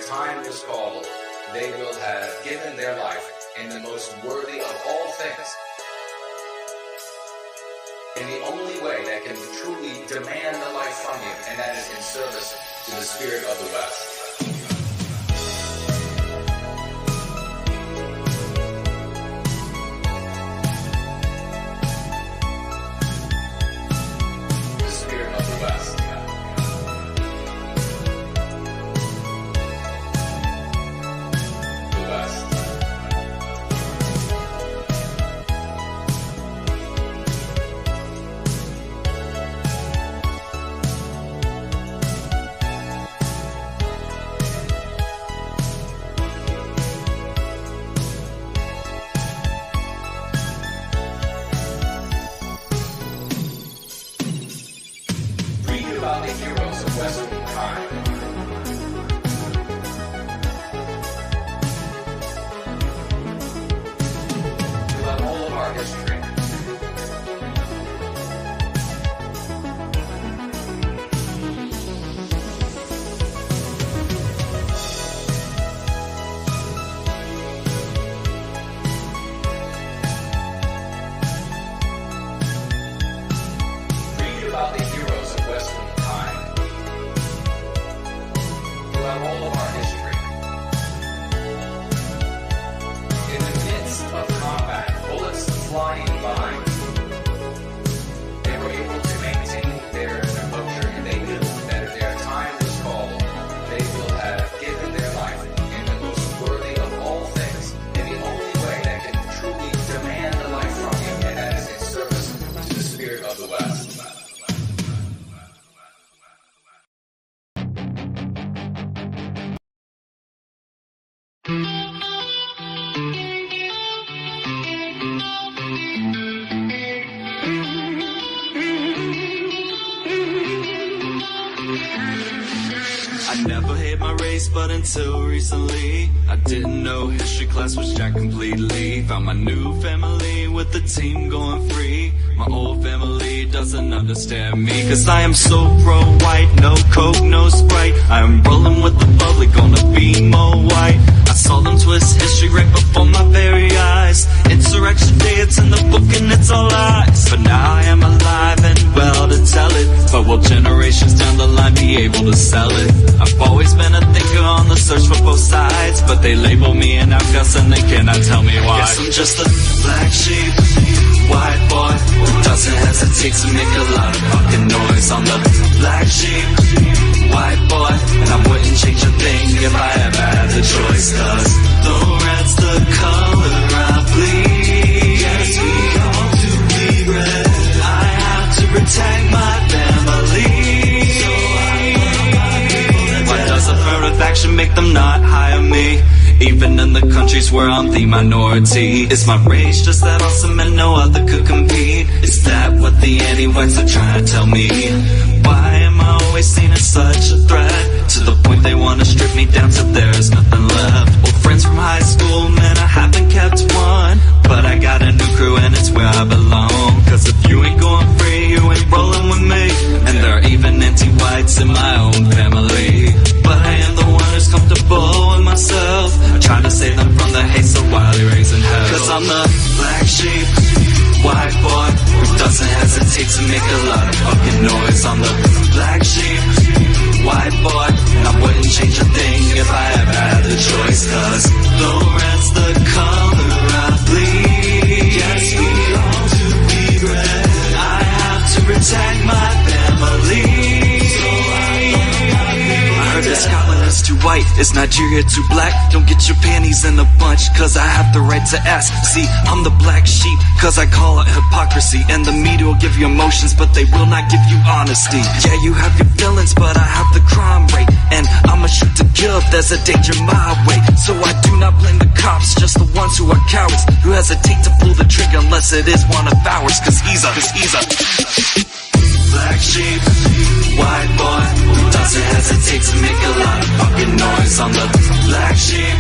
time was called, they will have given their life in the most worthy of all things, in the only way that can truly demand the life from you, and that is in service to the spirit of the West. About the heroes of Western time. Throughout all of our history. Read about the heroes of Western all of our history. In the midst of combat, bullets flying by, they were able to maintain their composure, and they knew that if their time was called, they will have given their life in the most worthy of all things, in the only way that can truly demand the life from you, and that is in service to the spirit of the West. I never hate my race, but until recently I didn't know history class was jacked completely. Found my new family with the team going free. My old family doesn't understand me, cause I am so pro-white. No coke, no Sprite, I am rolling with the bubbly, gonna be more white. I saw them twist history right before my very eyes. Insurrection Day, it's in the book and it's all lies. But now I am alive and well to tell it. But will generations down the line be able to sell it? I've always been a thinker on the search for both sides, but they label me an outcast and they cannot tell me why. Guess I'm just a black sheep, white boy who doesn't hesitate to make a lot of fucking noise. I'm the black sheep, white boy, and I wouldn't change a thing if I ever had the choice. Cause the red's the color I bleed. Yes, we all do bleed red. I have to protect my family. Why does affirmative action make them not hire me? Even in the countries where I'm the minority. Is my race just that awesome and no other could compete? Is that what the anti-whites are trying to tell me? Why am I always seen as such a threat? To the point they wanna strip me down till there's nothing left. Old friends from high school, man, I haven't kept one, but I got a new crew and it's where I belong. Cause if you ain't going free, you ain't rolling with me. And there are even anti-whites in my own family. But I am the one who's comfortable with myself. I try to save them from the hate so wildly raising hell. Cause I'm the black sheep, white boy who doesn't hesitate to make a lot of fucking noise. I'm the black sheep, white boy, and I wouldn't change a thing if I ever had the choice. Cause the red's the color I bleed. Yes, we all do bleed red. I have to protect my family. I heard that Scotland is too white, is Nigeria too black? Don't get your panties in a bunch, cause I have the right to ask. See, I'm the black sheep, cause I call it hypocrisy. And the media will give you emotions, but they will not give you honesty. Yeah, you have your feelings, but I have the crime rate. And I'ma shoot to kill if there's a danger my way. So I do not blame the cops, just the ones who are cowards, who hesitate to pull the trigger unless it is one of ours. Cause he's a black sheep, white boy who doesn't hesitate to make a lot of fucking noise. I'm the black sheep,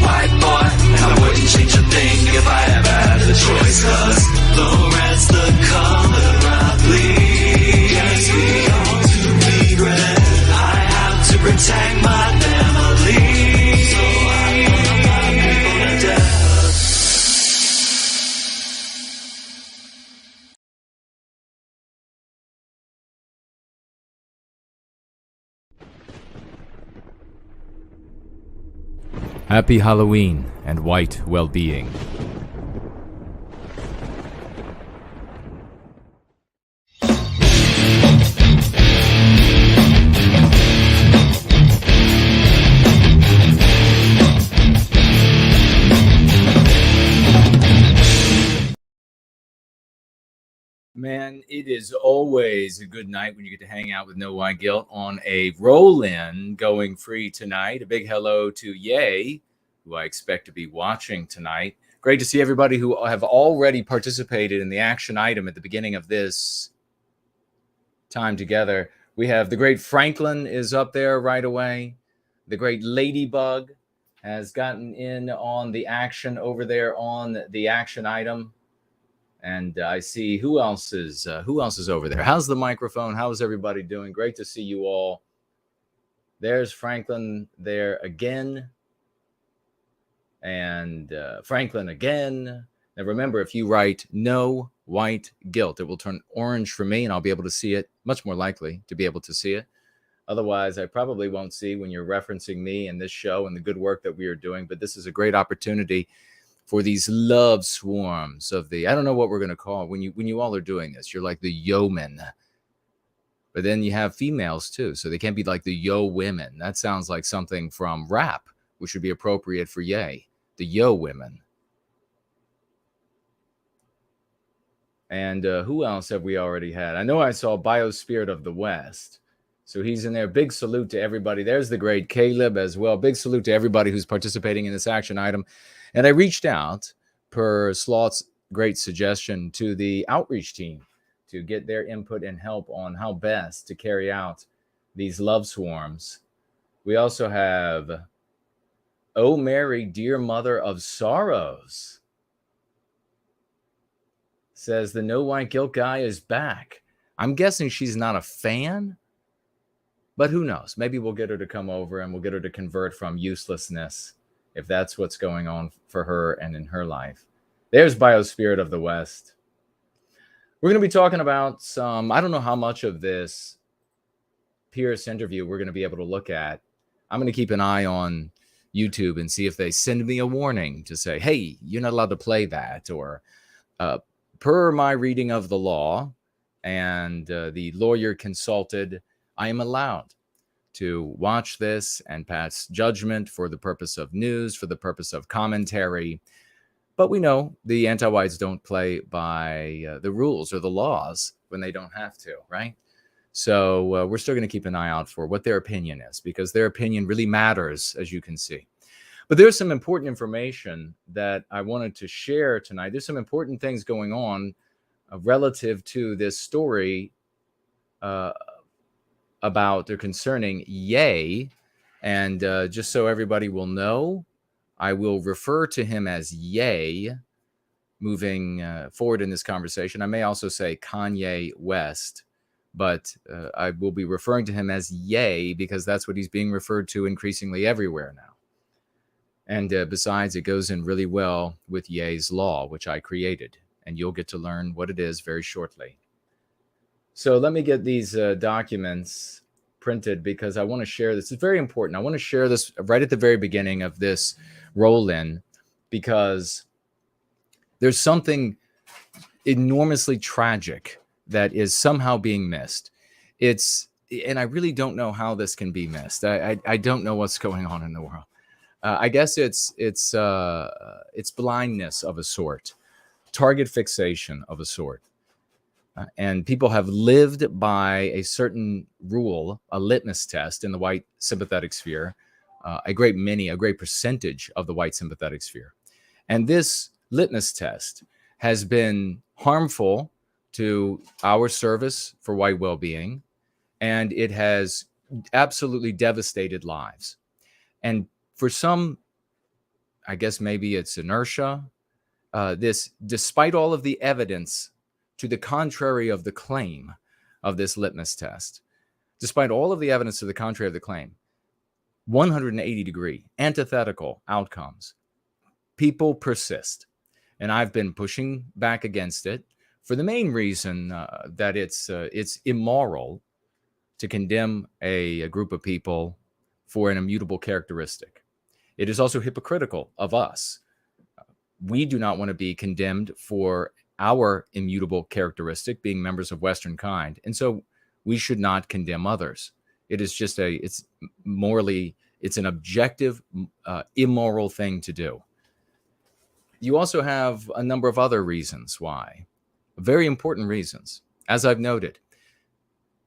white boy, and I wouldn't change a thing if I ever had the choice. Cause the red's the color I bleed. Yes, we all do bleed red. I have to protect my family. Happy Halloween and white well-being. Man, it is always a good night when you get to hang out with No White Guilt on a roll-in going free tonight. A big hello to Ye, who I expect to be watching tonight. Great to see everybody who have already participated in the action item at the beginning of this time together. We have the great Franklin is up there right away. The great Ladybug has gotten in on the action over there on the action item. And I see who else is over there. How's the microphone? How's everybody doing? Great to see you all. There's Franklin there again. And Franklin again. Now remember, if you write No White Guilt, it will turn orange for me and I'll be able to see it. Much more likely to be able to see it. Otherwise, I probably won't see when you're referencing me and this show and the good work that we are doing. But this is a great opportunity for these love swarms of the, I don't know what we're going to call it. When you all are doing this, you're like the yeomen. But then you have females too. So they can't be like the yo women. That sounds like something from rap, which would be appropriate for Ye, the yo women. And who else have we already had? I know I saw Biospirit of the West. So he's in there. Big salute to everybody. There's the great Caleb as well. Big salute to everybody who's participating in this action item. And I reached out, per Sloth's great suggestion, to the outreach team to get their input and help on how best to carry out these love swarms. We also have, Oh Mary, Dear Mother of Sorrows, says the No White Guilt guy is back. I'm guessing she's not a fan, but who knows? Maybe we'll get her to come over and we'll get her to convert from uselessness, if that's what's going on for her and in her life. There's Biospirit of the West. We're going to be talking about some, I don't know how much of this Piers interview we're going to be able to look at. I'm going to keep an eye on YouTube and see if they send me a warning to say, hey, you're not allowed to play that. Or per my reading of the law and the lawyer consulted, I am allowed to watch this and pass judgment for the purpose of news, for the purpose of commentary. But we know the anti-whites don't play by the rules or the laws when they don't have to, right? So we're still going to keep an eye out for what their opinion is, because their opinion really matters, as you can see. But there's some important information that I wanted to share tonight. There's some important things going on relative to this story about or concerning Ye. And just so everybody will know, I will refer to him as Ye moving forward in this conversation. I may also say Kanye West, but I will be referring to him as Ye because that's what he's being referred to increasingly everywhere now. And besides, it goes in really well with Ye's law, which I created, and you'll get to learn what it is very shortly. So let me get these documents printed because I want to share this. It's very important. I want to share this right at the very beginning of this roll-in because there's something enormously tragic that is somehow being missed. And I really don't know how this can be missed. I don't know what's going on in the world. I guess it's blindness of a sort, target fixation of a sort. And people have lived by a certain rule, a litmus test in the white sympathetic sphere, a great percentage of the white sympathetic sphere. And this litmus test has been harmful to our service for white well-being, and it has absolutely devastated lives. And for some, I guess maybe it's inertia, despite all of the evidence to the contrary of the claim of this litmus test, despite all of the evidence to the contrary of the claim, 180-degree antithetical outcomes, people persist. And I've been pushing back against it for the main reason that it's immoral to condemn a group of people for an immutable characteristic. It is also hypocritical of us. We do not want to be condemned for our immutable characteristic, being members of Western kind. And so we should not condemn others. It is just it's morally, it's an objective, immoral thing to do. You also have a number of other reasons why, very important reasons. As I've noted,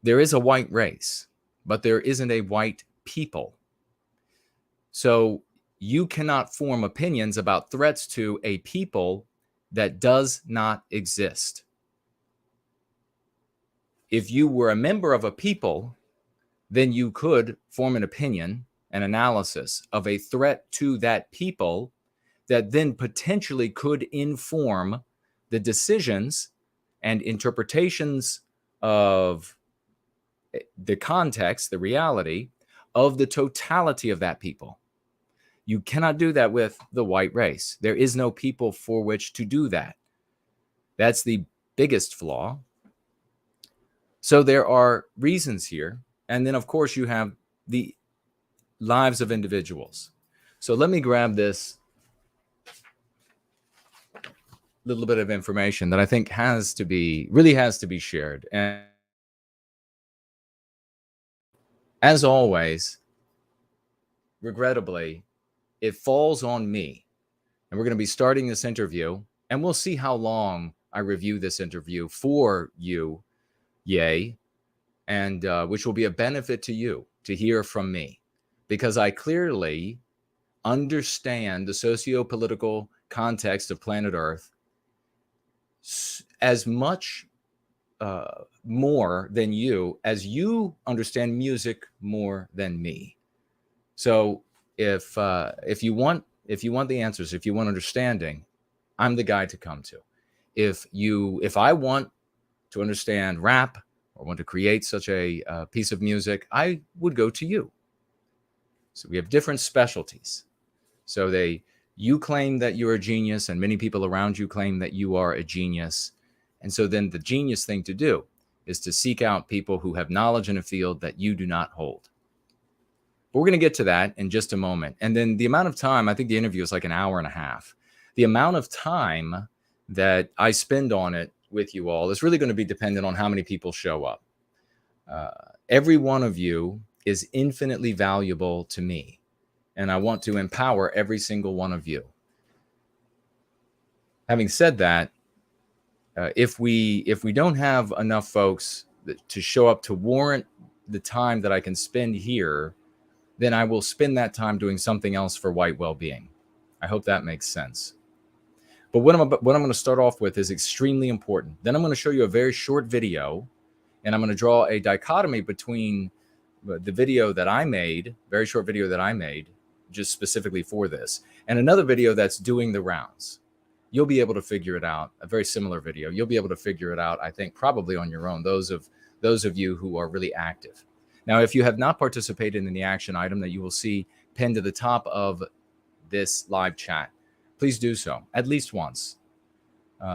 there is a white race, but there isn't a white people. So you cannot form opinions about threats to a people that does not exist. If you were a member of a people, then you could form an opinion, an analysis of a threat to that people that then potentially could inform the decisions and interpretations of the context, the reality of the totality of that people. You cannot do that with the white race. There is no people for which to do that. That's the biggest flaw. So there are reasons here. And then, of course, you have the lives of individuals. So let me grab this little bit of information that I think really has to be shared. And as always, regrettably, it falls on me. And we're going to be starting this interview, and we'll see how long I review this interview for you, yay, and which will be a benefit to you to hear from me, because I clearly understand the socio-political context of planet Earth as much more than you, as you understand music more than me. So if you want the answers, if you want understanding, I'm the guy to come to. If I want to understand rap or want to create such a piece of music, I would go to you. So we have different specialties. So you claim that you're a genius, and many people around you claim that you are a genius. And so then the genius thing to do is to seek out people who have knowledge in a field that you do not hold. But we're going to get to that in just a moment. And then the amount of time, I think the interview is like an hour and a half. The amount of time that I spend on it with you all is really going to be dependent on how many people show up. Every one of you is infinitely valuable to me, and I want to empower every single one of you. Having said that, if we don't have enough folks to show up to warrant the time that I can spend here, then I will spend that time doing something else for white well-being. I hope that makes sense. But what I'm going to start off with is extremely important. Then I'm going to show you a very short video, and I'm going to draw a dichotomy between the video that I made, very short video that I made, just specifically for this, and another video that's doing the rounds. You'll be able to figure it out, a very similar video. You'll be able to figure it out, I think, probably on your own, those of you who are really active. Now, if you have not participated in the action item that you will see pinned to the top of this live chat, please do so at least once.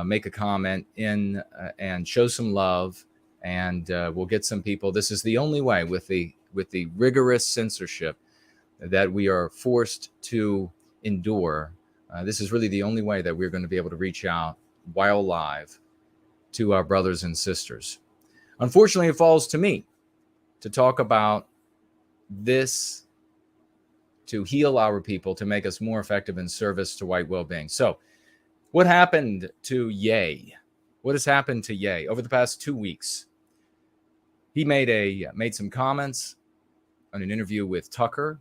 Make a comment in and show some love, and we'll get some people. This is the only way, with the rigorous censorship that we are forced to endure. This is really the only way that we're going to be able to reach out while live to our brothers and sisters. Unfortunately, it falls to me to talk about this, to heal our people, to make us more effective in service to white well-being. So what happened to Ye? What has happened to Ye over the past 2 weeks? He made some comments on an interview with Tucker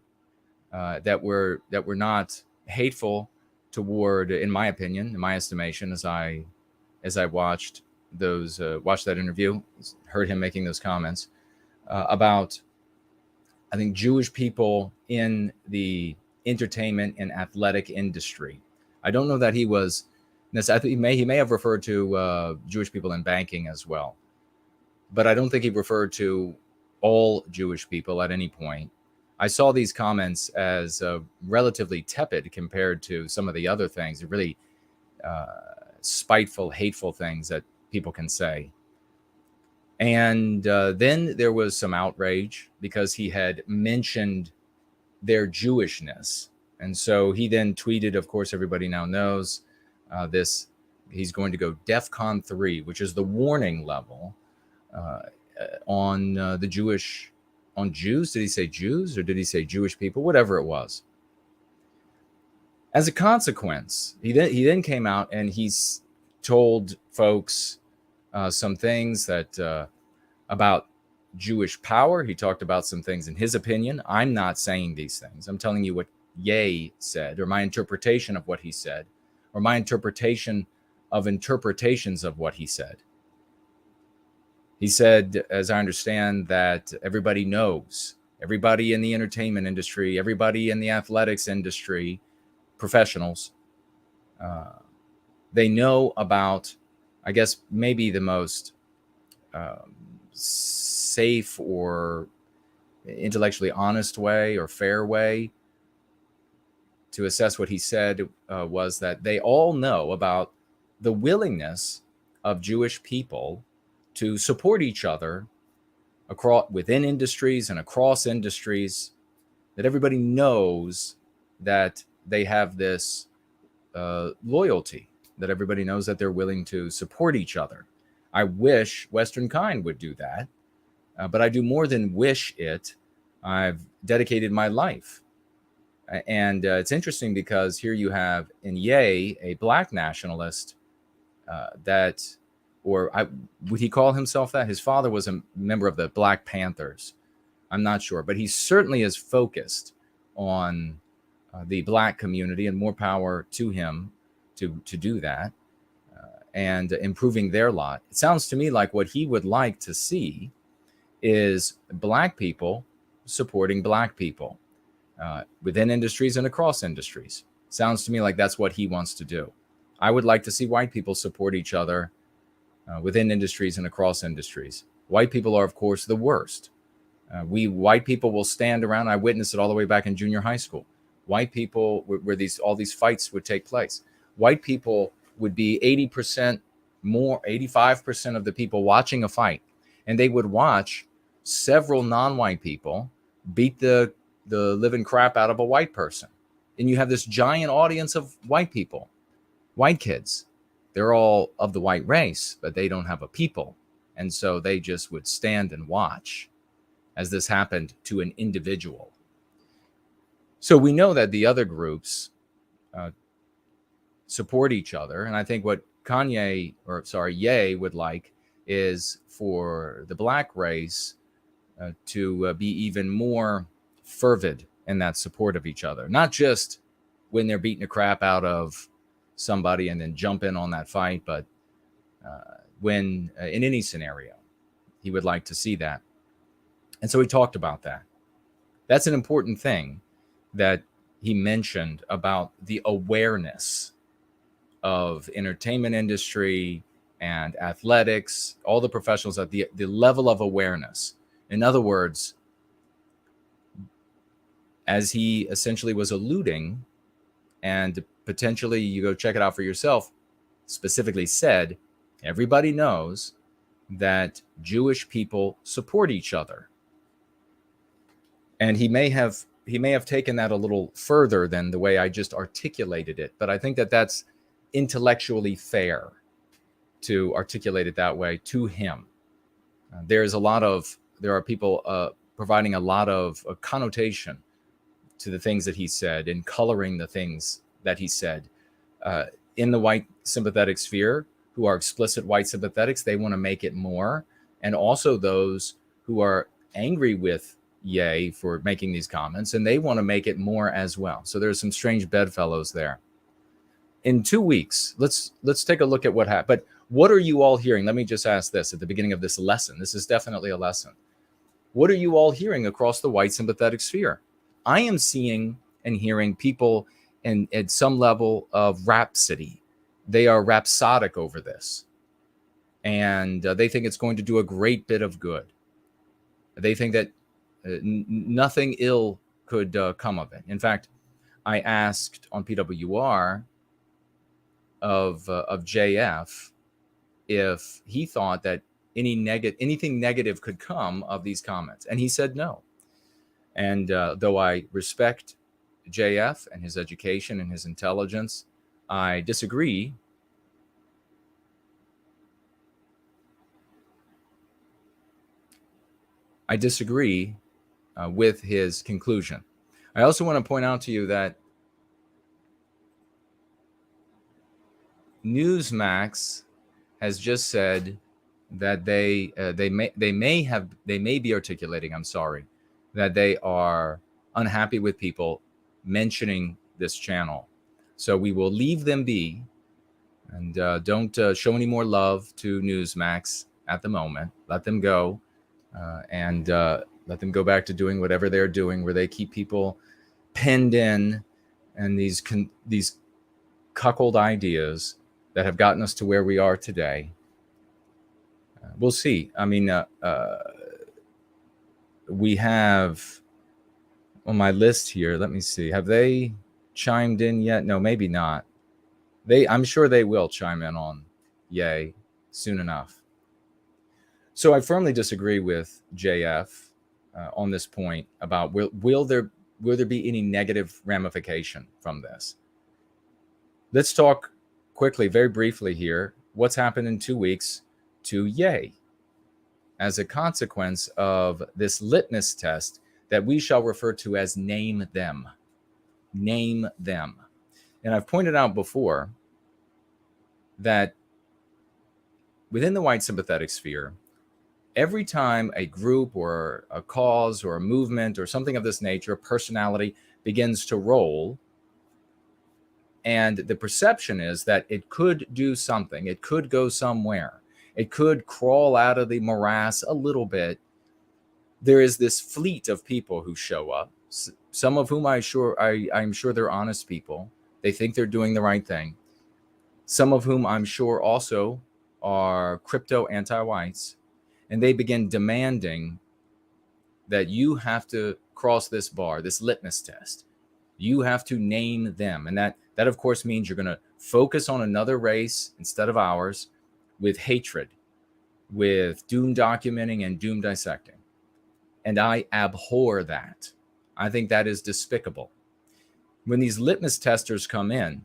that were not hateful toward, in my opinion, in my estimation, as I watched that interview, heard him making those comments about, I think, Jewish people in the entertainment and athletic industry. I don't know that he was. I think he may have referred to Jewish people in banking as well, but I don't think he referred to all Jewish people at any point. I saw these comments as relatively tepid compared to some of the other things, really spiteful, hateful things that people can say. And then there was some outrage because he had mentioned their Jewishness. And so he then tweeted, of course, everybody now knows this. He's going to go DEFCON 3, which is the warning level on the Jewish, on Jews. Did he say Jews or did he say Jewish people? Whatever it was. As a consequence, he then came out and he's told folks some things that about Jewish power. He talked about some things in his opinion. I'm not saying these things. I'm telling you what Ye said, or my interpretation of what he said, or my interpretation of interpretations of what he said. He said, as I understand, that everybody knows, everybody in the entertainment industry, everybody in the athletics industry, professionals, they know about, I guess, maybe the most safe or intellectually honest way or fair way to assess what he said was that they all know about the willingness of Jewish people to support each other across within industries and across industries, that everybody knows that they have this loyalty, that everybody knows that they're willing to support each other. I wish Western kind would do that, but I do more than wish it. I've dedicated my life. And it's interesting because here you have in Ye, a black nationalist would he call himself that? His father was a member of the Black Panthers. I'm not sure, but he certainly is focused on the black community, and more power to him to do that and improving their lot. It sounds to me like what he would like to see is black people supporting black people within industries and across industries. Sounds to me like that's what he wants to do. I would like to see white people support each other within industries and across industries. White people are, of course, the worst. We white people will stand around. I witnessed it all the way back in junior high school. White people, where all these fights would take place, white people would be 80% more, 85% of the people watching a fight, and they would watch several non-white people beat the living crap out of a white person. And you have this giant audience of white people, white kids. They're all of the white race, but they don't have a people. And so they just would stand and watch as this happened to an individual. So we know that the other groups support each other. And I think what Ye would like is for the black race to be even more fervid in that support of each other. Not just when they're beating the crap out of somebody and then jump in on that fight, but when in any scenario, he would like to see that. And so he talked about that. That's an important thing that he mentioned about the awareness of entertainment industry and athletics, all the professionals at the level of awareness. In other words, as he essentially was alluding, and potentially you go check it out for yourself, specifically said, everybody knows that Jewish people support each other. And he may have taken that a little further than the way I just articulated it, but I think that that's intellectually fair to articulate it that way to him. There are people providing a lot of connotation to the things that he said and coloring the things that he said in the white sympathetic sphere, who are explicit white sympathetics. They want to make it more. And also those who are angry with Ye for making these comments, and they want to make it more as well. So there's some strange bedfellows there. In 2 weeks, let's take a look at what happened. But what are you all hearing? Let me just ask this at the beginning of this lesson. This is definitely a lesson. What are you all hearing across the white sympathetic sphere? I am seeing and hearing people at some level of rhapsody. They are rhapsodic over this. And they think it's going to do a great bit of good. They think that nothing ill could come of it. In fact, I asked on PWR of JF if he thought that anything negative could come of these comments, and he said no. And though I respect JF and his education and his intelligence. I disagree with his conclusion. I also want to point out to you that Newsmax has just said that they may be articulating, I'm sorry, that they are unhappy with people mentioning this channel. So we will leave them be, and don't show any more love to Newsmax at the moment. Let them go, and let them go back to doing whatever they're doing, where they keep people pinned in and these cuckold ideas that have gotten us to where we are today. We'll see. I mean, we have on my list here, let me see. Have they chimed in yet? No, maybe not. I'm sure they will chime in on Yay soon enough. So I firmly disagree with JF on this point about will there be any negative ramification from this? Let's talk quickly, very briefly here, what's happened in 2 weeks to Yay as a consequence of this litmus test that we shall refer to as name them. Name them. And I've pointed out before that within the white sympathetic sphere, every time a group or a cause or a movement or something of this nature, a personality begins to roll, and the perception is that it could do something, it could go somewhere, it could crawl out of the morass a little bit, there is this fleet of people who show up, some of whom I'm sure they're honest people. They think they're doing the right thing. Some of whom I'm sure also are crypto anti-whites, and they begin demanding that you have to cross this bar, this litmus test. You have to name them. And that of course means you're going to focus on another race instead of ours with hatred, with doom documenting and doom dissecting. And I abhor that. I think that is despicable. When these litmus testers come in,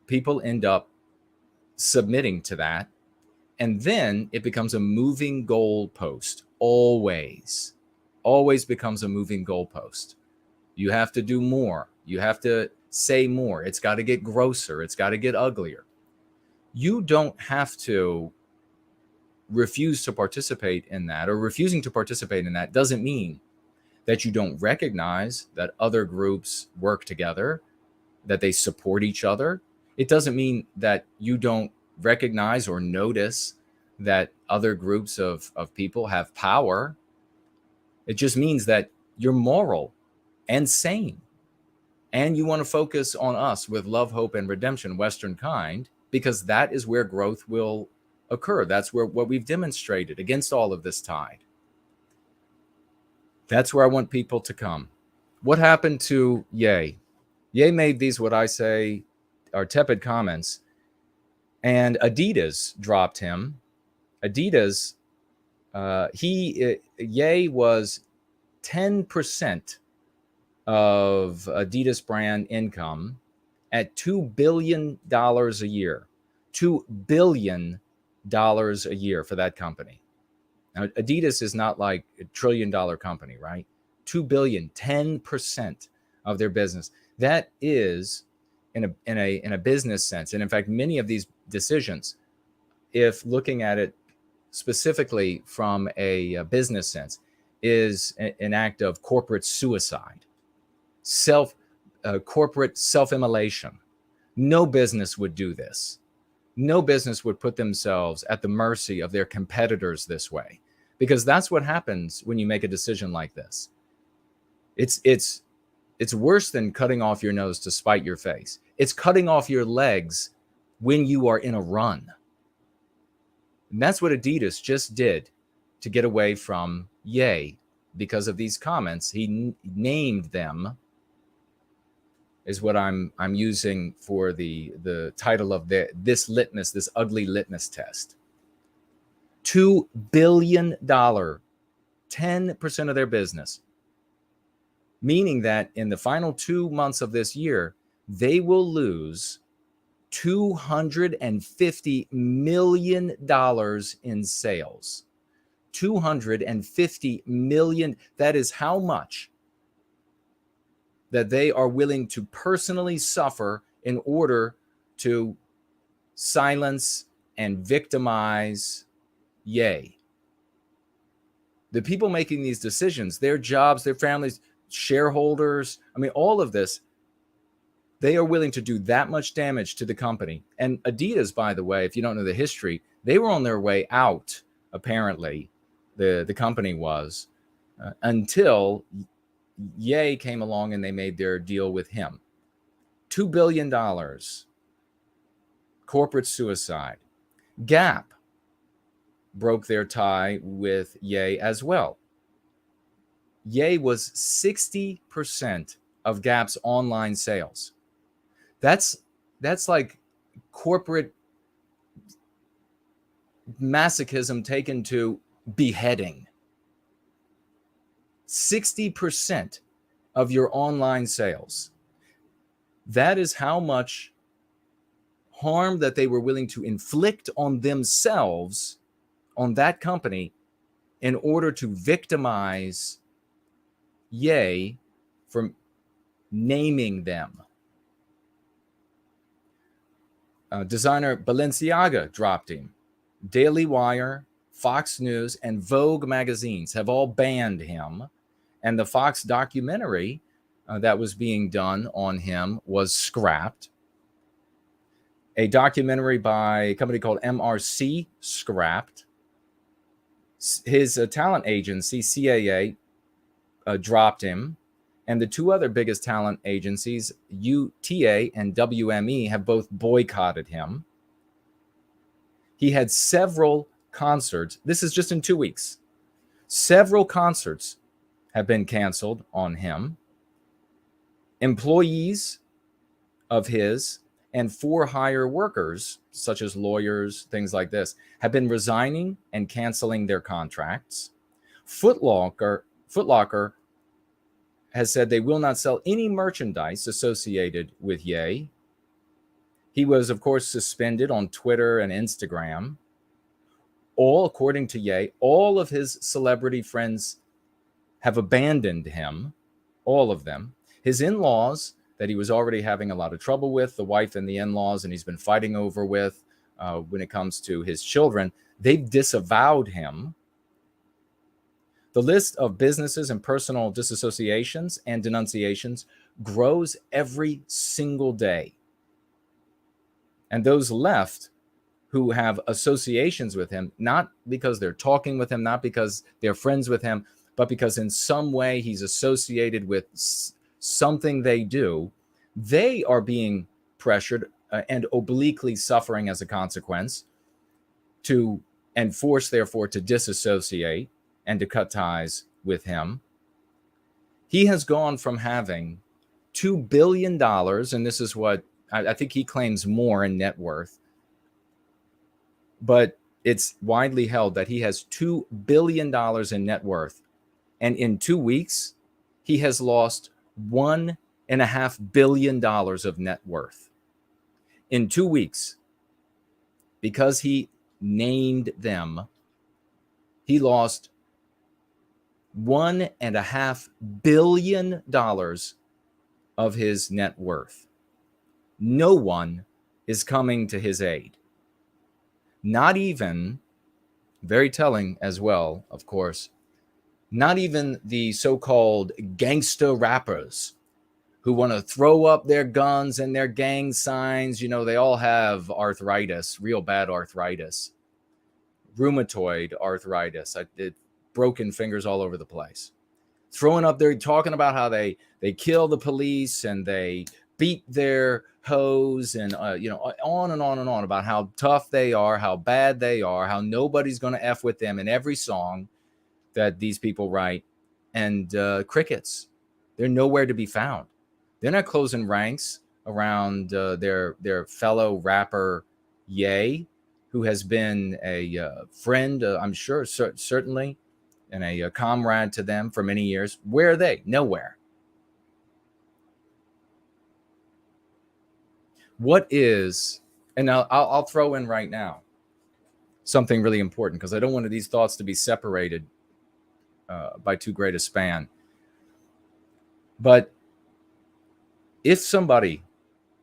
people end up submitting to that. And then it becomes a moving goalpost. Always becomes a moving goalpost. You have to do more. You have to say more. It's got to get grosser. It's got to get uglier. You don't have to refuse to participate in that, or refusing to participate in that doesn't mean that you don't recognize that other groups work together, that they support each other. It doesn't mean that you don't recognize or notice that other groups of people have power. It just means that you're moral and sane, and you want to focus on us with love, hope, and redemption, Western kind, because that is where growth will occur. That's where what we've demonstrated against all of this tide. That's where I want people to come. What happened to Ye? Ye made these, what I say, are tepid comments, and Adidas dropped him. Adidas, Ye was 10% of Adidas brand income at $2 billion a year. $2 billion a year for that company. Now, Adidas is not like a $1 trillion company, right? 2 billion, 10% of their business. That is in a business sense. And in fact, many of these decisions, if looking at it specifically from a business sense, is an act of corporate suicide, corporate self-immolation. No business would do this. No business would put themselves at the mercy of their competitors this way, because that's what happens when you make a decision like this. It's worse than cutting off your nose to spite your face. It's cutting off your legs when you are in a run. And that's what Adidas just did to get away from Ye because of these comments. He named them, is what I'm using for the title of this ugly litmus test. $2 billion, 10% of their business. meaning that in the final 2 months of this year, they will lose $250 million in sales. 250 million. That is how much that they are willing to personally suffer in order to silence and victimize Ye. The people making these decisions, their jobs, their families, shareholders, I mean, all of this, they are willing to do that much damage to the company. And Adidas, by the way, if you don't know the history, they were on their way out, apparently, the company was, until Ye came along and they made their deal with him. $2 billion. Corporate suicide. Gap broke their tie with Ye as well. Ye was 60% of Gap's online sales. That's like corporate masochism taken to beheading. 60% of your online sales. That is how much harm that they were willing to inflict on themselves, on that company, in order to victimize Ye for naming them. Designer Balenciaga dropped him. Daily Wire, Fox News, and Vogue magazines have all banned him. And the Fox documentary that was being done on him was scrapped. A documentary by a company called MRC scrapped. His talent agency, CAA, dropped him. And the two other biggest talent agencies, UTA and WME, have both boycotted him. He had several concerts. This is just in 2 weeks. Several concerts have been canceled on him. Employees of his and for hire workers, such as lawyers, things like this, have been resigning and canceling their contracts. Foot Locker has said they will not sell any merchandise associated with Ye. He was, of course, suspended on Twitter and Instagram. All, according to Ye, all of his celebrity friends have abandoned him, all of them. His in-laws, that he was already having a lot of trouble with, the wife and the in-laws, and he's been fighting over with when it comes to his children, they've disavowed him. The list of businesses and personal disassociations and denunciations grows every single day. And those left who have associations with him, not because they're talking with him, not because they're friends with him, but because in some way he's associated with something they do, they are being pressured and obliquely suffering as a consequence to, and forced therefore to disassociate and to cut ties with him. He has gone from having $2 billion, and this is what I think he claims more in net worth, but it's widely held that he has $2 billion in net worth. And in 2 weeks, he has lost $1.5 billion of net worth. In 2 weeks, because he named them, he lost $1.5 billion of his net worth. No one is coming to his aid. Not even, very telling as well, of course, not even the so-called gangster rappers who want to throw up their guns and their gang signs. You know, they all have arthritis, real bad arthritis, rheumatoid arthritis, broken fingers all over the place. Throwing up there, talking about how they kill the police and they beat their hoes and, on and on and on about how tough they are, how bad they are, how nobody's going to F with them in every song that these people write. And crickets, they're nowhere to be found. They're not closing ranks around their fellow rapper Ye, who has been a friend, I'm sure, certainly, and a comrade to them for many years. Where are they? Nowhere. What is, and I'll throw in right now something really important, because I don't want these thoughts to be separated by too great a span. But if somebody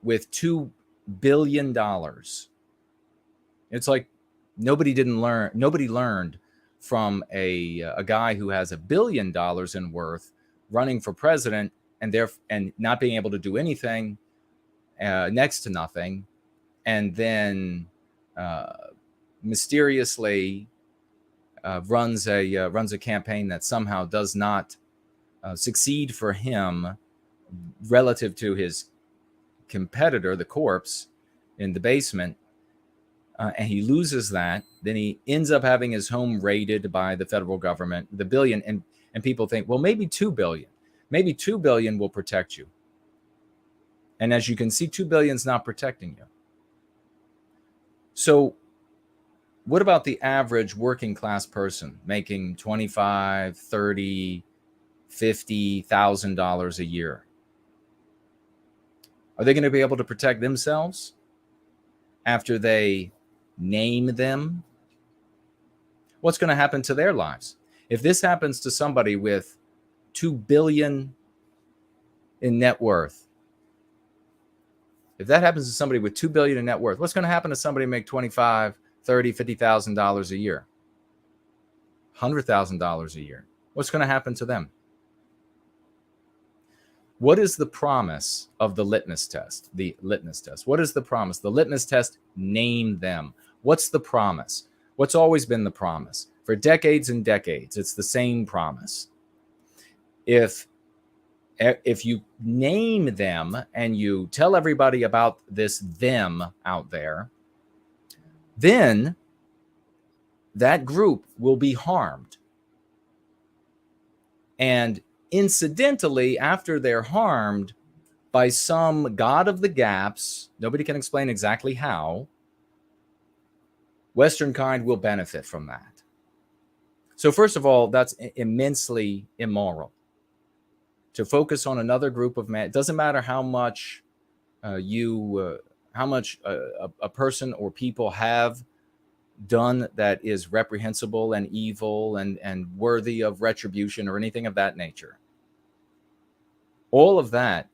with $2 billion, it's like nobody learned from a guy who has $1 billion in worth running for president and not being able to do anything, next to nothing, and then mysteriously runs a campaign that somehow does not succeed for him relative to his competitor, the corpse in the basement, and he loses that. Then he ends up having his home raided by the federal government, the billion, and people think, well, maybe 2 billion. Maybe 2 billion will protect you. And as you can see, 2 billion is not protecting you. So what about the average working class person making $25,000, $30,000, $50,000 a year? Are they going to be able to protect themselves after they name them? What's going to happen to their lives? If this happens to somebody with 2 billion in net worth, if that happens to somebody with 2 billion in net worth, what's going to happen to somebody who make $25,000, $30,000, $50,000 a year, $100,000 a year? What's going to happen to them? What is the promise of the litmus test? The litmus test. What is the promise? The litmus test, name them. What's the promise? What's always been the promise? For decades and decades, it's the same promise. If you name them and you tell everybody about this them out there, then that group will be harmed. And incidentally, after they're harmed by some god of the gaps, nobody can explain exactly how, Western kind will benefit from that. So first of all, that's immensely immoral. To focus on another group of men, it doesn't matter how much a person or people have done that is reprehensible and evil and worthy of retribution or anything of that nature. All of that,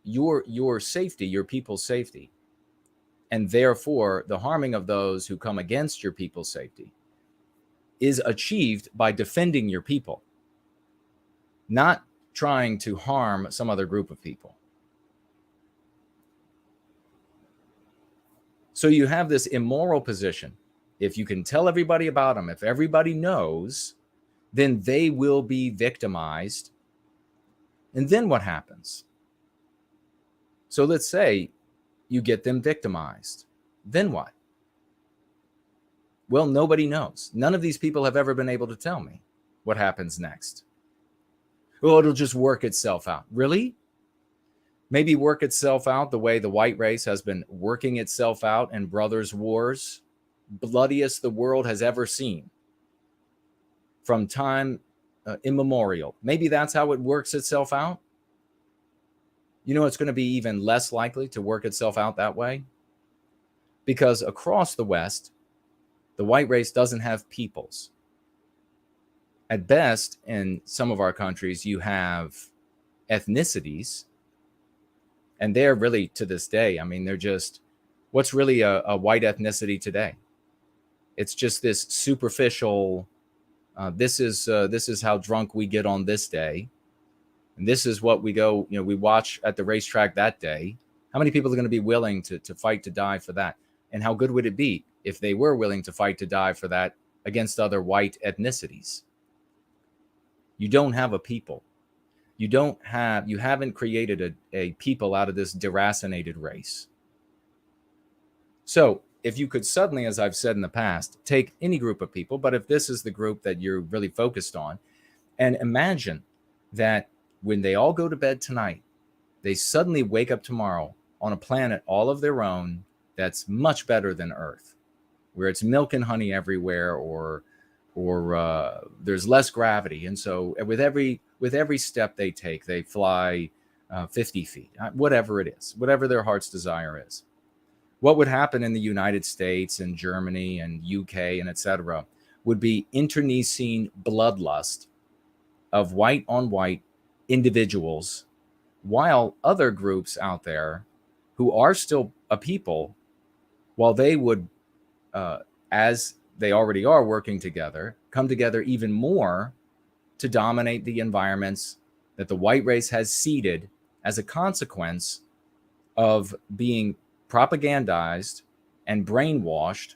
your safety, your people's safety, and therefore the harming of those who come against your people's safety, is achieved by defending your people, not trying to harm some other group of people. So you have this immoral position. If you can tell everybody about them, if everybody knows, then they will be victimized. And then what happens? So let's say you get them victimized. Then what? Well, nobody knows. None of these people have ever been able to tell me what happens next. Oh, it'll just work itself out. Really? Maybe work itself out the way the white race has been working itself out in brothers' wars, bloodiest the world has ever seen from time immemorial. Maybe that's how it works itself out. You know, it's going to be even less likely to work itself out that way, because across the West, the white race doesn't have peoples. At best, in some of our countries, you have ethnicities, and they're really, to this day, I mean, they're just, what's really a white ethnicity today? It's just this superficial, this is how drunk we get on this day. And this is what we go, we watch at the racetrack that day. How many people are going to be willing to fight to die for that? And how good would it be if they were willing to fight to die for that against other white ethnicities? You don't have a people. You haven't created a people out of this deracinated race. So if you could suddenly, as I've said in the past, take any group of people, but if this is the group that you're really focused on, and imagine that when they all go to bed tonight, they suddenly wake up tomorrow on a planet all of their own that's much better than Earth, where it's milk and honey everywhere, or there's less gravity. And so with every step they take, they fly 50 feet, whatever it is, whatever their heart's desire is. What would happen in the United States and Germany and UK and etc. would be internecine bloodlust of white on white individuals, while other groups out there who are still a people, while they would, as they already are working together, come together even more to dominate the environments that the white race has seeded as a consequence of being propagandized and brainwashed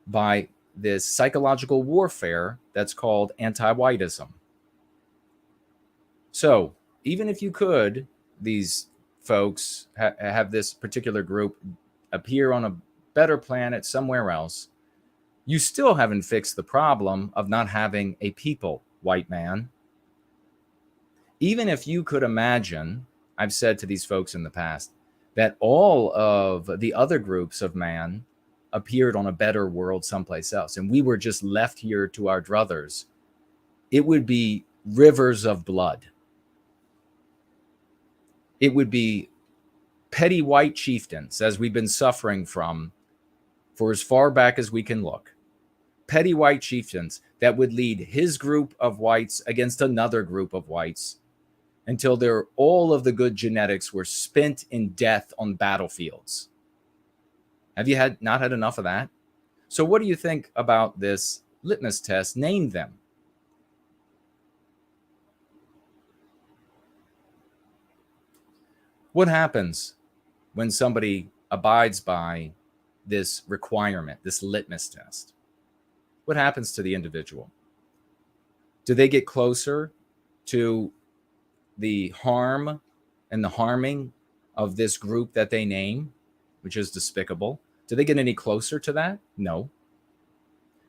by this psychological warfare that's called anti-whiteism. So even if you could, these folks have this particular group appear on a better planet somewhere else, you still haven't fixed the problem of not having a people, white man. Even if you could imagine, I've said to these folks in the past, that all of the other groups of man appeared on a better world someplace else, and we were just left here to our druthers, it would be rivers of blood. It would be petty white chieftains, as we've been suffering from for as far back as we can look. Petty white chieftains that would lead his group of whites against another group of whites until all of the good genetics were spent in death on battlefields. Have you not had enough of that? So what do you think about this litmus test? Name them. What happens when somebody abides by this requirement, this litmus test? What happens to the individual? Do they get closer to the harm and the harming of this group that they name, which is despicable? Do they get any closer to that? No.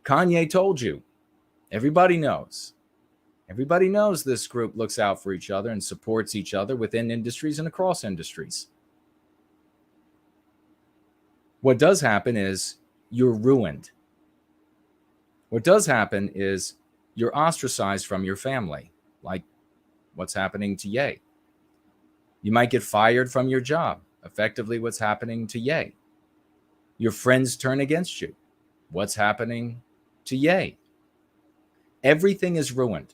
Kanye told you. Everybody knows. Everybody knows this group looks out for each other and supports each other within industries and across industries. What does happen is you're ruined. What does happen is you're ostracized from your family, like what's happening to Ye. You might get fired from your job, effectively what's happening to Ye. Your friends turn against you. What's happening to Ye? Everything is ruined.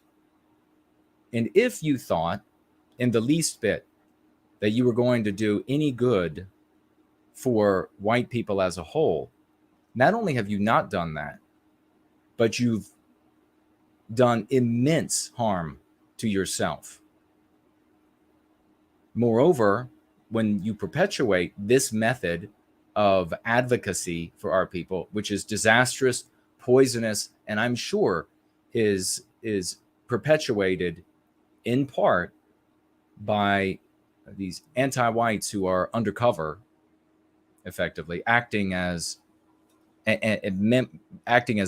And if you thought in the least bit that you were going to do any good for white people as a whole, not only have you not done that, but you've done immense harm to yourself. Moreover, when you perpetuate this method of advocacy for our people, which is disastrous, poisonous, and I'm sure is perpetuated in part by these anti-whites who are undercover, effectively acting as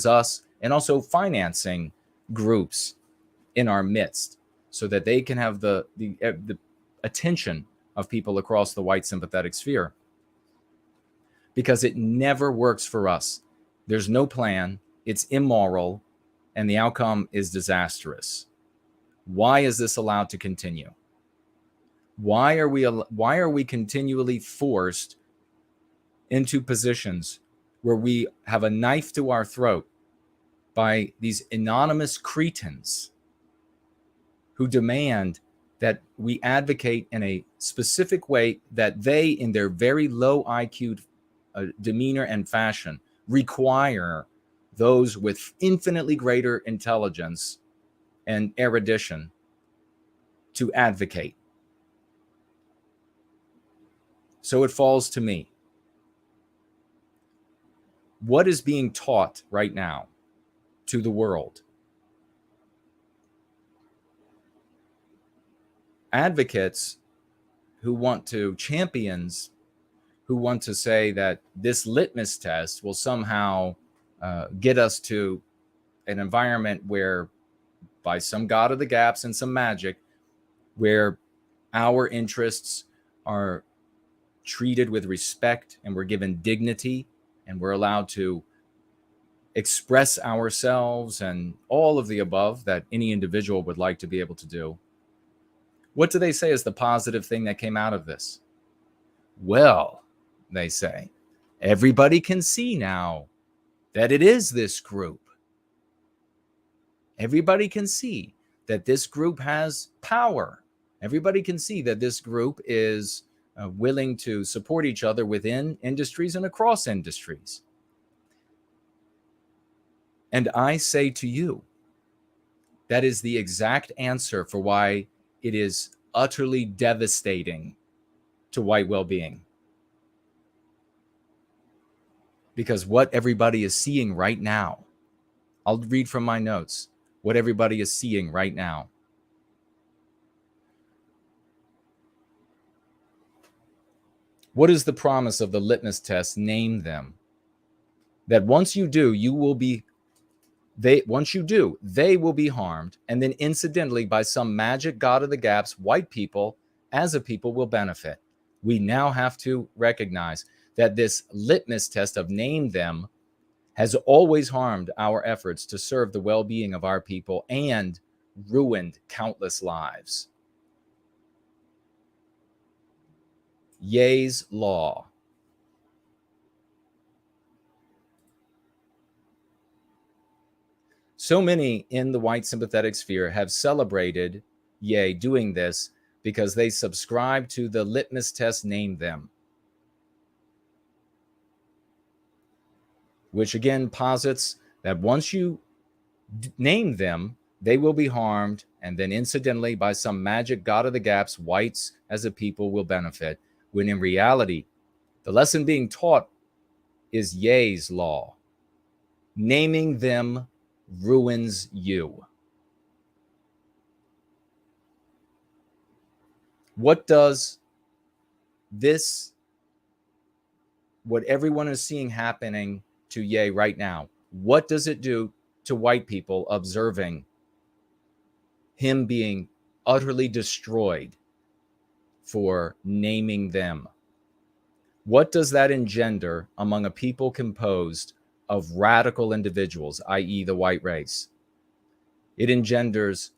us, and also financing groups in our midst so that they can have the attention of people across the white sympathetic sphere. Because it never works for us. There's no plan, it's immoral, and the outcome is disastrous. Why is this allowed to continue? Why are we continually forced into positions where we have a knife to our throat by these anonymous cretins who demand that we advocate in a specific way that they, in their very low IQ demeanor and fashion, require those with infinitely greater intelligence and erudition to advocate? So it falls to me. What is being taught right now to the world? Advocates champions who want to say that this litmus test will somehow get us to an environment where, by some god of the gaps and some magic, where our interests are treated with respect and we're given dignity and we're allowed to express ourselves and all of the above that any individual would like to be able to do. What do they say is the positive thing that came out of this? Well, they say, everybody can see now that it is this group. Everybody can see that this group has power. Everybody can see that this group is willing to support each other within industries and across industries. And I say to you, that is the exact answer for why it is utterly devastating to white well-being. Because what everybody is seeing right now, I'll read from my notes, what everybody is seeing right now. What is the promise of the litmus test? Name them. That once you do, you will be, they will be harmed. And then incidentally, by some magic God of the gaps, white people as a people will benefit. We now have to recognize that this litmus test of name them has always harmed our efforts to serve the well-being of our people and ruined countless lives. Ye's law. So many in the white sympathetic sphere have celebrated Ye doing this because they subscribe to the litmus test name them, which again posits that once you name them, they will be harmed, and then incidentally, by some magic God of the gaps, whites as a people will benefit, when in reality, the lesson being taught is Ye's law. Naming them ruins you. What does this, what everyone is seeing happening to Ye right now, what does it do to white people observing him being utterly destroyed for naming them? What does that engender among a people composed of radical individuals, i.e. the white race? It engenders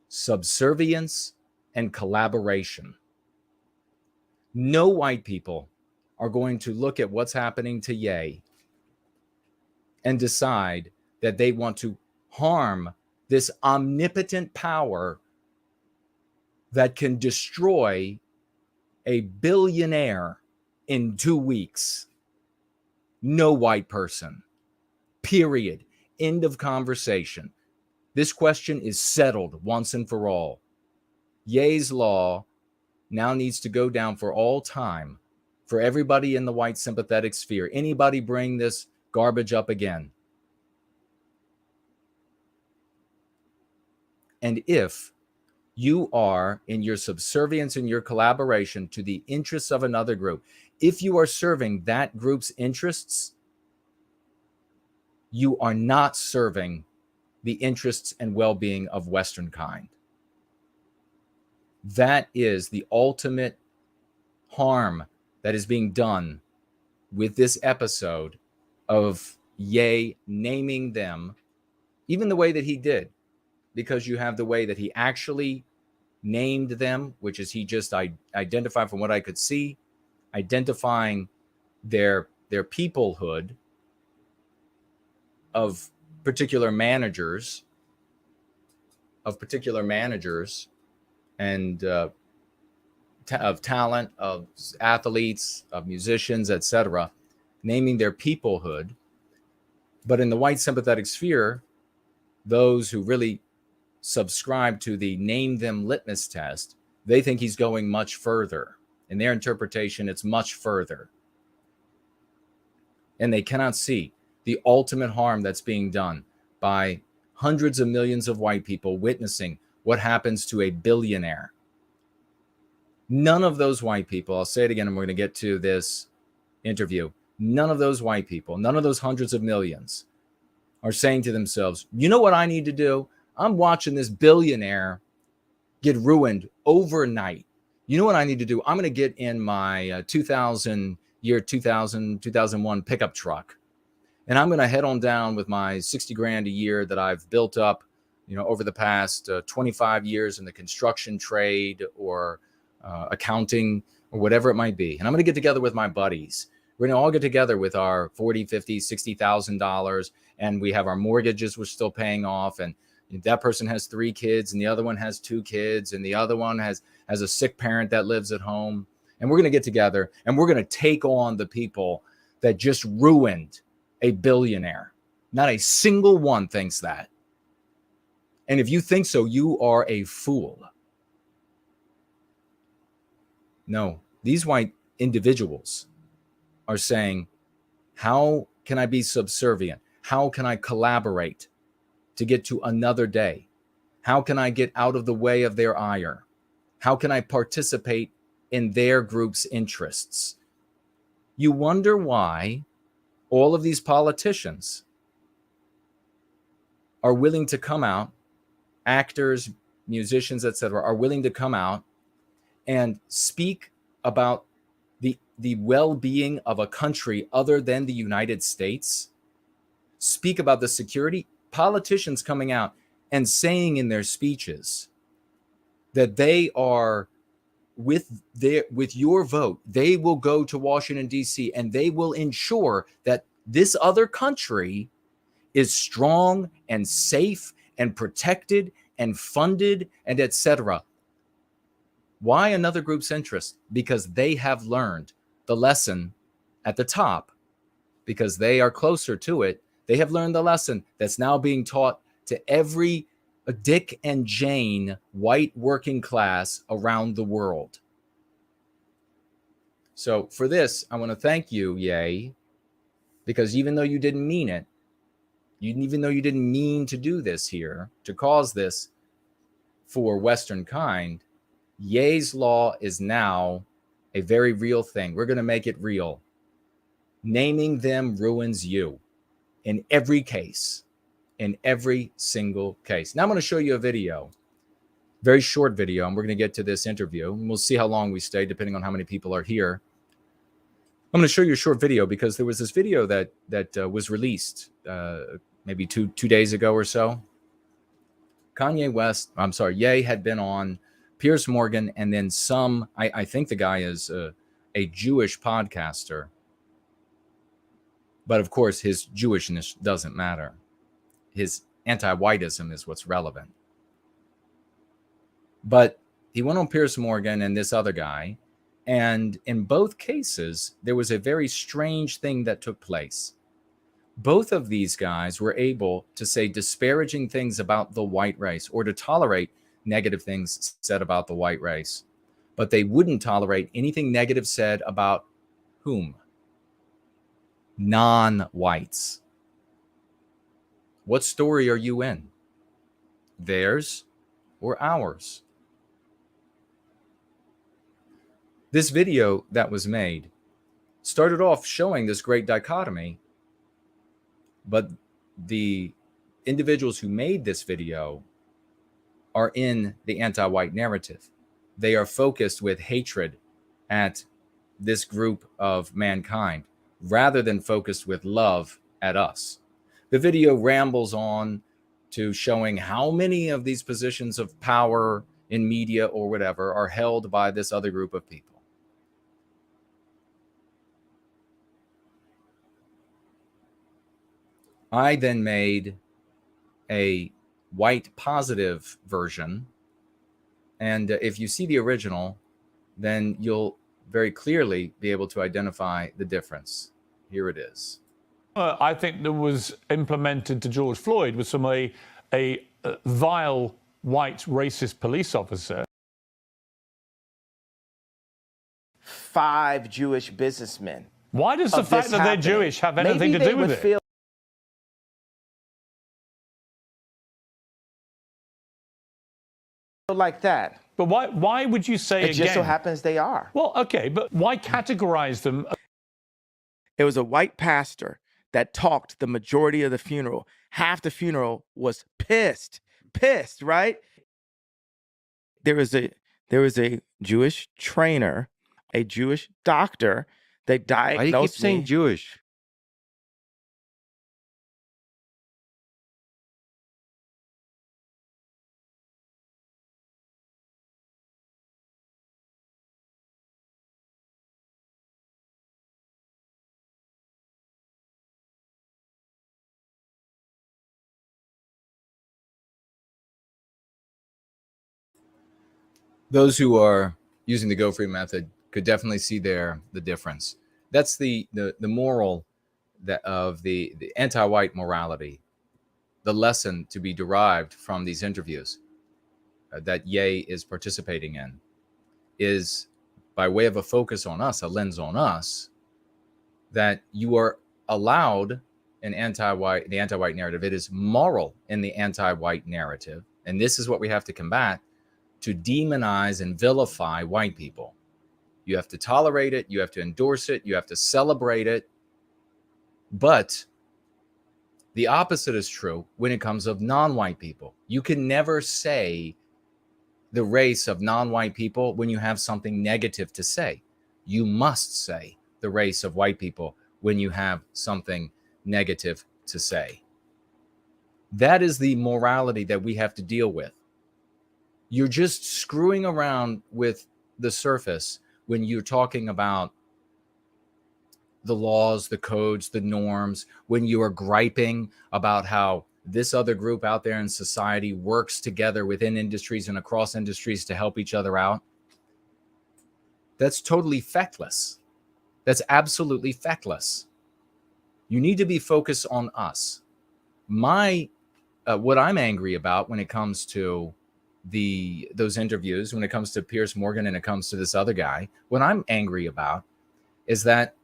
subservience and collaboration. No white people are going to look at what's happening to Ye and decide that they want to harm this omnipotent power that can destroy a billionaire in 2 weeks. No white person. Period. End of conversation. This question is settled once and for all. Ye's law now needs to go down for all time for everybody in the white sympathetic sphere. Anybody bring this garbage up again? And if you are in your subservience and your collaboration to the interests of another group, if you are serving that group's interests, you are not serving the interests and well-being of Western kind. That is the ultimate harm that is being done with this episode of Ye naming them, even the way that he did, because you have the way that he actually named them, which is he just identified, from what I could see, identifying their peoplehood of particular managers, and of talent, of athletes, of musicians, etc., naming their peoplehood. But in the white sympathetic sphere, those who really subscribe to the name them litmus test, they think he's going much further. In their interpretation, it's much further. And they cannot see the ultimate harm that's being done by hundreds of millions of white people witnessing what happens to a billionaire. None of those white people, I'll say it again, and we're going to get to this interview, none of those white people, none of those hundreds of millions are saying to themselves, you know what I need to do? I'm watching this billionaire get ruined overnight. You know what I need to do? I'm going to get in my 2001 pickup truck, and I'm going to head on down with my 60 grand a year that I've built up over the past 25 years in the construction trade or accounting or whatever it might be. And I'm going to get together with my buddies. We're going to all get together with our $40, $50, $60,000, and we have our mortgages we're still paying off. And that person has 3 kids, and the other one has 2 kids, and the other one has a sick parent that lives at home. And we're going to get together, and we're going to take on the people that just ruined a billionaire. Not a single one thinks that. And if you think so, you are a fool. No, these white individuals are saying, how can I be subservient? How can I collaborate to get to another day? How can I get out of the way of their ire? How can I participate in their group's interests? You wonder why all of these politicians are willing to come out, actors, musicians, etc., are willing to come out and speak about the well-being of a country other than the United States, speak about the security. Politicians coming out and saying in their speeches that they are with your vote, they will go to Washington, D.C., and they will ensure that this other country is strong and safe and protected and funded and etc. Why another group's interest? Because they have learned the lesson at the top, because they are closer to it. They have learned the lesson that's now being taught to every Dick and Jane white working class around the world. So for this, I want to thank you, Ye, because even though you didn't mean it, even though you didn't mean to do this here, to cause this for Western kind, Ye's law is now a very real thing. We're going to make it real. Naming them ruins you in every case, in every single case. Now I'm going to show you a video, very short video, and we're going to get to this interview, and we'll see how long we stay depending on how many people are here. I'm going to show you a short video because there was this video that was released maybe two days ago or so. Ye had been on Piers Morgan, and then I think the guy is a Jewish podcaster. But of course, his Jewishness doesn't matter. His anti-whiteism is what's relevant. But he went on Piers Morgan and this other guy, and in both cases, there was a very strange thing that took place. Both of these guys were able to say disparaging things about the white race or to tolerate negative things said about the white race, but they wouldn't tolerate anything negative said about whom? Non-whites. What story are you in? Theirs or ours? This video that was made started off showing this great dichotomy, but the individuals who made this video are in the anti-white narrative. They are focused with hatred at this group of mankind rather than focused with love at us. The video rambles on to showing how many of these positions of power in media or whatever are held by this other group of people. I then made a white positive version. And if you see the original, then you'll very clearly be able to identify the difference. Here it is. I think that was implemented to George Floyd was from a vile white racist police officer. 5 Jewish businessmen. Why does the fact that they're Jewish have anything to do with it? Feel like that. But why would you say it just so happens they are? Well, okay, but why categorize them? It was a white pastor that talked the majority of the funeral. Half the funeral was pissed, right? There was a Jewish trainer, a Jewish doctor that diagnosed me. Why do you keep saying Jewish? those who are using the Go Free method could definitely see the difference. That's the moral that of the anti-white morality, the lesson to be derived from these interviews that Ye is participating in, is by way of a focus on us, a lens on us, that you are allowed the anti-white narrative. It is moral in the anti-white narrative, and this is what we have to combat, to demonize and vilify white people. You have to tolerate it, you have to endorse it, you have to celebrate it. But the opposite is true when it comes of non-white people. You can never say the race of non-white people when you have something negative to say. You must say the race of white people when you have something negative to say. That is the morality that we have to deal with. You're just screwing around with the surface when you're talking about the laws, the codes, the norms, when you are griping about how this other group out there in society works together within industries and across industries to help each other out. That's totally feckless. That's absolutely feckless. You need to be focused on us. What I'm angry about when it comes to those interviews, when it comes to Piers Morgan and it comes to this other guy, what I'm angry about is that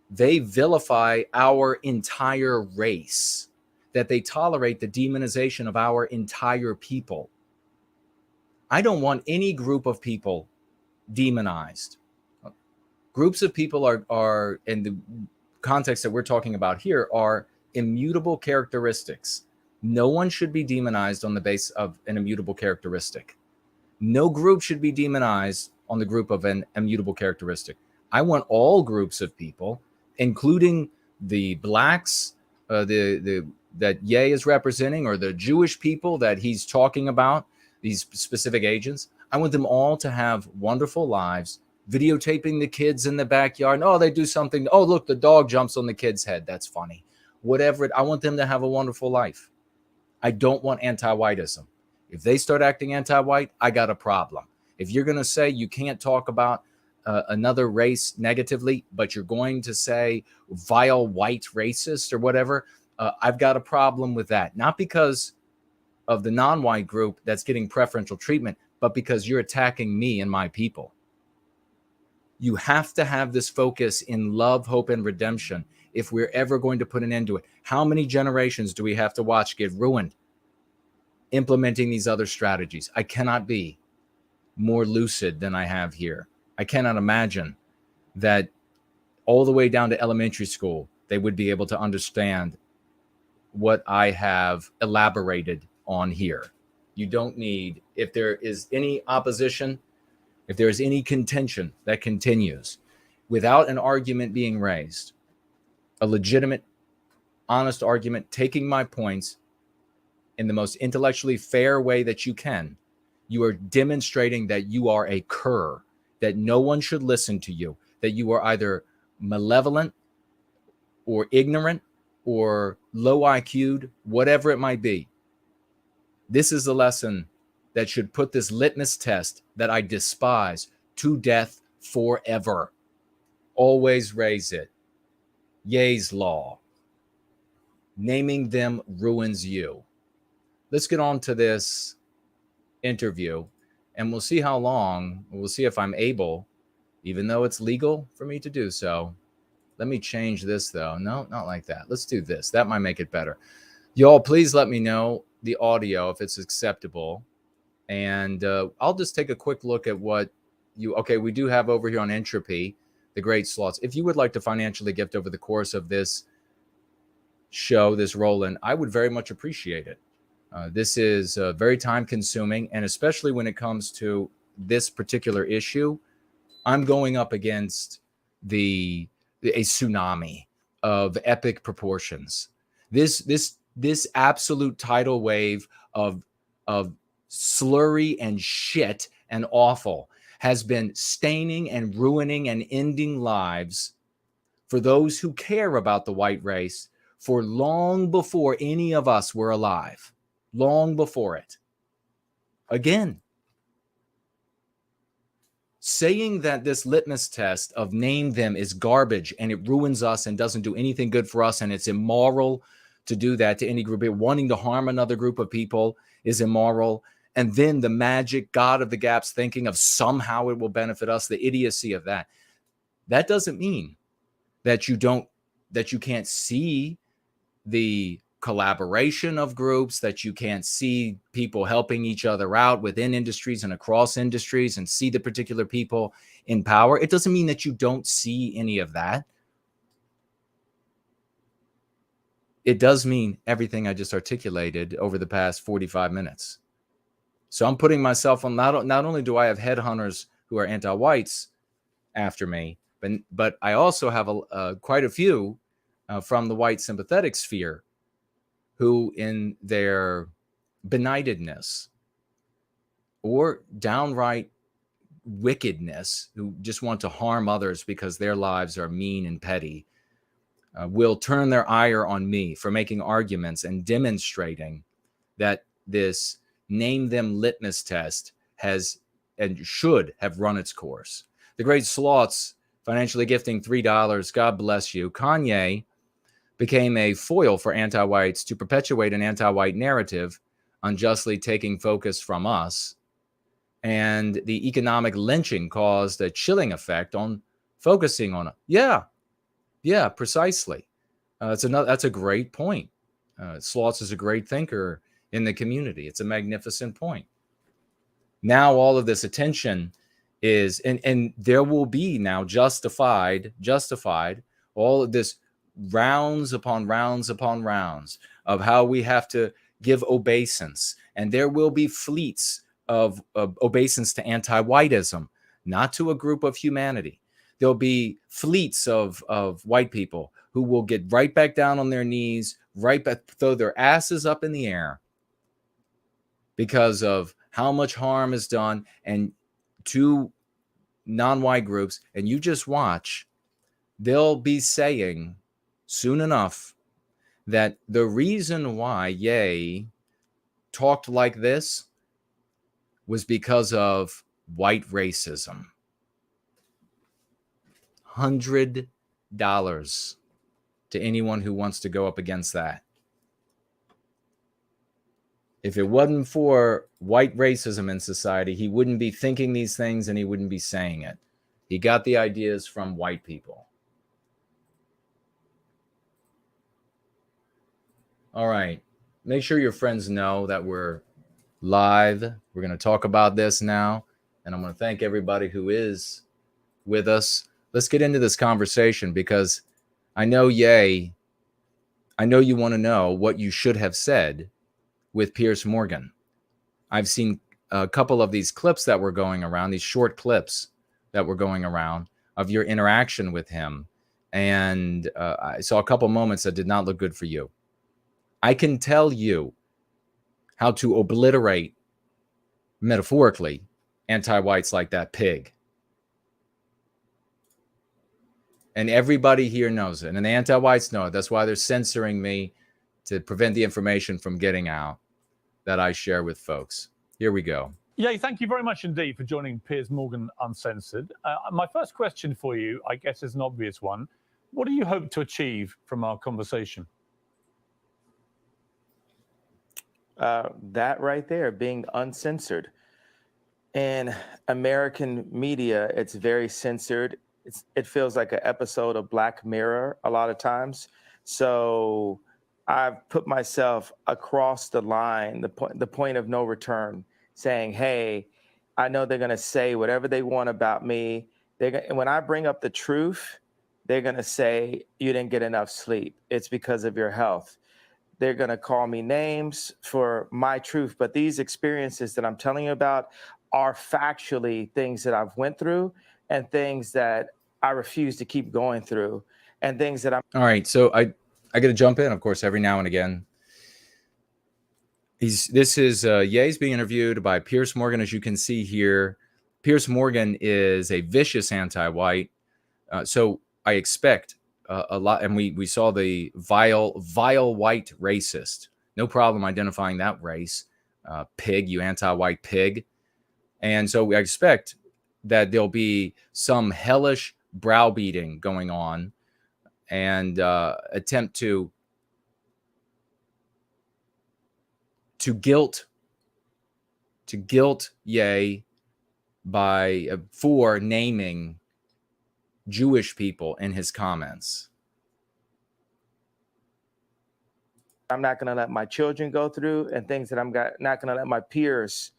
they vilify our entire race, that they tolerate the demonization of our entire people. I don't want any group of people demonized. Groups of people are in the context that we're talking about here, are immutable characteristics. No one should be demonized on the basis of an immutable characteristic. No group should be demonized on the group of an immutable characteristic. I want all groups of people, including the blacks, that Ye is representing, or the Jewish people that he's talking about, these specific agents. I want them all to have wonderful lives, videotaping the kids in the backyard. Oh, they do something. Oh, look, the dog jumps on the kid's head. That's funny. Whatever. I want them to have a wonderful life. I don't want anti-whiteism. If they start acting anti-white, I got a problem. If you're going to say you can't talk about another race negatively, but you're going to say vile white racist or whatever, I've got a problem with that. Not because of the non-white group that's getting preferential treatment, but because you're attacking me and my people. You have to have this focus in love, hope, and redemption if we're ever going to put an end to it. How many generations do we have to watch get ruined implementing these other strategies? I cannot be more lucid than I have here. I cannot imagine that all the way down to elementary school, they would be able to understand what I have elaborated on here. You don't need, if there is any opposition, if there is any contention that continues without an argument being raised, a legitimate, honest argument, taking my points in the most intellectually fair way that you can, you are demonstrating that you are a cur, that no one should listen to you, that you are either malevolent or ignorant or low IQ'd, whatever it might be. This is the lesson that should put this litmus test that I despise to death forever. Always raise it. Ye's law. Naming them ruins you. Let's get on to this interview, and we'll see how long. We'll see if I'm able, even though it's legal for me to do so. Let me change this, though. No, not like that. Let's do this. That might make it better. Y'all, please let me know the audio if it's acceptable. And I'll just take a quick look at what we do have over here on Entropy, the Great Slots. If you would like to financially gift over the course of this show, this roll-in, I would very much appreciate it. This is very time consuming, and especially when it comes to this particular issue, I'm going up against a tsunami of epic proportions. This absolute tidal wave of slurry and shit and awful has been staining and ruining and ending lives for those who care about the white race for long before any of us were alive. Long before it. Again, saying that this litmus test of name them is garbage and it ruins us and doesn't do anything good for us, and it's immoral to do that to any group. Wanting to harm another group of people is immoral. And then the magic God of the gaps thinking of somehow it will benefit us, the idiocy of that. That doesn't mean that you can't see the collaboration of groups, that you can't see people helping each other out within industries and across industries and see the particular people in power. It doesn't mean that you don't see any of that. It does mean everything I just articulated over the past 45 minutes. So I'm putting myself on, not only do I have headhunters who are anti-whites after me, but I also have quite a few from the white sympathetic sphere who, in their benightedness or downright wickedness, who just want to harm others because their lives are mean and petty, will turn their ire on me for making arguments and demonstrating that this name them litmus test has and should have run its course. The great Sloths financially gifting $3. God bless you. Kanye became a foil for anti-whites to perpetuate an anti-white narrative, unjustly taking focus from us. And the economic lynching caused a chilling effect on focusing on it. Yeah, precisely. That's a great point. Sloths is a great thinker in the community. It's a magnificent point. Now all of this attention is, and there will be now justified all of this rounds upon rounds upon rounds of how we have to give obeisance. And there will be fleets of obeisance to anti-whiteism, not to a group of humanity. There'll be fleets of white people who will get right back down on their knees, right back, throw their asses up in the air because of how much harm is done and to non-white groups. And you just watch, they'll be saying soon enough that the reason why Ye talked like this was because of white racism. $100 to anyone who wants to go up against that. If it wasn't for white racism in society, he wouldn't be thinking these things and he wouldn't be saying it. He got the ideas from white people. All right. Make sure your friends know that we're live. We're going to talk about this now. And I'm going to thank everybody who is with us. Let's get into this conversation because I know, Ye, I know you want to know what you should have said with Piers Morgan. I've seen a couple of these clips that were going around, these short clips that were going around of your interaction with him. And I saw a couple moments that did not look good for you. I can tell you how to obliterate, metaphorically, anti-whites like that pig. And everybody here knows it. And the anti-whites know it. That's why they're censoring me to prevent the information from getting out that I share with folks. Here we go. Yeah, thank you very much indeed for joining Piers Morgan Uncensored. My first question for you, I guess, is an obvious one. What do you hope to achieve from our conversation? That right there, being uncensored. In American media, it's very censored. It feels like an episode of Black Mirror a lot of times. So I've put myself across the line, the point of no return, saying, hey, I know they're going to say whatever they want about me. And when I bring up the truth, they're going to say, you didn't get enough sleep. It's because of your health. They're going to call me names for my truth. But these experiences that I'm telling you about are factually things that I've went through and things that I refuse to keep going through and things that I'm. All right. So I got to jump in, of course, every now and again. This is Ye's being interviewed by Piers Morgan, as you can see here. Piers Morgan is a vicious anti-white. So I expect a lot. And we saw the vile white racist. No problem identifying that race. Pig, you anti-white pig. And so I expect that there'll be some hellish browbeating going on and attempt to guilt Ye for naming Jewish people in his comments. I'm not going to let my children go through, and things that I'm not going to let my peers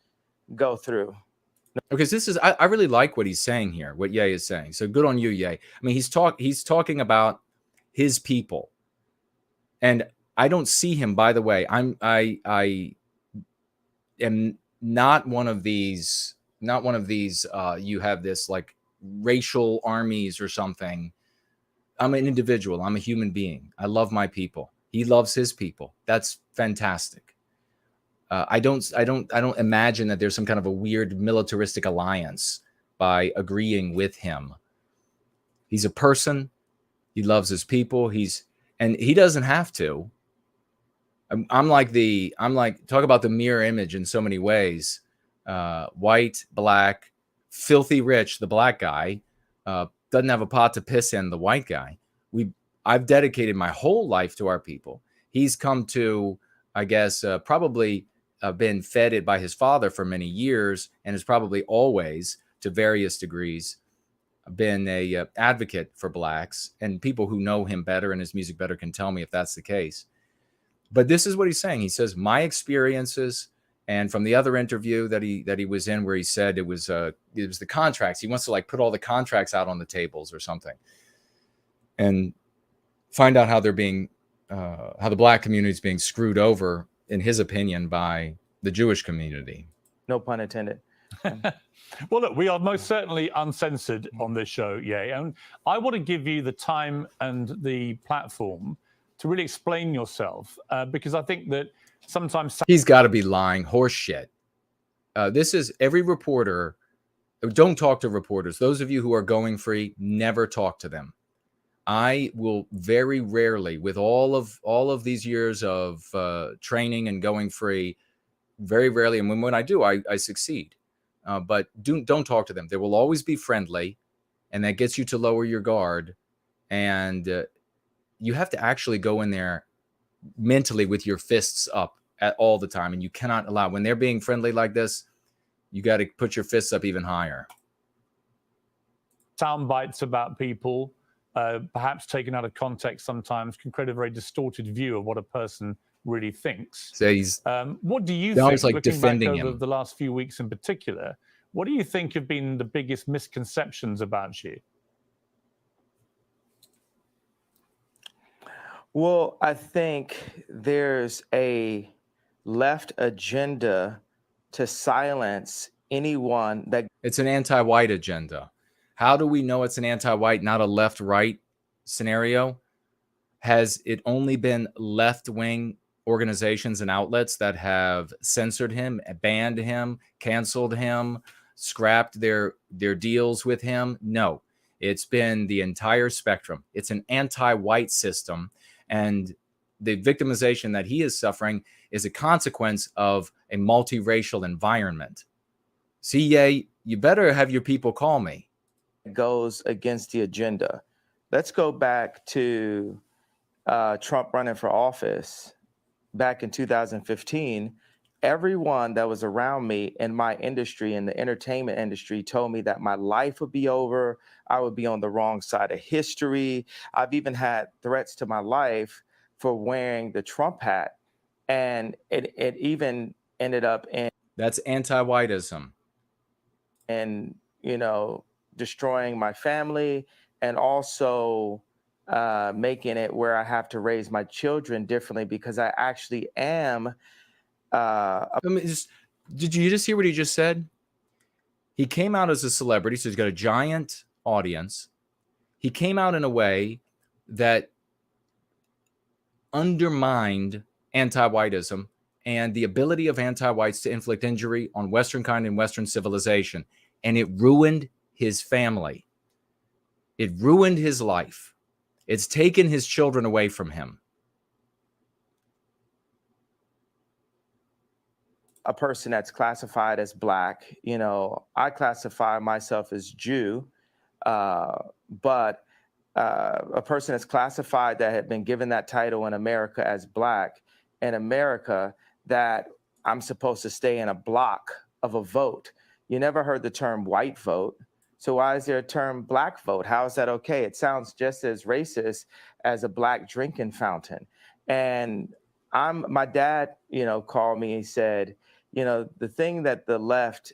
go through. Because this is, I really like what he's saying here, what Ye is saying. So good on you, Ye. I mean, he's talking about his people, and I don't see him. By the way, I am not one of these. You have this like racial armies or something. I'm an individual. I'm a human being. I love my people. He loves his people. That's fantastic. I don't imagine that there's some kind of a weird militaristic alliance by agreeing with him. He's a person. He loves his people. And he doesn't have to. I'm like talk about the mirror image in so many ways. White, black, filthy rich, the black guy, doesn't have a pot to piss in, the white guy. I've dedicated my whole life to our people. He's come to, I guess, probably been fed it by his father for many years, and has probably always, to various degrees, been a advocate for blacks. And people who know him better and his music better can tell me if that's the case. But this is what he's saying. He says, my experiences, and from the other interview that he was in, where he said it was the contracts. He wants to like put all the contracts out on the tables or something, and find out how they're being, how the black community is being screwed over, in his opinion, by the Jewish community. No pun intended. Well, look, we are most certainly uncensored on this show, and I want to give you the time and the platform to really explain yourself, because I think that sometimes he's got to be lying horse shit. This is every reporter. Don't talk to reporters. Those of you who are going free, never talk to them. I will very rarely, with all of these years of training and going free, very rarely, and when I do, I succeed. But don't talk to them. They will always be friendly, and that gets you to lower your guard. And you have to actually go in there mentally with your fists up at all the time, and you cannot allow, when they're being friendly like this, you got to put your fists up even higher. Sound bites about people, perhaps taken out of context sometimes, can create a very distorted view of what a person really thinks. So he's what do you think, like looking defending back over him. the last few weeks in particular, what do you think have been the biggest misconceptions about you? Well, I think there's a left agenda to silence anyone that... It's an anti-white agenda. How do we know it's an anti-white, not a left-right scenario? Has it only been left-wing organizations and outlets that have censored him, banned him, canceled him, scrapped their deals with him? No, it's been the entire spectrum. It's an anti-white system, and the victimization that he is suffering is a consequence of a multiracial environment. CA, you better have your people call me. Goes against the agenda. Let's go back to Trump running for office back in 2015. Everyone that was around me in my industry, in the entertainment industry, told me that my life would be over. I would be on the wrong side of history. I've even had threats to my life for wearing the Trump hat. And it even ended up in... That's anti-whiteism. And, destroying my family, and also making it where I have to raise my children differently, because I actually am... did you just hear what he just said? He came out as a celebrity, so he's got a giant audience. He came out in a way that undermined anti-whiteism and the ability of anti-whites to inflict injury on Western kind and Western civilization. And it ruined his family. It ruined his life. It's taken his children away from him. a person that's classified as Black. You know, I classify myself as Jew, but a person that's classified that had been given that title in America as Black, in America, that I'm supposed to stay in a block of a vote. You never heard the term white vote. So why is there a term Black vote? How is that okay? It sounds just as racist as a Black drinking fountain. And my dad, you know, called me and said, you know, the thing that the left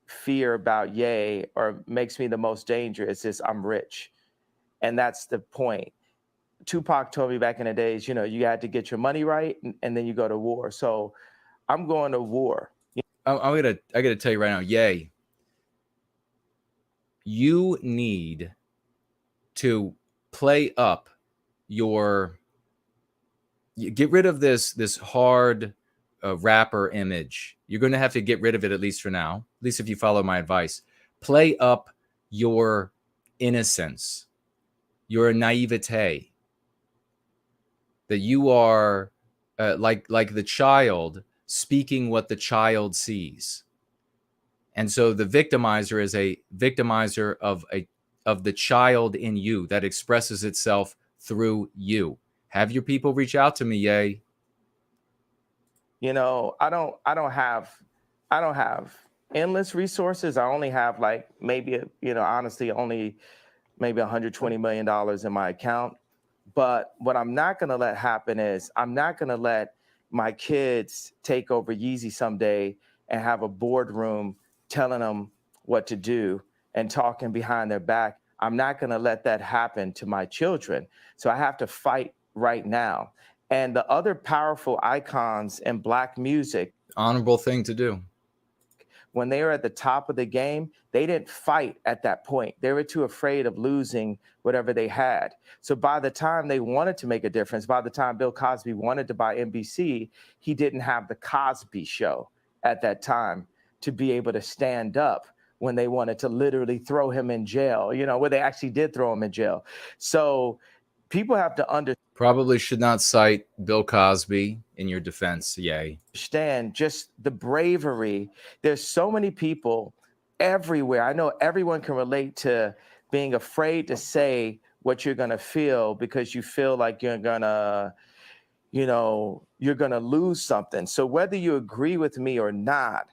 fear about Ye or makes me the most dangerous is I'm rich. And that's the point. Tupac told me back in the days, you know, you had to get your money right and then you go to war. So I'm going to war. I gotta tell you right now, Ye, you need to play up get rid of this hard rapper image. You're going to have to get rid of it, at least for now, at least if you follow my advice. Play up your innocence, your naivete, that you are like the child speaking what the child sees. And so the victimizer is a victimizer of the child in you that expresses itself through you. Have your people reach out to me, Ye. You know, I don't have endless resources. I only have like maybe, you know, honestly, only maybe $120 million in my account. But what I'm not going to let happen is I'm not going to let my kids take over Yeezy someday and have a boardroom telling them what to do and talking behind their back. I'm not going to let that happen to my children. So I have to fight right now. And the other powerful icons in Black music, Honorable thing to do. when they were at the top of the game, they didn't fight at that point. They were too afraid of losing whatever they had. So by the time they wanted to make a difference, by the time Bill Cosby wanted to buy NBC, he didn't have the Cosby Show at that time to be able to stand up when they wanted to literally throw him in jail, you know, where they actually did throw him in jail. So people have to Probably should not cite Bill Cosby in your defense, Ye. understand just the bravery. There's so many people everywhere. I know everyone can relate to being afraid to say what you're going to feel because you feel like you're going to, you know, you're going to lose something. So whether you agree with me or not,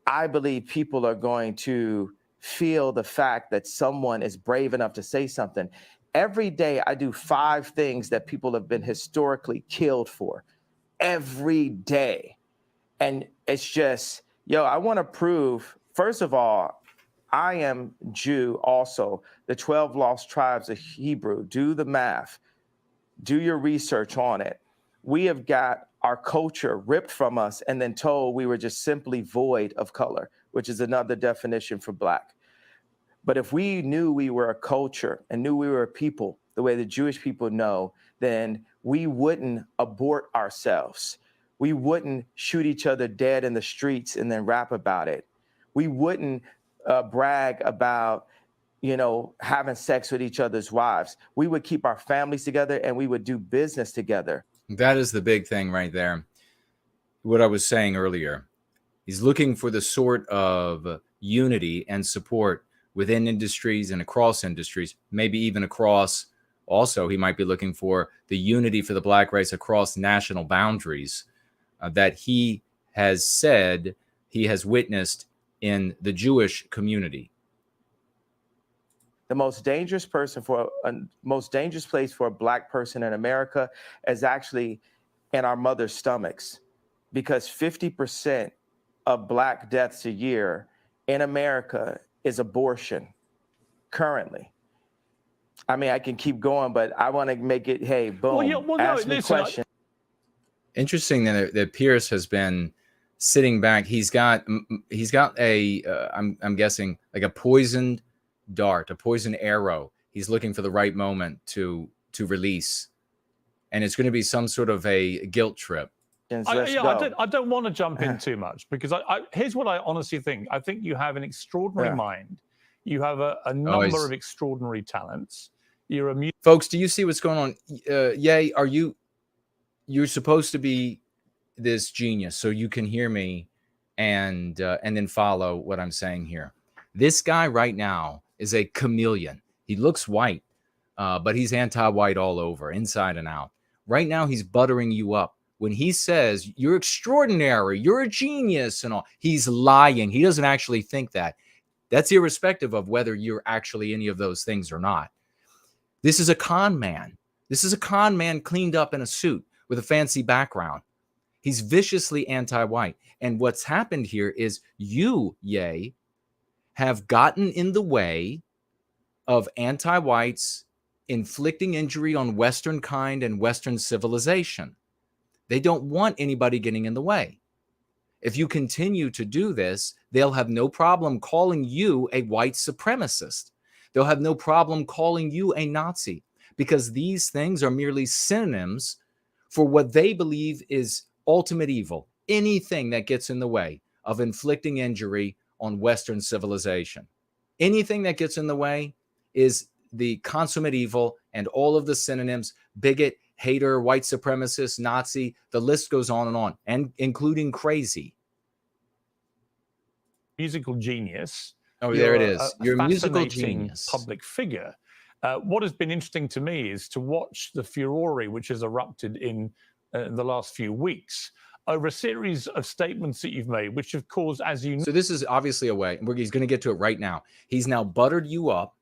I believe people are going to feel the fact that someone is brave enough to say something. Every day I do 5 things that people have been historically killed for. Every day. And it's just, yo, I want to prove, first of all, I am Jew also. The 12 lost tribes of Hebrew. Do the math. Do your research on it. We have got our culture ripped from us and then told we were just simply void of color, which is another definition for Black. But if we knew we were a culture and knew we were a people, the way the Jewish people know, then we wouldn't abort ourselves. We wouldn't shoot each other dead in the streets and then rap about it. We wouldn't brag about, you know, having sex with each other's wives. We would keep our families together and we would do business together. That is the big thing right there. What I was saying earlier. He's looking for the sort of unity and support within industries and across industries, maybe even across. Also, he might be looking for the unity for the Black race across national boundaries that he has said he has witnessed in the Jewish community. The most dangerous place for a Black person in America is actually in our mother's stomachs, because 50% of Black deaths a year in America is abortion currently. I mean, I can keep going, but I want to make it, hey, boom, ask me questions. Interesting that Piers has been sitting back. He's got a, I'm guessing, like a poisoned dart, a poisoned arrow. He's looking for the right moment to release. And it's going to be some sort of a guilt trip. I don't want to jump in too much because here's what I honestly think. I think you have an extraordinary mind. You have a number of extraordinary talents. You're a folks. Do you see what's going on? Ye, you're supposed to be this genius, so you can hear me and then follow what I'm saying here. This guy right now is a chameleon. He looks white, but he's anti-white all over, inside and out. Right now, he's buttering you up. When he says, you're extraordinary, you're a genius and all, he's lying. He doesn't actually think that. That's irrespective of whether you're actually any of those things or not. This is a con man. This is a con man cleaned up in a suit with a fancy background. He's viciously anti-white. And what's happened here is you, Ye, have gotten in the way of anti-whites inflicting injury on Western kind and Western civilization. They don't want anybody getting in the way. If you continue to do this, they'll have no problem calling you a white supremacist. They'll have no problem calling you a Nazi, because these things are merely synonyms for what they believe is ultimate evil. Anything that gets in the way of inflicting injury on Western civilization. Anything that gets in the way is the consummate evil, and all of the synonyms: bigot, hater, white supremacist, Nazi, the list goes on, and including crazy. Musical genius. Oh, there it is. You're a musical genius. Public figure. What has been interesting to me is to watch the furore which has erupted in the last few weeks over a series of statements that you've made, which have caused, as you know. So this is obviously a way, and he's going to get to it right now. He's now buttered you up.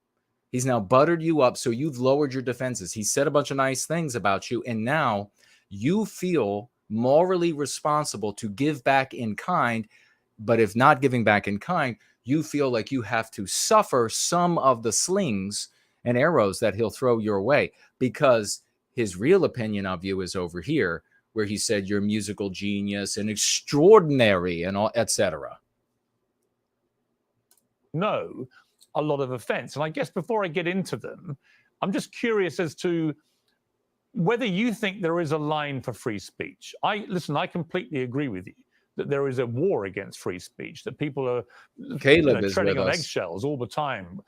He's now buttered you up, so you've lowered your defenses. He said a bunch of nice things about you, and now you feel morally responsible to give back in kind. But if not giving back in kind, you feel like you have to suffer some of the slings and arrows that he'll throw your way, because his real opinion of you is over here, where he said you're a musical genius and extraordinary and all, etc. No, a lot of offense. And I guess before I get into them, I'm just curious as to whether you think there is a line for free speech. I completely agree with you that there is a war against free speech, that people are treading on eggshells all the time,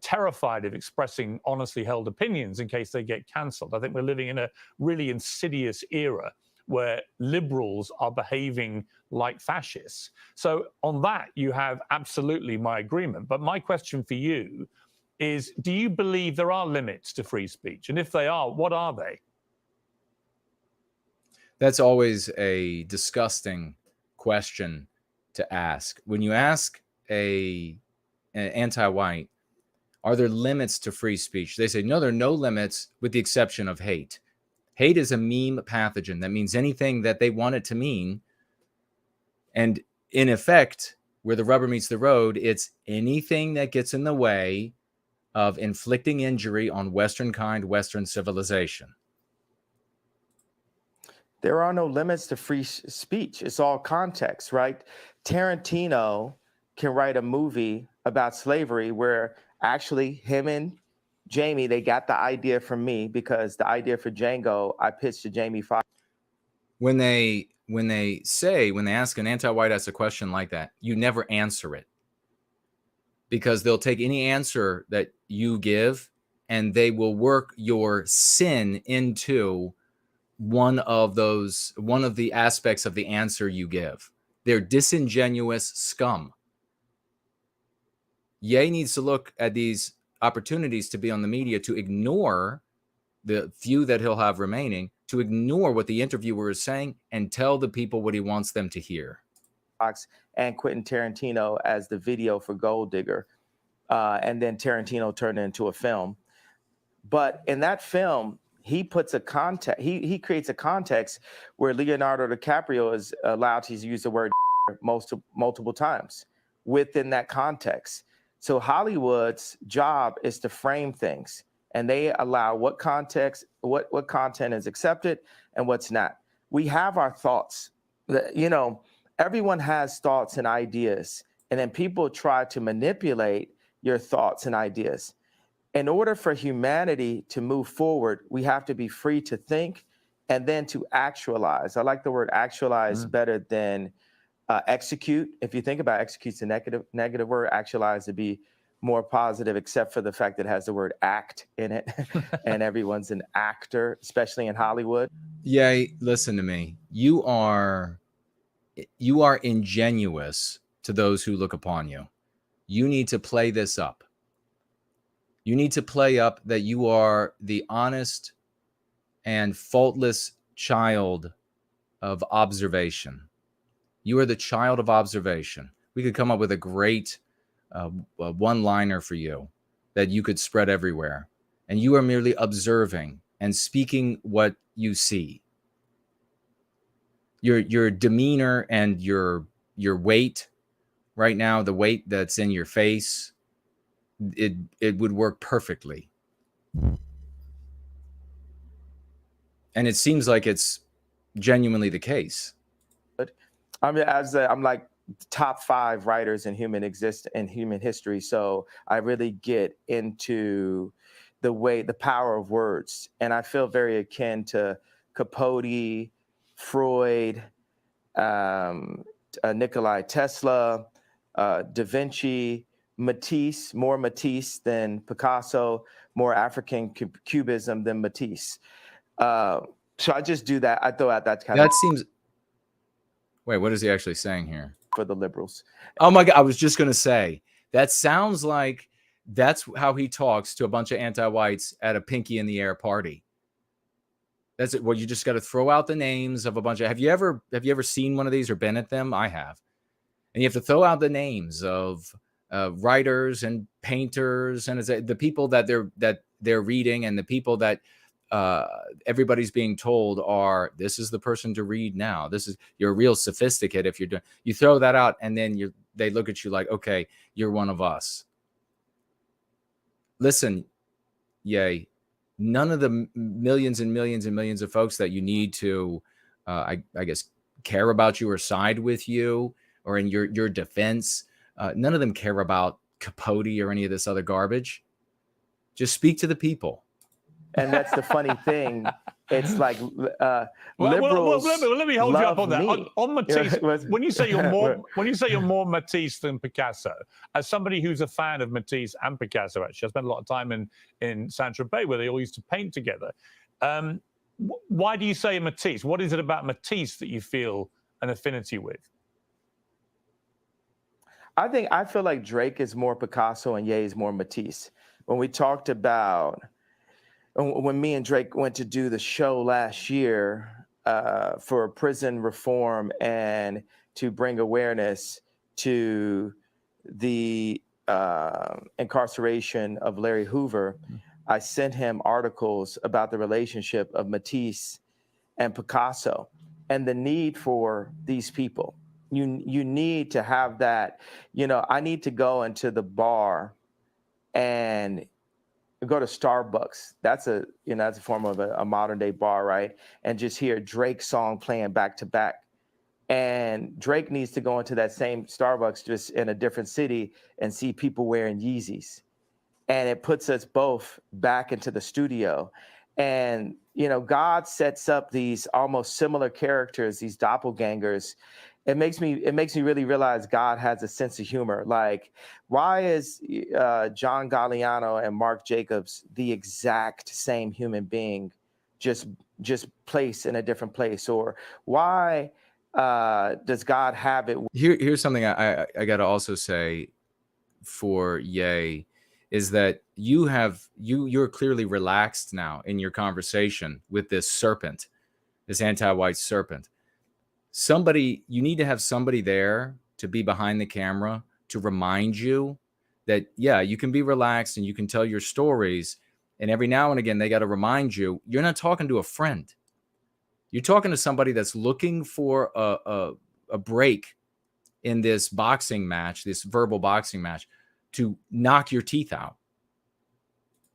terrified of expressing honestly held opinions in case they get cancelled. I think we're living in a really insidious era where liberals are behaving like fascists. So on that, you have absolutely my agreement. But my question for you is, do you believe there are limits to free speech? And if they are, what are they? That's always a disgusting question to ask. When you ask an anti-white, are there limits to free speech? They say, no, there are no limits with the exception of hate. Hate is a meme pathogen that means anything that they want it to mean. And in effect, where the rubber meets the road, it's anything that gets in the way of inflicting injury on Western kind, Western civilization. There are no limits to free speech. It's all context, right? Tarantino can write a movie about slavery where actually him and Jamie, they got the idea from me, because the idea for Django, I pitched to Jamie Foxx. When they ask an anti-white ask a question like that, you never answer it, because they'll take any answer that you give and they will work your sin into one of the aspects of the answer you give. They're disingenuous scum. Ye needs to look at these opportunities to be on the media, to ignore the few that he'll have remaining, to ignore what the interviewer is saying and tell the people what he wants them to hear. And Quentin Tarantino as the video for Gold Digger. And then Tarantino turned it into a film. But in that film, he puts a context, he creates a context where Leonardo DiCaprio is allowed to use the word multiple times within that context. So Hollywood's job is to frame things, and they allow what context, what content is accepted and what's not. We have our thoughts. You know, everyone has thoughts and ideas, and then people try to manipulate your thoughts and ideas. In order for humanity to move forward, we have to be free to think and then to actualize. I like the word actualize better than execute. If you think about execute's a negative word, actualize to be more positive, except for the fact that it has the word act in it. And everyone's an actor, especially in Hollywood. Yeah, listen to me. You are You are ingenuous to those who look upon you. You need to play this up. You need to play up that you are the honest and faultless child of observation. You are the child of observation. We could come up with a great one-liner for you that you could spread everywhere. And you are merely observing and speaking what you see. Your demeanor and your weight right now, the weight that's in your face, it would work perfectly. And it seems like it's genuinely the case. I'm like top 5 writers in human history. So I really get into the power of words. And I feel very akin to Capote, Freud, Nikola Tesla, Da Vinci, Matisse, more Matisse than Picasso, more African cubism than Matisse. So I just do that. I throw out that kind of. That seems. Wait, what is he actually saying here? For the liberals. Oh my God, I was just going to say, that sounds like that's how he talks to a bunch of anti-whites at a pinky in the air party. That's it. Well, you just got to throw out the names of a bunch of. Have you ever seen one of these or been at them? I have. And you have to throw out the names of writers and painters and the people that they're reading, and the people that everybody's being told are, this is the person to read now. You're a real sophisticate if you're doing. You throw that out, and then they look at you like, okay, you're one of us. Listen, yay. None of the millions and millions and millions of folks that you need to, I guess, care about you or side with you or in your defense, none of them care about Capote or any of this other garbage. Just speak to the people. And that's the funny thing. It's like liberals. Let me hold you up on that. On Matisse, when you say you're more Matisse than Picasso, as somebody who's a fan of Matisse and Picasso, actually, I spent a lot of time in Saint-Tropez where they all used to paint together. Why do you say Matisse? What is it about Matisse that you feel an affinity with? I feel like Drake is more Picasso and Ye is more Matisse. When we talked about. When me and Drake went to do the show last year for prison reform and to bring awareness to the incarceration of Larry Hoover, I sent him articles about the relationship of Matisse and Picasso and the need for these people. You need to have that. I need to go into the bar and go to Starbucks. That's a form of a modern day bar, right? And just hear Drake's song playing back to back. And Drake needs to go into that same Starbucks just in a different city and see people wearing Yeezys. And it puts us both back into the studio. And, God sets up these almost similar characters, these doppelgangers. It makes me really realize God has a sense of humor. Like, why is John Galliano and Mark Jacobs the exact same human being, just placed in a different place? Or why does God have it? Here's something I got to also say for Ye is that you're clearly relaxed now in your conversation with this serpent, this anti-white serpent. You need to have somebody there to be behind the camera to remind you that, yeah, you can be relaxed and you can tell your stories. And every now and again, they got to remind you, you're not talking to a friend. You're talking to somebody that's looking for a break in this boxing match, this verbal boxing match, to knock your teeth out.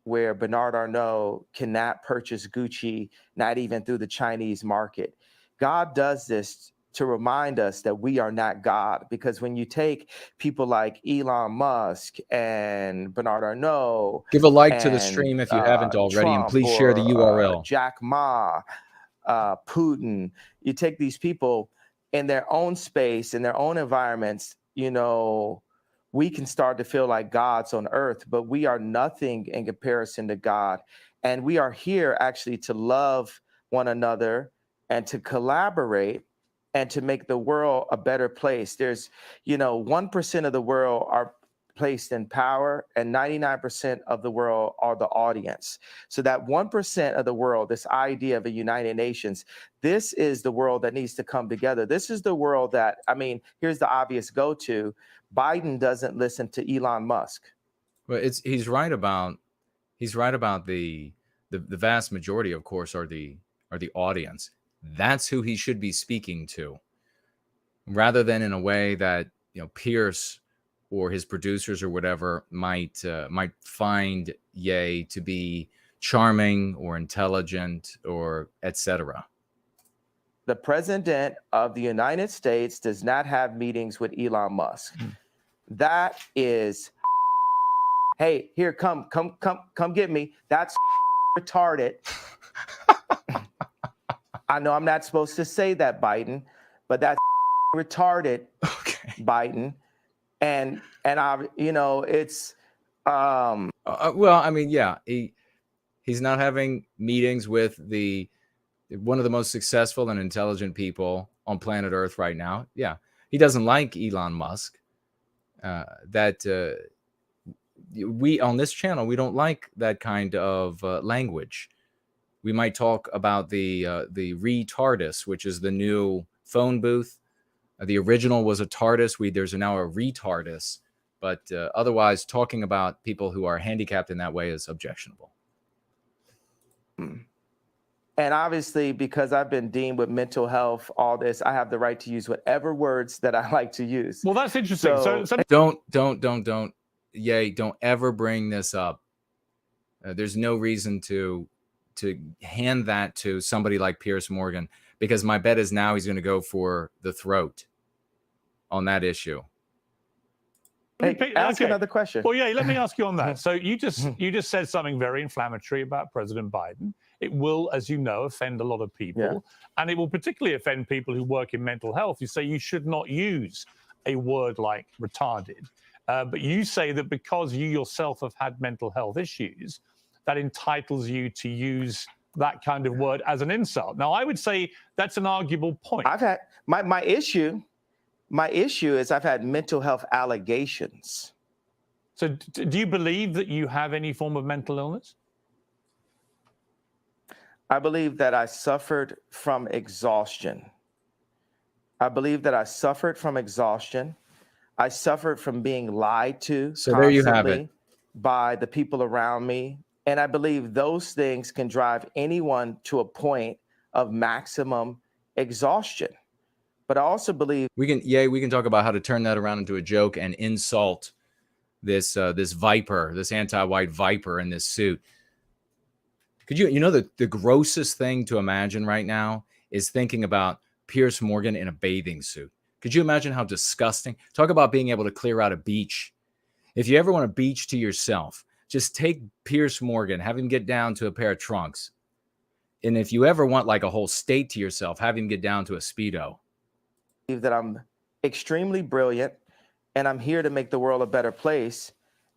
Where Bernard Arnault cannot purchase Gucci, not even through the Chinese market. God does this to remind us that we are not God, because when you take people like Elon Musk and Bernard Arnault, give a like to the stream if you haven't already, Trump, and please share the URL. Jack Ma, Putin, you take these people in their own space, in their own environments, we can start to feel like gods on earth, but we are nothing in comparison to God. And we are here actually to love one another and to collaborate and to make the world a better place. There's, 1% of the world are placed in power, and 99% of the world are the audience. So that 1% of the world, this idea of a United Nations, this is the world that needs to come together. This is the world that, here's the obvious go-to. Biden doesn't listen to Elon Musk. Well, he's right about the vast majority, of course, are the audience. That's who he should be speaking to, rather than in a way that Piers or his producers or whatever might find Ye to be charming or intelligent or etc. The president of the United States does not have meetings with Elon Musk. That is, hey, here, come get me. That's retarded. I know I'm not supposed to say that, Biden, but that's retarded, Okay. Biden. And I, it's he's not having meetings with one of the most successful and intelligent people on planet Earth right now. Yeah, he doesn't like Elon Musk. We on this channel, we don't like that kind of language. We might talk about the retardus, which is the new phone booth. The original was a TARDIS. There's now a retardus, but otherwise, talking about people who are handicapped in that way is objectionable. And obviously, because I've been deemed with mental health, all this, I have the right to use whatever words that I like to use. Well, that's interesting. So Don't. Yay! Don't ever bring this up. There's no reason to hand that to somebody like Piers Morgan, because my bet is now he's going to go for the throat on that issue. Hey, ask another question. Well, yeah, let me ask you on that. So you just said something very inflammatory about President Biden. It will, as you know, offend a lot of people, and it will particularly offend people who work in mental health. You say you should not use a word like retarded, but you say that because you yourself have had mental health issues, that entitles you to use that kind of word as an insult. Now, I would say that's an arguable point. I've had my issue is I've had mental health allegations. So do you believe that you have any form of mental illness? I believe that I suffered from exhaustion. I suffered from being lied to. So there you have it. By the people around me. And I believe those things can drive anyone to a point of maximum exhaustion. But I also believe we can talk about how to turn that around into a joke and insult this viper, this anti-white viper in this suit. Could the grossest thing to imagine right now is thinking about Piers Morgan in a bathing suit. Could you imagine how disgusting? Talk about being able to clear out a beach. If you ever want a beach to yourself, just take Piers Morgan, have him get down to a pair of trunks. And if you ever want like a whole state to yourself, have him get down to a Speedo. That I'm extremely brilliant and I'm here to make the world a better place.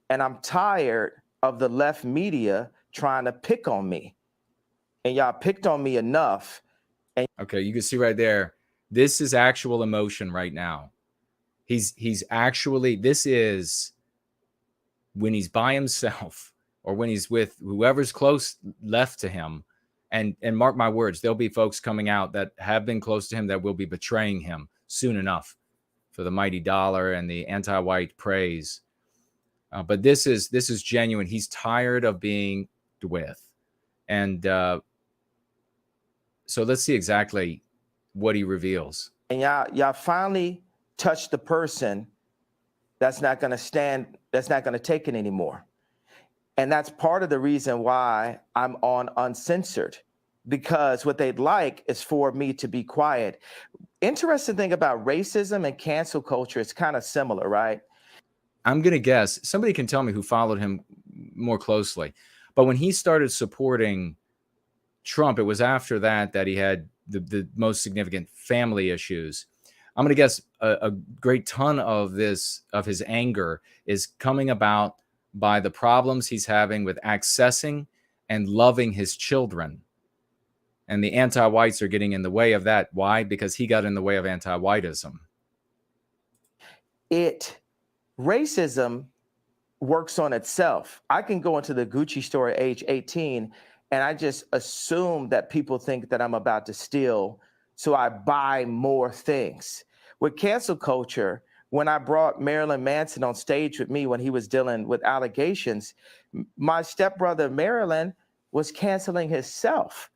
And I'm tired of the left media trying to pick on me. And y'all picked on me enough. Okay, you can see right there. This is actual emotion right now. He's actually, this is when he's by himself or when he's with whoever's close left to him. And mark my words, there'll be folks coming out that have been close to him that will be betraying him soon enough for the mighty dollar and the anti-white praise. But this is genuine. He's tired of being with. And so let's see exactly what he reveals. And y'all finally touched the person that's not going to take it anymore. And that's part of the reason why I'm on Uncensored, because what they'd like is for me to be quiet. Interesting thing about racism and cancel culture, it's kind of similar, right? I'm going to guess, somebody can tell me who followed him more closely, but when he started supporting Trump, it was after that he had the most significant family issues. I'm going to guess a great ton of his anger is coming about by the problems he's having with accessing and loving his children. And the anti-whites are getting in the way of that. Why? Because he got in the way of anti-whiteism. Racism works on itself. I can go into the Gucci store at age 18 and I just assume that people think that I'm about to steal, so I buy more things. With cancel culture, when I brought Marilyn Manson on stage with me when he was dealing with allegations, my stepbrother Marilyn was canceling himself.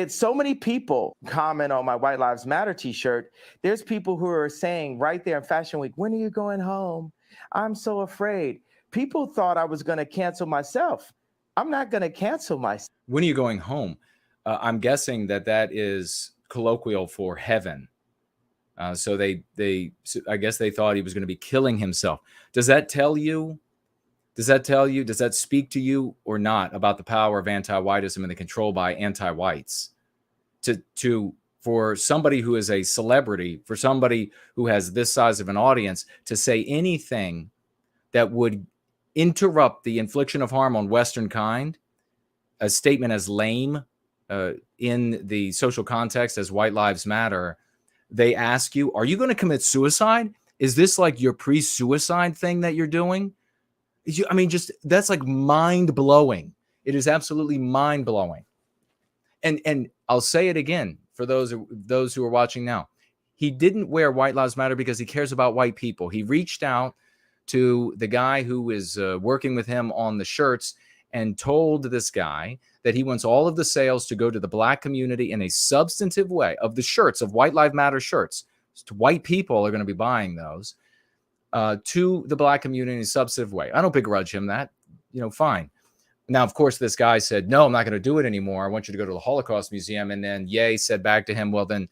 So many people comment on my White Lives Matter t-shirt. There's people who are saying right there in Fashion Week, when are you going home? I'm so afraid. People thought I was going to cancel myself. I'm not going to cancel myself. When are you going home? I'm guessing that is colloquial for heaven. So I guess they thought he was going to be killing himself. Does that speak to you or not about the power of anti-whiteism and the control by anti-whites? For somebody who is a celebrity, for somebody who has this size of an audience, to say anything that would interrupt the infliction of harm on Western kind, a statement as lame in the social context as White Lives Matter, they ask you, are you going to commit suicide? Is this like your pre-suicide thing that you're doing? I mean, just that's like mind-blowing. It is absolutely mind-blowing. And I'll say it again for those who are watching now. He didn't wear White Lives Matter because he cares about white people. He reached out to the guy who is working with him on the shirts and told this guy that he wants all of the sales to go to the black community in a substantive way, of the shirts, of White Lives Matter shirts. White people are going to be buying those. To the black community in a substantive way. I don't begrudge him that, fine. Now, of course, this guy said, no, I'm not going to do it anymore. I want you to go to the Holocaust Museum. And then Ye said back to him, well, then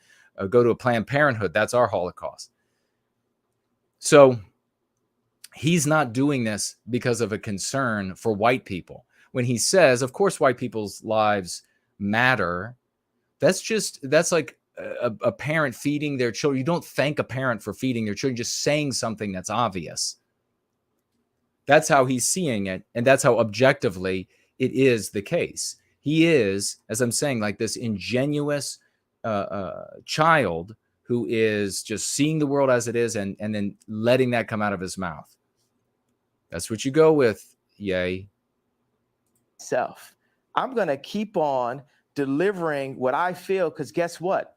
go to a Planned Parenthood. That's our Holocaust. So he's not doing this because of a concern for white people. When he says, of course, white people's lives matter, that's like a parent feeding their children. You don't thank a parent for feeding their children, just saying something that's obvious. That's how he's seeing it. And that's how objectively it is the case. He is, as I'm saying, like this ingenuous child who is just seeing the world as it is and then letting that come out of his mouth. That's what you go with, Ye. I'm going to keep on delivering what I feel, because guess what?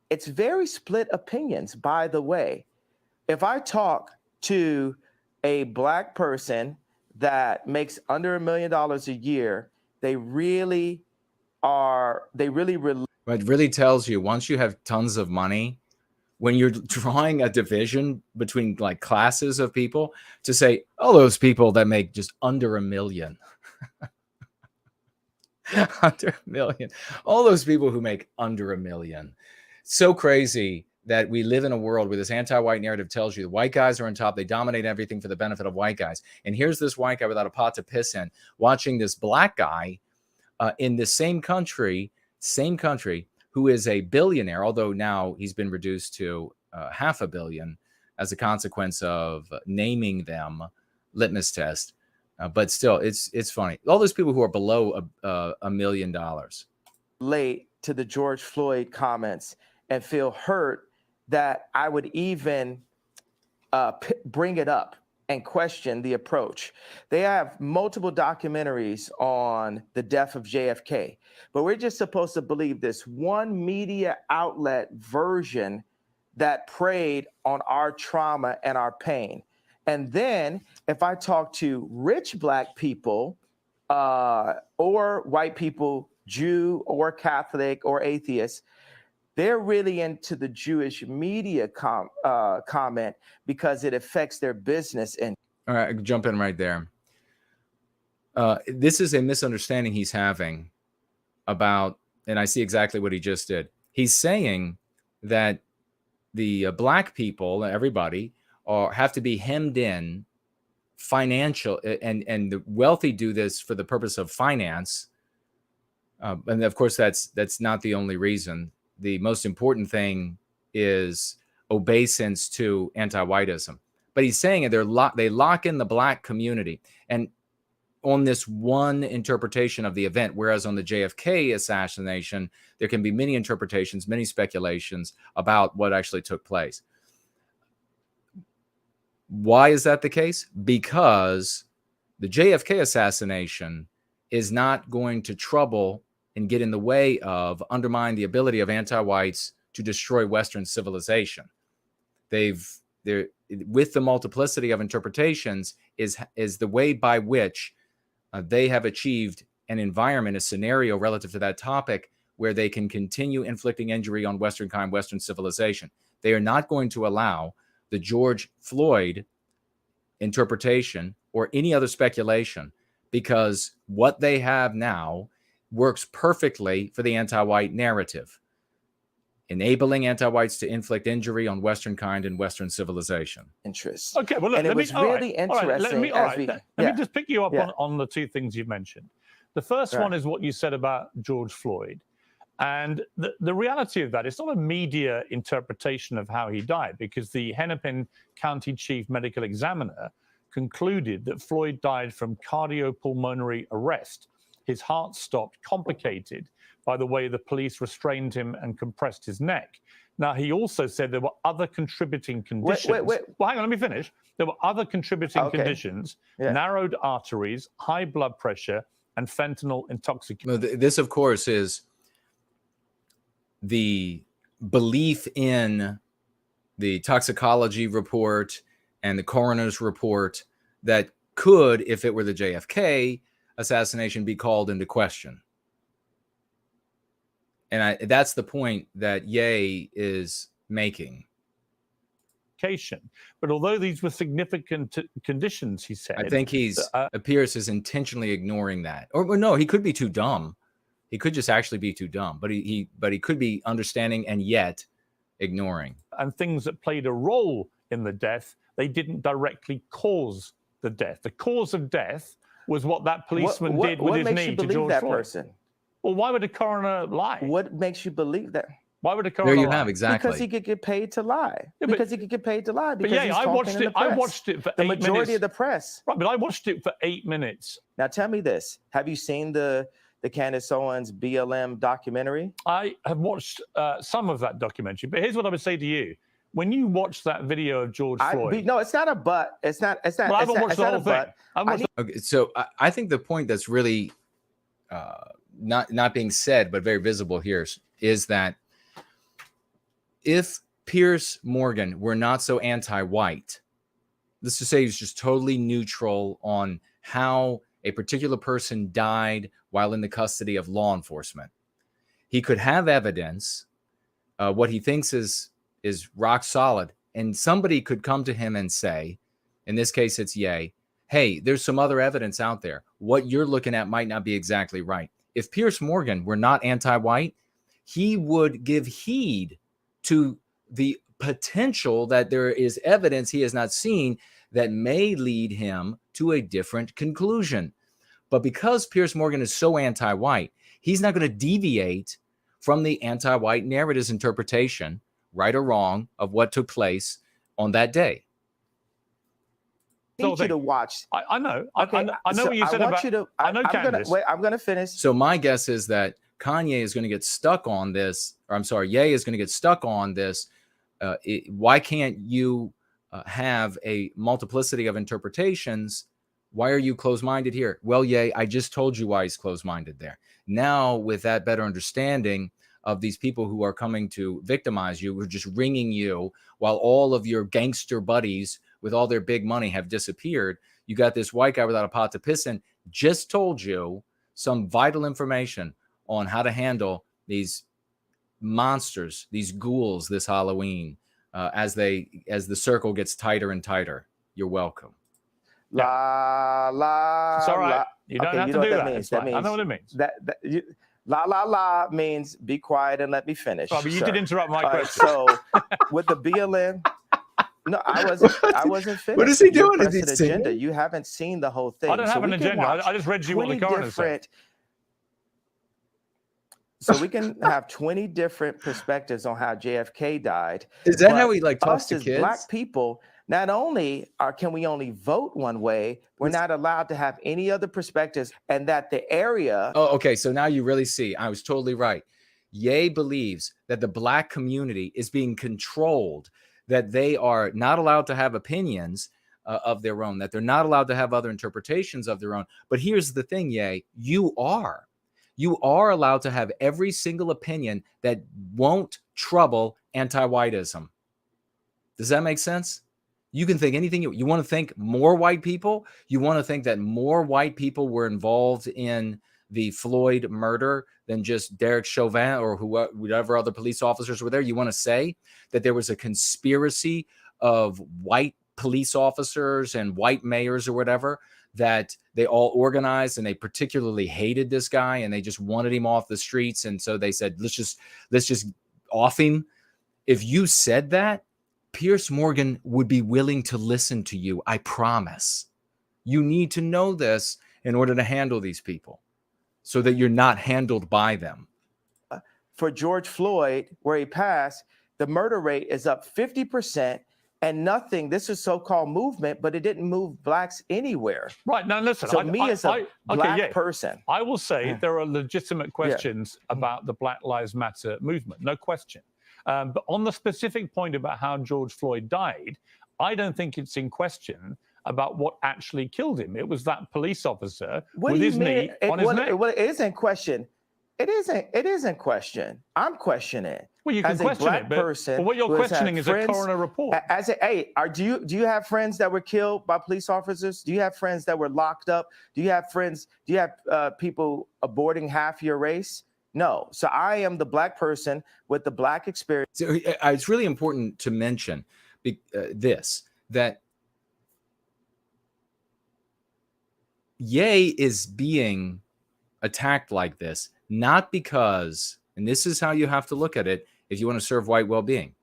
It's very split opinions, by the way. If I talk to a black person that makes under $1 million a year, they really It really tells you, once you have tons of money, when you're drawing a division between like classes of people, to say, oh, those people that make just under $1 million. Under $1 million. All those people who make under $1 million. So crazy that we live in a world where this anti-white narrative tells you the white guys are on top. They dominate everything for the benefit of white guys. And here's this white guy without a pot to piss in, watching this black guy in the same country, who is a billionaire, although now he's been reduced to $500 million as a consequence of naming them litmus test. But still, it's funny. All those people who are below $1 million. Late to the George Floyd comments and feel hurt that I would even bring it up and question the approach. They have multiple documentaries on the death of JFK, but we're just supposed to believe this one media outlet version that preyed on our trauma and our pain. And then if I talk to rich black people or white people, Jew or Catholic or atheist, they're really into the Jewish media comment because it affects their business. And all right, jump in right there. This is a misunderstanding he's having about, and I see exactly what he just did. He's saying that the black people, everybody, have to be hemmed in financial, and the wealthy do this for the purpose of finance. And of course, that's not the only reason. The most important thing is obeisance to anti-whiteism. But he's saying they lock in the black community. And on this one interpretation of the event, whereas on the JFK assassination, there can be many interpretations, many speculations about what actually took place. Why is that the case? Because the JFK assassination is not going to trouble and get in the way of, undermine the ability of anti-whites to destroy Western civilization. With the multiplicity of interpretations is the way by which they have achieved an environment, a scenario relative to that topic where they can continue inflicting injury on Western kind, Western civilization. They are not going to allow the George Floyd interpretation or any other speculation, because what they have now works perfectly for the anti-white narrative, enabling anti-whites to inflict injury on Western kind and Western civilization. Interest. Okay, well, look, and it was really interesting. Let me just pick you up on the two things you've mentioned. The first one is what you said about George Floyd. And the reality of that, it's not a media interpretation of how he died, because the Hennepin County Chief Medical Examiner concluded that Floyd died from cardiopulmonary arrest. His heart stopped, complicated by the way the police restrained him and compressed his neck. Now, he also said there were other contributing conditions. Wait. Well, hang on, let me finish. There were other contributing conditions, narrowed arteries, high blood pressure, and fentanyl intoxication. This, of course, is the belief in the toxicology report and the coroner's report that could, if it were the JFK assassination, be called into question. And that's the point that Ye is making. But although these were significant conditions, he said, I think Piers is intentionally ignoring that. Or no, he could be too dumb. He could just actually be too dumb. But he could be understanding and yet ignoring. And things that played a role in the death, they didn't directly cause the death. The cause of death was what that policeman did with his knee to George Floyd. Person? Well, why would a coroner lie? What makes you believe that? Why would a coroner lie? There you have, exactly. Because he could get paid to lie. Yeah, because he could get paid to lie. Because but yeah, I watched it for 8 minutes. The majority of the press. Right, but I watched it for 8 minutes. Now tell me this: have you seen the Candace Owens BLM documentary? I have watched some of that documentary, but here's what I would say to you: when you watch that video of George Floyd, no, it's not a but. It's not. Well, I haven't watched the whole thing. Okay, so I think the point that's really not being said but very visible here is that if Piers Morgan were not so anti-white, let's just say he's just totally neutral on how a particular person died while in the custody of law enforcement, he could have evidence, what he thinks is rock solid, and somebody could come to him and say, in this case it's Ye, hey, there's some other evidence out there. What you're looking at might not be exactly right. If Piers Morgan were not anti-white, he would give heed to the potential that there is evidence he has not seen that may lead him to a different conclusion. But because Piers Morgan is so anti-white, he's not going to deviate from the anti-white narrative's interpretation, right or wrong, of what took place on that day. I need you to watch. I know. Okay, I know what you said about. I know Candace. I'm going to finish. So my guess is that Kanye is going to get stuck on this, or I'm sorry, Ye is going to get stuck on this. Why can't you have a multiplicity of interpretations? Why are you closed-minded here? Well, Ye, I just told you why he's closed-minded there. Now, with that better understanding of these people who are coming to victimize you, who are just ringing you while all of your gangster buddies with all their big money have disappeared, you got this white guy without a pot to piss in, just told you some vital information on how to handle these monsters, these ghouls this Halloween, as the circle gets tighter and tighter. You're welcome. La la. It's all right. La. You don't have to do that. I know what it means. La la la means be quiet and let me finish. Oh, but you did interrupt my question. So with the BLM, no, I wasn't finished. What is he doing? Is he agenda? You haven't seen the whole thing. I don't have an agenda. I just read you what the coroner said. So we can have 20 different perspectives on how JFK died. Is that how he talks to kids? Black people, not only can we only vote one way, we're not allowed to have any other perspectives, and that the area. Oh, okay. So now you really see, I was totally right. Ye believes that the Black community is being controlled, that they are not allowed to have opinions of their own, that they're not allowed to have other interpretations of their own. But here's the thing, Ye, you are allowed to have every single opinion that won't trouble anti-whiteism. Does that make sense? You can think anything you want to think. More white people? You want to think that more white people were involved in the Floyd murder than just Derek Chauvin or whatever other police officers were there? You want to say that there was a conspiracy of white police officers and white mayors or whatever, that they all organized and they particularly hated this guy and they just wanted him off the streets, and so they said, let's just off him? If you said that, Piers Morgan would be willing to listen to you. I promise. You need to know this in order to handle these people so that you're not handled by them. For George Floyd, where he passed, the murder rate is up 50%, and nothing. This is so-called movement, but it didn't move blacks anywhere. Right. Now, listen. So as a black person, I will say there are legitimate questions about the Black Lives Matter movement. No question. But on the specific point about how George Floyd died, I don't think it's in question about what actually killed him. It was that police officer with his knee on his neck. Well, it isn't question. It isn't question. I'm questioning it. Well, you can as question a black it, but person what you're questioning is a coroner report. Do you have friends that were killed by police officers? Do you have friends that were locked up? Do you have people aborting half your race? No. So I am the black person with the black experience. So it's really important to mention that Ye is being attacked like this, not because, and this is how you have to look at it if you want to serve white well-being,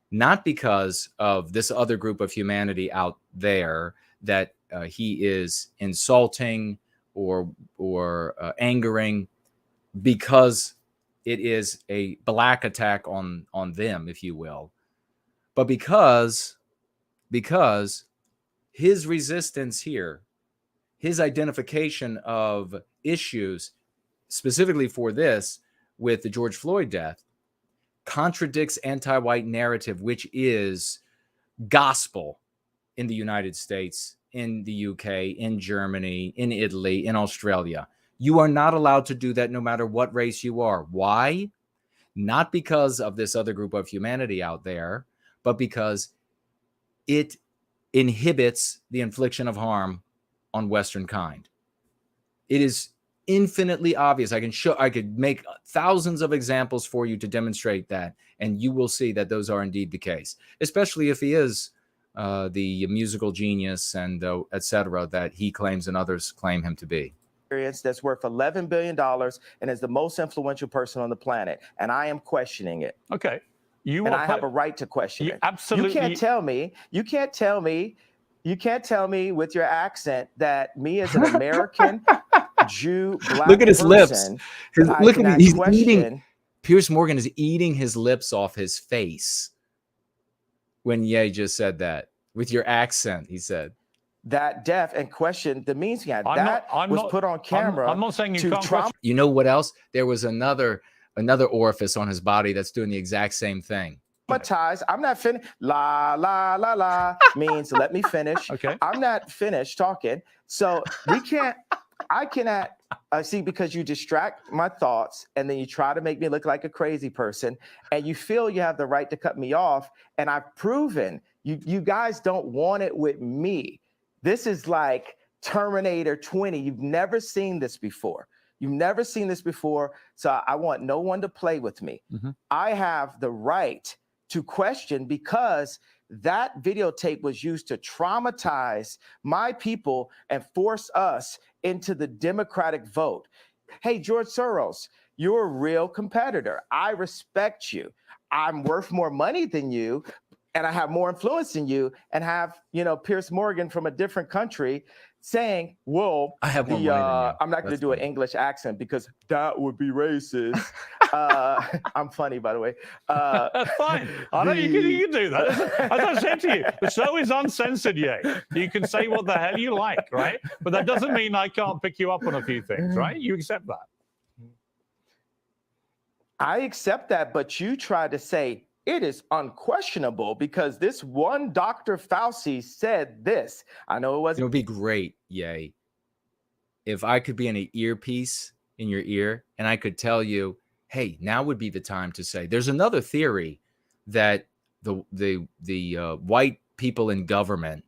not because of this other group of humanity out there that he is insulting or angering, because it is a black attack on them, if you will, but because his resistance here, his identification of issues specifically for this with the George Floyd death, contradicts anti-white narrative, which is gospel in the United States, in the UK, in Germany, in Italy, in Australia. You are not allowed to do that no matter what race you are. Why? Not because of this other group of humanity out there, but because it inhibits the infliction of harm on Western kind. It is infinitely obvious. I could make thousands of examples for you to demonstrate that, and you will see that those are indeed the case, especially if he is the musical genius and etc. that he claims and others claim him to be. That's worth $11 billion and is the most influential person on the planet, and I am questioning it. Okay, I have a right to question it. Absolutely. You can't tell me with your accent that me as an American Jew, black look at his person, lips. Look at he's eating. Piers Morgan is eating his lips off his face when Ye just said that with your accent. He said that deaf and question the means he had. That was put on camera. I'm not saying you can't question. You know what else? There was another orifice on his body that's doing the exact same thing. I'm not finished. La la la la means let me finish. Okay. I'm not finished talking. So I cannot see, because you distract my thoughts and then you try to make me look like a crazy person and you feel you have the right to cut me off. And I've proven you guys don't want it with me. This is like Terminator 20. You've never seen this before. So I want no one to play with me. Mm-hmm. I have the right to question because that videotape was used to traumatize my people and force us into the Democratic vote. Hey, George Soros, you're a real competitor. I respect you. I'm worth more money than you, and I have more influence than you, and have, Piers Morgan from a different country saying, well, I have more money than you. I'm not going to do an English accent because that would be racist. I'm funny, by the way. That's fine. I know you can do that. As I said to you, the show is uncensored, Ye. You can say what the hell you like, right? But that doesn't mean I can't pick you up on a few things, right? You accept that. I accept that, but you try to say it is unquestionable because this one Dr. Fauci said this. I know it wasn't. It would be great, Ye, if I could be in an earpiece in your ear and I could tell you, hey, now would be the time to say, there's another theory that the white people in government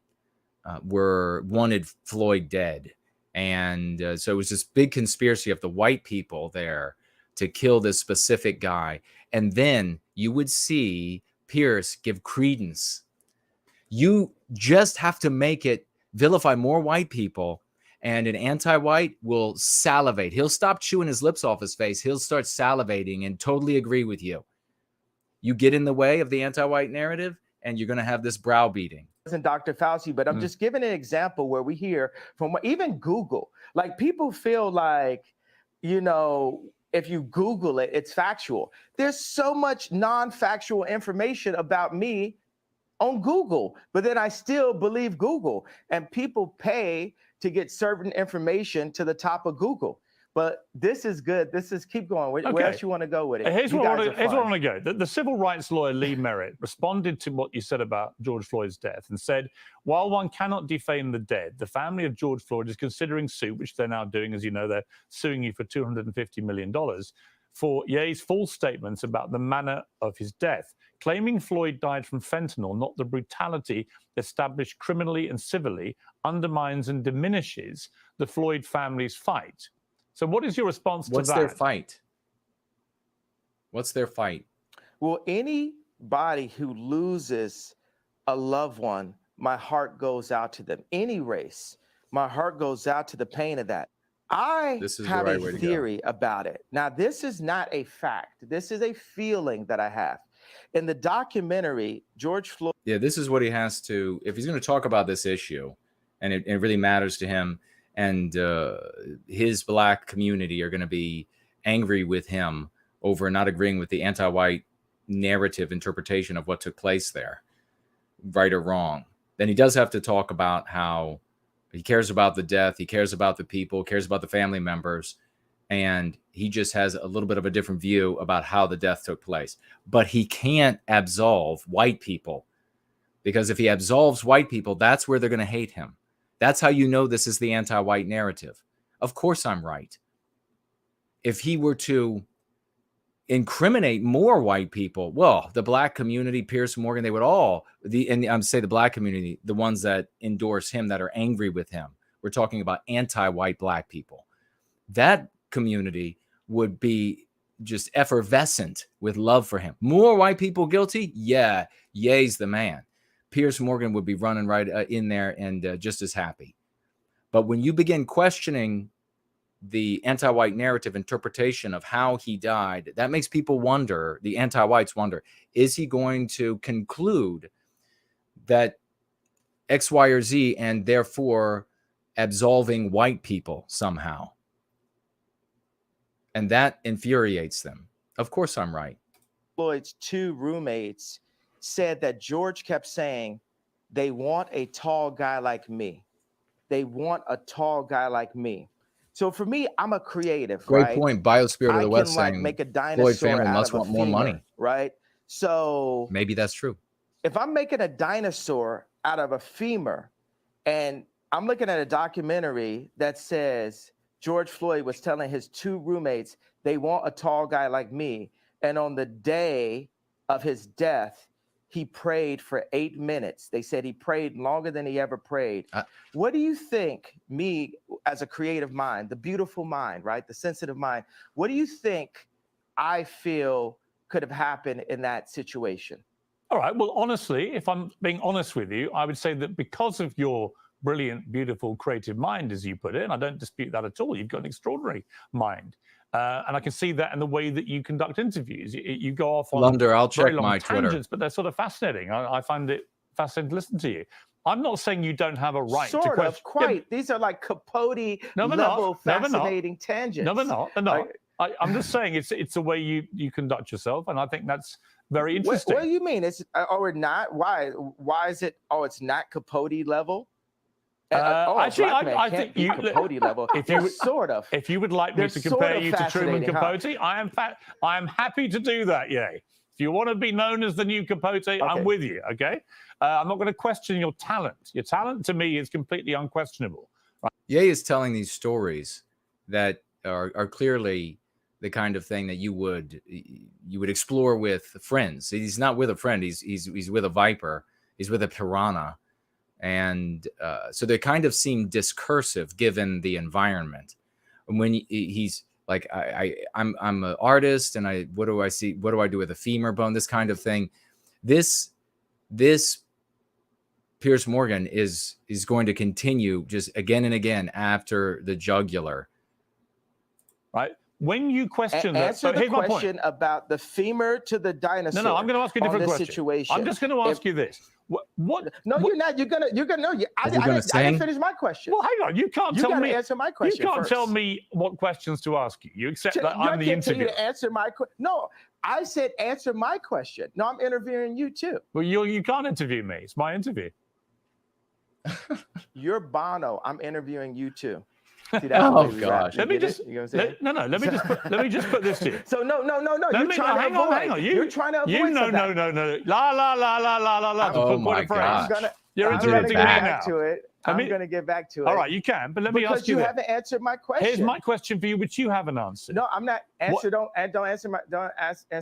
wanted Floyd dead. And so it was this big conspiracy of the white people there to kill this specific guy. And then you would see Piers give credence. You just have to make it vilify more white people, and an anti-white will salivate. He'll stop chewing his lips off his face. He'll start salivating and totally agree with you. You get in the way of the anti-white narrative, and you're going to have this browbeating. Wasn't Dr. Fauci, but I'm just giving an example where we hear from even Google. Like, people feel like, you know, if you Google it, it's factual. There's so much non-factual information about me on Google, but then I still believe Google, and people pay to get certain information to the top of Google. But this is good. Keep going. Where else you want to go with it? Here's where I want to go. The civil rights lawyer Lee Merritt responded to what you said about George Floyd's death and said, while one cannot defame the dead, the family of George Floyd is considering suit, which they're now doing. As you know, they're suing you for $250 million for Ye's false statements about the manner of his death, claiming Floyd died from fentanyl, not the brutality established criminally and civilly, undermines and diminishes the Floyd family's fight. So what is your response to that? What's their fight? What's their fight? Well, anybody who loses a loved one, my heart goes out to them. Any race, my heart goes out to the pain of that. I have a theory about it. Now, this is not a fact. This is a feeling that I have. In the documentary, George Floyd. Yeah, this is what he has to, if he's going to talk about this issue, and it really matters to him, and his black community are going to be angry with him over not agreeing with the anti-white narrative interpretation of what took place there, right or wrong, then he does have to talk about how he cares about the death, he cares about the people, cares about the family members, and he just has a little bit of a different view about how the death took place. But he can't absolve white people, because if he absolves white people, that's where they're going to hate him. That's how you know this is the anti-white narrative. Of course I'm right. If he were to incriminate more white people, well, the black community, Piers Morgan, they would all, I'm say the black community, the ones that endorse him, that are angry with him. We're talking about anti-white black people. That community would be just effervescent with love for him. More white people guilty? Yeah, Ye's the man. Piers Morgan would be running right in there and just as happy. But when you begin questioning the anti-white narrative interpretation of how he died, that makes people wonder, the anti-whites wonder, is he going to conclude that X, Y, or Z and therefore absolving white people somehow? And that infuriates them. Of course I'm right. Floyd's two roommates said that George kept saying, they want a tall guy like me. They want a tall guy like me. So for me, I'm a creative, Great right? point. Biospirit of the West saying, saying make a dinosaur Floyd family out must of a want more femur, money. Right? So maybe that's true. If I'm making a dinosaur out of a femur, and I'm looking at a documentary that says George Floyd was telling his two roommates, they want a tall guy like me. And on the day of his death, he prayed for 8 minutes. They said he prayed longer than he ever prayed. What do you think, me as a creative mind, the beautiful mind, right? The sensitive mind, what do you think I feel could have happened in that situation? All right. Well, honestly, if I'm being honest with you, I would say that because of your brilliant, beautiful, creative mind, as you put it, and I don't dispute that at all, you've got an extraordinary mind. And I can see that in the way that you conduct interviews. You go off on Lunder, I'll check very long my tangents, Twitter. but they're sort of fascinating. I find it fascinating to listen to you. I'm not saying you don't have a right to Sort question. of, quite. These are like Capote No, we're level not. No, we're not. fascinating tangents. No, they're not. They're not. I'm just saying it's the way you conduct yourself, and I think that's very interesting. What do you mean? It's or not? Why? Why is it? Oh, it's not Capote level. Actually, I think you Capote level. If you sort of. If you would like me to compare you to Truman Capote, I am happy to do that. Yay! If you want to be known as the new Capote, I'm with you. Okay. I'm not going to question your talent. Your talent to me is completely unquestionable. Right? Ye is telling these stories that are clearly the kind of thing that you would explore with friends. He's not with a friend. He's with a viper. He's with a piranha, and so they kind of seem discursive given the environment. And when he's like, I'm an artist, and what do I see? What do I do with a femur bone? This kind of thing. This Piers Morgan is going to continue just again and again after the jugular. Right. When you question answer the question about the femur to the dinosaur. No, I'm going to ask you a different question. Situation. I'm just going to ask you this. What? No, you're not. You're gonna. No, I didn't finish my question. Well, hang on. You can't tell me. Answer my question. You can't first. tell me what questions to ask you. You accept that I'm the interviewer. To answer my question. No, I said answer my question. No, I'm interviewing you too. Well, you can't interview me. It's my interview. You're Bono. I'm interviewing you too. See, oh gosh! Let me just let me just put this to you. So no. Hang on. You're trying to avoid. No. La. Oh my gosh! You're interrupting me now. I'm going to get back to it. All right, you can, but let me ask you. Because you haven't answered my question. Here's my question for you, which you haven't answered. No, I'm not answering. Don't answer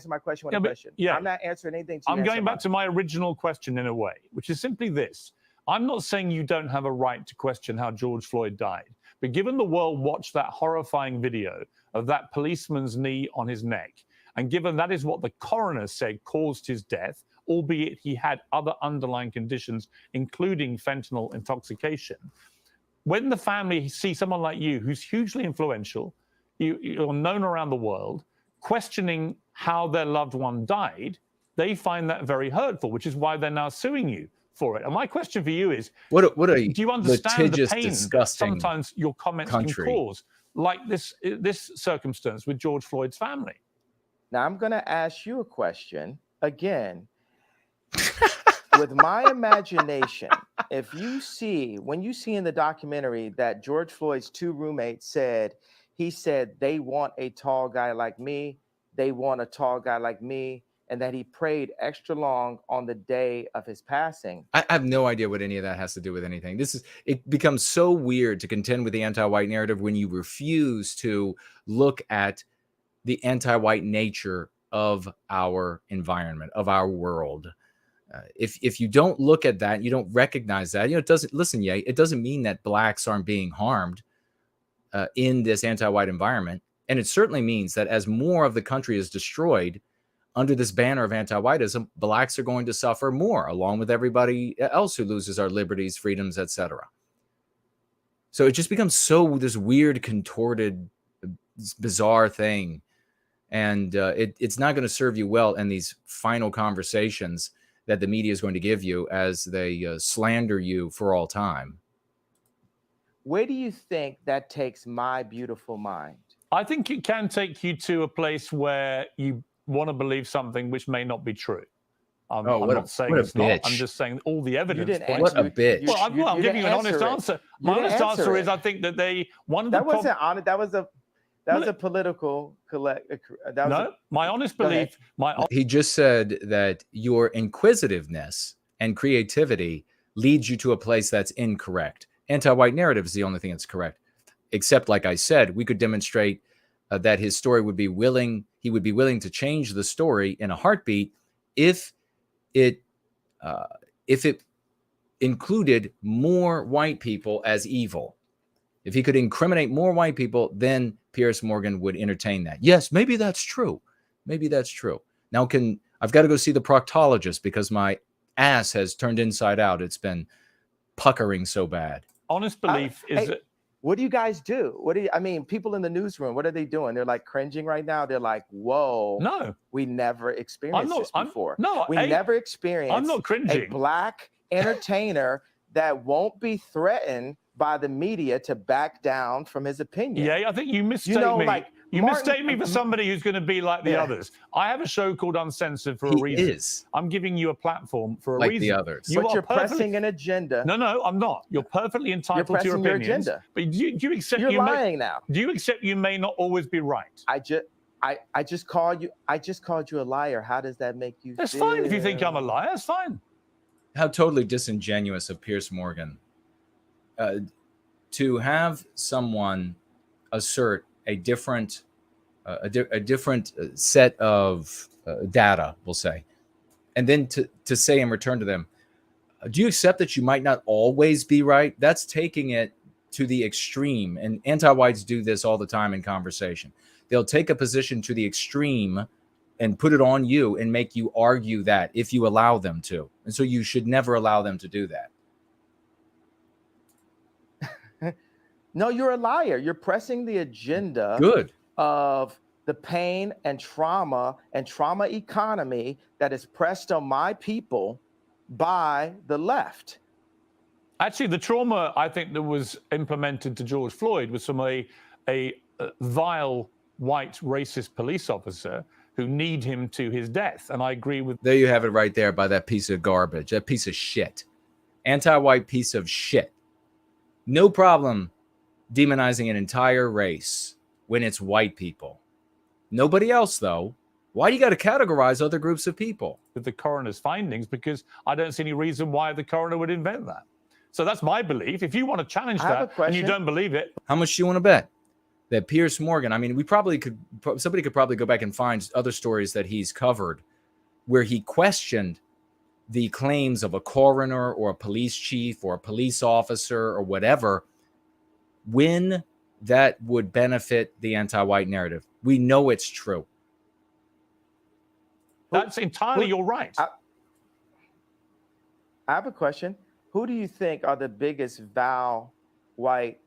my question with a question. Yeah. I'm not answering anything. I'm going back to my original question in a way, which is simply this. I'm not saying you don't have a right to question how George Floyd died, but given the world watched that horrifying video of that policeman's knee on his neck, and given that is what the coroner said caused his death, albeit he had other underlying conditions, including fentanyl intoxication, when the family see someone like you, who's hugely influential, you're known around the world, questioning how their loved one died, they find that very hurtful, which is why they're now suing you for it. And my question for you is, do you understand the pain that sometimes your comments can cause, like this circumstance with George Floyd's family? Now I'm going to ask you a question again. With my imagination, when you see in the documentary that George Floyd's two roommates said they want a tall guy like me, they want a tall guy like me, and that he prayed extra long on the day of his passing. I have no idea what any of that has to do with anything. It becomes so weird to contend with the anti-white narrative when you refuse to look at the anti-white nature of our environment, of our world. If you don't look at that, you don't recognize that, it doesn't mean that blacks aren't being harmed in this anti-white environment. And it certainly means that as more of the country is destroyed under this banner of anti-whiteism, blacks are going to suffer more, along with everybody else who loses our liberties, freedoms, etc. So it just becomes this weird, contorted, bizarre thing. And it's not going to serve you well in these final conversations that the media is going to give you as they slander you for all time. Where do you think that takes my beautiful mind? I think it can take you to a place where you want to believe something which may not be true. I'm not saying it's not. I'm just saying all the evidence points. What a bitch. Well, I'm giving you an honest answer. My honest answer is I think that that was a political my honest belief. He just said that your inquisitiveness and creativity leads you to a place that's incorrect. Anti-white narrative is the only thing that's correct. Except, like I said, we could demonstrate that his story would be willing. He would be willing to change the story in a heartbeat if it included more white people as evil. If he could incriminate more white people, then Piers Morgan would entertain that. Yes, maybe that's true. Maybe that's true. Now I've got to go see the proctologist because my ass has turned inside out. It's been puckering so bad. Honest belief is that. What do you guys do? People in the newsroom, what are they doing? They're like cringing right now. They're like, whoa. No. We never experienced this before. No. We never experienced I'm not cringing. a black entertainer that won't be threatened by the media to back down from his opinion. Yeah, I think you mistake me. Like you mistake me for somebody who's going to be like the Yeah. others. I have a show called Uncensored for a He reason. is I'm giving you a platform for a like reason. the others. But you're perfectly- pressing an agenda. No, I'm not. You're perfectly entitled to your pressing your opinions. agenda. But do you accept You're you lying now. Do you accept you may not always be right? I just called you a liar. How does that make you That's feel? fine if you think I'm a liar. That's fine. How totally disingenuous of Piers Morgan to have someone assert a different set of data, we'll say, and then to say in return to them, do you accept that you might not always be right? That's taking it to the extreme, and anti-whites do this all the time in conversation. They'll take a position to the extreme and put it on you and make you argue that if you allow them to. And so you should never allow them to do that. No, you're a liar. You're pressing the agenda Good. of the pain and trauma economy that is pressed on my people by the left. Actually, the trauma I think that was implemented to George Floyd was from a vile white racist police officer who kneed him to his death. And I agree with... There you have it right there by that piece of garbage, that piece of shit. Anti-white piece of shit. No problem demonizing an entire race when it's white people. Nobody else, though. Why do you got to categorize other groups of people? With the coroner's findings, because I don't see any reason why the coroner would invent that. So that's my belief. If you want to challenge that and you don't believe it... How much do you want to bet that Piers Morgan, I mean, somebody could probably go back and find other stories that he's covered where he questioned the claims of a coroner or a police chief or a police officer or whatever, when that would benefit the anti-white narrative. We know it's true. That's entirely your right. I have a question. Who do you think are the biggest vile white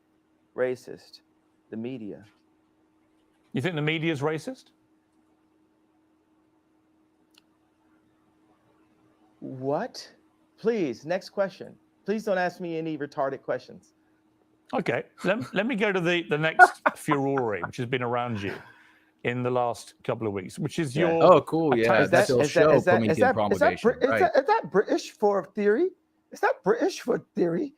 racist? The media. You think the media is racist? What? Please, next question. Please don't ask me any retarded questions. Okay, let me go to the next furore, which has been around you in the last couple of weeks, which is your... Oh, cool, yeah. Is that British for theory? Is that British for theory?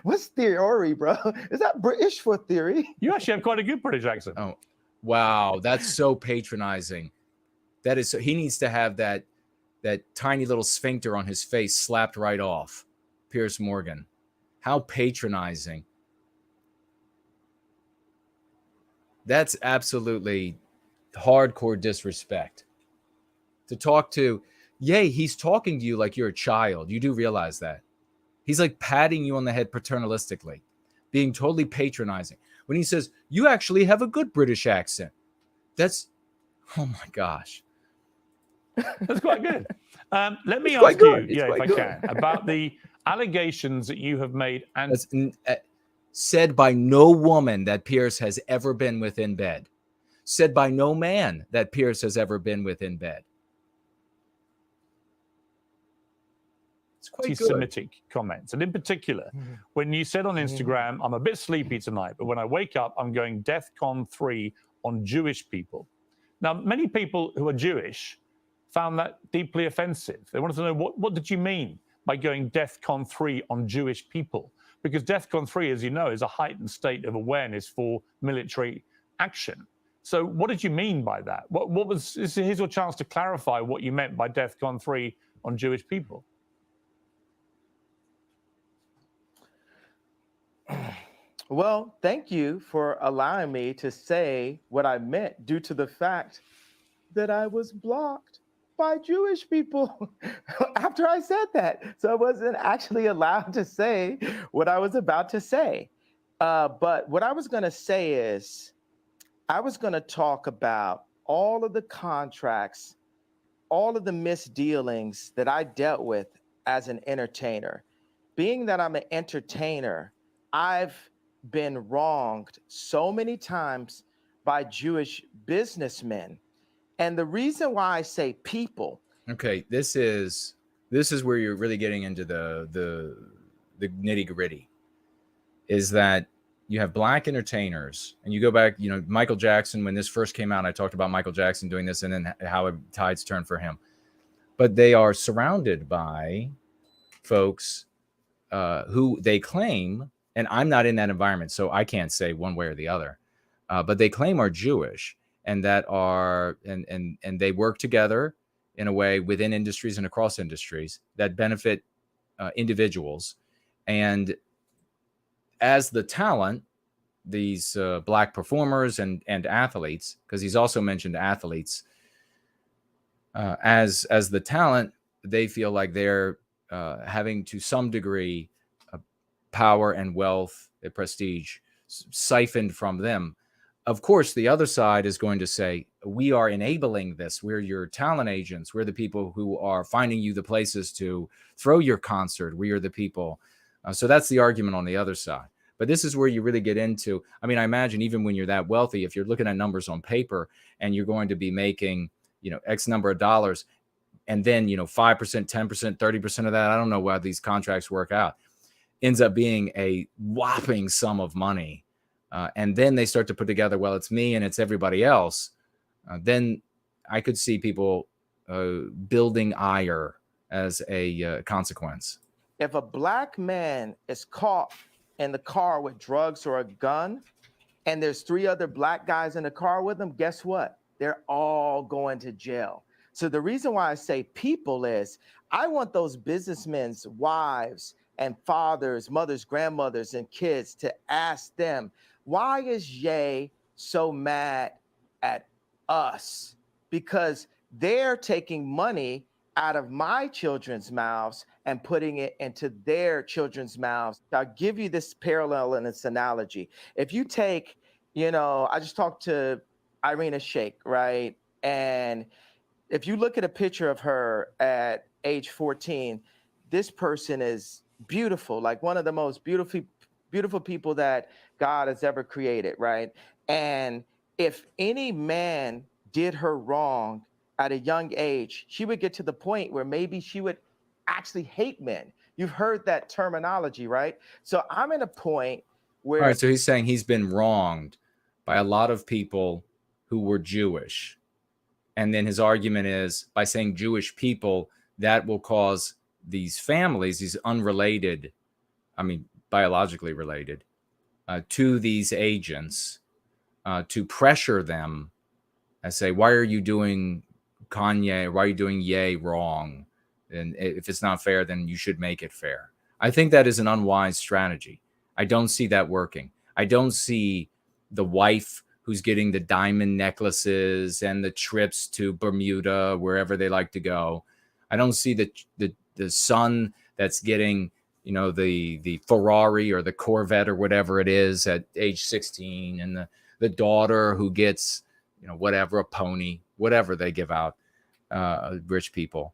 What's theory, bro? Is that British for theory? You actually have quite a good British accent. Oh, wow. That's so patronizing. That is so, he needs to have that tiny little sphincter on his face slapped right off. Piers Morgan. How patronizing. That's absolutely hardcore disrespect. To talk to, he's talking to you like you're a child. You do realize that. He's like patting you on the head paternalistically, being totally patronizing. When he says, you actually have a good British accent. That's, oh my gosh. That's quite good. Let me ask you, if I can, about the allegations that you have made. And that's said by no woman that Piers has ever been with in bed. Said by no man that Piers has ever been with in bed. Anti-Semitic comments. And in particular, when you said on Instagram, I'm a bit sleepy tonight, but when I wake up, I'm going DEFCON 3 on Jewish people. Now, many people who are Jewish found that deeply offensive. They wanted to know, what did you mean by going DEFCON 3 on Jewish people? Because DEFCON 3, as you know, is a heightened state of awareness for military action. So what did you mean by that? Here's your chance to clarify what you meant by DEFCON 3 on Jewish people. Well, thank you for allowing me to say what I meant due to the fact that I was blocked by Jewish people after I said that. So I wasn't actually allowed to say what I was about to say. But what I was going to say is I was going to talk about all of the contracts, all of the misdealings that I dealt with as an entertainer. Being that I'm an entertainer, I've been wronged so many times by Jewish businessmen. And the reason why I say people. Okay, this is this is where you're really getting into the nitty gritty, is that you have black entertainers, and you go back, you know, Michael Jackson, when this first came out, I talked about Michael Jackson doing this and then how tides turned for him. But they are surrounded by folks who they claim, and I'm not in that environment, so I can't say one way or the other, but they claim are Jewish, and that are, and they work together in a way within industries and across industries that benefit individuals. And as the talent, these black performers and athletes, because he's also mentioned athletes, as the talent, they feel like they're having to some degree power and wealth and prestige siphoned from them. Of course, the other side is going to say, we are enabling this. We're your talent agents. We're the people who are finding you the places to throw your concert. We are the people. So that's the argument on the other side. But this is where you really get into, I mean, I imagine even when you're that wealthy, if you're looking at numbers on paper and you're going to be making, you know, X number of dollars, and then, you know, 5%, 10%, 30% of that, I don't know how these contracts work out, ends up being a whopping sum of money. And then they start to put together, well, it's me and it's everybody else. Then I could see people building ire as a consequence. If a black man is caught in the car with drugs or a gun, and there's 3 other black guys in the car with him, guess what? They're all going to jail. So the reason why I say people is, I want those businessmen's wives and fathers, mothers, grandmothers, and kids to ask them, why is Ye so mad at us? Because they're taking money out of my children's mouths and putting it into their children's mouths. I'll give you this parallel and this analogy. If you take, you know, I just talked to Irina Shayk, right? And if you look at a picture of her at age 14, this person is beautiful, like one of the most beautiful people that God has ever created, right? And if any man did her wrong at a young age, she would get to the point where maybe she would actually hate men. You've heard that terminology, right? So I'm at a point where... All right, so he's saying he's been wronged by a lot of people who were Jewish. And then his argument is, by saying Jewish people, that will cause these families, these unrelated, I mean, biologically related, to these agents, to pressure them and say, why are you doing Kanye, why are you doing Ye wrong? And if it's not fair, then you should make it fair. I think that is an unwise strategy. I don't see that working. I don't see the wife who's getting the diamond necklaces and the trips to Bermuda, wherever they like to go. I don't see the son that's getting, you know, the Ferrari or the Corvette or whatever it is at age 16, and the daughter who gets, you know, whatever, a pony, whatever they give out, rich people.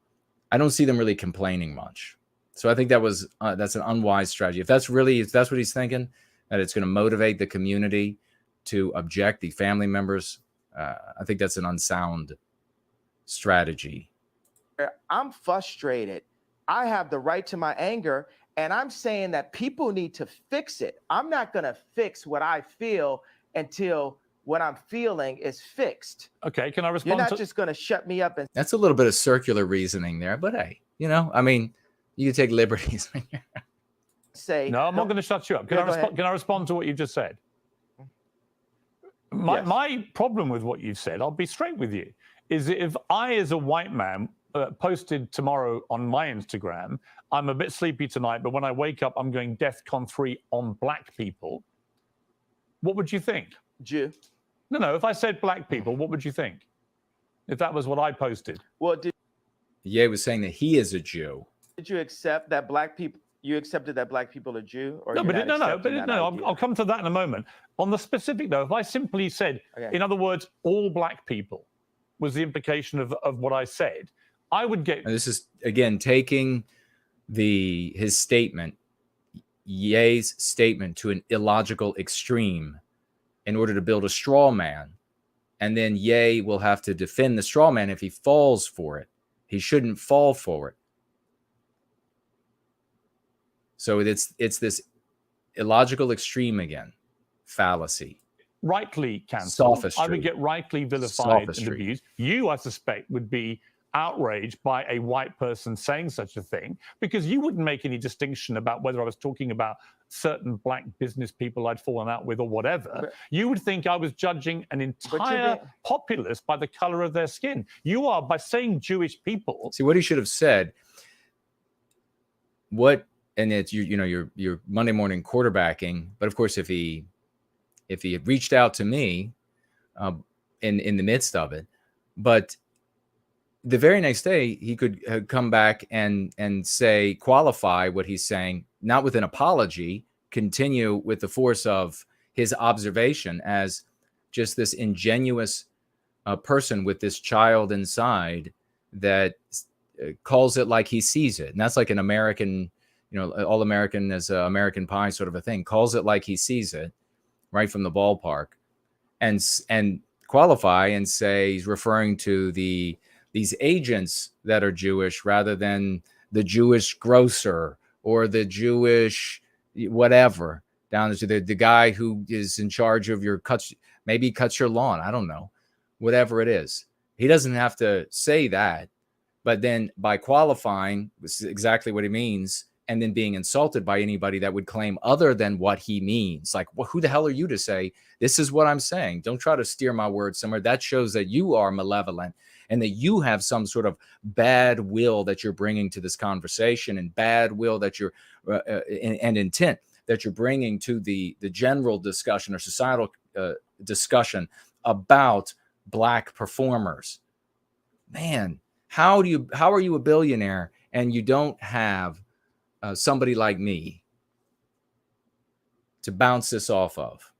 I don't see them really complaining much. So I think that's an unwise strategy. If that's what he's thinking, that it's going to motivate the community to object, the family members, I think that's an unsound strategy. I'm frustrated. I have the right to my anger, and I'm saying that people need to fix it. I'm not going to fix what I feel until what I'm feeling is fixed. Okay, can I respond? You're not just going to shut me up. And that's a little bit of circular reasoning there, but hey, you know, I mean, you take liberties. Say no, I'm not going to shut you up. Can I respond to what you just said? My problem with what you've said, I'll be straight with you, is that if I, as a white man, posted tomorrow on my Instagram, I'm a bit sleepy tonight, but when I wake up, I'm going DEFCON 3 on black people, what would you think? Jew. No, if I said black people, what would you think? If that was what I posted? Well, Ye was saying that he is a Jew. Did you accept that black people? You accepted that black people are Jew, or I'll come to that in a moment. On the specific though, if I simply said, in other words, all black people was the implication of what I said, I would get. And this is again taking his statement, Ye's statement, to an illogical extreme in order to build a straw man, and then Ye will have to defend the straw man if he falls for it. He shouldn't fall for it. So it's this illogical extreme again, fallacy. Rightly cancelled. I Sophistry. would get rightly vilified and Sophistry. abused. You, I suspect, would be outraged by a white person saying such a thing, because you wouldn't make any distinction about whether I was talking about certain black business people I'd fallen out with or whatever. You would think I was judging an entire populace by the color of their skin. You are, by saying Jewish people. See, what he should have said, and it's your Monday morning quarterbacking, but of course if he had reached out to me in the midst of it, but the very next day he could come back and say, qualify what he's saying, not with an apology, continue with the force of his observation as just this ingenuous person with this child inside that calls it like he sees it. And that's like an American, all American as American Pie sort of a thing, calls it like he sees it right from the ballpark, and qualify and say he's referring to these agents that are Jewish rather than the Jewish grocer or the Jewish whatever, down to the guy who is in charge of your maybe cuts your lawn. I don't know, whatever it is. He doesn't have to say that, but then by qualifying, this is exactly what he means, and then being insulted by anybody that would claim other than what he means. Like, well, who the hell are you to say, this is what I'm saying? Don't try to steer my words somewhere. That shows that you are malevolent and that you have some sort of bad will that you're bringing to this conversation, and bad will that you're and intent that you're bringing to the general discussion or societal discussion about black performers. Man, how are you a billionaire and you don't have somebody like me to bounce this off of?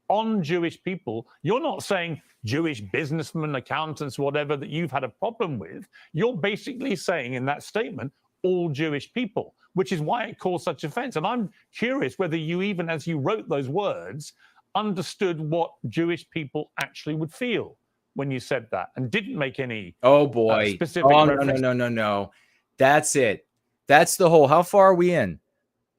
On Jewish people, you're not saying Jewish businessmen, accountants, whatever, that you've had a problem with. You're basically saying in that statement, all Jewish people, which is why it caused such offense. And I'm curious whether you, even as you wrote those words, understood what Jewish people actually would feel when you said that, and didn't make any specific reference. No. That's it. That's the whole. How far are we in?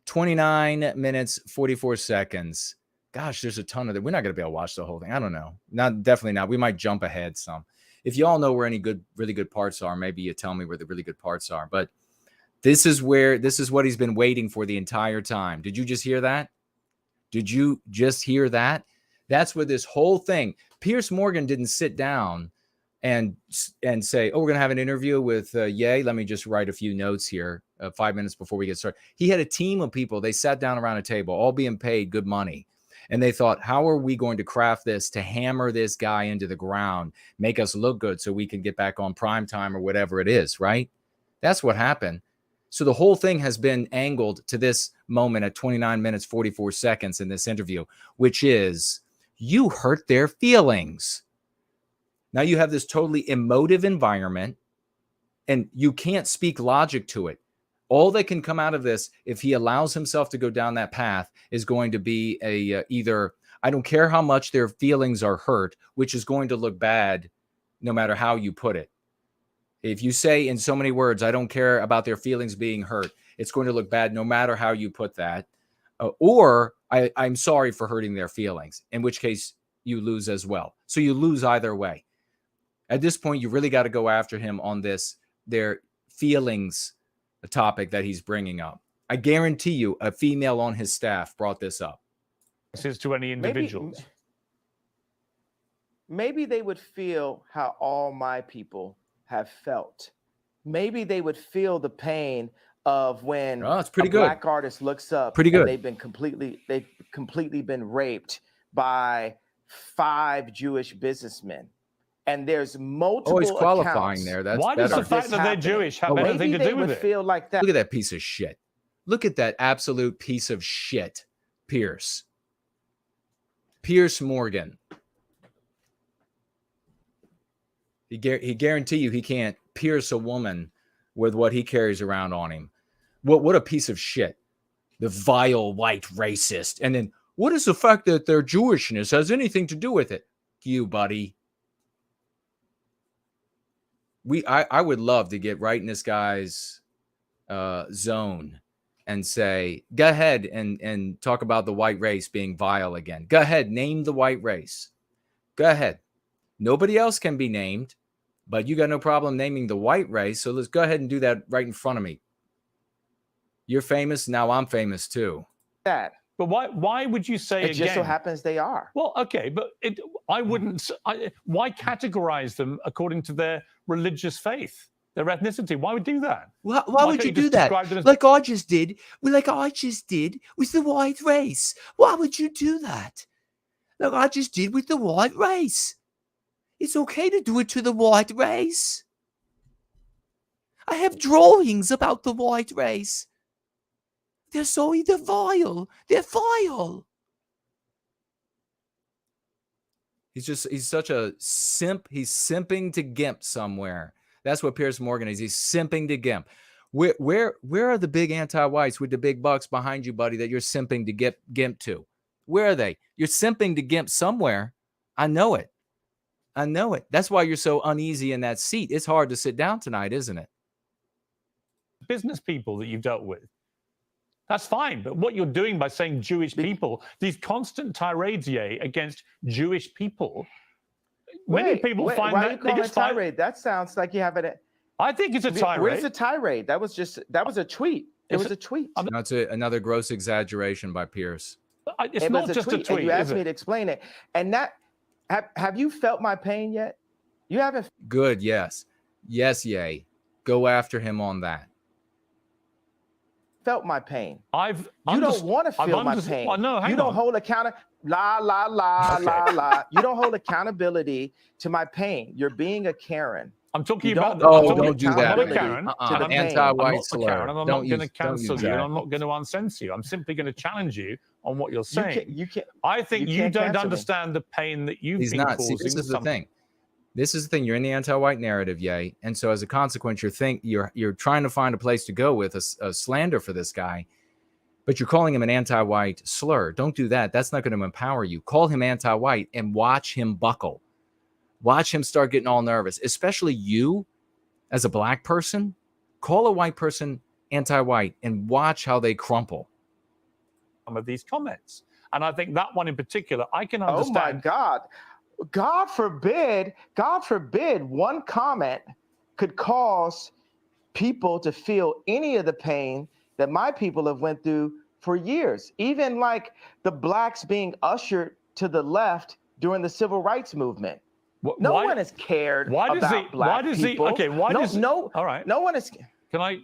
29 minutes, 44 seconds. Gosh, there's a ton of it. We're not going to be able to watch the whole thing. I don't know. Definitely not. We might jump ahead some. If you all know where any really good parts are, maybe you tell me where the really good parts are. But this is what he's been waiting for the entire time. Did you just hear that? Did you just hear that? That's where this whole thing. Piers Morgan didn't sit down and say, oh, we're going to have an interview with Ye. Let me just write a few notes here 5 minutes before we get started. He had a team of people. They sat down around a table, all being paid good money. And they thought, how are we going to craft this to hammer this guy into the ground, make us look good so we can get back on prime time or whatever it is, right? That's what happened. So the whole thing has been angled to this moment at 29 minutes, 44 seconds in this interview, which is, you hurt their feelings. Now you have this totally emotive environment and you can't speak logic to it. All that can come out of this, if he allows himself to go down that path, is going to be either, I don't care how much their feelings are hurt, which is going to look bad no matter how you put it. If you say in so many words, I don't care about their feelings being hurt, it's going to look bad no matter how you put that. Or I'm sorry for hurting their feelings, in which case you lose as well. So you lose either way. At this point, you really got to go after him on their feelings topic that he's bringing up. I guarantee you a female on his staff brought this up. This is to any individuals. Maybe they would feel how all my people have felt. Maybe they would feel the pain of when it's pretty a good. black artist looks up pretty good. And they've completely been raped by 5 Jewish businessmen. And there's multiple he's qualifying accounts. there. That's Why better. does the fact that they're Jewish have anything to do with it? Feel like that. Look at that piece of shit. Look at that absolute piece of shit, Piers Morgan. He guarantee you he can't pierce a woman with what he carries around on him. What a piece of shit. The vile white racist. And then what is the fact that their Jewishness has anything to do with it? You, buddy. I would love to get right in this guy's zone and say, go ahead and talk about the white race being vile again. Go ahead, name the white race. Go ahead. Nobody else can be named, but you got no problem naming the white race. So let's go ahead and do that right in front of me. You're famous. Now I'm famous too. That. But why would you say It again? just so happens they are. Well, okay, but I wouldn't. Why categorize them according to their religious faith, their ethnicity? Why would you do that? Why would can't you you do just that? describe them as- Like I just did. Like I just did with the white race. Why would you do that? Like I just did with the white race. It's okay to do it to the white race. I have drawings about the white race. They're vile. They're vile. He's such a simp. He's simping to GIMP somewhere. That's what Piers Morgan is. He's simping to GIMP. Where are the big anti-whites with the big bucks behind you, buddy, that you're simping to GIMP to? Where are they? You're simping to GIMP somewhere. I know it. I know it. That's why you're so uneasy in that seat. It's hard to sit down tonight, isn't it? Business people that you've dealt with. That's fine, but what you're doing by saying Jewish people, these constant tirades, against Jewish people, many people find why that are you calling it tirade? That sounds like you have it. I think it's a tirade. Where's the tirade? That was a tweet. It was a tweet. No, it's another gross exaggeration by Piers. It's not just a tweet. And you asked me to explain it. And that, have you felt my pain yet? You haven't. Good. Yes. Yes. Yay. Go after him on that. Felt my pain. You don't want to feel my pain. Well, no, you don't hold You don't hold accountability to my pain. You're being a Karen. I'm talking about. Don't do that. I'm not a Karen. An anti-white slur. I'm not going to cancel you, and I'm not going to uncensor you. I'm simply going to challenge you on what you're saying. You can't. I think you don't understand the pain that you've been causing. See, this is the thing. This is the thing. You're in the anti-white narrative, and so as a consequence, you're trying to find a place to go with a slander for this guy, but you're calling him an anti-white slur. Don't do that. That's not going to empower you. Call him anti-white and watch him buckle. Watch him start getting all nervous, especially you as a black person. Call a white person anti-white and watch how they crumple. Some of these comments, and I think that one in particular, I can understand. Oh my God. God forbid one comment could cause people to feel any of the pain that my people have went through for years. Even like the blacks being ushered to the left during the civil rights movement. No one has cared about black people. All right. No one is. Let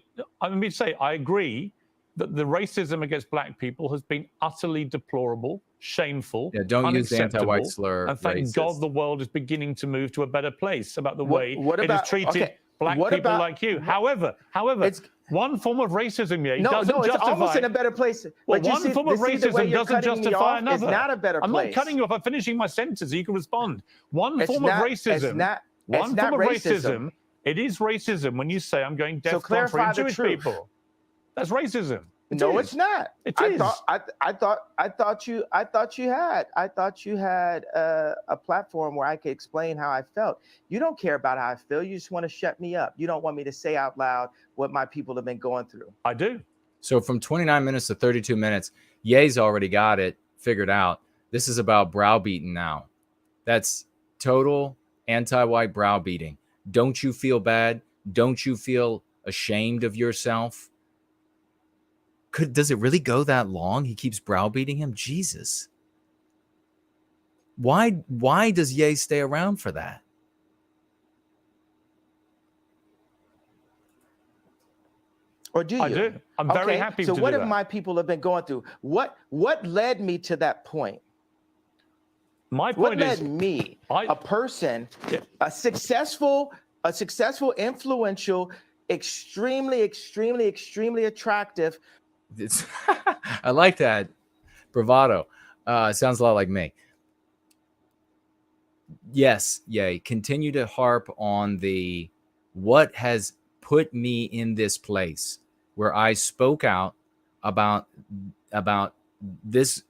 me say, I agree that the racism against black people has been utterly deplorable, shameful, don't use the anti-white slur. And thank God the world is beginning to move to a better place about the way it has treated black people like you. However, one form of racism doesn't justify. It's almost in a better place. Well, one form of racism doesn't justify another. It's not a better place. I'm not cutting you off. I'm finishing my sentence so you can respond. One form of racism. It is racism when you say I'm going deaf for Jewish people. That's racism. No, it's not. It is. I thought you had a platform where I could explain how I felt. You don't care about how I feel. You just want to shut me up. You don't want me to say out loud what my people have been going through. I do. So from 29 minutes to 32 minutes, Ye's already got it figured out. This is about browbeating now. That's total anti-white browbeating. Don't you feel bad? Don't you feel ashamed of yourself? Does it really go that long? He keeps browbeating him. Jesus. Why does Ye stay around for that? Or do you? I do. I'm very happy to do that. So what have my people have been going through? What led me to that point? My point is, what led me, a person, a successful, influential, extremely attractive. I like that bravado. Sounds a lot like me. Yes, continue to harp on what has put me in this place where I spoke out about these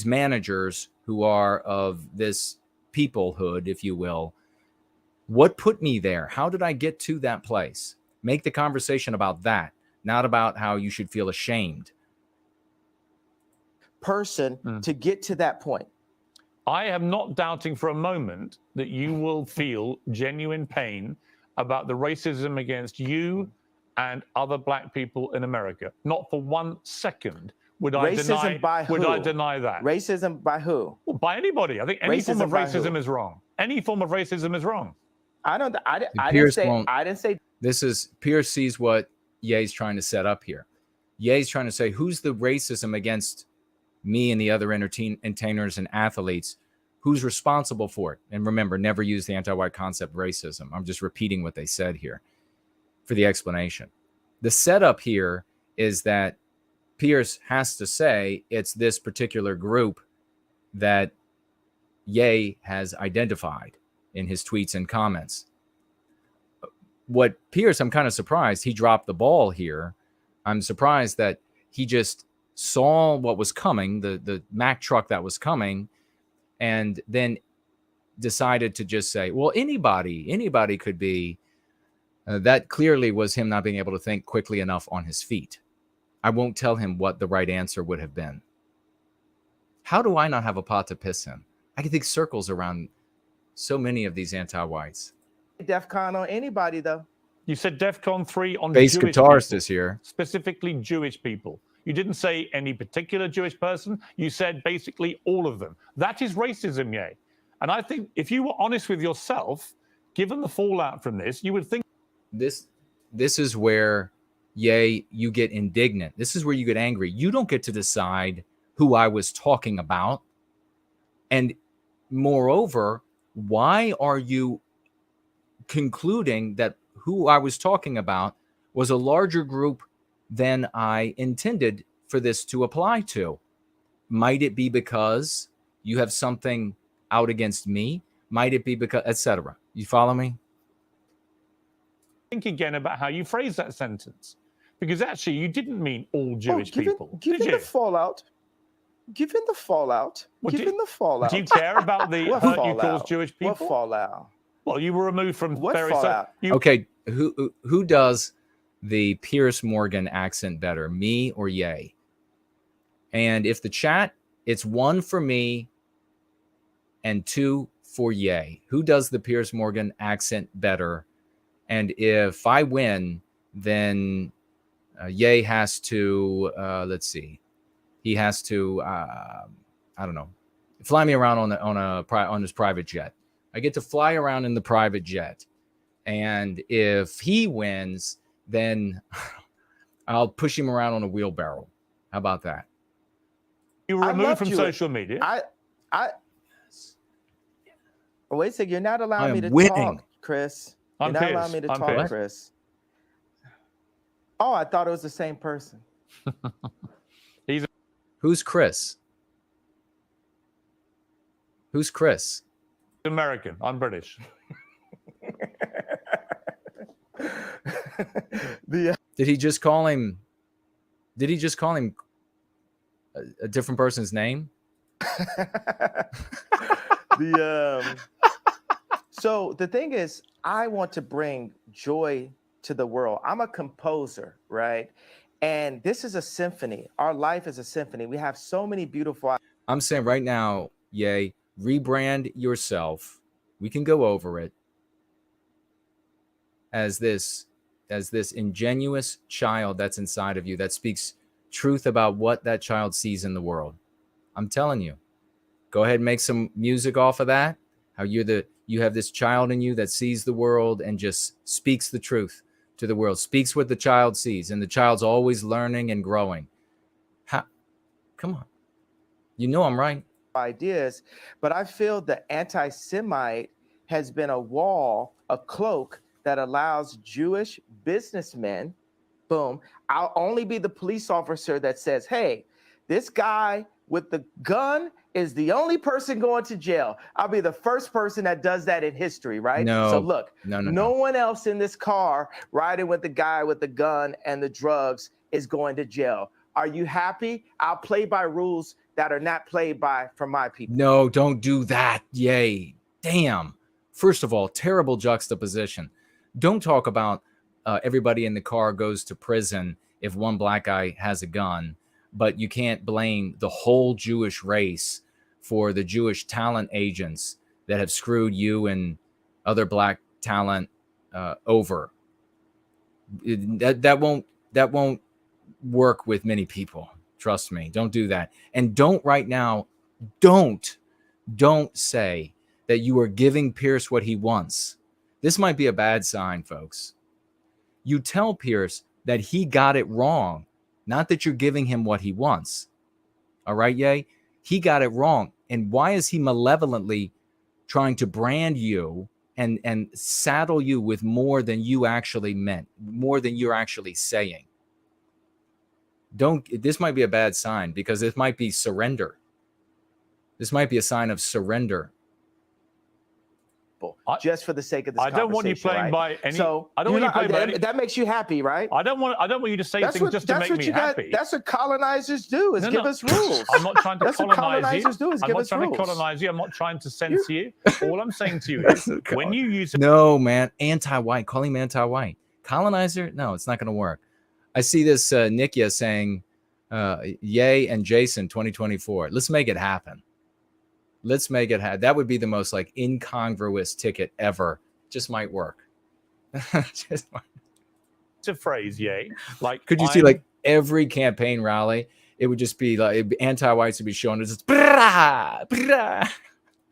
managers who are of this peoplehood, if you will. What put me there? How did I get to that place? Make the conversation about that. not about how you should feel ashamed. Person to get to that point. I am not doubting for a moment that you will feel genuine pain about the racism against you and other black people in America. Not for 1 second would I deny that. Racism by who? Well, by anybody. I think any form of racism is wrong. Any form of racism is wrong. I didn't say. This is Piers sees what Ye's trying to set up here. Ye's trying to say, who's the racism against me and the other entertainers and athletes? Who's responsible for it? And remember, never use the anti-white concept racism. I'm just repeating what they said here for the explanation. The setup here is that Piers has to say it's this particular group that Ye has identified in his tweets and comments. What Piers, I'm kind of surprised he dropped the ball here. I'm surprised that he just saw what was coming, the Mack truck that was coming, and then decided to just say, well, anybody could be. That clearly was him not being able to think quickly enough on his feet. I won't tell him what the right answer would have been. How do I not have a pot to piss in? I can think circles around so many of these anti-whites. DEFCON on anybody, though. You said DEFCON 3 on Bass Jewish guitarist people, is here. specifically Jewish people. You didn't say any particular Jewish person. You said basically all of them. That is racism, Ye. And I think if you were honest with yourself, given the fallout from this, you would think This is where, Ye, you get indignant. This is where you get angry. You don't get to decide who I was talking about. And moreover, why are you concluding that who I was talking about was a larger group than I intended for this to apply to? Might it be because you have something out against me? Might it be because, etc.? You follow me? think again about how you phrase that sentence, because actually you didn't mean all Jewish people. Given the fallout, do you care about the hurt you caused Jewish people? What fallout? Well, you were removed from fallout? Okay, who does the Piers Morgan accent better, me or Ye? And if the chat, it's 1 for me and 2 for Ye. Who does the Piers Morgan accent better? And if I win, then Ye has to, let's see, he has to, I don't know, fly me around on his private jet. I get to fly around in the private jet. And if he wins, then I'll push him around on a wheelbarrow. How about that? You were removed from social media. Wait a second. You're not allowing me to talk, Chris. You're not allowing me to talk, Chris. Oh, I thought it was the same person. Who's Chris? Who's Chris? American. I'm British. Did he just call him? Did he just call him a different person's name? So the thing is, I want to bring joy to the world. I'm a composer, right? And this is a symphony. Our life is a symphony. We have so many beautiful. I'm saying right now, Ye, rebrand yourself. We can go over it as this ingenuous child that's inside of you that speaks truth about what that child sees in the world. I'm telling you, go ahead and make some music off of that. How you have this child in you that sees the world and just speaks the truth to the world, speaks what the child sees, and the child's always learning and growing. Come on. You know I'm right. Ideas, but I feel the anti-Semite has been a wall, a cloak that allows Jewish businessmen, boom, I'll only be the police officer that says, hey, this guy with the gun is the only person going to jail. I'll be the first person that does that in history, right? No. So look, no one else in this car riding with the guy with the gun and the drugs is going to jail. Are you happy? I'll play by rules that are not played by from my people. No, don't do that. Yay. Damn. First of all, terrible juxtaposition. Don't talk about everybody in the car goes to prison if one black guy has a gun, but you can't blame the whole Jewish race for the Jewish talent agents that have screwed you and other black talent over. That won't work with many people. Trust me. Don't do that. And don't right now, don't say that you are giving Piers what he wants. This might be a bad sign, folks. You tell Piers that he got it wrong, not that you're giving him what he wants. All right, Ye? He got it wrong. And why is he malevolently trying to brand you and saddle you with more than you actually meant, more than you're actually saying? This might be a bad sign, because this might be surrender. This might be a sign of surrender. Just for the sake of this I don't want you playing by any. So I don't want you playing by any. That makes you happy, right? I don't want you to say things just to make me happy. That's what colonizers do, is give us rules. I'm not trying to That's what colonizers do, is give us rules. I'm not trying to colonize you. I'm not trying to censor you. All I'm saying to you is, when you use no, man, anti-white, call him anti-white. Colonizer? No, it's not going to work. I see this Nikia saying, Ye and Jason 2024. Let's make it happen. Let's make it happen. That would be the most like incongruous ticket ever. Just might work. Just might. It's a phrase, Ye. Like, could you see like every campaign rally? It would just be like anti-whites would be showing us brah, brah.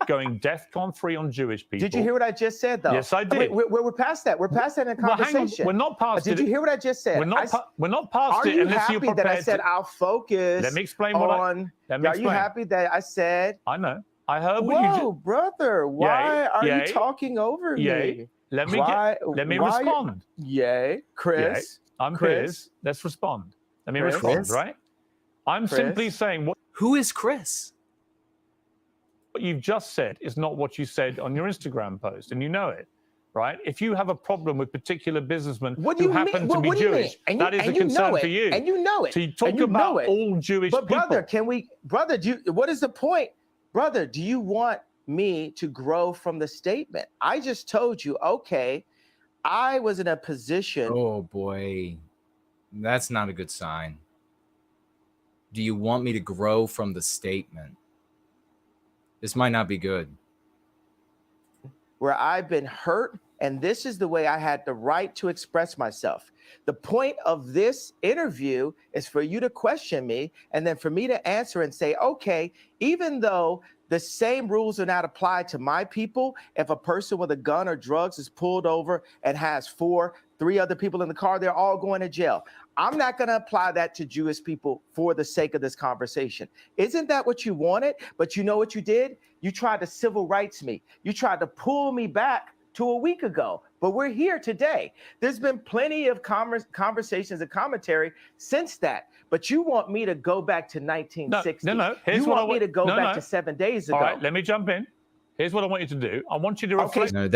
Going DEFCON 3 on Jewish people. Did you hear what I just said, though? Yes, I did. We're past that. We're past that in a conversation. We're not past it. Did you hear what I just said? We're not past it unless you're prepared. Are you happy that I said I'll focus? Let me explain what Are you happy that I said? I know. I heard what you just... brother, why are you talking over me? Let me respond. Chris. I'm Chris. Let's respond. Let me respond, right? I'm simply saying what. Who is Chris? What you've just said is not what you said on your Instagram post, and you know it, right? If you have a problem with particular businessmen who happen to be Jewish, that is a concern for you. And you know it. So you talk about all Jewish people. But brother, what is the point? Brother, do you want me to grow from the statement? I just told you, okay, I was in a position. Oh boy, that's not a good sign. Do you want me to grow from the statement? This might not be good. Where I've been hurt, and this is the way I had the right to express myself. The point of this interview is for you to question me, and then for me to answer and say, okay, even though the same rules are not applied to my people, if a person with a gun or drugs is pulled over and has 3 other people in the car, they're all going to jail. I'm not going to apply that to Jewish people for the sake of this conversation. Isn't that what you wanted? But you know what you did? You tried to civil rights me. You tried to pull me back to a week ago, but we're here today. There's been plenty of conversations and commentary since that, but you want me to go back to 1960. No. You want me to go back to 7 days ago. All right, let me jump in. Here's what I want you to do. I want you to reflect. No,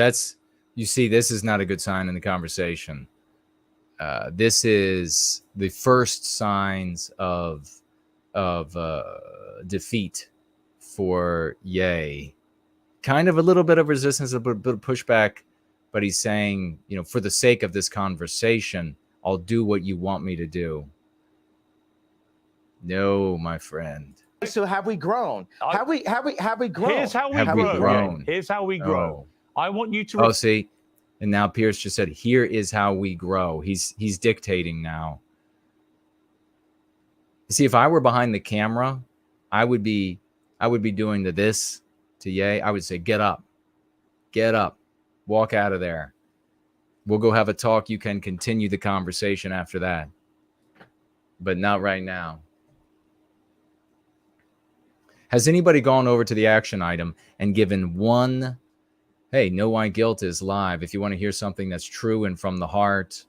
you see, this is not a good sign in the conversation. This is the first signs of defeat for Ye. Kind of a little bit of resistance, a bit of pushback, but he's saying, for the sake of this conversation, I'll do what you want me to do. No, my friend. So have we grown? Have we grown? Here's how we grow. Here's how we grow. I want you to. See. And now Piers just said, here is how we grow. He's dictating now. See, if I were behind the camera, I would be doing this to Ye. I would say, get up, walk out of there. We'll go have a talk. You can continue the conversation after that, but not right now. Has anybody gone over to the action item and given one? Hey, No White Guilt is live. If you want to hear something that's true and from the heart,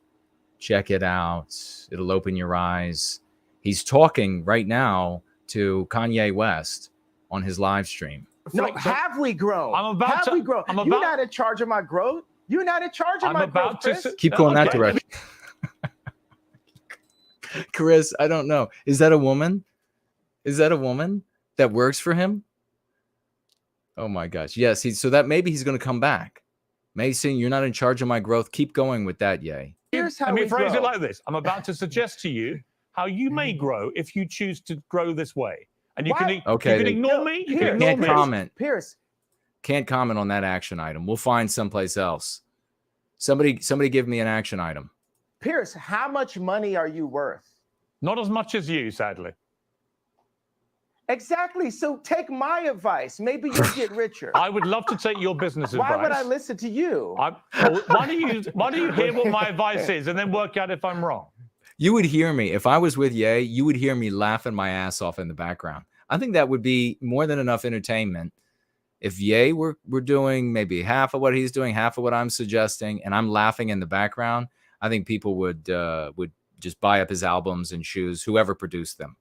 check it out. It'll open your eyes. He's talking right now to Kanye West on his live stream. No, have we grown? Have we grown? You're not in charge of my growth. You're not in charge of my growth, Chris. Keep going that direction. Chris, I don't know. Is that a woman? Is that a woman that works for him? Oh my gosh. Yes. So that maybe he's going to come back. Maybe saying you're not in charge of my growth. Keep going with that, Ye. Here's how Let me we phrase it grow. like this. I'm about to suggest to you how you may grow if you choose to grow this way. And you Why? can, Okay, you can ignore No, me. You Piers, can ignore can't me. comment. Piers, Can't comment on that action item. We'll find someplace else. Somebody give me an action item. Piers, how much money are you worth? Not as much as you, sadly. Exactly. So take my advice. Maybe you'll get richer. I would love to take your business Why advice. would I listen to you? Well, why don't you hear what my advice is and then work out if I'm wrong? You would hear me if I was with Ye. You would hear me laughing my ass off in the background. I think that would be more than enough entertainment. If Ye were doing maybe half of what he's doing, half of what I'm suggesting, and I'm laughing in the background, I think people would just buy up his albums and shoes, whoever produced them.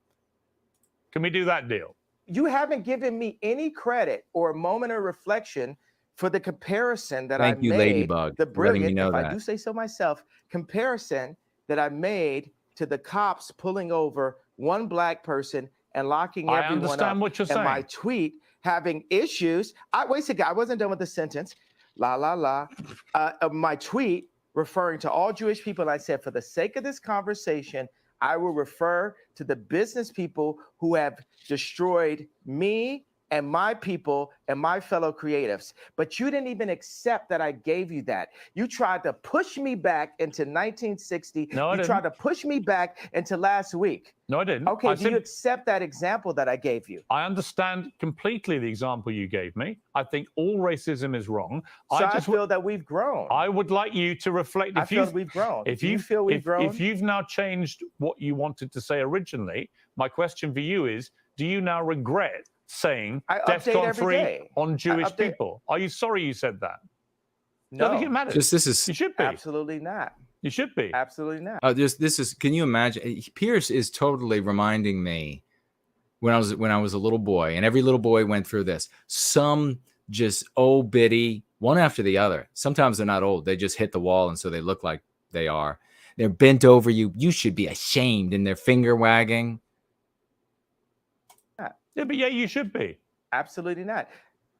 Can we do that deal? You haven't given me any credit or a moment of reflection for the comparison that Thank I you, made. Ladybug, The for letting me brilliant, know if I that. do say so myself, comparison that I made to the cops pulling over one black person and locking I everyone understand up. what you're and my saying. tweet having issues. Wait a second, I wasn't done with the sentence. La la la. My tweet referring to all Jewish people. I said, for the sake of this conversation, I will refer to the business people who have destroyed me and my people and my fellow creatives. But you didn't even accept that I gave you that. You tried to push me back into 1960. No, I you didn't. tried to push me back into last week. No, I didn't. Okay, I do you accept that example that I gave you? I understand completely the example you gave me. I think all racism is wrong. So I feel that we've grown. I would like you to reflect. I feel we've grown. If Do you feel we've grown? If you've now changed what you wanted to say originally, my question for you is, do you now regret saying I update DEFCON every 3 day. on Jewish update- people? Are you sorry you said that? No, I think it matters. Just this is You should be. absolutely not. You should be. Absolutely not. this is. Can you imagine? Pierce is totally reminding me when I was a little boy, and every little boy went through this. Some just old biddy, one after the other. Sometimes they're not old; they just hit the wall, and so they look like they are. They're bent over you. You should be ashamed, and they're finger wagging. Yeah, but yeah, you should be. Absolutely not.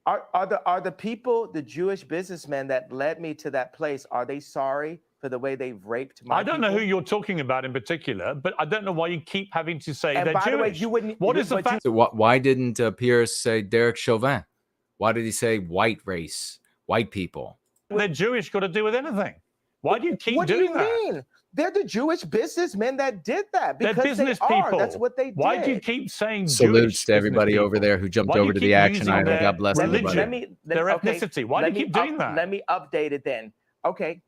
Are the people, the Jewish businessmen that led me to that place, are they sorry for the way they've raped my I don't know people? who you're talking about in particular, but I don't know why you keep having to say And they're by Jewish. the way, you wouldn't. What is the but you- fact? So why didn't Pierce say Derek Chauvin? Why did he say white race, white people? They're Jewish got to do with anything? Why do you keep What do doing you that? mean? They're the Jewish businessmen that did that They're because business they are. people. That's what they did. Why do you keep saying Salutes Jewish to everybody business over people? there who jumped Why do you over to keep the action using item. their God bless religion? everybody. Their okay, ethnicity. Why do you keep doing that? Let me update it then. Okay.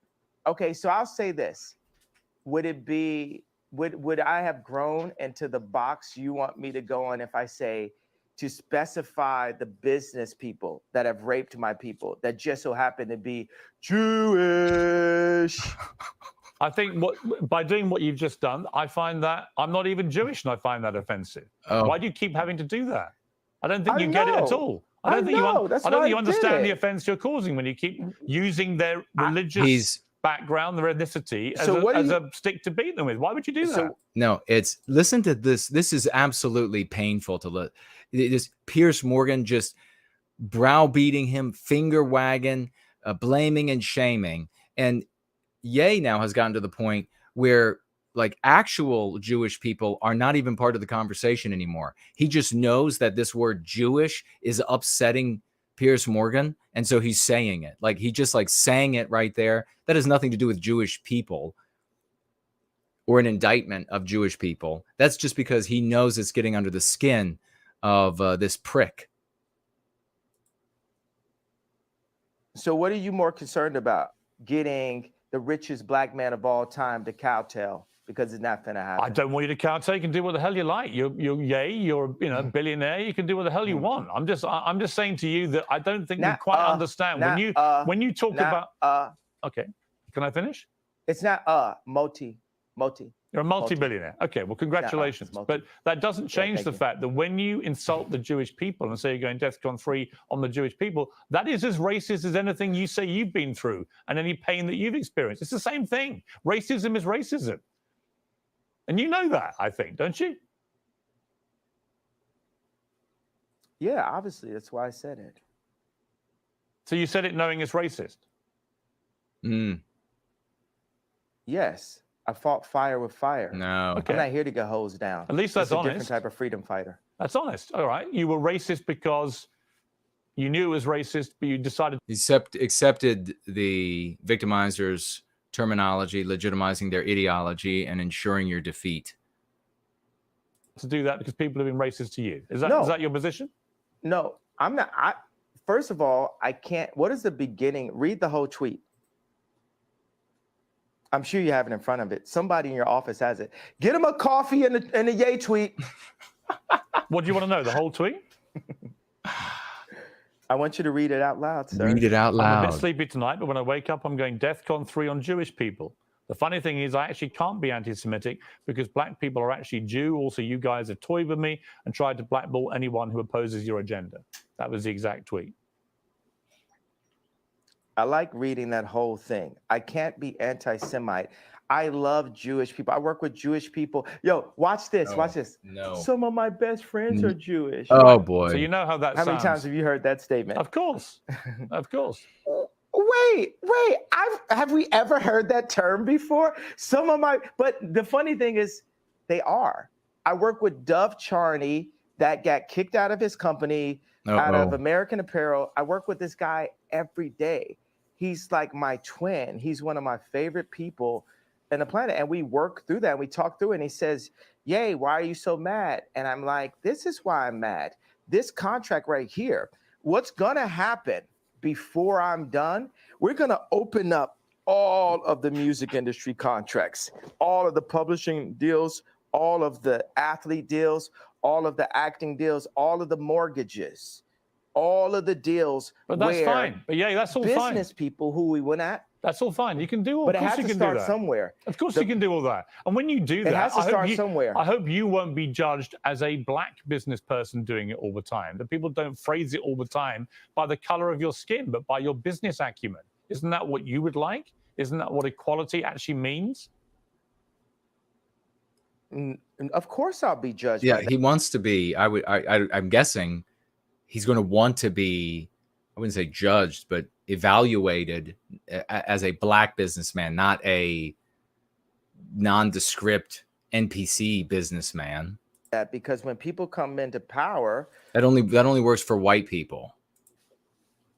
So I'll say this. Would it be, would I have grown into the box you want me to go on if I say to specify the business people that have raped my people that just so happen to be Jewish? I think by doing what you've just done, I find that I'm not even Jewish and I find that offensive. Oh. Why do you keep having to do that? I don't think I you get it at know. all. I I don't think know. That's I don't why think you I did understand the it. offense you're causing when you keep using their religious background, their ethnicity as, So what do as you- a stick to beat them with. Why would you do that? So No, listen to this. This is absolutely painful to look. This Pierce Morgan just browbeating him, finger wagging, blaming and shaming. And Ye now has gotten to the point where like actual Jewish people are not even part of the conversation anymore. He just knows that this word Jewish is upsetting Piers Morgan, and so he's saying it. Like he just like saying it right there. That has nothing to do with Jewish people or an indictment of Jewish people. That's just because he knows it's getting under the skin of this prick. So what are you more concerned about? Getting the richest black man of all time to kowtow because it's not gonna happen. I don't want you to kowtow. You can do what the hell you like. You're a billionaire. You can do what the hell you want. I'm just saying to you that I don't think you quite understand when you talk about. Okay, can I finish? It's not multi. You're a multi-billionaire. Okay, well, congratulations. multi. But that doesn't change thank the you. fact that when you insult the Jewish people and say you're going DEFCON 3 on the Jewish people, that is as racist as anything you say you've been through and any pain that you've experienced. It's the same thing. Racism is racism. And you know that, I think, don't you? Yeah, obviously. That's why I said it. So you said it knowing it's racist. Mm. Yes, I fought fire with fire. No. Okay. I'm not here to get hosed down. At least that's It's a honest. different type of freedom fighter. That's honest. All right. You were racist because you knew it was racist, but you decided He accepted the victimizers' terminology, legitimizing their ideology, and ensuring your defeat. to do that because people have been racist to you. Is No. that your position? No, I'm not. First of all, I can't. What is the beginning? Read the whole tweet. I'm sure you have it in front of it. Somebody in your office has it. Get him a coffee in the Ye tweet. What do you want to know? The whole tweet? I want you to read it out loud, sir. Read it out I'm a bit loud. sleepy tonight, but when I wake up, I'm going DEFCON 3 on Jewish people. The funny thing is I actually can't be anti-Semitic because black people are actually Jew. Also, you guys have toyed with me and tried to blackball anyone who opposes your agenda. That was the exact tweet. I like reading that whole thing. I can't be anti-Semite. I love Jewish people. I work with Jewish people. Yo, watch this. No, Watch this. no. Some of my best friends are Jewish. Oh, boy. So you know how that How sounds. many times have you heard that statement? Of course. Of course. Wait. Have we ever heard that term before? But the funny thing is, they are. I work with Dove Charney that got kicked out of his company, out of American Apparel. I work with this guy every day. He's like my twin. He's one of my favorite people in the planet. And we work through that. And we talk through it. And he says, "Yay, why are you so mad?" And I'm like, this is why I'm mad. This contract right here, what's going to happen before I'm done, we're going to open up all of the music industry contracts, all of the publishing deals, all of the athlete deals, all of the acting deals, all of the mortgages, all of the deals. But that's where fine. But yeah, that's all fine. business people who we went at, That's all fine. You can do all but it of course has you to can do start that. somewhere. Of course you can do all that. And when you do that, It has to start somewhere. I hope you won't be judged as a black business person doing it all the time. That people don't phrase it all the time by the color of your skin, but by your business acumen. Isn't that what you would like? Isn't that what equality actually means? Of course I'll be judged. Yeah, by that. he wants to be. I'm guessing he's going to want to be, I wouldn't say judged, but evaluated as a black businessman, not a nondescript NPC businessman. That because when people come into power, That only works for white people.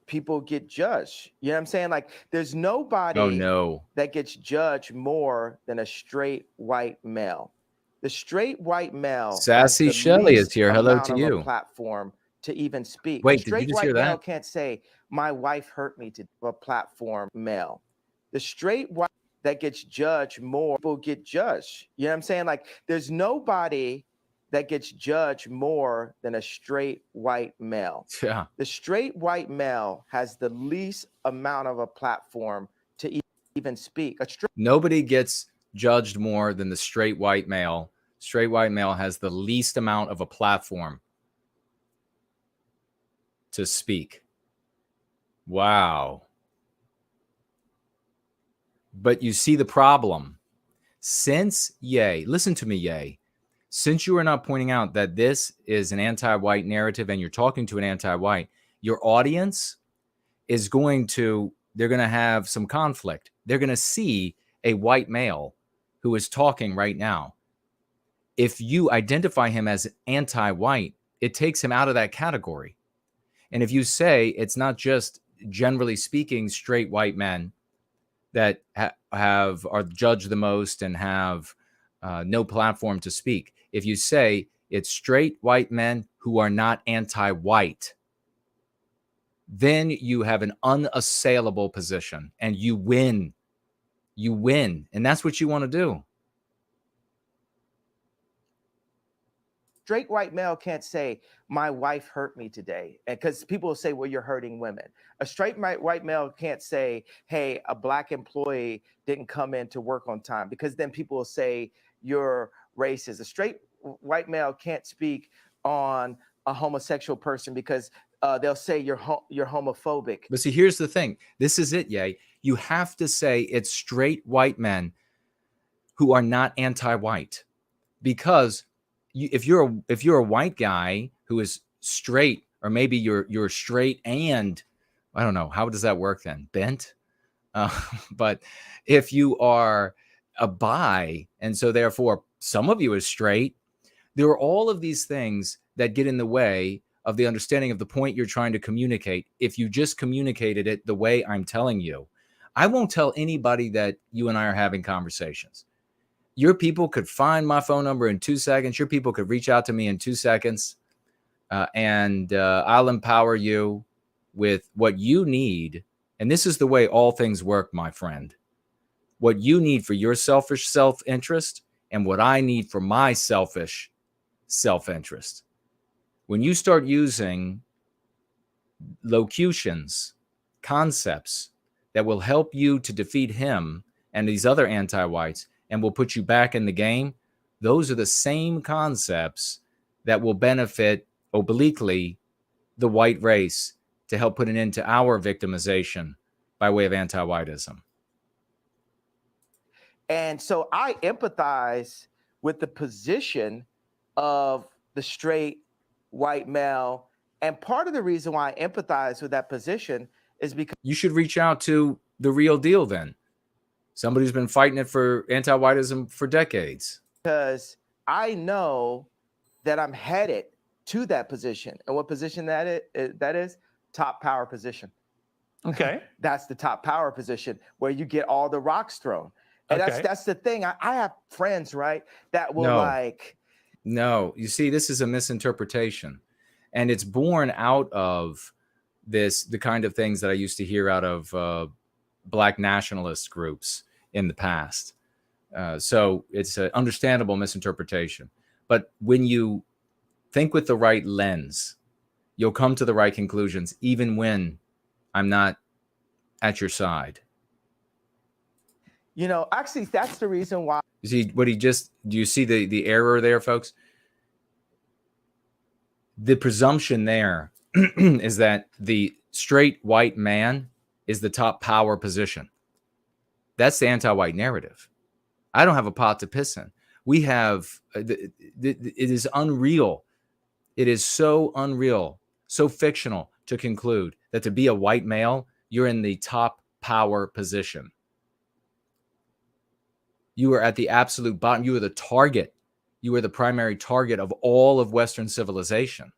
people get judged. You know what I'm saying? Like there's nobody Oh no. that gets judged more than a straight white male. The straight white male. has Sassy the Shelley is least here. Hello amount to of you. A platform to even speak. Wait, the did you straight just white hear male that? can't say, "My wife hurt me," to a platform male. The straight white that gets judged more, people get judged. You know what I'm saying? Like there's nobody that gets judged more than a straight white male. Yeah. The straight white male has the least amount of a platform to even speak. Nobody gets judged more than the straight white male. Straight white male has the least amount of a platform to speak. Wow. But you see the problem. Since listen to me, since you are not pointing out that this is an anti-white narrative and you're talking to an anti-white, your audience is they're going to have some conflict. They're going to see a white male who is talking right now. If you identify him as anti-white, it takes him out of that category. And if you say it's not just generally speaking straight white men that are judged the most and have no platform to speak, if you say it's straight white men who are not anti-white, then you have an unassailable position and you win. You win. And that's what you want to do. Straight white male can't say, "My wife hurt me today," and because people will say, "Well, you're hurting women." A straight white male can't say, "Hey, a black employee didn't come in to work on time," because then people will say you're racist. A straight white male can't speak on a homosexual person because they'll say you're homophobic. But see, here's the thing. This is it, You have to say it's straight white men who are not anti-white, because if you're a white guy who is straight, or maybe you're straight and I don't know, how does that work then? Bent? But if you are a bi, and so therefore some of you is straight. There are all of these things that get in the way of the understanding of the point you're trying to communicate. If you just communicated it the way I'm telling you, I won't tell anybody that you and I are having conversations. Your people could find my phone number in 2 seconds. Your people could reach out to me in 2 seconds, and I'll empower you with what you need. And this is the way all things work, my friend. What you need for your selfish self-interest and what I need for my selfish self-interest. When you start using locutions, concepts that will help you to defeat him and these other anti-whites and will put you back in the game, those are the same concepts that will benefit obliquely the white race to help put an end to our victimization by way of anti-whiteism. And so I empathize with the position of the straight white male. And part of the reason why I empathize with that position is because you should reach out to the real deal then. Somebody who's been fighting it for anti-whiteism for decades. Because I know that I'm headed to that position. And what position that is? Top power position. Okay. That's the top power position where you get all the rocks thrown. And that's the thing. I have friends, right, that will No, you see, this is a misinterpretation. And it's born out of the kind of things that I used to hear out of Black nationalist groups in the past. So it's an understandable misinterpretation. But when you think with the right lens, you'll come to the right conclusions, even when I'm not at your side. You know, actually, that's the reason why. You see what he just, do you see the error there, folks? The presumption there is that the straight white man is the top power position. That's the anti-white narrative. I don't have a pot to piss in. We have, it is unreal. It is so unreal, so fictional to conclude that to be a white male, you're in the top power position. You are at the absolute bottom. You are the target. You are the primary target of all of Western civilization.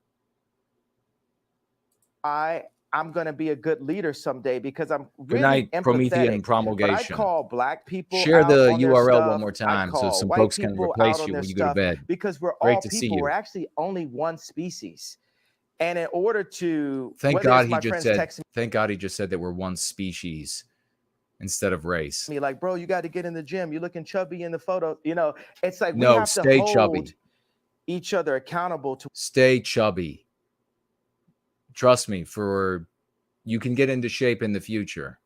I'm going to be a good leader someday because I'm really Good night, empathetic. Promethean promulgation. But I call black people Share out the on their URL stuff. one more time so some white folks can people replace out you on when their you go to stuff bed. because we're Great all to see people. you. We're actually only one species. And in order to Thank whether God it's he my just friends said. texting Thank God he just said that we're one species instead of race. me like, bro, you got to get in the gym. You're looking chubby in the photo. You know, it's like we No, have to stay hold chubby. each other accountable to Stay chubby. Trust me, you can get into shape in the future.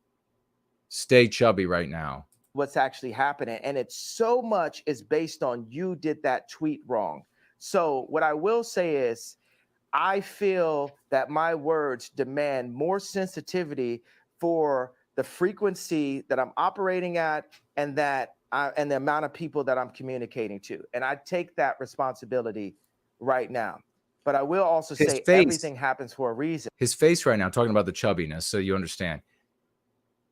Stay chubby right now. what's actually happening. And it's so much is based on you did that tweet wrong. So what I will say is, I feel that my words demand more sensitivity for the frequency that I'm operating at and and the amount of people that I'm communicating to. And I take that responsibility right now. But I will also say everything happens for a reason. His face right now, talking about the chubbiness, so you understand.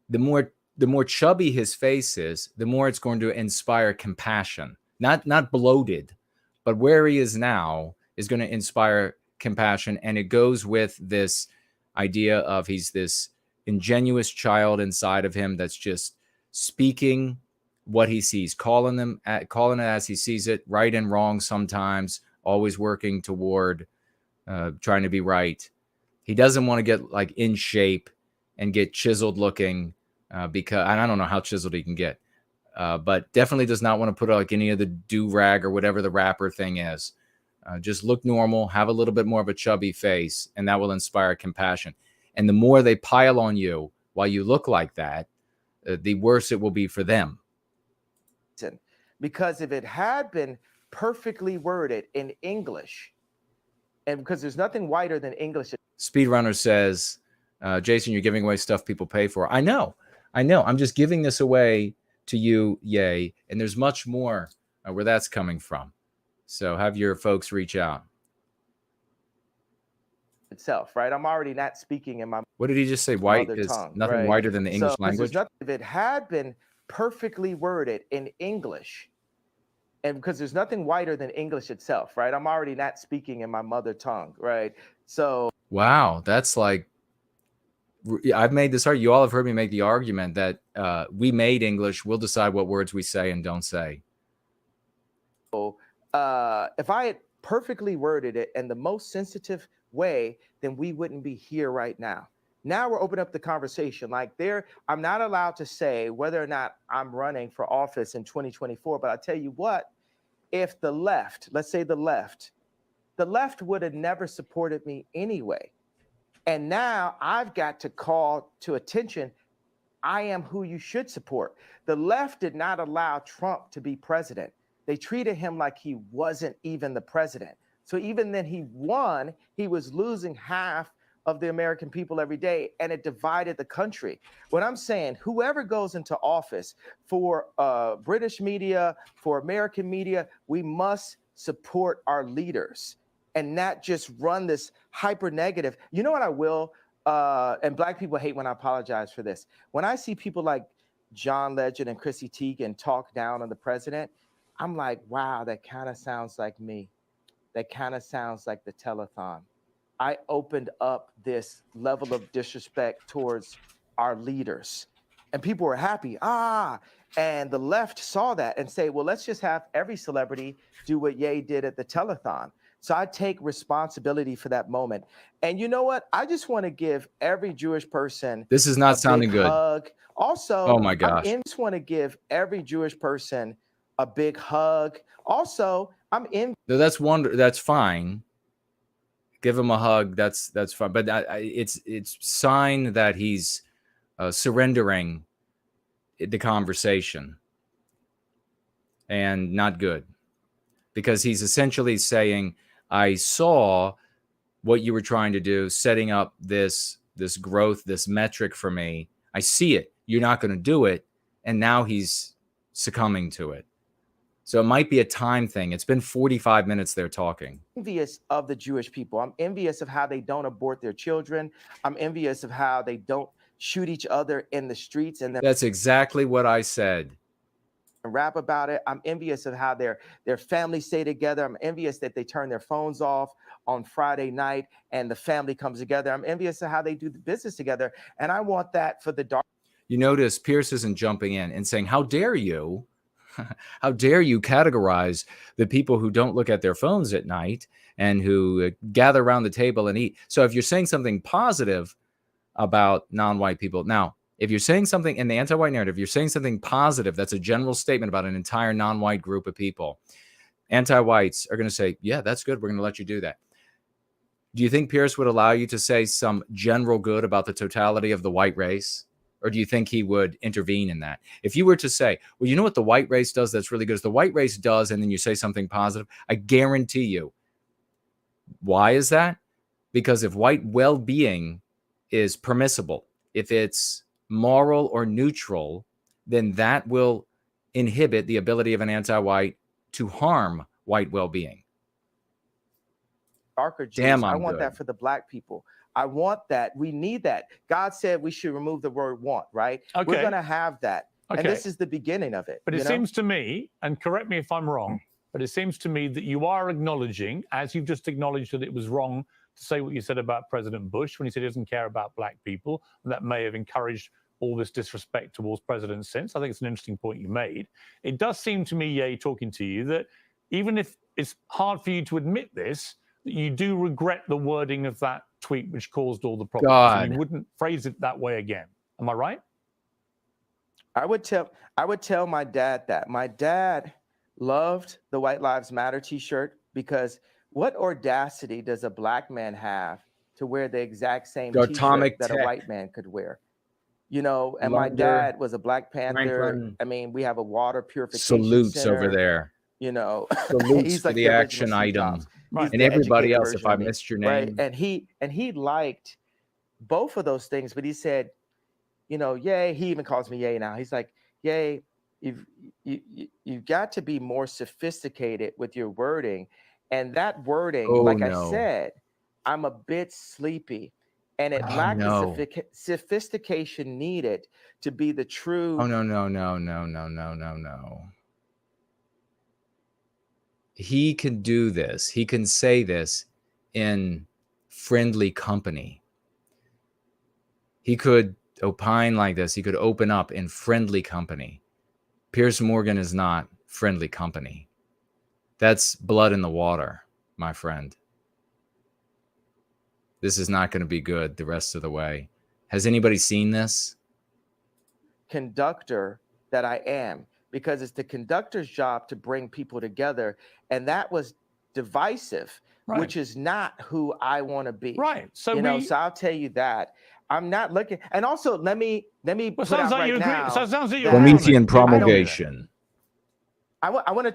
The more chubby his face is, the more it's going to inspire compassion. Not bloated, but where he is now is going to inspire compassion. And it goes with this idea of he's this ingenuous child inside of him that's just speaking what he sees, calling it as he sees it, right and wrong sometimes, always working toward trying to be right. He doesn't want to get like in shape and get chiseled looking because I don't know how chiseled he can get, but definitely does not want to put like any of the do-rag or whatever the rapper thing is. Just look normal, have a little bit more of a chubby face, and that will inspire compassion. And the more they pile on you while you look like that, the worse it will be for them. Because if it had been perfectly worded in English, and because there's nothing whiter than English. Speedrunner says, Jason, you're giving away stuff people pay for. I know. I'm just giving this away to you, yay. And there's much more where that's coming from. So have your folks reach out. Itself, right? I'm already not speaking in my What did he just say? White is tongue, nothing right? whiter than the English So, language. if it had been perfectly worded in English, and because there's nothing whiter than English itself, right? I'm already not speaking in my mother tongue, right? So Wow, that's like, I've made this argument. You all have heard me make the argument that we made English. We'll decide what words we say and don't say. If I had perfectly worded it in the most sensitive way, then we wouldn't be here right now. Now we're opening up the conversation. Like I'm not allowed to say whether or not I'm running for office in 2024, but I'll tell you what, if the left, let's say the left would have never supported me anyway. And now I've got to call to attention, I am who you should support. The left did not allow Trump to be president. They treated him like he wasn't even the president. So even then he won, he was losing half of the American people every day, and it divided the country. What I'm saying, whoever goes into office, for British media, for American media, we must support our leaders and not just run this hyper negative. You know what I will? And Black people hate when I apologize for this. When I see people like John Legend and Chrissy Teigen talk down on the president, I'm like, wow, that kind of sounds like me. That kind of sounds like the telethon. I opened up this level of disrespect towards our leaders, and people were happy. And the left saw that and say, well, let's just have every celebrity do what Ye did at the telethon. So I take responsibility for that moment. And you know what? I just want to give every Jewish person This is not sounding good. hug. Also, Oh my gosh. I just want to give every Jewish person a big hug. Also, That's fine. Give him a hug. That's fine. But it's sign that he's surrendering the conversation, and not good, because he's essentially saying, I saw what you were trying to do, setting up this growth, this metric for me. I see it. You're not going to do it. And now he's succumbing to it. So it might be a time thing. It's been 45 minutes they're talking. Envious of the Jewish people. I'm envious of how they don't abort their children. I'm envious of how they don't shoot each other in the streets. And that's exactly what I said. Rap about it. I'm envious of how their families stay together. I'm envious that they turn their phones off on Friday night and the family comes together. I'm envious of how they do the business together. And I want that for the dark. You notice Piers isn't jumping in and saying, how dare you? How dare you categorize the people who don't look at their phones at night and who gather around the table and eat? So if you're saying something positive about non-white people, now, if you're saying something in the anti-white narrative, you're saying something positive, that's a general statement about an entire non-white group of people. Anti-whites are going to say, yeah, that's good. We're going to let you do that. Do you think Piers would allow you to say some general good about the totality of the white race? Or do you think he would intervene in that? If you were to say, well, you know what the white race does that's really good is the white race does, and then you say something positive, I guarantee you. Why is that? Because if white well-being is permissible, if it's moral or neutral, then that will inhibit the ability of an anti-white to harm white well-being. Darker Jews. Damn, I want that for the Black people. I want that. We need that. God said we should remove the word want, right? Okay. We're going to have that. Okay. And this is the beginning of it. But it seems to me, and correct me if I'm wrong, but it seems to me that you are acknowledging, as you've just acknowledged that it was wrong to say what you said about President Bush when he said he doesn't care about Black people, and that may have encouraged all this disrespect towards presidents since. I think it's an interesting point you made. It does seem to me, Ye, talking to you, that even if it's hard for you to admit this, that you do regret the wording of that tweet which caused all the problems. God. And you wouldn't phrase it that way again. Am I right? I would tell my dad that. My dad loved the White Lives Matter t-shirt, because what audacity does a Black man have to wear the exact same t-shirt that a white man could wear? You know, and my dad was a Black Panther. Franklin. I mean, we have a water purification Salutes center, over there. You know, Salutes he's for like the original action Steve item. Jobs. Right. And everybody else, if I version of me, missed your name. right? And he liked both of those things, but he said, you know, Ye, he even calls me Ye now. He's like, Ye, you've got to be more sophisticated with your wording. And that wording, I said, I'm a bit sleepy. and it Oh, lacked no. the sophistication needed to be the true. Oh, no. He can do this. He can say this in friendly company. He could opine like this. He could open up in friendly company. Piers Morgan is not friendly company. That's blood in the water, my friend. This is not going to be good the rest of the way. Has anybody seen this? Conductor that I am, because it's the conductor's job to bring people together, and that was divisive, Right. which is not who I want to be. Right. So you know, so I'll tell you that I'm not looking. And also, let me put out right now. So it sounds like you're Promethean promulgation. I want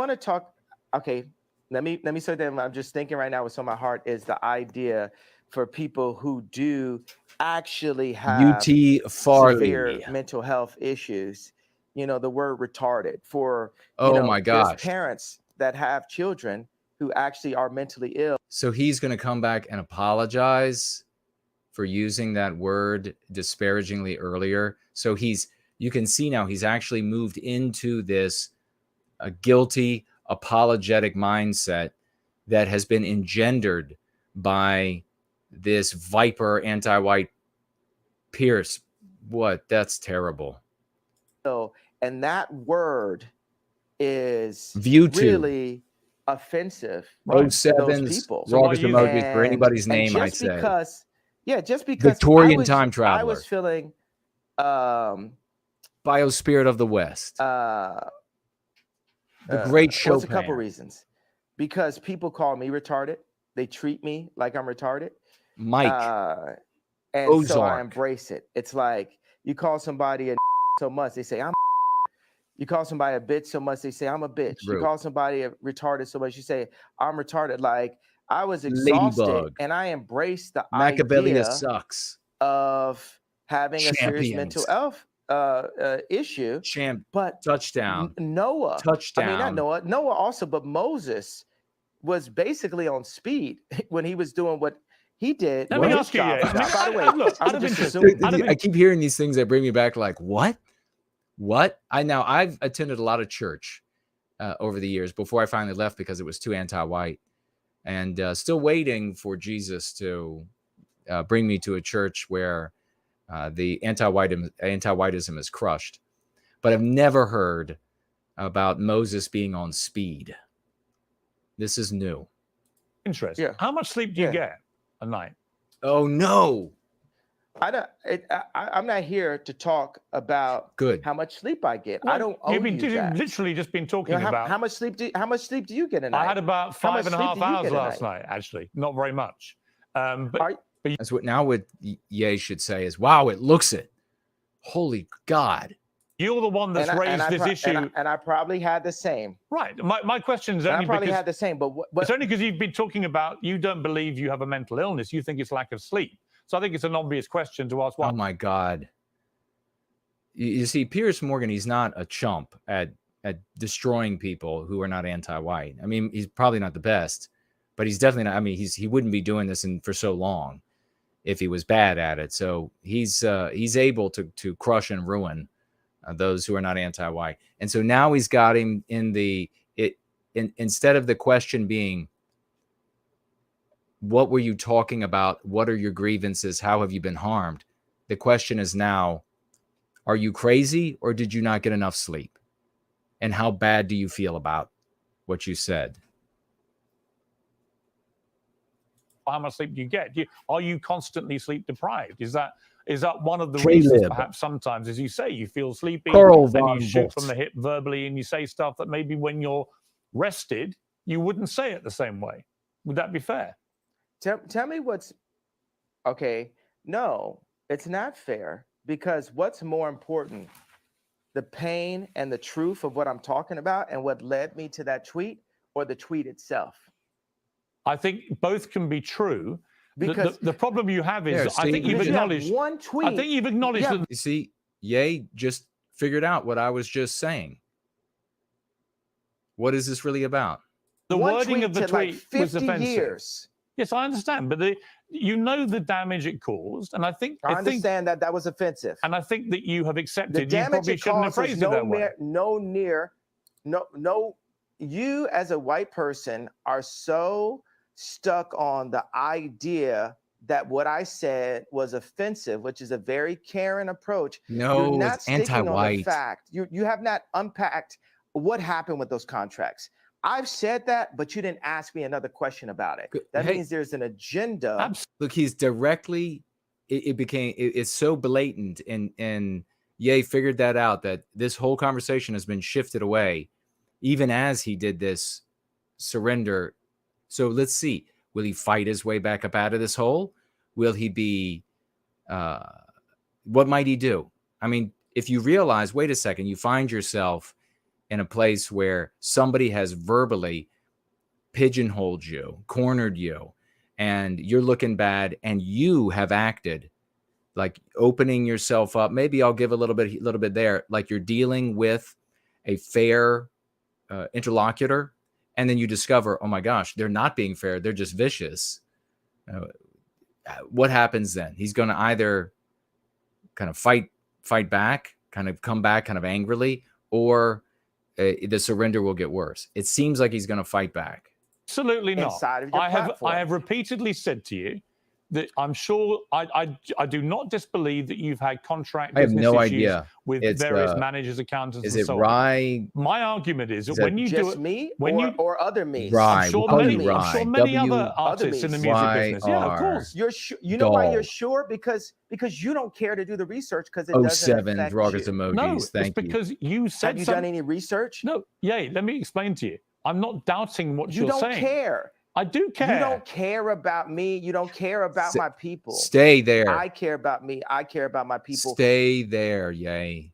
to talk. Okay, let me say that I'm just thinking right now. What's on my heart is the idea for people who do actually have severe mental health issues. You know, the word retarded for. My gosh. There's parents that have children who actually are mentally ill. So he's going to come back and apologize for using that word disparagingly earlier. So you can see now he's actually moved into this guilty, apologetic mindset that has been engendered by this viper, anti-white Piers. What? That's terrible. And that word is really offensive. 07's raucous emojis for anybody's name, I'd say. Just because Victorian time traveler. I was feeling Biospirit of the West. The great Chopin. What's a couple reasons? Because people call me retarded. They treat me like I'm retarded. Mike. And Ozark. So I embrace it. It's like you call somebody a so much, they say I'm. You call somebody a bitch so much, they say I'm a bitch. You call somebody a retarded so much, you say I'm retarded. Like I was exhausted, Ladybug. And I embraced the Machiavelli idea sucks. of having a serious mental health issue. But touchdown. Noah. Touchdown. I mean, not Noah. Noah also, but Moses was basically on speed when he was doing what he did. Let me ask you. By the way, I keep hearing these things that bring me back. Like what? I've attended a lot of church over the years before I finally left because it was too anti-white, and still waiting for Jesus to bring me to a church where the anti-whiteism is crushed. But I've never heard about Moses being on speed. This is new. Interesting. Yeah. How much sleep do you get a night? Oh no. I'm not here to talk about how much sleep I get. Well, I don't owe you that. You've literally just been talking about how much sleep do you get a night? I had about 5.5 hours last night, actually. Not very much. That's what Ye should say is, wow, it looks it. Holy God. You're the one that's raised this issue. And I probably had the same. Right. My question is only because had the same, but it's only because you've been talking about you don't believe you have a mental illness. You think it's lack of sleep. So I think it's an obvious question to ask. Oh my God! You see, Piers Morgan, he's not a chump at destroying people who are not anti-white. I mean, he's probably not the best, but he's definitely not. I mean, he wouldn't be doing this for so long if he was bad at it. So he's able to crush and ruin those who are not anti-white. And so now he's got him instead of the question being, what were you talking about? What are your grievances? How have you been harmed? The question is now, are you crazy or did you not get enough sleep? And how bad do you feel about what you said? How much sleep do you get? Are you constantly sleep deprived? Is that one of the reasons perhaps sometimes, as you say, you feel sleepy and you shoot from the hip verbally and you say stuff that maybe when you're rested, you wouldn't say it the same way. Would that be fair? Tell me what's okay. No, it's not fair, because what's more important, the pain and the truth of what I'm talking about and what led me to that tweet, or the tweet itself? I think both can be true. Because the problem you have is, I think you've acknowledged one tweet. I think you've acknowledged that. You see, Ye just figured out what I was just saying. What is this really about? The wording of the tweet like 50 was offensive. Years. Yes, I understand, but You know the damage it caused, and I understand that was offensive. And I think that you have accepted. The damage you probably it shouldn't have causes phrased it that way. You as a white person are so stuck on the idea that what I said was offensive, which is a very caring approach. No, you're not it's sticking anti-white. on the fact. You have not unpacked what happened with those contracts. I've said that, but you didn't ask me another question about it. That means there's an agenda. Look, he's directly, it's so blatant, and Ye figured that out, that this whole conversation has been shifted away, even as he did this surrender. So let's see, will he fight his way back up out of this hole? Will he be, what might he do? I mean, if you realize, wait a second, you find yourself in a place where somebody has verbally pigeonholed you, cornered you, and you're looking bad, and you have acted like opening yourself up. Maybe I'll give a little bit there, like you're dealing with a fair interlocutor, and then you discover, oh my gosh, they're not being fair, they're just vicious. What happens then? He's going to either kind of fight back, kind of come back kind of angrily, or the surrender will get worse. It seems like he's going to fight back. Absolutely not. Inside of your I platform. have repeatedly said to you that I'm sure I do not disbelieve that you've had contract business no issues idea. with It's, various managers, accountants, is and it so Rye? on. My argument is that that when you do Just it, me when or other me? Rye. I'm sure We'll call many, you I'm sure many Rye. other artists in the music business. Yeah, of Y-R. course. You know why Doll. you're sure? Because you don't care to do the research because it doesn't 07 affect Drogas you. emojis. No, Thank it's because you said Have you done any research? No, yeah. Let me explain to you. I'm not doubting what You you're don't saying. care. I do care. You don't care about me. You don't care about my people. Stay there. I care about me. I care about my people. Stay there, Ye.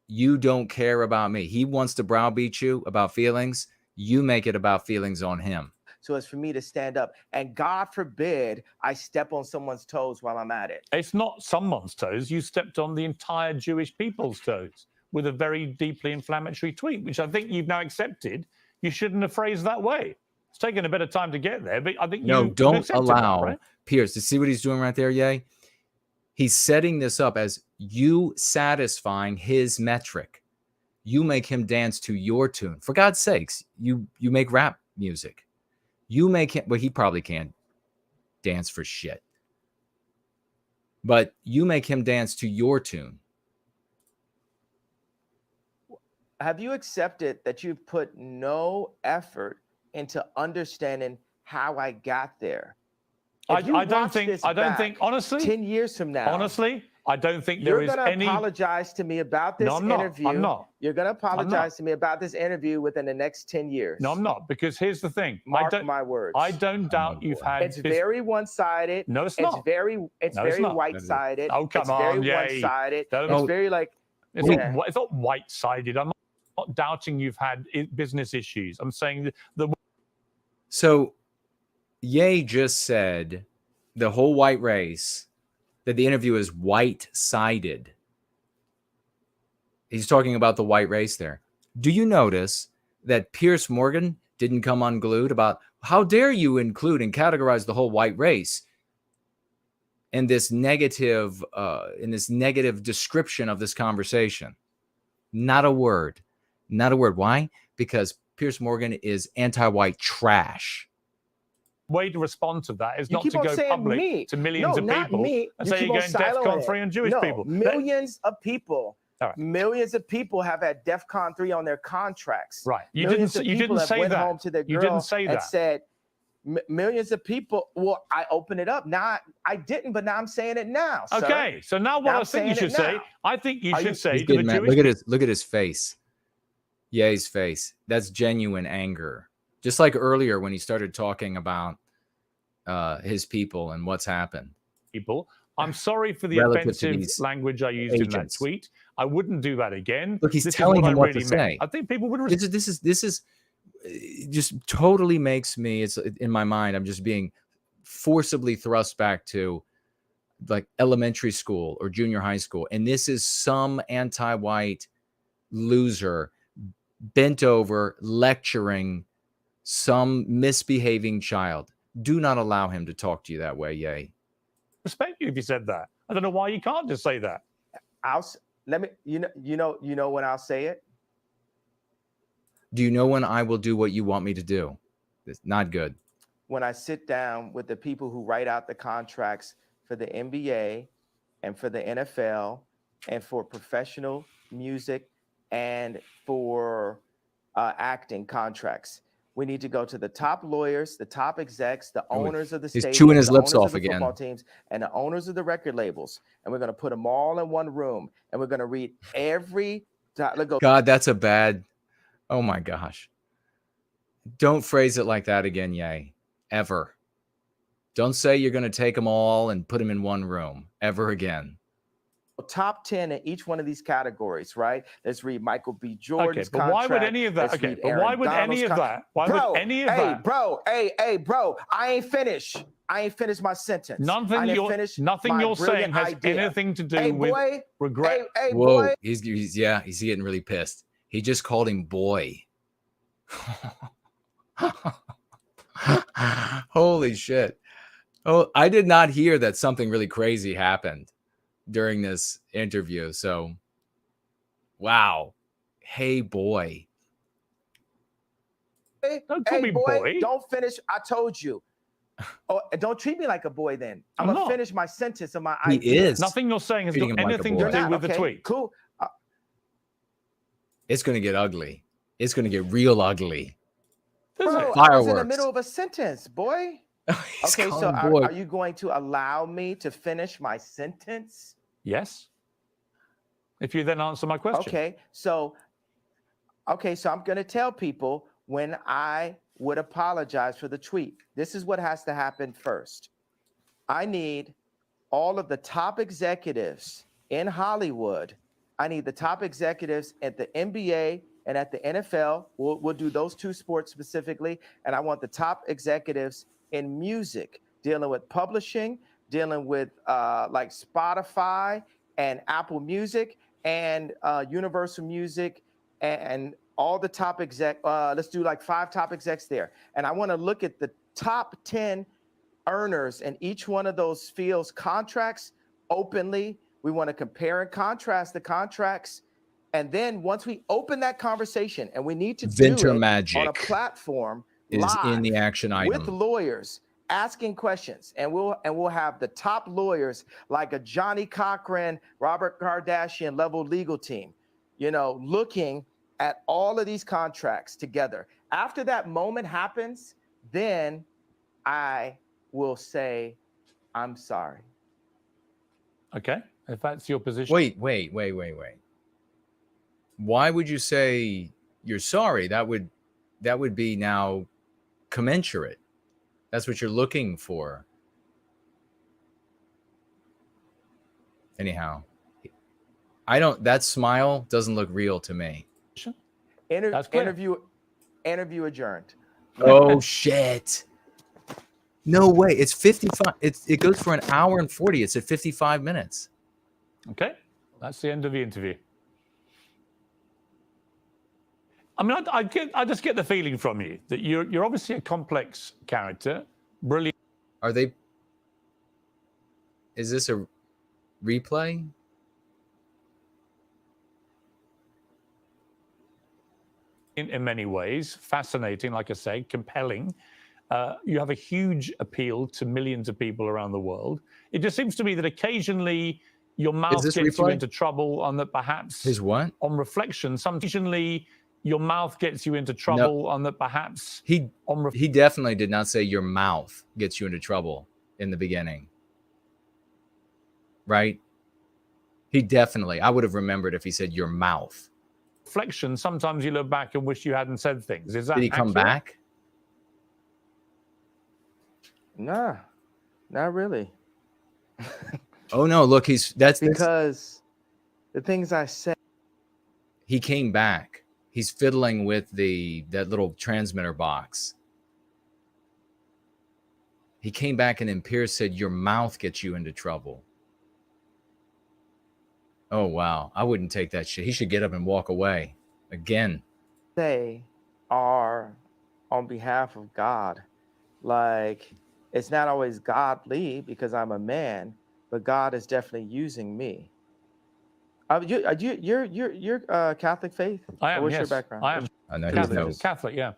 You don't care about me. He wants to browbeat you about feelings. You make it about feelings on him. So it's for me to stand up. And God forbid I step on someone's toes while I'm at it. It's not someone's toes. You stepped on the entire Jewish people's toes with a very deeply inflammatory tweet, which I think you've now accepted. You shouldn't have phrased that way. It's taken a bit of time to get there, but I think don't allow that, right? Piers to see what he's doing right there, Ye. He's setting this up as you satisfying his metric. You make him dance to your tune. For God's sakes, you make rap music. You make him, well, he probably can't dance for shit. But you make him dance to your tune. Have you accepted that you've put no effort into understanding how I got there? I don't think, honestly, 10 years from now, honestly, I don't think there is any. You're going to apologize to me about this interview. I'm not. You're going to apologize to me about this interview within the next 10 years. No, I'm not, because here's the thing. Mark my words. I don't doubt you've had. It's very one-sided. No, it's not. It's very white-sided. Oh, come on, it's very one-sided. It's very like. It's not white-sided. I'm not doubting you've had business issues. I'm saying the. So, Ye just said the whole white race, that the interview is white-sided. He's talking about the white race there. Do you notice that Piers Morgan didn't come unglued about how dare you include and categorize the whole white race in this negative description of this conversation? Not a word. Not a word. Why? Because Piers Morgan is anti-white trash. Way to respond to that is not to go public to millions of people and say you're going DEFCON 3 on Jewish people. Millions of people. Right. Millions of people have had DEFCON 3 on their contracts. Right. You didn't say that. You didn't say that. And said millions of people. Well, I opened it up. Now I didn't, but now I'm saying it now. Okay. So now what I think you should say, I think you should say to the Jewish. Look at his face. Ye's face. That's genuine anger. Just like earlier when he started talking about his people and what's happened. People, I'm sorry for the offensive language I used in that tweet. I wouldn't do that again. Look, he's telling him what to say. Meant. I think people would. This is just totally makes me. It's in my mind. I'm just being forcibly thrust back to like elementary school or junior high school, and this is some anti-white loser bent over lecturing some misbehaving child. Do not allow him to talk to you that way, Ye. Respect you if you said that. I don't know why you can't just say that. Let me, you know when I'll say it. Do you know when I will do what you want me to do? It's not good. When I sit down with the people who write out the contracts for the NBA and for the NFL and for professional music and for acting contracts. We need to go to the top lawyers, the top execs, the owners of the He's stadiums, chewing his the lips owners off of the again. football teams, and the owners of the record labels. And we're going to put them all in one room, and we're going to read every. God, that's a bad. Oh my gosh. Don't phrase it like that again, Ye. Ever. Don't say you're going to take them all and put them in one room ever again. Top 10 in each one of these categories, right? Let's read Michael B. Jordan's Okay, but why would any of that? Let's Okay, read but Aaron why would Donald's any of that? Why would any of that? Bro, I ain't finished. I ain't finished my sentence. Nothing you're saying has anything to do with regret. Hey, Whoa, boy. he's getting really pissed. He just called him boy. Holy shit. Oh, I did not hear that something really crazy happened during this interview. So, wow. Hey, boy. Don't call me boy. Don't finish. I told you. Oh, don't treat me like a boy then. I'm going to finish my sentence of my idea. He is. Nothing you're saying has got anything to do with the tweet. Cool. It's going to get ugly. It's going to get real ugly. Bro, Fireworks. I was in the middle of a sentence, boy. Okay, so are you going to allow me to finish my sentence? Yes. If you then answer my question. Okay, so I'm going to tell people when I would apologize for the tweet. This is what has to happen first. I need all of the top executives in Hollywood. I need the top executives at the NBA and at the NFL. We'll do those two sports specifically. And I want the top executives in music, dealing with publishing, dealing with like Spotify and Apple Music and Universal Music and all the top exec. Let's do like 5 top execs there. And I want to look at the top 10 earners in each one of those fields' contracts openly. We want to compare and contrast the contracts. And then once we open that conversation, and we need to do it on a platform is live in the action item with lawyers asking questions, and we'll have the top lawyers like a Johnny Cochran, Robert Kardashian level legal team, looking at all of these contracts together. After that moment happens, then I will say, I'm sorry. Okay, if that's your position. Wait. Why would you say you're sorry? That would be now commensurate. That's what you're looking for. Anyhow, that smile doesn't look real to me. Interview adjourned. Oh shit. No way. It's 55. It goes for an hour and 40. It's at 55 minutes. Okay. That's the end of the interview. I mean, I just get the feeling from you that you're obviously a complex character, brilliant. Is this a replay? In many ways, fascinating, like I say, compelling. You have a huge appeal to millions of people around the world. It just seems to me that occasionally your mouth gets you into trouble, and that perhaps his what? On reflection, occasionally your mouth gets you into trouble, on that perhaps he definitely did not say your mouth gets you into trouble in the beginning, right? He definitely, I would have remembered if he said your mouth. Reflection, sometimes you look back and wish you hadn't said things. Is that did he come back? Nah, not really. Oh no, look, that's because the things I said. He came back. He's fiddling with that little transmitter box. He came back and then Piers said, your mouth gets you into trouble. Oh, wow. I wouldn't take that shit. He should get up and walk away again. They are on behalf of God like it's not always godly because I'm a man, but God is definitely using me. You're Catholic faith? I Or am, what's your yes. background? I am I know he's Catholic, no. Catholic, yeah.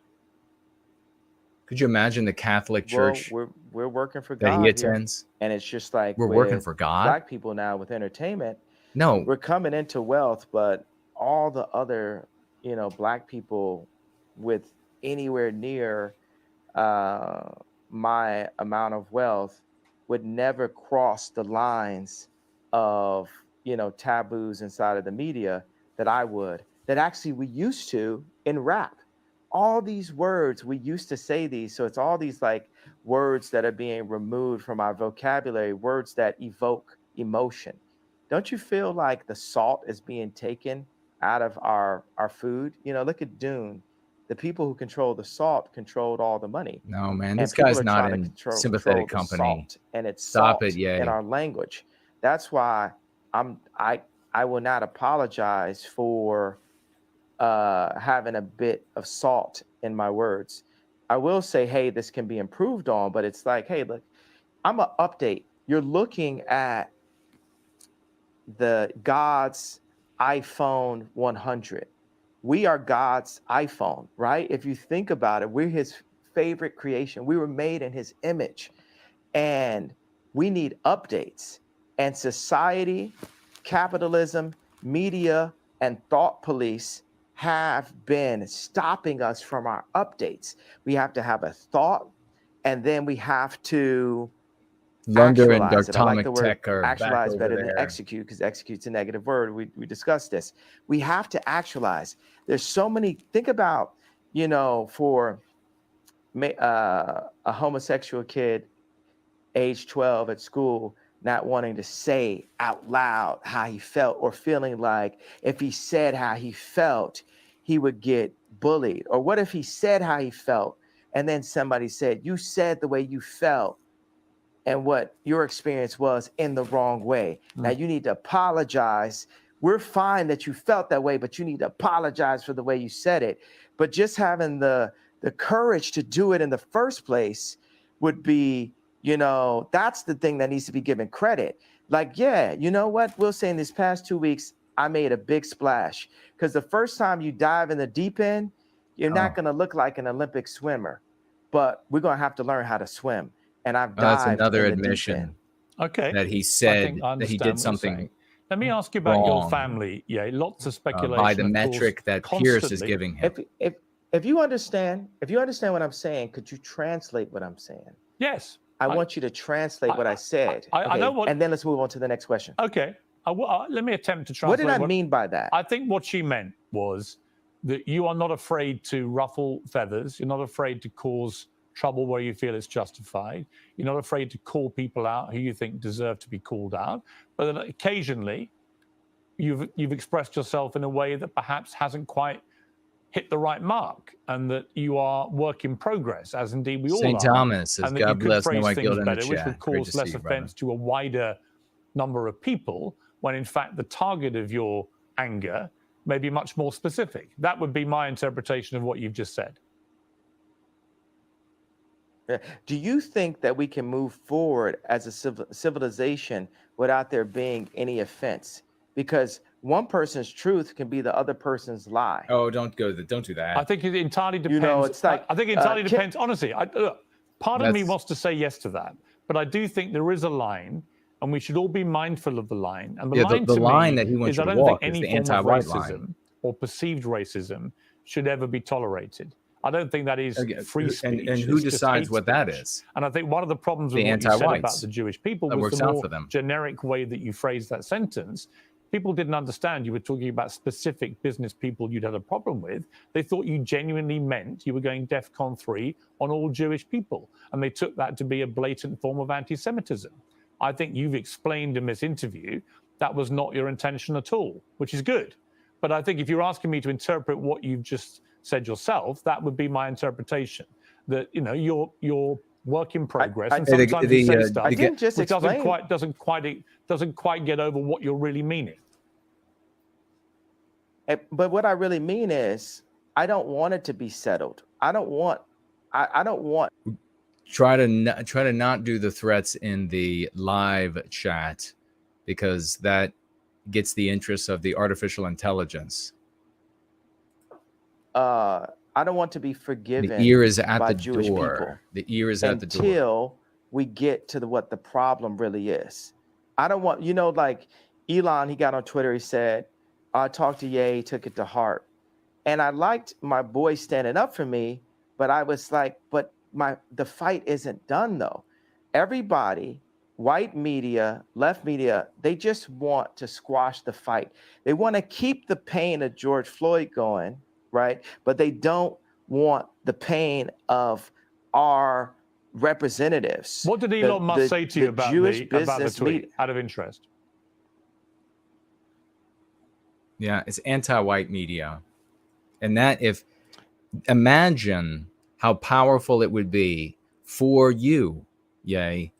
Could you imagine the Catholic Well, Church we're working for that he God here. attends? And it's just like We're working with for God? Black people now with entertainment, No, we're coming into wealth, but all the other, Black people with anywhere near my amount of wealth would never cross the lines of, taboos inside of the media that I would, that actually we used to in rap. All these words, we used to say these. So it's all these like words that are being removed from our vocabulary, words that evoke emotion. Don't you feel like the salt is being taken out of our food? Look at Dune. The people who control the salt controlled all the money. no, man. And This people guy's are not trying to in control sympathetic the company. salt, and it's Stop salt it, yay. in our language. That's why I will not apologize for having a bit of salt in my words. I will say, hey, this can be improved on, but it's like, hey, look, I'm gonna update. You're looking at the God's iPhone 100. We are God's iPhone, right? If you think about it, we're his favorite creation. We were made in his image, and we need updates. And society, capitalism, media, and thought police have been stopping us from our updates. We have to have a thought, and then we have to Lunder and actualize it. I like Atomic the word Tech are back actualize over better than there. execute, because execute's a negative word. We discussed this. We have to actualize. There's so many. Think about, for a homosexual kid, age 12 at school, not wanting to say out loud how he felt, or feeling like if he said how he felt, he would get bullied. Or what if he said how he felt, and then somebody said, you said the way you felt and what your experience was in the wrong way. Now you need to apologize. We're fine that you felt that way, but you need to apologize for the way you said it. But just having the courage to do it in the first place would be, that's the thing that needs to be given credit. Like, yeah, you know what? We'll say in these past 2 weeks, I made a big splash, because the first time you dive in the deep end, you're not going to look like an Olympic swimmer, but we're going to have to learn how to swim. And I've That's dived another in the deep admission end. Okay. that he I said think I that he understand did what you're something saying. Let me ask you about your wrong, family. Yeah, lots of speculation. by the of course, metric that Piers is constantly. giving him. If you understand what I'm saying, could you translate what I'm saying? Yes. I want you to translate what I said. I know what. And then let's move on to the next question. Okay. Let me attempt to What translate. did I mean by that? I think what she meant was that you are not afraid to ruffle feathers. You're not afraid to cause trouble where you feel it's justified. You're not afraid to call people out who you think deserve to be called out. But then occasionally, you've expressed yourself in a way that perhaps hasn't quite hit the right mark, and that you are work in progress, as indeed we all are. St. Thomas says, and that God you could bless phrase Noah things Guild in the better, which chat. would Great cause to see less you, brother. offense to a wider number of people, when in fact the target of your anger may be much more specific. That would be my interpretation of what you've just said. Do you think that we can move forward as a civilization without there being any offense? Because one person's truth can be the other person's lie. Oh, don't do that. I think it entirely depends. It's like, I think it entirely depends. Honestly, part of me wants to say yes to that, but I do think there is a line, and we should all be mindful of the line. And the line the to line me that he wants is you I to don't think walk is any the form of anti-white racism line. or perceived racism should ever be tolerated. I don't think that is free speech. And who It's just decides hate what that speech. is? And I think one of the problems with The what you said about anti-whites. the Jewish people That was works the out more for them. generic way that you phrased that sentence. People didn't understand you were talking about specific business people you'd had a problem with. They thought you genuinely meant you were going DEFCON 3 on all Jewish people. And they took that to be a blatant form of anti-Semitism. I think you've explained in this interview that was not your intention at all, which is good. But I think if you're asking me to interpret what you've just said yourself, that would be my interpretation. That, you're work in progress, and sometimes you say stuff which doesn't quite get over what you're really meaning. But what I really mean is, I don't want it to be settled. I don't want try to not do the threats in the live chat, because that gets the interests of the artificial intelligence. I don't want to be forgiven. The ear is at by the Jewish door. people The ear is at the door. Until we get to what the problem really is. I don't want, like Elon, he got on Twitter, he said, I talked to Ye, he took it to heart. And I liked my boy standing up for me, but I was like, but the fight isn't done though. Everybody, white media, left media, they just want to squash the fight. They want to keep the pain of George Floyd going, right? But they don't want the pain of our representatives. What did Elon Musk say to you about the tweet, out of interest? Yeah, it's anti-white media. And that, imagine how powerful it would be for you, Ye,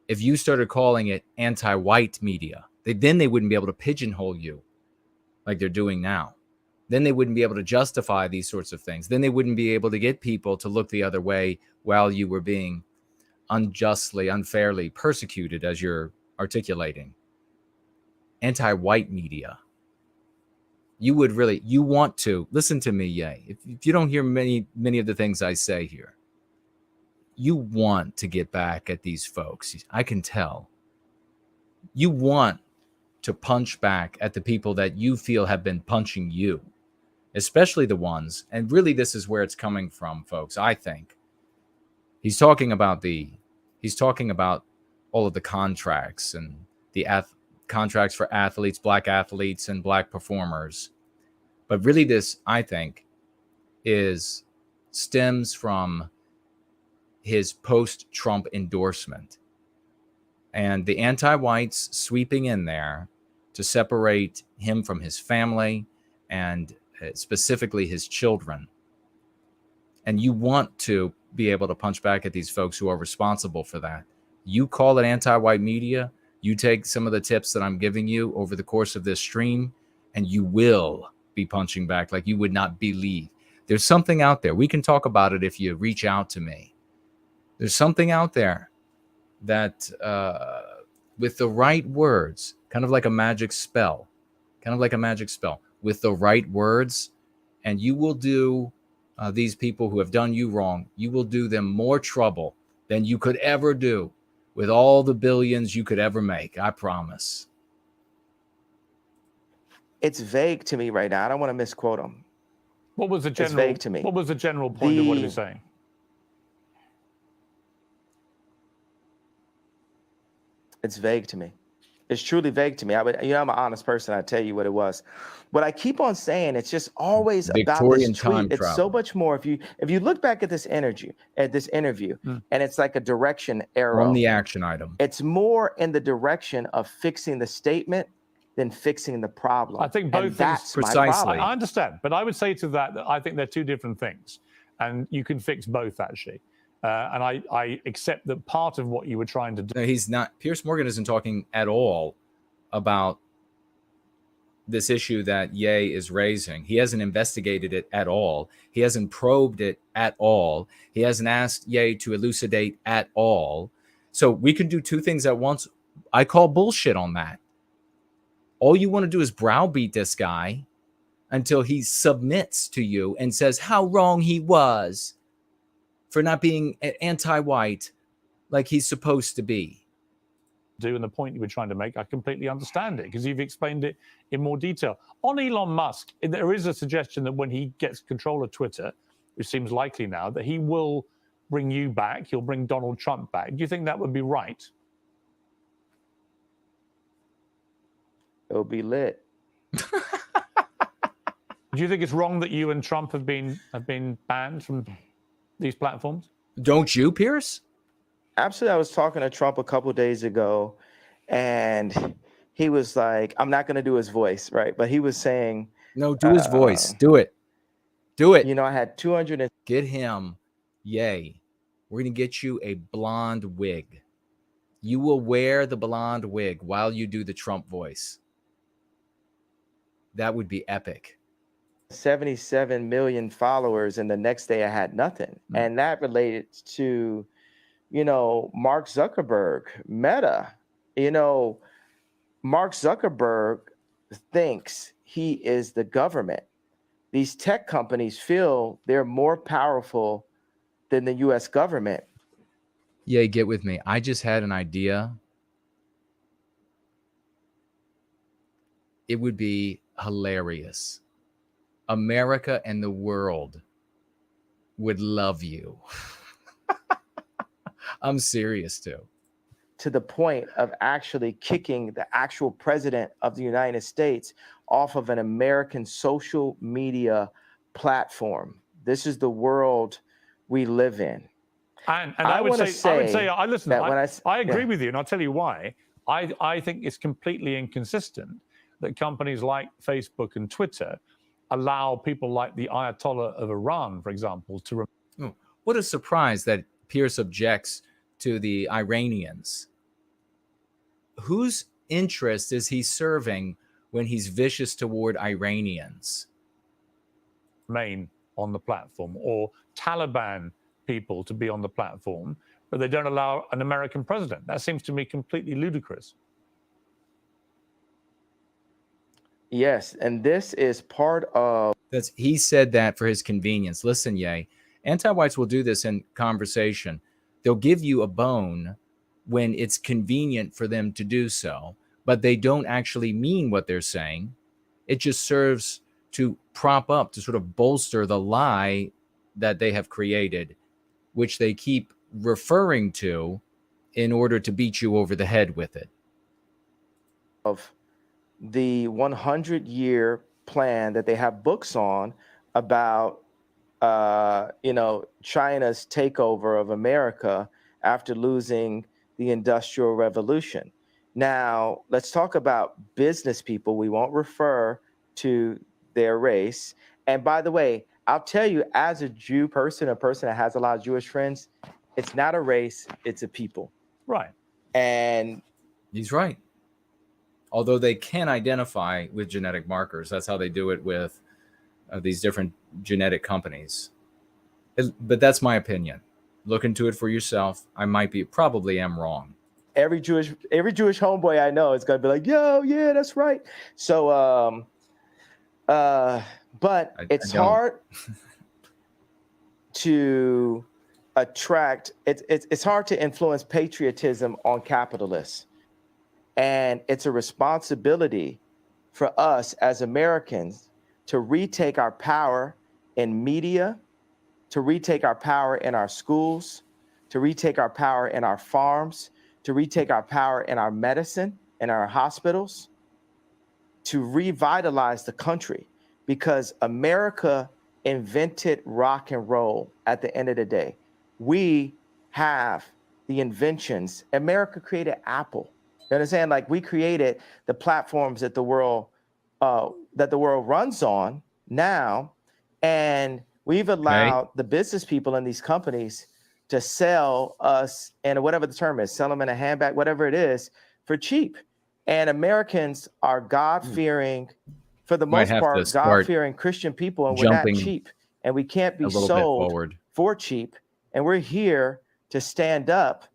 if you started calling it anti-white media. Then they wouldn't be able to pigeonhole you like they're doing now. Then they wouldn't be able to justify these sorts of things. Then they wouldn't be able to get people to look the other way while you were being unjustly, unfairly persecuted, as you're articulating. Anti-white media. You want to listen to me, Ye. If you don't hear many of the things I say here, you want to get back at these folks. I can tell. You want to punch back at the people that you feel have been punching you, especially the ones, and really this is where it's coming from, folks. I think he's talking about all of the contracts and the contracts for athletes, black athletes and black performers. But really this, I think, stems from his post-Trump endorsement and the anti-whites sweeping in there to separate him from his family and specifically his children. And you want to be able to punch back at these folks who are responsible for that. You call it anti-white media. You take some of the tips that I'm giving you over the course of this stream, and you will be punching back like you would not believe. There's something out there. We can talk about it if you reach out to me. There's something out there that with the right words, kind of like a magic spell, with the right words, and you will do these people who have done you wrong, you will do them more trouble than you could ever do with all the billions you could ever make. I promise. It's vague to me right now. I don't want to misquote him. What was the general? It's vague to me. What was the general point of what he was saying? It's vague to me. It's truly vague to me. I'm an honest person. I tell you what it was. What I keep on saying, it's just always Victorian about this tweet. time It's travel. so much more. If you look back at this interview, and it's like a direction arrow. On the action item. It's more in the direction of fixing the statement than fixing the problem. I think both things. That's precisely. my problem. I understand, but I would say to that I think they're two different things, and you can fix both actually. And I accept that part of what you were trying to do. No, he's not. Piers Morgan isn't talking at all about this issue that Ye is raising. He hasn't investigated it at all. He hasn't probed it at all. He hasn't asked Ye to elucidate at all. So we can do two things at once. I call bullshit on that. All you want to do is browbeat this guy until he submits to you and says how wrong he was for not being anti-white like he's supposed to be. And the point you were trying to make, I completely understand it because you've explained it in more detail. On Elon Musk, there is a suggestion that when he gets control of Twitter, which seems likely now, that he will bring you back, he'll bring Donald Trump back. Do you think that would be right? It'll be lit. Do you think it's wrong that you and Trump have been banned from these platforms? Don't you, Piers? Absolutely. I was talking to Trump a couple of days ago, and he was like, I'm not going to do his voice, right? But he was saying, no, do his voice. Do it. Do it. I had 200. Get him. Yay. We're going to get you a blonde wig. You will wear the blonde wig while you do the Trump voice. That would be epic. 77 million followers, and the next day I had nothing. And that related to Mark Zuckerberg, Meta, Mark Zuckerberg thinks he is the government. These tech companies feel they're more powerful than the US government. Yeah, get with me. I just had an idea. It would be hilarious. America and the world would love you. I'm serious too. To the point of actually kicking the actual president of the United States off of an American social media platform. This is the world we live in. And I would say, I agree with you, and I'll tell you why. I think it's completely inconsistent that companies like Facebook and Twitter allow people like the Ayatollah of Iran, for example, to... What a surprise that Piers objects to the Iranians. Whose interest is he serving when he's vicious toward Iranians? Remain on the platform, or Taliban people to be on the platform, but they don't allow an American president. That seems to me completely ludicrous. Yes, and this is part of... He said that for his convenience. Listen, Ye, anti-whites will do this in conversation. They'll give you a bone when it's convenient for them to do so, but they don't actually mean what they're saying. It just serves to prop up, to sort of bolster the lie that they have created, which they keep referring to in order to beat you over the head with it. Of the 100-year plan that they have books on about, China's takeover of America after losing the Industrial Revolution. Now, let's talk about business people. We won't refer to their race. And by the way, I'll tell you, as a Jew person, a person that has a lot of Jewish friends, it's not a race, it's a people. Right. And he's right. Although they can identify with genetic markers. That's how they do it with these different genetic companies. But that's my opinion. Look into it for yourself. I probably am wrong. Every Jewish homeboy I know is going to be like, yo, yeah, that's right. So, but it's hard to attract, it's hard to influence patriotism on capitalists. And it's a responsibility for us as Americans to retake our power in media, to retake our power in our schools, to retake our power in our farms, to retake our power in our medicine, in our hospitals, to revitalize the country, because America invented rock and roll at the end of the day. We have the inventions. America created Apple. You understand? Like, we created the platforms that the world runs on now, and we've allowed the business people in these companies to sell us, and whatever the term is, sell them in a handbag, whatever it is, for cheap. And Americans are God-fearing, for the most part, God-fearing Christian people, and we're not cheap, and we can't be sold for cheap. And we're here to stand up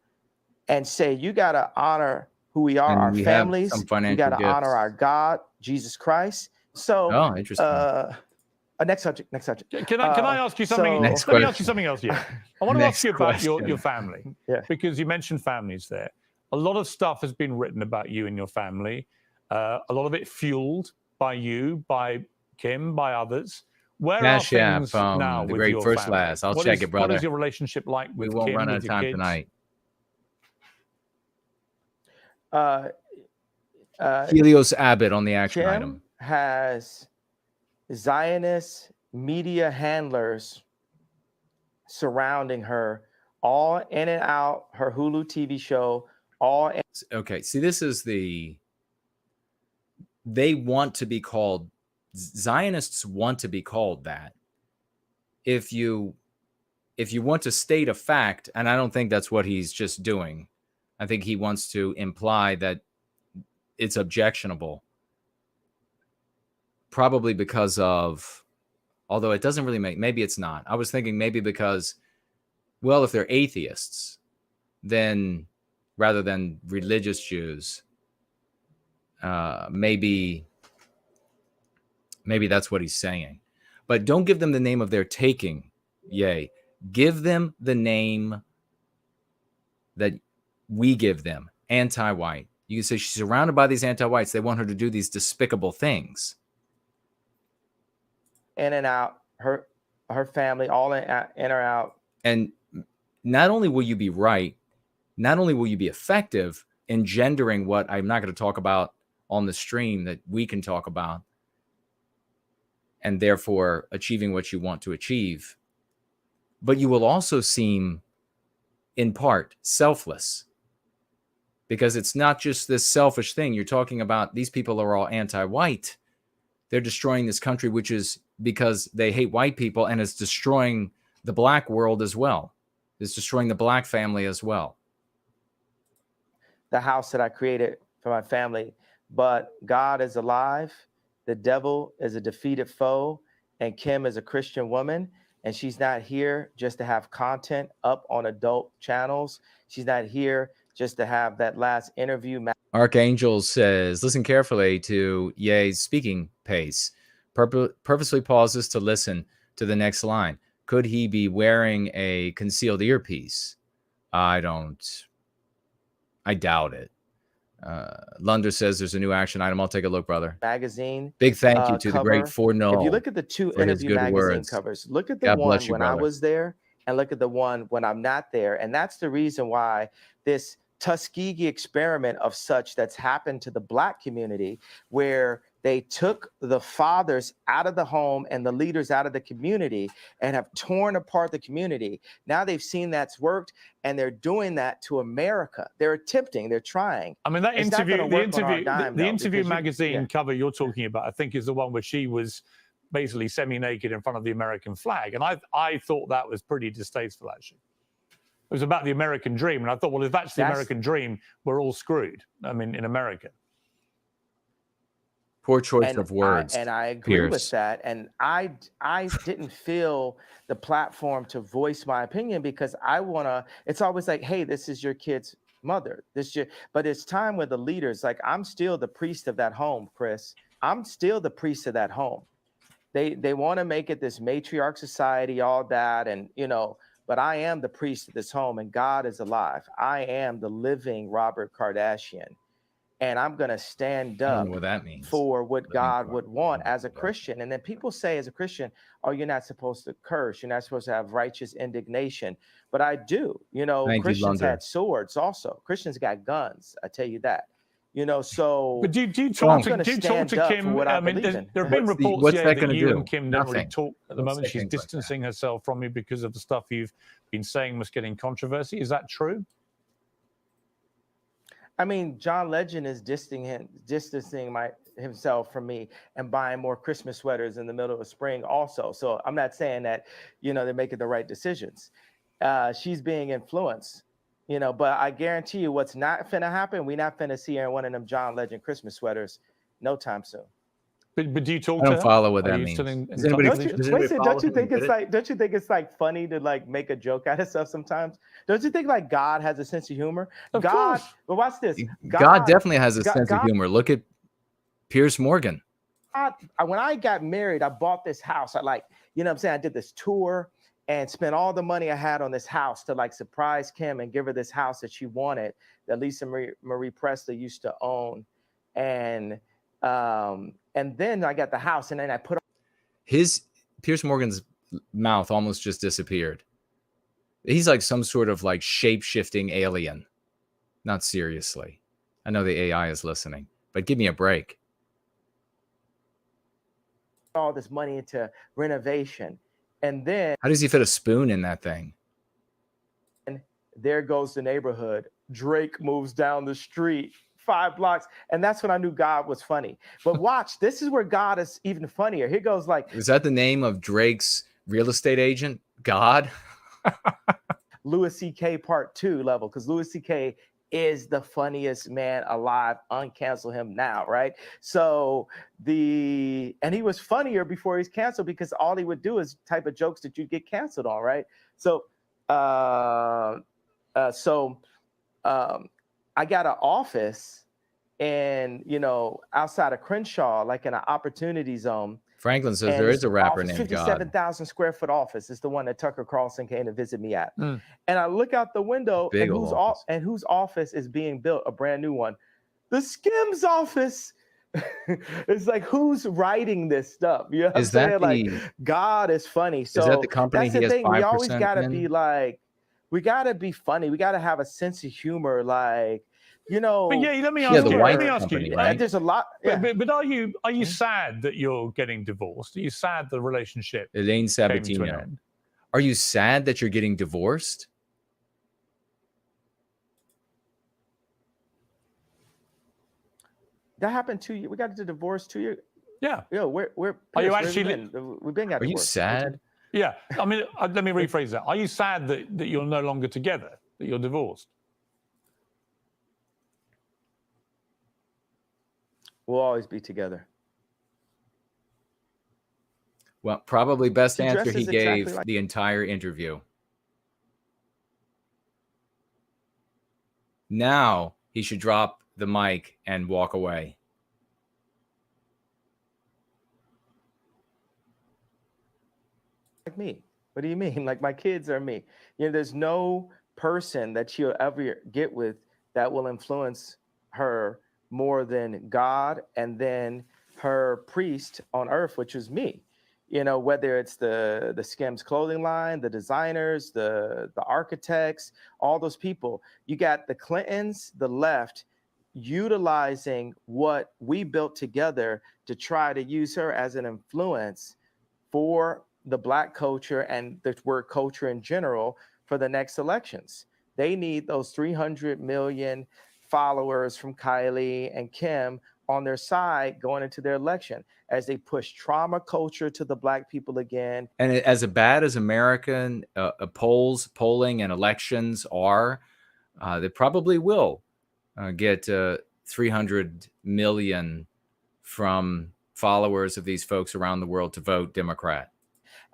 and say, you got to honor who we are, our families. We got to honor our God, Jesus Christ. So, interesting. Next subject. Can I ask you something? Let me ask you something else. Yeah, I want to ask you about your family, because you mentioned families there. A lot of stuff has been written about you and your family. A lot of it fueled by you, by Kim, by others. Where are things now with your family? Last. I'll check it, brother. What is your relationship like with Kim? We won't run out of time tonight. Helios Abbott on the action Kim item has Zionist media handlers surrounding her, all in and out her Hulu TV show. Okay, see, this is they want to be called, Zionists want to be called that. If you want to state a fact, and I don't think that's what he's just doing. I think he wants to imply that it's objectionable. Probably because of, although it doesn't really maybe it's not. I was thinking maybe because, well, if they're atheists, then rather than religious Jews, maybe that's what he's saying. But don't give them the name of their taking, yay. Give them the name that we give them, anti-white. You can say she's surrounded by these anti-whites. They want her to do these despicable things. In and out, her family, all in or out. And not only will you be right, not only will you be effective in gendering what I'm not going to talk about on the stream that we can talk about, and therefore achieving what you want to achieve, but you will also seem, in part, selfless. Because it's not just this selfish thing. You're talking about these people are all anti-white. They're destroying this country, which is because they hate white people, and it's destroying the black world as well. It's destroying the black family as well. The house that I created for my family. But God is alive. The devil is a defeated foe. And Kim is a Christian woman. And she's not here just to have content up on adult channels. She's not here just to have that last interview. Archangel says, listen carefully to Ye's speaking pace. Purposely pauses to listen to the next line. Could he be wearing a concealed earpiece? I doubt it. Lunder says there's a new action item. I'll take a look, brother. Magazine. Big thank you to the great If you look at the two interview magazine covers, look at the one when I was there and look at the one when I'm not there. And that's the reason why this Tuskegee experiment of such that's happened to the black community, where they took the fathers out of the home and the leaders out of the community and have torn apart the community. Now they've seen that's worked, and they're doing that to America. They're attempting, they're trying. I mean, that interview, the interview magazine cover you're talking about, I think, is the one where she was basically semi-naked in front of the American flag. And I thought that was pretty distasteful, actually. It was about the American dream. And I thought, well, if that's the American dream, we're all screwed. I mean, in America. Poor choice of words. And I agree Piers. with that. And I didn't feel the platform to voice my opinion, because I want to, it's always like, hey, this is your kid's mother. But it's time with the leaders. Like, I'm still the priest of that home, Chris. I'm still the priest of that home. They want to make it this matriarch society, all that. And, you know, but I am the priest of this home, and God is alive. I am the living Robert Kardashian. And I'm going to stand up for what God would want as a Christian. And then people say as a Christian, oh, you're not supposed to curse. You're not supposed to have righteous indignation. But I do. You know, Christians had swords also. Christians got guns. I tell you that. You know, so. But do you talk to Kim? I mean, there have been reports that you and Kim don't really talk at the moment. She's distancing herself from you because of the stuff you've been saying must get in controversy. Is that true? I mean, John Legend is distancing himself from me and buying more Christmas sweaters in the middle of spring also. So I'm not saying that, you know, they're making the right decisions. She's being influenced, you know, but I guarantee you what's not finna happen, we're not finna see her in one of them John Legend Christmas sweaters no time soon. But do you talk to her? I don't follow what that means. Don't you think it's like funny to like make a joke out of stuff sometimes? Don't you think like God has a sense of humor? Of course. But watch this. God definitely has a sense of humor. Look at Piers Morgan. When I got married, I bought this house. I you know what I'm saying? I did this tour and spent all the money I had on this house to like surprise Kim and give her this house that she wanted, that Lisa Marie Presley used to own. And then I got the house, and then I put Piers Morgan's mouth almost just disappeared. He's like some sort of like shape-shifting alien. Not seriously. I know the AI is listening, but give me a break. All this money into renovation, and then how does he fit a spoon in that thing? And there goes the neighborhood. Drake moves down the street 5 blocks, and that's when I knew God was funny. But watch, this is where God is even funnier. Here goes like, is that the name of Drake's real estate agent? God. Louis C.K. Part 2 level, because Louis C.K. is the funniest man alive. Uncancel him now, right? So and he was funnier before he's canceled, because all he would do is type of jokes that you get canceled on, right? So I got an office in, outside of Crenshaw, like in an opportunity zone. Franklin says And there it's is a the rapper office, named God. 57,000 square foot office. It's the one that Tucker Carlson came to visit me at. And I look out the window, Big and old office. whose office is being built, a brand new one? The Skims office. It's like, who's writing this stuff? You know what I'm saying? Like, God is funny. So is that the company that's he the has thing. 5% We always gotta in? be like, we gotta be funny. We gotta have a sense of humor. Like, But yeah, let me ask the you. white Let me ask company, you. right? There's a lot. Yeah. But are you sad that you're getting divorced? Are you sad the relationship Elaine came to an Sabatino. end? Are you sad that you're getting divorced? That happened 2 years. We got the divorce 2 years. Yeah. Yeah, we're Are you Piers, actually? we've been got Are you divorced. sad? Yeah. I mean, let me rephrase that. Are you sad that you're no longer together? That you're divorced? We'll always be together. Well, probably best She answer he dresses gave exactly like- the entire interview. Now he should drop the mic and walk away. Like me. What do you mean? Like, my kids are me. There's no person that she'll ever get with that will influence her more than God and then her priest on earth, which is me. Whether it's the Skims clothing line, the designers, the architects, all those people. You got the Clintons, the left, utilizing what we built together to try to use her as an influence for the Black culture and the word culture in general for the next elections. They need those 300 million followers from Kylie and Kim on their side going into their election as they push trauma culture to the Black people again. And as bad as American polling and elections are, they probably will get 300 million from followers of these folks around the world to vote Democrat.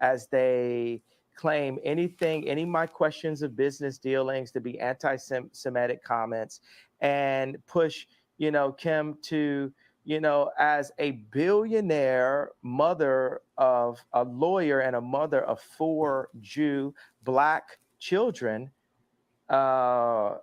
As they claim any of my questions of business dealings to be anti-Semitic comments and push, Kim to, as a billionaire mother of a lawyer and a mother of 4 Jew Black children to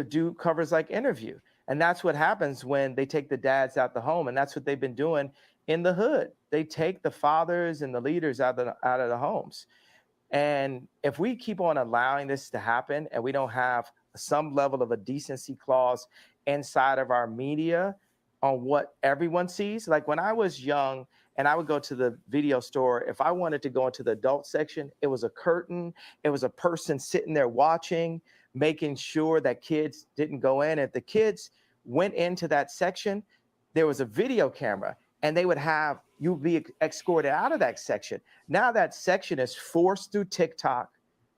do covers like Interview. And that's what happens when they take the dads out the home. And that's what they've been doing in the hood. They take the fathers and the leaders out of the homes. And if we keep on allowing this to happen and we don't have some level of a decency clause inside of our media on what everyone sees, like when I was young and I would go to the video store, if I wanted to go into the adult section, it was a curtain. It was a person sitting there watching, making sure that kids didn't go in. If the kids went into that section, there was a video camera. And they would have you be escorted out of that section. Now that section is forced through TikTok.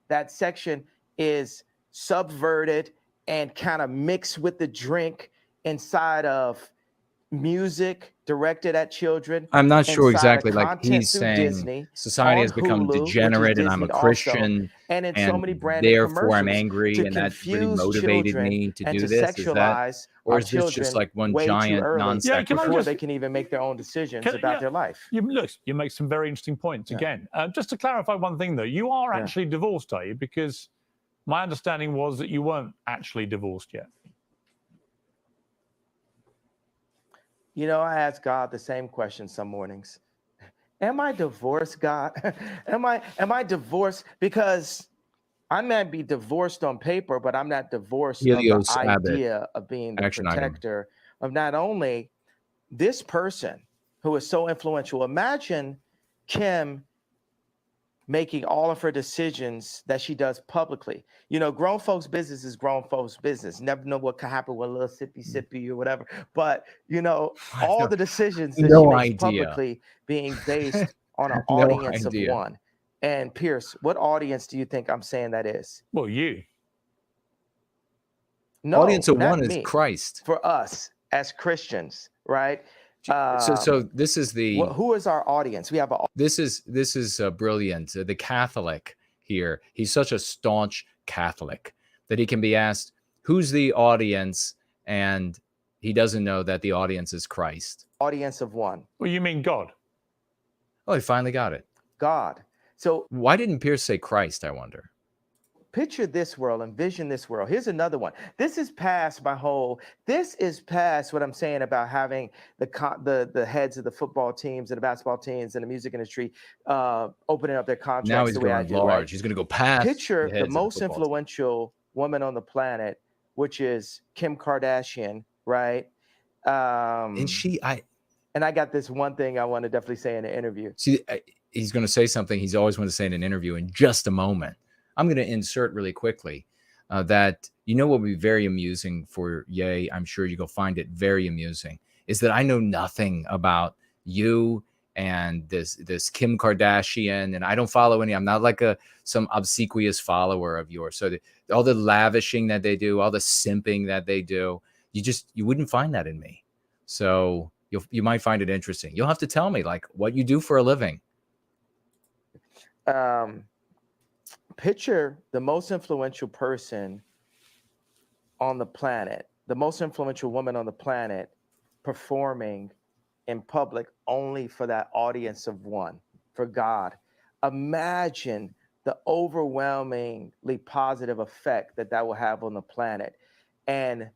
That section is subverted and kind of mixed with the drink inside of music directed at children. I'm not sure exactly. Like content he's through saying, Disney, society on has become Hulu, which is degenerate, and I'm a Disney Christian, also, and in so many branded therefore I'm commercials angry, to and that really confuse motivated children me to and do to this. Is that, sexualize or our is this just children like one way too giant early nonsense? Yeah, can I before just- they can even make their own decisions Can- about yeah. their life. You make some very interesting points. Again, just to clarify one thing, though, you are actually divorced, are you? Because my understanding was that you weren't actually divorced yet. I ask God the same question some mornings. Am I divorced, God? am I divorced? Because I might be divorced on paper, but I'm not divorced of Helios the Abbott. idea of being the Action item. protector of not only this person who is so influential. Imagine Kim making all of her decisions that she does publicly. Grown folks' business is grown folks' business. Never know what could happen with a little sippy or whatever. But, all the decisions that No she makes idea. publicly being based on an No audience idea. of one. And Piers, what audience do you think I'm saying that is? Well, you. No, Audience of not one is me. Christ. For us as Christians, right? So this is the who is our audience? We have a this is brilliant. The Catholic here, he's such a staunch Catholic that he can be asked, who's the audience, and he doesn't know that the audience is Christ. Audience of one. Well, you mean God? Oh, he finally got it. God. So Why didn't Piers say Christ, I wonder? picture this world, envision this world. Here's another one. This is past what I'm saying about having the heads of the football teams and the basketball teams and the music industry opening up their contracts. Now he's the way I going do, large. right? He's going to go past. Picture heads the of most football team. influential woman on the planet, which is Kim Kardashian, right? And I got this one thing I want to definitely say in the interview. See, he's going to say something he's always wanted to say in an interview in just a moment. I'm going to insert really quickly that, what would be very amusing for Ye, I'm sure you go find it very amusing, is that I know nothing about you and this Kim Kardashian, and I don't follow any. I'm not like some obsequious follower of yours. So all the lavishing that they do, all the simping that they do, you wouldn't find that in me. So you might find it interesting. You'll have to tell me like what you do for a living. Picture the most influential person on the planet, the most influential woman on the planet, performing in public only for that audience of one, for God. Imagine the overwhelmingly positive effect that will have on the planet. And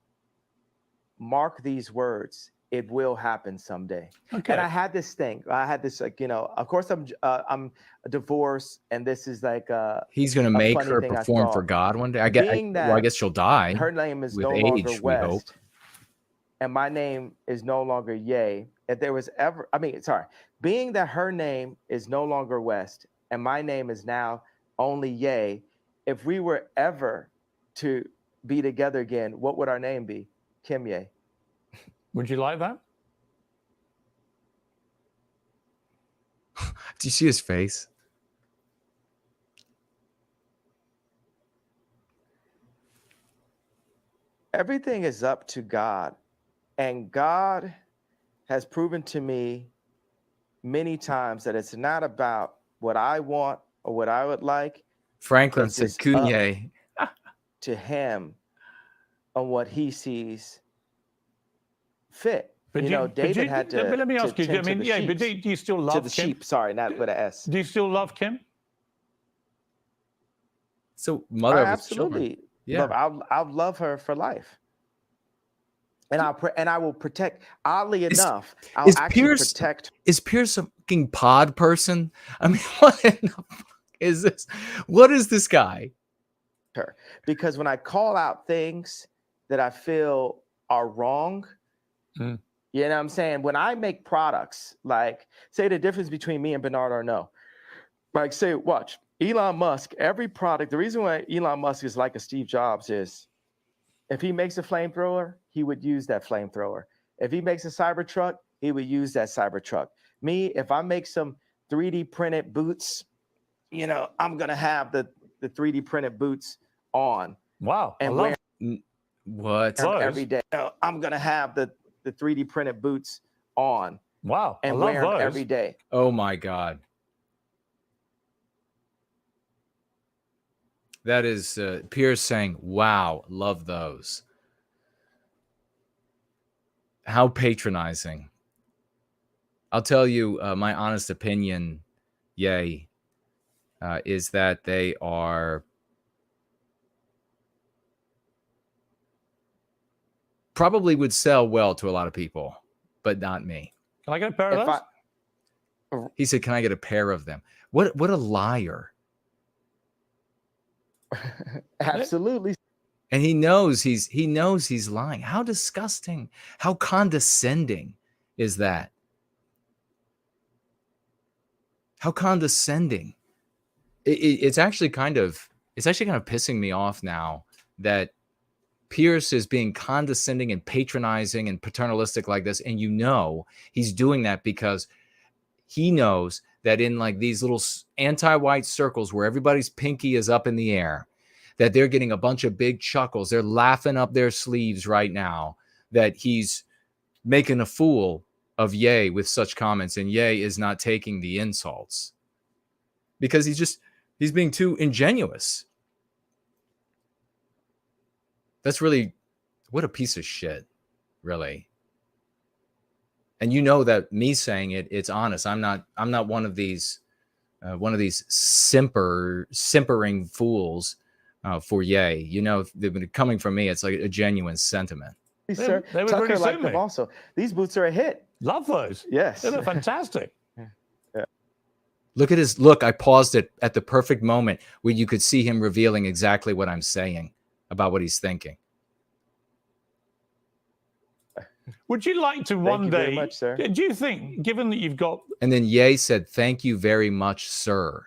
mark these words. It will happen someday. Okay. And I had this thing. Of course I'm divorced, and this is like he's going to make her perform for God one day. I guess she'll die. Her name is with no age, longer we West, hope. and my name is no longer Ye. If there was ever, being that her name is no longer West, and my name is now only Ye, if we were ever to be together again, what would our name be? Kim Ye. Would you like that? Do you see his face? Everything is up to God. And God has proven to me many times that it's not about what I want or what I would like. Franklin said Kanye. To him on what he sees fit. But David had to. But let me ask you. But do you still love to the Kim? sheep? Sorry, not with an S. Do you still love Kim? So mother of his absolutely. children. Yeah, I'll love her for life. And I will protect. Oddly enough, I'll actually protect. Is Piers a fucking pod person? I mean, what in the fuck is this? What is this guy? Her, because when I call out things that I feel are wrong, you know what I'm saying? When I make products, like say the difference between me and Bernard Arnault, like say, watch Elon Musk, every product. The reason why Elon Musk is like a Steve Jobs is if he makes a flamethrower, he would use that flamethrower. If he makes a Cybertruck, he would use that Cybertruck. Me, if I make some 3D printed boots, I'm going to have the 3D printed boots on. Wow. And wear what every day. I'm going to have the 3D printed boots on. Wow. And wear them every day. Oh my God. That is Piers saying, wow, love those. How patronizing. I'll tell you my honest opinion, Ye, is that they are probably would sell well to a lot of people, but not me. Can I get a pair of those? He said, can I get a pair of them? What a liar. Absolutely. And he knows he's lying. How disgusting. How condescending is that? How condescending. It's actually kind of pissing me off now that Piers is being condescending and patronizing and paternalistic like this. And he's doing that because he knows that in like these little anti-white circles where everybody's pinky is up in the air, that they're getting a bunch of big chuckles. They're laughing up their sleeves right now that he's making a fool of Ye with such comments, and Ye is not taking the insults because he's being too ingenuous. That's really, what a piece of shit, really. And you know that me saying it, it's honest. I'm not one of these simpering fools for Ye. You know, they've been coming from me. It's like a genuine sentiment. Sir, They would Tucker really liked sue them me. also. These boots are a hit. Love those. Yes. They're fantastic. Look at his look. I paused it at the perfect moment where you could see him revealing exactly what I'm saying about what he's thinking. Would you like to one you day? very much, sir. Do you think, given that you've got, And then Ye said, "Thank you very much, sir."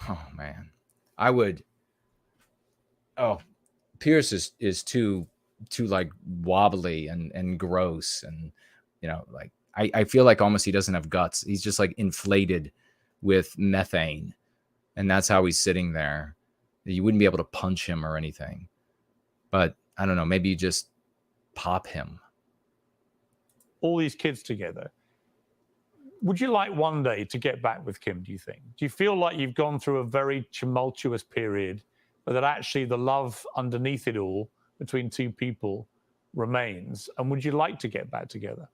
Oh man, I would. Oh, Piers is too like wobbly and gross, and you know, like I feel like almost he doesn't have guts. He's just like inflated with methane, and that's how he's sitting there. You wouldn't be able to punch him or anything, but I don't know. Maybe you just pop him. all these kids together, would you like one day to get back with Kim, do you think? Do you feel like you've gone through a very tumultuous period, but that actually the love underneath it all between two people remains? And would you like to get back together?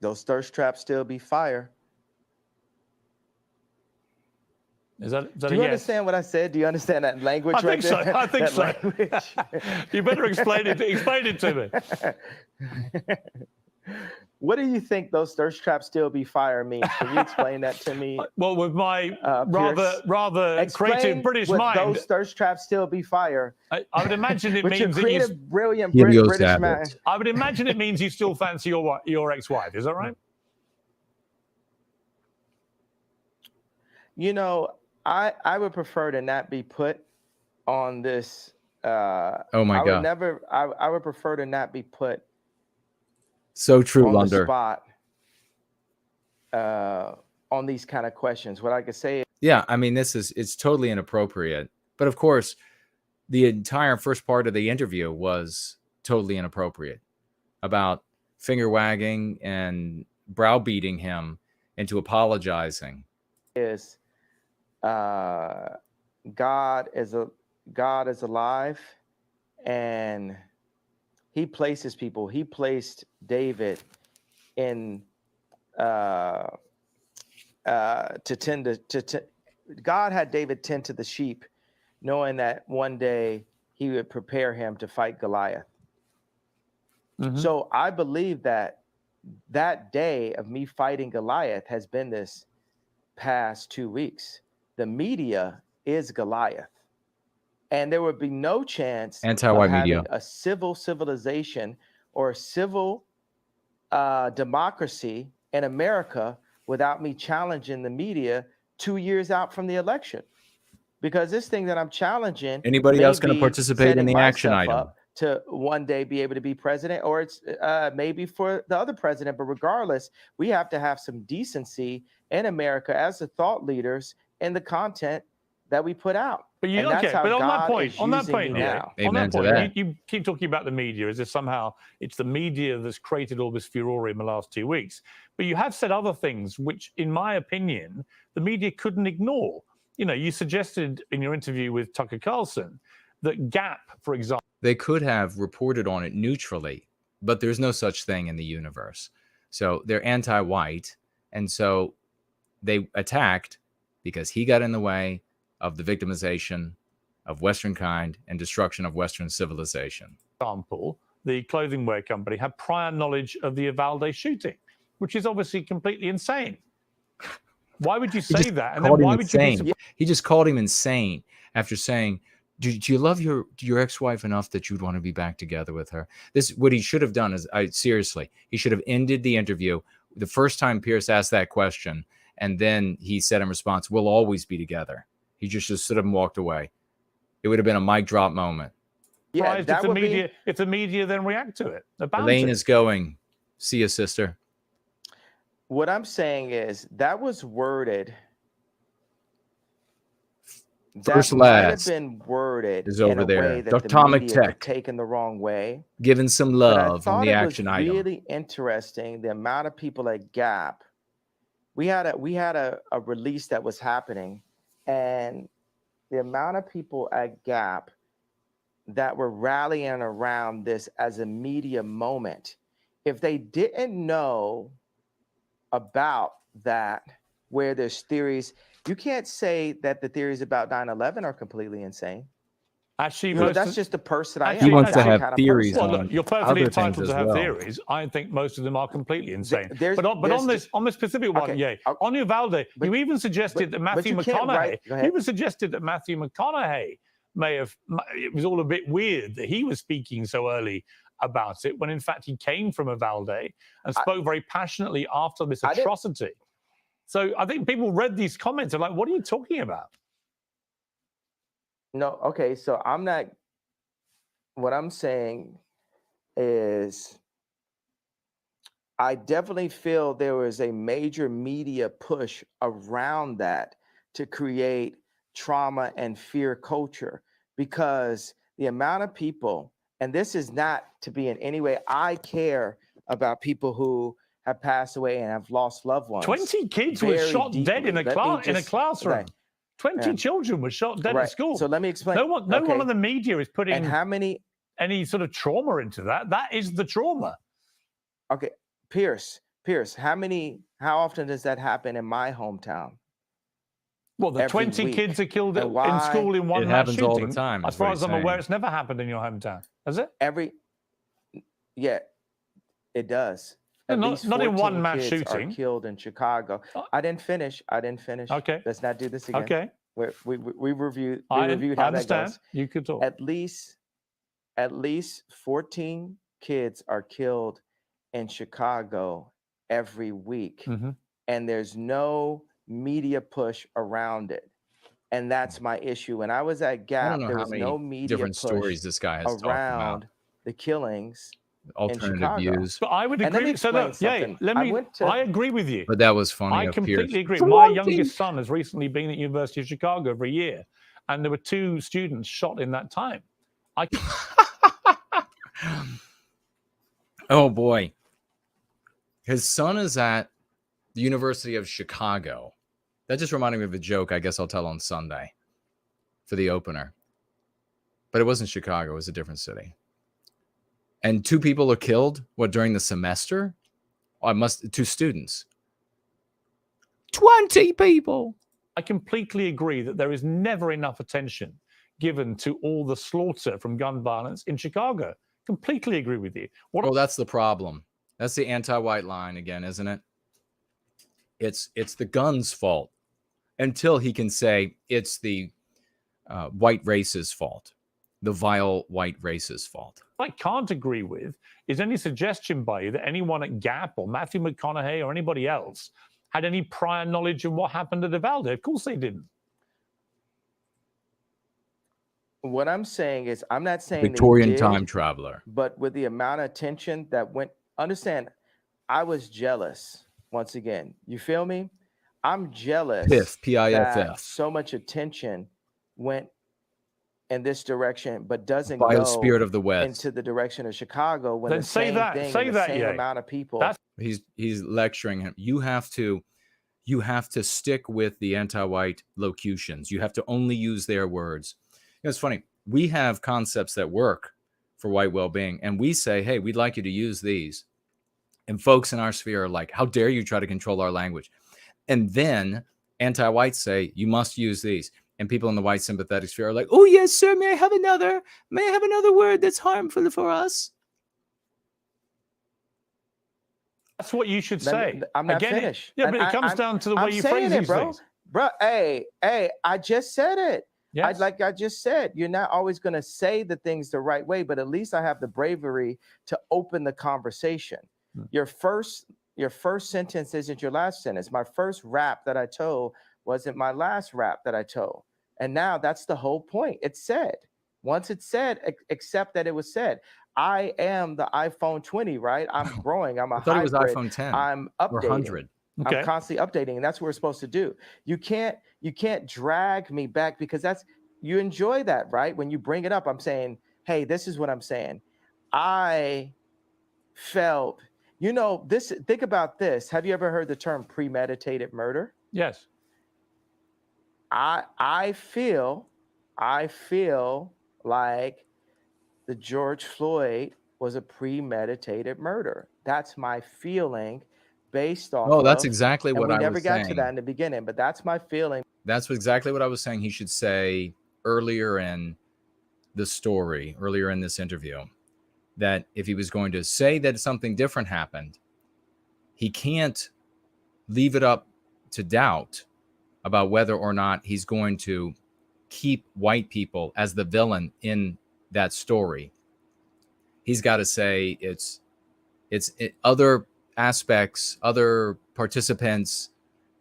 Those thirst traps still be fire. Is that Do a you yes? understand what I said? Do you understand that language I right think so. there? I think That so. language? You better explain it to me. What do you think those thirst traps still be fire means? Can you explain that to me? Well, with my Pierce? rather Explain creative British what mind, those thirst traps still be fire. I would imagine it With your means that you. creative, brilliant Helios British man. habits. I would imagine it means you still fancy your ex-wife. Is that right? You know, I would prefer to not be put on this. Oh my I would God. never. I would prefer to not be put So true, on the Lunder. spot on these kind of questions. What I could say is, Yeah, I mean, it's totally inappropriate. But of course, the entire first part of the interview was totally inappropriate about finger wagging and browbeating him into apologizing. God is alive, and He places people. He placed David in to tend to God had David tend to the sheep, knowing that one day He would prepare him to fight Goliath. Mm-hmm. So I believe that day of me fighting Goliath has been this past 2 weeks. The media is Goliath, and there would be no chance Anti-white of having media. a civilization or a civil democracy in America without me challenging the media 2 years out from the election. Because this thing that I'm challenging, Anybody else going to maybe participate in setting the action myself item? up to one day be able to be president, or it's maybe for the other president. But regardless, we have to have some decency in America as the thought leaders in the content that we put out. But you And that's how but on God that point, is on that using point, me yeah, now. Amen on that to point, that. you keep talking about the media as if somehow it's the media that's created all this furore in the last 2 weeks. But you have said other things which, in my opinion, the media couldn't ignore. You know, you suggested in your interview with Tucker Carlson that Gap, for example, They could have reported on it neutrally, but there's no such thing in the universe. So they're anti-white, and so they attacked because he got in the way of the victimization of Western kind and destruction of Western civilization. the clothing wear company, had prior knowledge of the Uvalde shooting, which is obviously completely insane. Why would you say that? And then why would you be He just called him insane after saying, do you love your ex-wife enough that you'd want to be back together with her? What he should have done is, seriously, he should have ended the interview the first time Piers asked that question, and then he said in response, "We'll always be together." He just stood up and walked away. It would have been a mic drop moment. Yeah, if that the would media if the media then react to it. Elaine is going. See you, sister. What I'm saying is that was worded. First That might have last been worded is in over a there. way that the Atomic media could Tech. taken the wrong way. Giving some But I love on thought the it action was item. really interesting the amount of people at Gap we had a release that was happening, and the amount of people at Gap that were rallying around this as a media moment, if they didn't know about that, where there's theories, you can't say that the theories about 9/11 are completely insane. Actually, You know, that's just the person I am. He wants I'm to that have kind of theories person. Well, on look, you're perfectly other things entitled as to have well. theories. I think most of them are completely insane. There's- But on this specific one, okay, yeah, on Uvalde, but- you even suggested that Matthew you can't McConaughey. go You ahead. even suggested that Matthew McConaughey may have. It was all a bit weird that he was speaking so early about it, when in fact he came from Uvalde and spoke very passionately after this atrocity. So I think people read these comments and like, what are you talking about? No, okay, so I'm not. What I'm saying is, I definitely feel there was a major media push around that to create trauma and fear culture, because the amount of people, and this is not to be in any way, I care about people who have passed away and have lost loved ones. 20 kids were shot dead in a classroom. Okay. 20 children were shot dead at school. So let me explain. No one in the media is putting any sort of trauma into that. That is the trauma. Okay, Piers, how often does that happen in my hometown? Well, the 20 kids are killed in school in one mass shooting. It happens all the time. As far as I'm aware, it's never happened in your hometown, has it? Yeah, it does. Not in one mass kids shooting. Are killed in Chicago. I didn't finish. Okay. Let's not do this again. Okay. We reviewed how I understand. that goes. You could talk. At least 14 kids are killed in Chicago every week, and there's no media push around it. And that's my issue. When I was at Gap, there was no media different push stories this guy has around the killings. Alternative views. But I would agree. So look, I agree with you. But that was funny. I completely agree. My youngest son has recently been at University of Chicago for a year, and there were 2 students shot in that time. Oh boy. His son is at the University of Chicago. That just reminded me of a joke I guess I'll tell on Sunday for the opener. But it wasn't Chicago, it was a different city. And 2 people are killed, during the semester? 2 students. 20 people. I completely agree that there is never enough attention given to all the slaughter from gun violence in Chicago. Completely agree with you. That's the problem. That's the anti-white line again, isn't it? It's the gun's fault until he can say it's the white race's fault, the vile white race's fault. What I can't agree with is any suggestion by you that anyone at Gap or Matthew McConaughey or anybody else had any prior knowledge of what happened at Uvalde. Of course they didn't. What I'm saying is, I'm not saying Victorian time traveler, but with the amount of attention that went, understand, I was jealous. Once again, you feel me? I'm jealous. P-I-F-F. So much attention went in this direction, but doesn't by go the spirit of the West into the direction of Chicago. When then the same amount of people. He's lecturing him. You have to stick with the anti-white locutions. You have to only use their words. It's funny. We have concepts that work for white well-being, and we say, hey, we'd like you to use these. And folks in our sphere are like, how dare you try to control our language? And then anti-whites say, you must use these. And people in the white sympathetic sphere are like, oh, yes, sir, may I have another word that's harmful for us? That's what you should say. I'm not finished. Yeah, but it comes down to the way you phrase these things. Bro, hey, I just said it. Yes. Like I just said, you're not always going to say the things the right way, but at least I have the bravery to open the conversation. Your first sentence isn't your last sentence. My first rap that I told wasn't my last rap that I told. And now that's the whole point. It's said. Once it's said, accept that it was said. I am the iPhone 20, right? I'm growing. I'm a hybrid. I thought it was iPhone 10. I'm updating. Or 100. Okay. I'm constantly updating, and that's what we're supposed to do. You can't drag me back, because you enjoy that, right? When you bring it up, I'm saying, hey, this is what I'm saying. I felt You know, think about this. Have you ever heard the term premeditated murder? Yes. I feel like the George Floyd was a premeditated murder. That's my feeling based off Oh, that's of, exactly and what we I never was got to saying. that in the beginning, but that's my feeling. That's exactly what I was saying he should say earlier in the story, earlier in this interview, that if he was going to say that something different happened, he can't leave it up to doubt about whether or not he's going to keep white people as the villain in that story. He's got to say it's other aspects, other participants,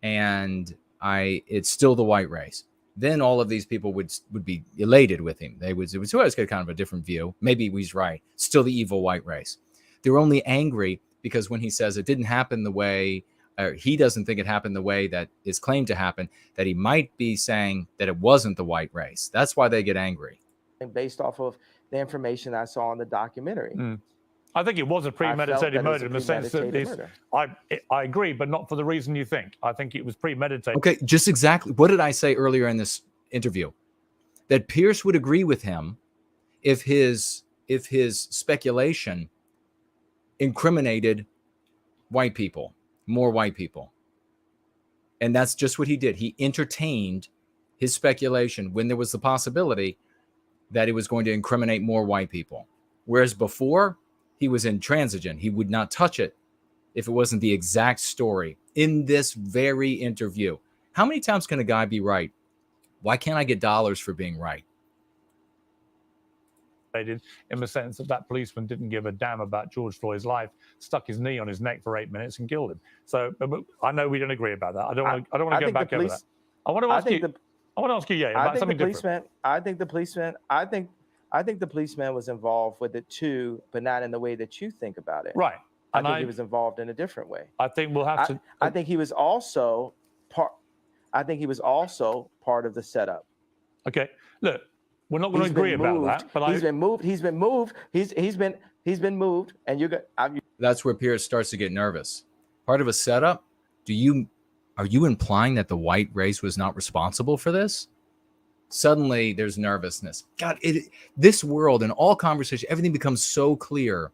and it's still the white race. Then all of these people would be elated with him. They would always get kind of a different view. Maybe he's right. Still the evil white race. They're only angry because when he says it didn't happen the way, or he doesn't think it happened the way that is claimed to happen, that he might be saying that it wasn't the white race. That's why they get angry. Based off of the information I saw in the documentary. I think it was a premeditated murder in the sense that I agree, but not for the reason you think. I think it was premeditated. Okay, just exactly. What did I say earlier in this interview? That Piers would agree with him if his speculation incriminated white people, more white people. And that's just what he did. He entertained his speculation when there was the possibility that it was going to incriminate more white people. Whereas before, he was intransigent. He would not touch it if it wasn't the exact story in this very interview. How many times can a guy be right? Why can't I get dollars for being right? In the sense that policeman didn't give a damn about George Floyd's life, stuck his knee on his neck for 8 minutes and killed him. So I know we don't agree about that. I don't want to go back over that. I want to ask you, about something different. I think the policeman was involved with it too, but not in the way that you think about it. Right. I think he was involved in a different way. I think we'll have to. I think he was also part of the setup. Okay. Look, we're not going to agree about that, but he's been moved. He's been moved, and That's where Piers starts to get nervous. Part of a setup. Are you implying that the white race was not responsible for this? Suddenly there's nervousness. God, this world and all conversation, everything becomes so clear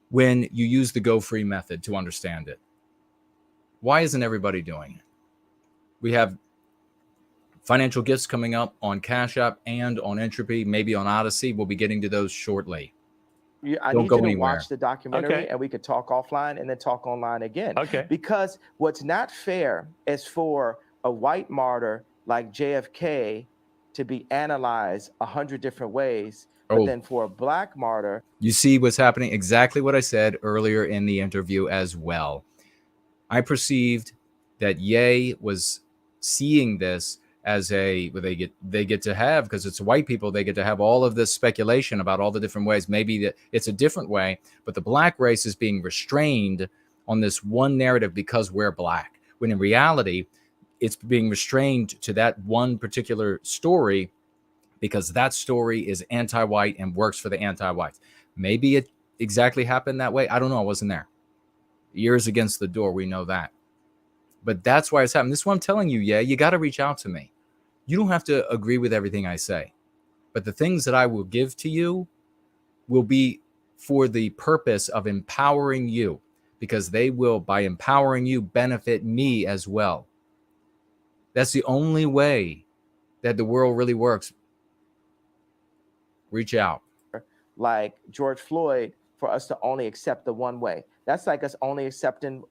when you use the go free method to understand it. Why isn't everybody doing it? We have financial gifts coming up on Cash App and on Entropy, maybe on Odyssey. We'll be getting to those shortly. I need you to watch the documentary, and we could talk offline and then talk online again. Okay. Because what's not fair is for a white martyr like JFK to be analyzed 100 different ways, but then for a black martyr. You see what's happening? Exactly what I said earlier in the interview as well. I perceived that Ye was seeing this as they get to have, because it's white people, they get to have all of this speculation about all the different ways. Maybe that it's a different way, but the black race is being restrained on this one narrative because we're black, when in reality, it's being restrained to that one particular story because that story is anti-white and works for the anti-whites. Maybe it exactly happened that way. I don't know. I wasn't there. Ears against the door. We know that. But that's why it's happening. This is what I'm telling you. Yeah, you got to reach out to me. You don't have to agree with everything I say. But the things that I will give to you will be for the purpose of empowering you, because they will, by empowering you, benefit me as well. That's the only way that the world really works. Reach out. Like George Floyd, for us to only accept the one way. That's like us only accepting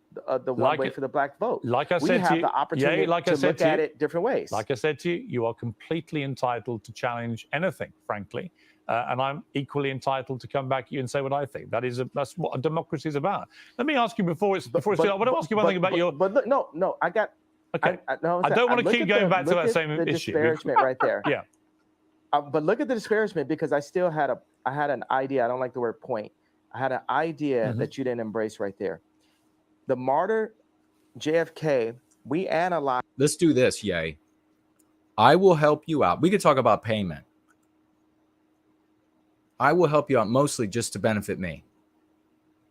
the one way for the black vote. Like I said, we have the opportunity to look at it different ways. Like I said to you, you are completely entitled to challenge anything, frankly. And I'm equally entitled to come back to you and say what I think. That's what a democracy is about. Let me ask you I want to ask you one thing about your. But look, no, I got. Okay. I don't want to keep going back to that same issue. The disparagement right there. Yeah. But look at the disparagement, because I still had an idea. I don't like the word point. I had an idea that you didn't embrace right there. The martyr JFK, we analyzed. Let's do this, Ye. I will help you out. We could talk about payment. I will help you out mostly just to benefit me,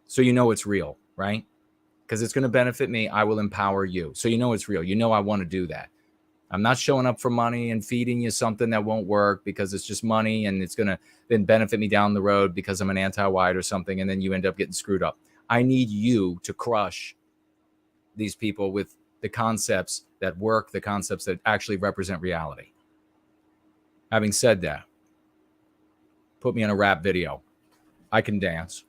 so you know it's real. right? Because it's going to benefit me. I will empower you. So you know it's real. You know I want to do that. I'm not showing up for money and feeding you something that won't work because it's just money and it's going to then benefit me down the road because I'm an anti-white or something, and then you end up getting screwed up. I need you to crush these people with the concepts that work, the concepts that actually represent reality. Having said that, put me in a rap video. I can dance.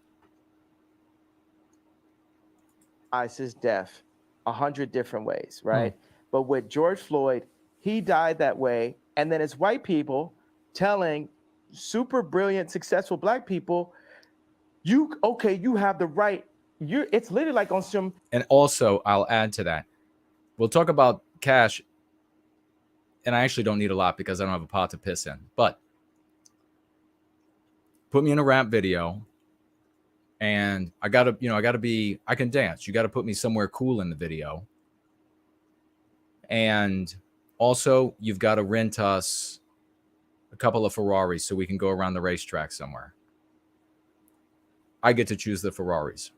His death 100 different ways, right? But with George Floyd, he died that way. And then it's white people telling super brilliant, successful black people, you have the right. It's literally like on some. And also, I'll add to that. We'll talk about cash. And I actually don't need a lot because I don't have a pot to piss in. But put me in a rap video. And I can dance. You got to put me somewhere cool in the video. And also, you've got to rent us a couple of Ferraris so we can go around the racetrack somewhere. I get to choose the Ferraris.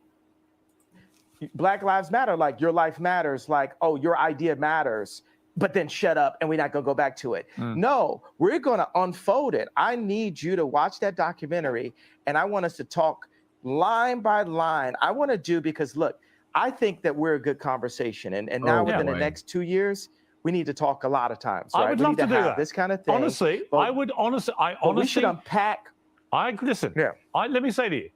Black Lives Matter, like your life matters, like, oh, your idea matters, but then shut up and we're not going to go back to it. No, we're going to unfold it. I need you to watch that documentary, and I want us to talk line by line. I want to do, because look, I think that we're a good conversation. And now within the next 2 years, we need to talk a lot of times. Right? I would love to do that. This kind of thing. Honestly, we should unpack. Let me say to you,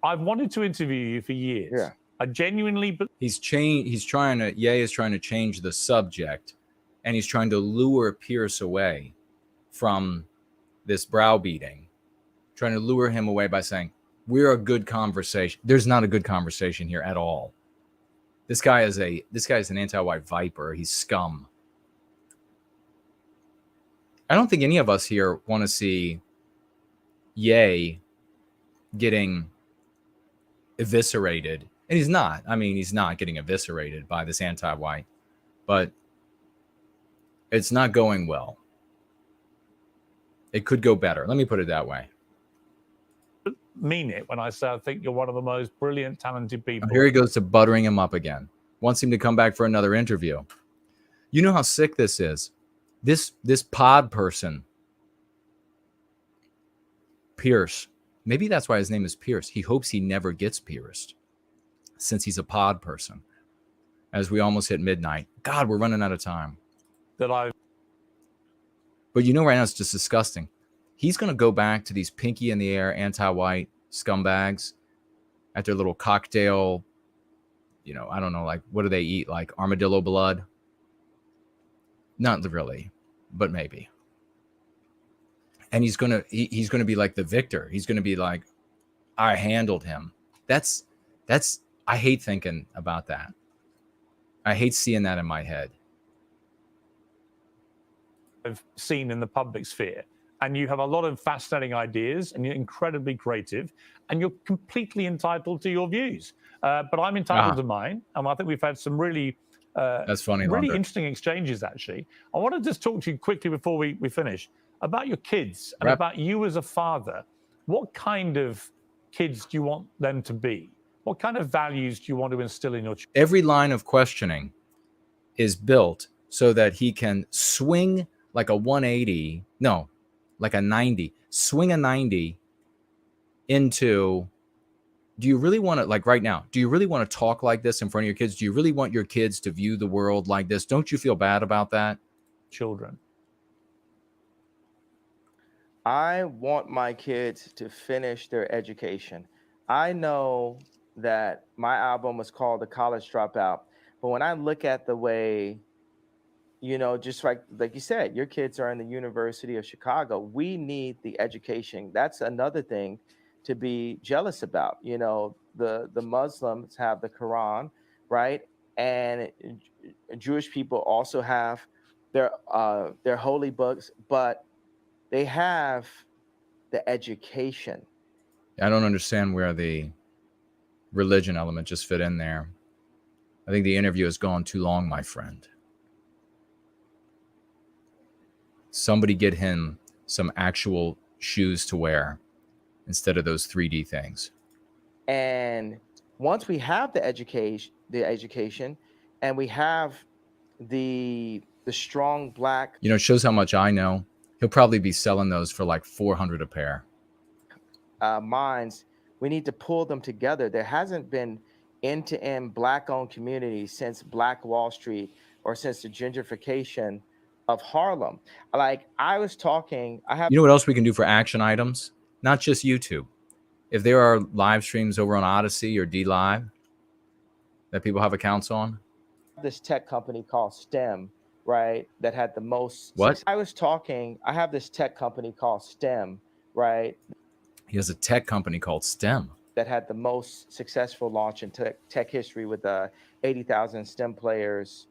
I've wanted to interview you for years. Yeah. I genuinely. Ye is trying to change the subject, and he's trying to lure Piers away from this browbeating, trying to lure him away by saying, we're a good conversation. There's not a good conversation here at all. This guy is an anti-white viper. He's scum. I don't think any of us here want to see Ye getting eviscerated. And he's not. I mean, he's not getting eviscerated by this anti-white, but it's not going well. It could go better. Let me put it that way. Mean it when I say I think you're one of the most brilliant, talented people. Here he goes to buttering him up again. Wants him to come back for another interview. You know how sick this is. This pod person, Piers. Maybe that's why his name is Piers. He hopes he never gets pierced, since he's a pod person. As we almost hit midnight. God, we're running out of time. But you know, right now it's just disgusting. He's going to go back to these pinky in the air, anti-white scumbags at their little cocktail. You know, I don't know, like, what do they eat? Like armadillo blood? Not really, but maybe. And he's going to be like the victor. He's going to be like, I handled him. That's, I hate thinking about that. I hate seeing that in my head. I've seen in the public sphere. And you have a lot of fascinating ideas, and you're incredibly creative, and you're completely entitled to your views. But I'm entitled to mine, and I think we've had some really, that's funny, really interesting exchanges. Actually, I want to just talk to you quickly before we finish about your kids and about you as a father. What kind of kids do you want them to be? What kind of values do you want to instill in your children? Every line of questioning is built so that he can swing like a 180. No. Like a 90, swing a 90 into, do you really want to, like right now, do you really want to talk like this in front of your kids? Do you really want your kids to view the world like this? Don't you feel bad about that? Children. I want my kids to finish their education. I know that my album was called The College Dropout, but when I look at the way, you know, just like you said, your kids are in the University of Chicago. We need the education. That's another thing to be jealous about. You know, the Muslims have the Quran, right? And Jewish people also have their holy books, but they have the education. I don't understand where the religion element just fit in there. I think the interview has gone too long, my friend. Somebody get him some actual shoes to wear instead of those 3D things. And once we have the education, and we have the strong black You know, it shows how much I know. He'll probably be selling those for like $400 a pair. minds, we need to pull them together. There hasn't been end-to-end black-owned communities since Black Wall Street or since the gentrification of Harlem. Like I was talking, I have You know what else we can do for action items? Not just YouTube. If there are live streams over on Odyssey or D Live that people have accounts on. this tech company called STEM, right? That had the most. What? I was talking, I have this tech company called STEM, right? He has a tech company called STEM. That had the most successful launch in tech history with 80,000 STEM players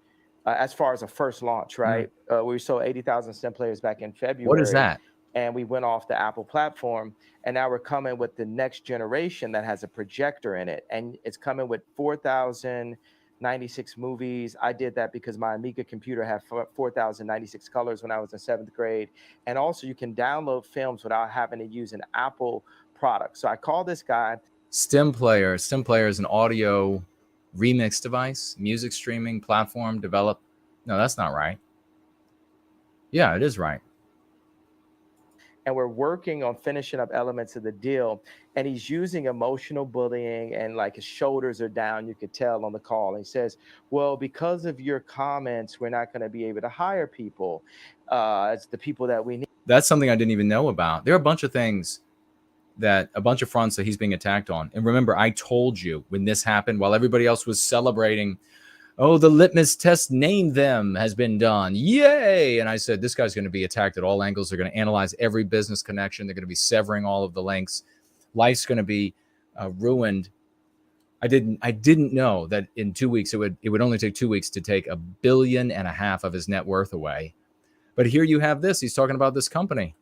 as far as a first launch, right? We sold 80,000 STEM players back in February. What is that? And we went off the Apple platform, and now we're coming with the next generation that has a projector in it, and it's coming with 4,096 movies. I did that because my Amiga computer had 4,096 colors when I was in 7th grade, and also you can download films without having to use an Apple product. So I call this guy STEM Player. STEM Player is an audio remix device, music streaming platform developed. No, that's not right. Yeah, it is right. And we're working on finishing up elements of the deal. And he's using emotional bullying, and like his shoulders are down, you could tell on the call. And he says, well, because of your comments, we're not going to be able to hire people. It's the people that we need. That's something I didn't even know about. There are a bunch of things that a bunch of fronts that he's being attacked on. And remember, I told you when this happened, while everybody else was celebrating, oh, the litmus test, name them, has been done. Yay. And I said, this guy's going to be attacked at all angles. They're going to analyze every business connection. They're going to be severing all of the links. Life's going to be ruined. I didn't know that in 2 weeks, it would only take 2 weeks to take $1.5 billion of his net worth away. But here you have this. He's talking about this company.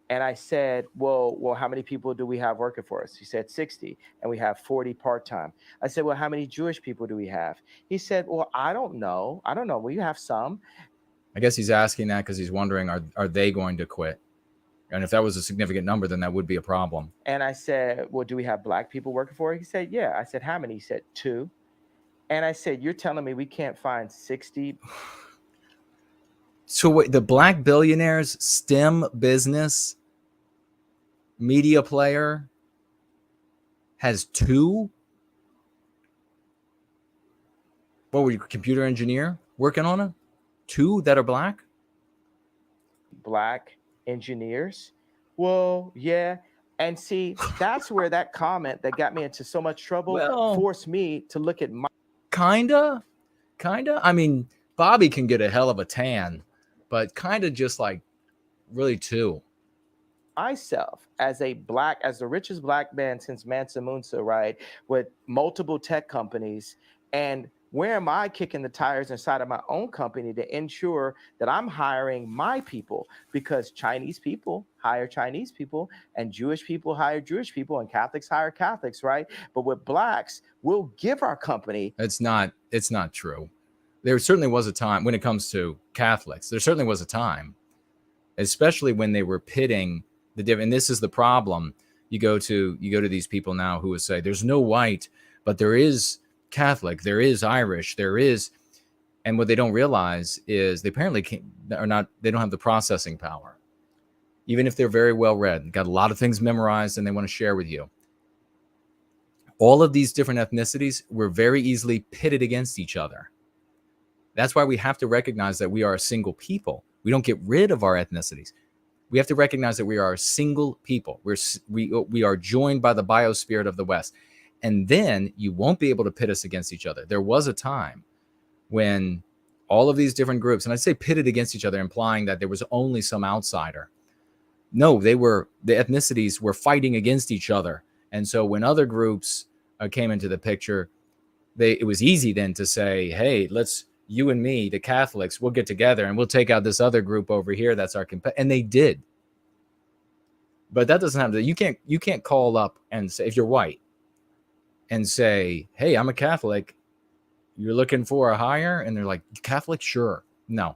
And I said, well, how many people do we have working for us? He said 60, and we have 40 part-time. I said, well, how many Jewish people do we have? He said, well, I don't know. Well, you have some. I guess he's asking that because he's wondering, are they going to quit? And if that was a significant number, then that would be a problem. And I said, well, do we have black people working for it? He said, yeah. I said, how many? He said, 2. And I said, you're telling me we can't find 60? So wait, the black billionaires, STEM business, media player has 2? What were you, computer engineer working on it? 2 that are black? Black engineers? Well, yeah. And see, that's where that comment that got me into so much trouble forced me to look at my... Kinda. I mean, Bobby can get a hell of a tan, but kind of just like really 2. Myself as the richest black man since Mansa Musa, right, with multiple tech companies, and where am I kicking the tires inside of my own company to ensure that I'm hiring my people? Because Chinese people hire Chinese people, and Jewish people hire Jewish people, and Catholics hire Catholics, right? But with blacks, we'll give our company. It's not true. There certainly was a time when it comes to Catholics. There certainly was a time, especially when they were pitting the different. And this is the problem. You go to these people now who would say there's no white, but there is Catholic, there is Irish, there is, and what they don't realize is they apparently they don't have the processing power, even if they're very well read, got a lot of things memorized, and they want to share with you. All of these different ethnicities were very easily pitted against each other. That's why we have to recognize that we are a single people. We don't get rid of our ethnicities. We have to recognize that we are a single people. We are joined by the biospirit of the West. And then you won't be able to pit us against each other. There was a time when all of these different groups, and I'd say pitted against each other, implying that there was only some outsider. No, the ethnicities were fighting against each other. And so when other groups came into the picture, it was easy then to say, hey, you and me, the Catholics, we'll get together and we'll take out this other group over here. That's our competitor. And they did. But that doesn't happen. You can't call up and say, if you're white, and say, hey, I'm a Catholic. You're looking for a hire? And they're like, Catholic? Sure. No.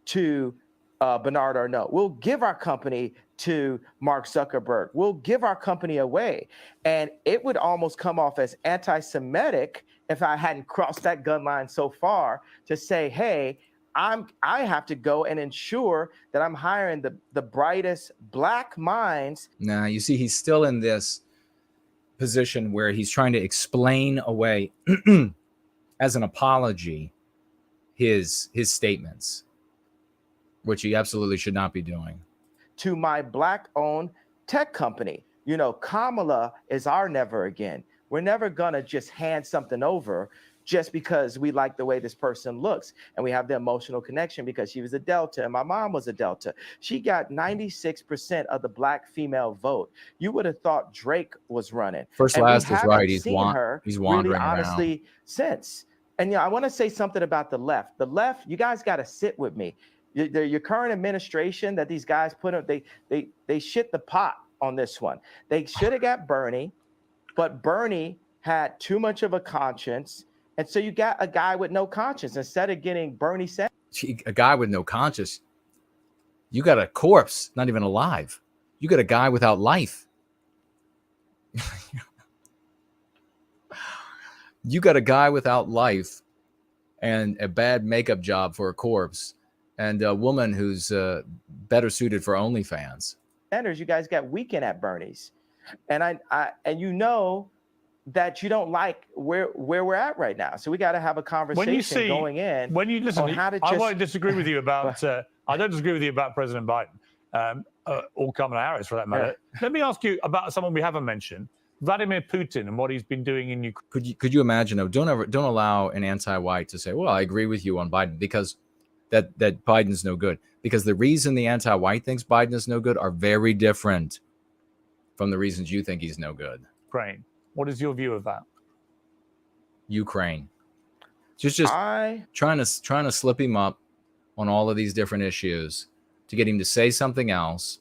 To Bernard Arnault. We'll give our company to Mark Zuckerberg. We'll give our company away. And it would almost come off as anti-Semitic if I hadn't crossed that gun line so far to say, hey, I have to go and ensure that I'm hiring the brightest black minds. Now, you see, he's still in this position where he's trying to explain away as an apology his statements, which he absolutely should not be doing. To my black-owned tech company. You know, Kamala is our never again. We're never gonna just hand something over just because we like the way this person looks and we have the emotional connection because she was a Delta and my mom was a Delta. She got 96% of the black female vote. You would have thought Drake was running. First and Last is right. He's wandering really around. honestly since. And I want to say something about the left. The left, you guys got to sit with me. Your current administration that these guys put up, they shit the pot on this one. They should have got Bernie, but Bernie had too much of a conscience. And so you got a guy with no conscience instead of getting Bernie Sanders. A guy with no conscience. You got a corpse, not even alive. You got a guy without life. You got a guy without life and a bad makeup job for a corpse and a woman who's better suited for OnlyFans. You guys got weekend at Bernie's. And and you know that you don't like where we're at right now. So we got to have a conversation going in. When you listen, I won't disagree with you about, I don't disagree with you about President Biden or Kamala Harris for that matter. Let me ask you about someone we haven't mentioned, Vladimir Putin and what he's been doing in Ukraine. Could you imagine, though, don't allow an anti-white to say, well, I agree with you on Biden because that Biden's no good. Because the reason the anti-white thinks Biden is no good are very different from the reasons you think he's no good. Ukraine. What is your view of that? Ukraine. Just trying to slip him up on all of these different issues to get him to say something else,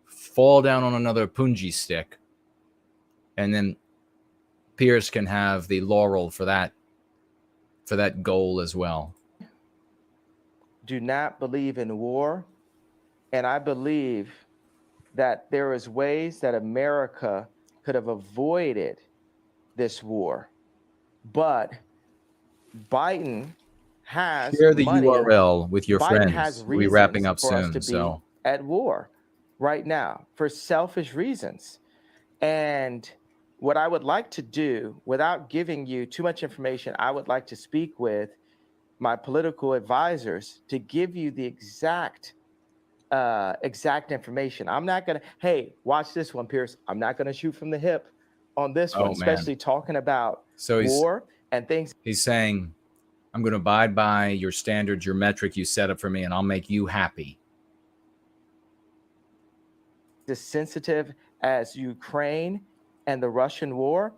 fall down on another punji stick, and then Piers can have the laurel for that goal as well. Do not believe in war, and I believe that there is ways that America could have avoided this war, but Biden has share the money. URL with your Biden friends. We'll be wrapping up soon. So at war right now for selfish reasons. And what I would like to do, without giving you too much information, I would like to speak with my political advisors to give you the exact information. I'm not going to, hey, watch this one, Piers. I'm not going to shoot from the hip on this one, especially talking about war and things. He's saying, I'm going to abide by your standards, your metric you set up for me, and I'll make you happy. As sensitive as Ukraine and the Russian war.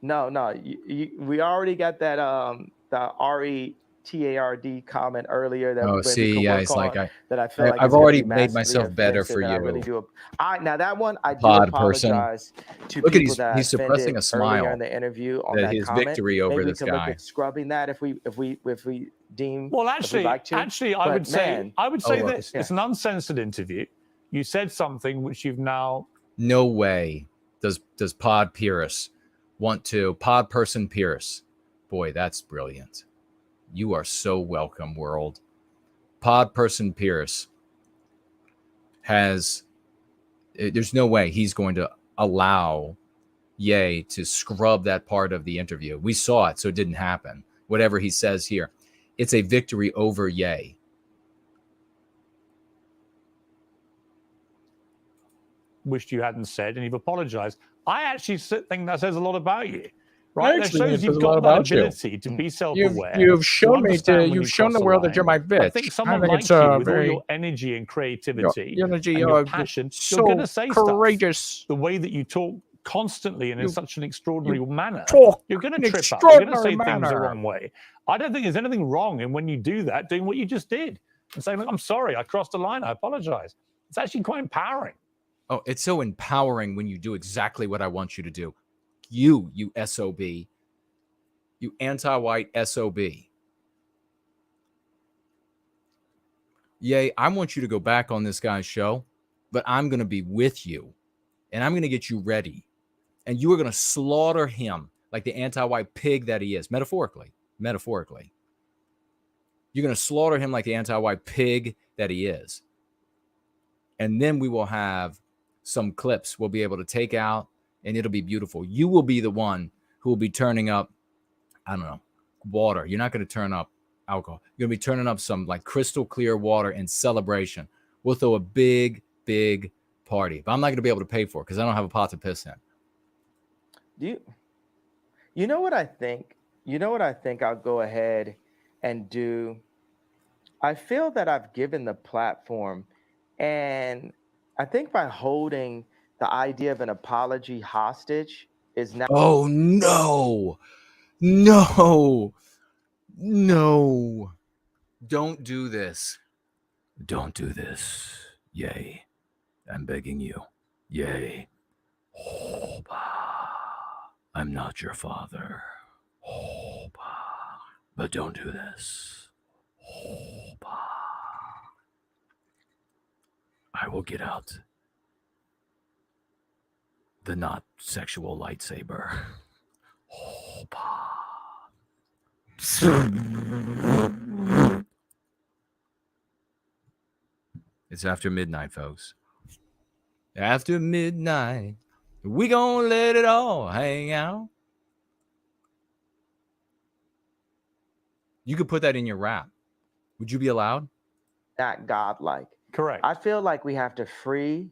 No, we already got that the RETARD comment earlier that it's like that I feel like I've already made myself better for you. I really do. Now that one I do Pod apologize to Look people at that he's suppressing a smile in the interview on that that his comment. victory over Maybe this we can guy. look at scrubbing that if we deem. Well, actually, I would say this. Yeah. It's an uncensored interview. You said something which you've now. No way does Pod Piers want to Pod Person Piers. Boy, that's brilliant. You are so welcome, world. Pod Person Piers there's no way he's going to allow Ye to scrub that part of the interview. We saw it, so it didn't happen. Whatever he says here, it's a victory over Ye. Wished you hadn't said, and you've apologized. I actually think that says a lot about you. Right, that shows you've got that ability to be self-aware. You've shown the world that you're my bitch. I think someone like you, with all your energy and creativity, your passion, you're going to say courageous stuff. The way that you talk constantly and in such an extraordinary manner, you're going to trip up. You're going to say things the wrong way. I don't think there's anything wrong in when you do that, doing what you just did, and saying, "Look, I'm sorry, I crossed the line. I apologize." It's actually quite empowering. Oh, it's so empowering when you do exactly what I want you to do. You SOB, you anti-white SOB. Yay, I want you to go back on this guy's show, but I'm going to be with you and I'm going to get you ready. And you are going to slaughter him like the anti-white pig that he is, metaphorically. Metaphorically. You're going to slaughter him like the anti-white pig that he is. And then we will have some clips we'll be able to take out, and it'll be beautiful. You will be the one who will be turning up, I don't know, water. You're not going to turn up alcohol. You're going to be turning up some like crystal clear water in celebration. We'll throw a big, big party. But I'm not going to be able to pay for it because I don't have a pot to piss in. You know what I think? You know what I think I'll go ahead and do? I feel that I've given the platform, and I think by holding the idea of an apology hostage is now. Oh, no. No. No. Don't do this. Don't do this. Yay. I'm begging you. Yay. I'm not your father. But don't do this. I will get out the not sexual lightsaber. It's after midnight, folks. After midnight, we gonna let it all hang out. You could put that in your rap. Would you be allowed? Not godlike. Correct. I feel like we have to free.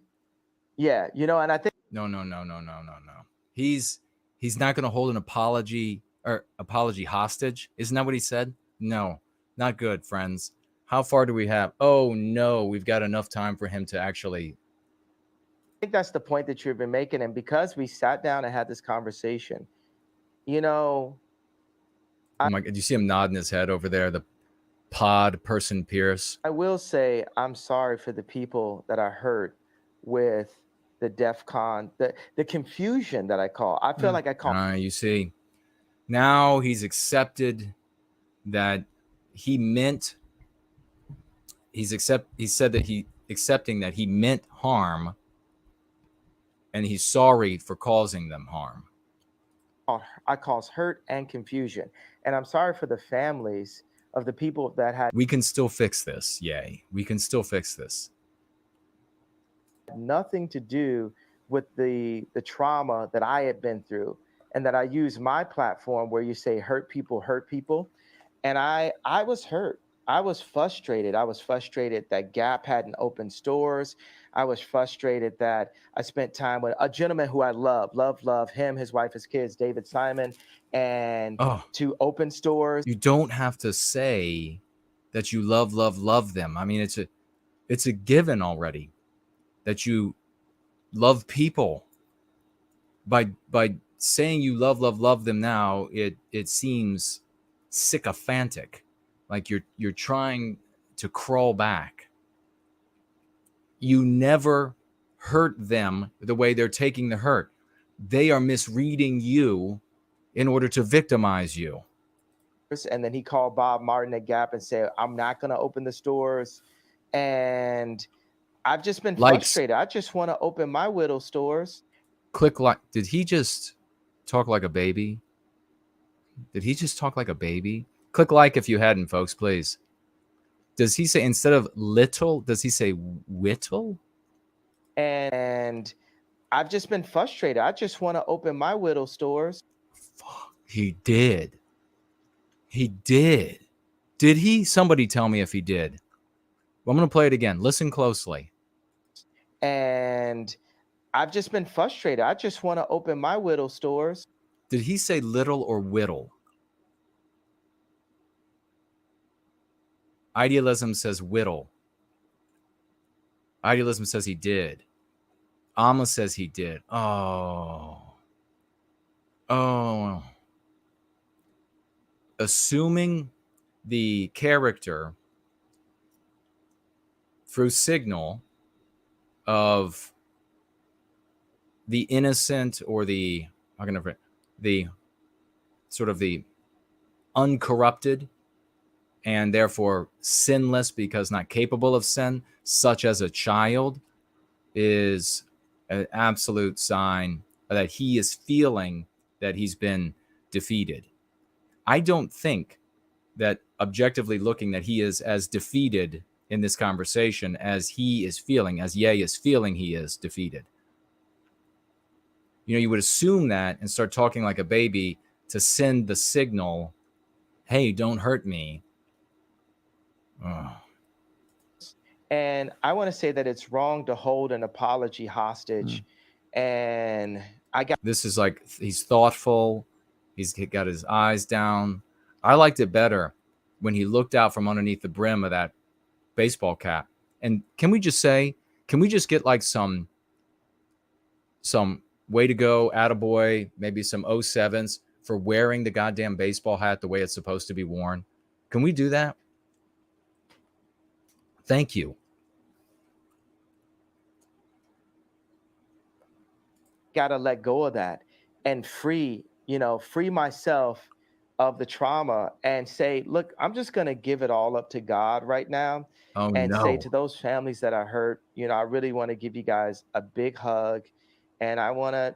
Yeah, you know, and I think No. He's not gonna hold an apology hostage. Isn't that what he said? No, not good, friends. How far do we have? Oh no, we've got enough time for him to actually. I think that's the point that you've been making. And because we sat down and had this conversation, you know. Oh my, do you see him nodding his head over there? The pod person, Piers. I will say I'm sorry for the people that I hurt with the DEF CON, the confusion that I call. I feel like I call. You see, now he's accepted that he meant. He said that he accepting that he meant harm, and he's sorry for causing them harm. I cause hurt and confusion, and I'm sorry for the families of the people that had. We can still fix this. Yay. We can still fix this. Nothing to do with the trauma that I had been through, and that I use my platform where you say hurt people, and I was hurt. I was frustrated. I was frustrated that Gap hadn't opened stores. I was frustrated that I spent time with a gentleman who I love him, his wife, his kids, David Simon, and to open stores. You don't have to say that you love them. I mean, it's a given already that you love people. By saying you love them now, it seems sycophantic, like you're trying to crawl back. You never hurt them the way they're taking the hurt. They are misreading you in order to victimize you. And then he called Bob Martin at Gap and said, I'm not going to open the stores. And I've just been frustrated. I just want to open my widow stores. Click like. Did he just talk like a baby? Did he just talk like a baby? Click like if you hadn't, folks, please. Does he say, instead of little, does he say whittle? And I've just been frustrated. I just want to open my widow stores. Fuck, he did. He did. Did he? Somebody tell me if he did. Well, I'm going to play it again. Listen closely. And I've just been frustrated. I just want to open my widow stores. Did he say little or whittle? Idealism says whittle. Idealism says he did. Alma says he did. Oh. Assuming the character through signal of the innocent or the sort of the uncorrupted and therefore sinless because not capable of sin, such as a child, is an absolute sign that he is feeling that he's been defeated. I don't think that objectively looking that he is as defeated in this conversation as he is feeling, as Ye is feeling he is defeated. You know, you would assume that and start talking like a baby to send the signal, hey, don't hurt me. Ugh. And I want to say that it's wrong to hold an apology hostage. And I got This is like, he's thoughtful. He's got his eyes down. I liked it better when he looked out from underneath the brim of that baseball cap. And can we just get like some way to go, attaboy, maybe some 07s for wearing the goddamn baseball hat the way it's supposed to be worn? Can we do that? Thank you. Gotta let go of that and free myself of the trauma and say, look, I'm just gonna give it all up to God right now. Oh, and no. say to those families that are hurt, I really want to give you guys a big hug. And I want to,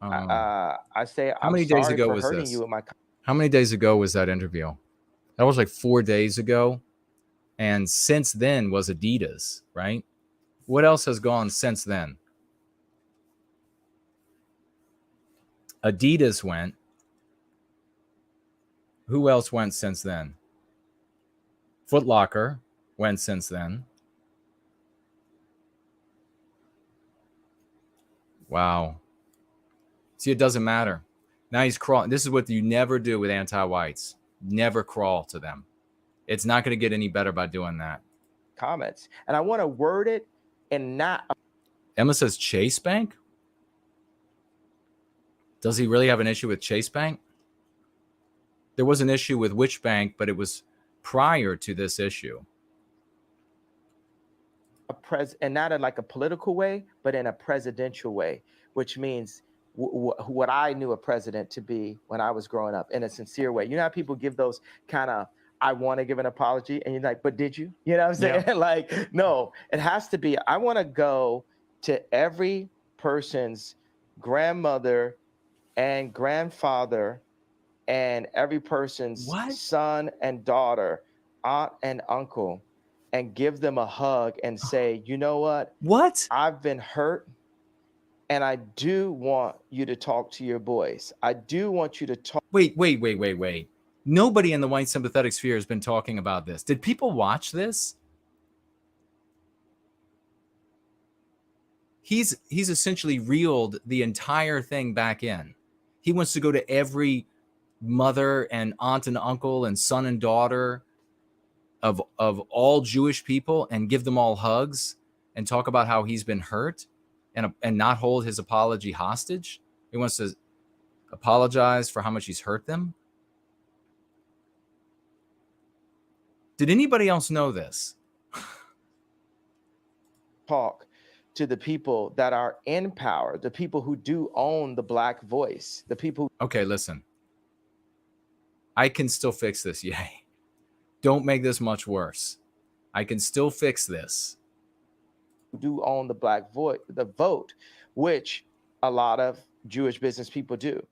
I say, How I'm many days sorry ago for was hurting this? you with my. How many days ago was that interview? That was like 4 days ago. And since then was Adidas, right? What else has gone since then? Adidas went. Who else went since then? Foot Locker went since then. Wow. See, it doesn't matter. Now he's crawling. This is what you never do with anti-whites. Never crawl to them. It's not going to get any better by doing that. Comments. And I want to word it and not. Emma says Chase Bank? Does he really have an issue with Chase Bank? There was an issue with which bank, but it was prior to this issue. And not in like a political way, but in a presidential way, which means what I knew a president to be when I was growing up, in a sincere way. You know how people give those kind of, I want to give an apology, and you're like, but did you? You know what I'm saying? Yeah. Like, no, it has to be, I want to go to every person's grandmother and grandfather and every person's son and daughter, aunt and uncle, and give them a hug and say, you know what? What? I've been hurt, and I do want you to talk to your boys. I do want you to talk. Wait. Nobody in the white sympathetic sphere has been talking about this. Did people watch this? He's essentially reeled the entire thing back in. He wants to go to every mother and aunt and uncle and son and daughter of all Jewish people and give them all hugs and talk about how he's been hurt and not hold his apology hostage. He wants to apologize for how much he's hurt them. Did anybody else know this? Talk to the people that are in power, the people who do own the Black voice, the people. Okay, listen. I can still fix this, yay. Don't make this much worse. I can still fix this. Who do own the Black vote, which a lot of Jewish business people do.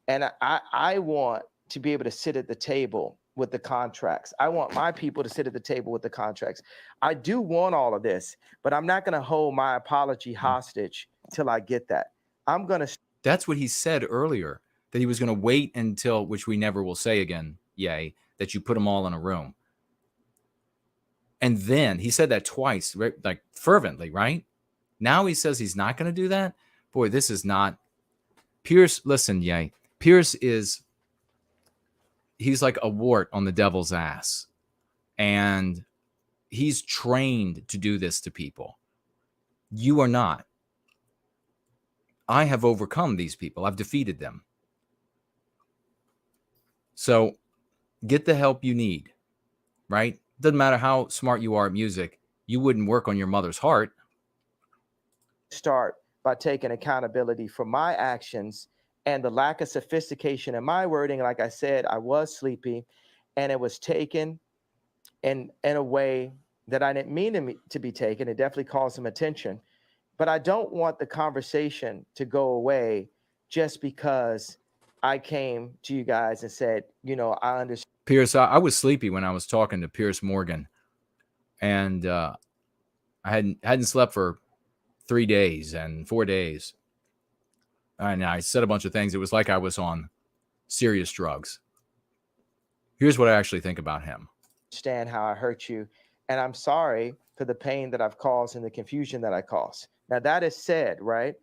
And I want to be able to sit at the table with the contracts. I want my people to sit at the table with the contracts. I do want all of this, but I'm not going to hold my apology hostage till I get that. I'm going to. That's what he said earlier, that he was going to wait until, which we never will say again, yay, that you put them all in a room. And then he said that twice, right? Like fervently, right? Now he says he's not going to do that. Boy, this is not. Piers, listen, yay. Piers he's like a wart on the devil's ass. And he's trained to do this to people. You are not. I have overcome these people. I've defeated them. So get the help you need, right? Doesn't matter how smart you are at music. You wouldn't work on your mother's heart. Start by taking accountability for my actions and the lack of sophistication in my wording. Like I said, I was sleepy, and it was taken in a way that I didn't mean to be taken. It definitely caused some attention, but I don't want the conversation to go away just because I came to you guys and said, you know, I understand. Piers, I was sleepy when I was talking to Piers Morgan, and I hadn't slept for 3 days and 4 days, and I said a bunch of things. It was like I was on serious drugs. Here's what I actually think about him. Understand how I hurt you, and I'm sorry for the pain that I've caused and the confusion that I caused. Now that is said, right?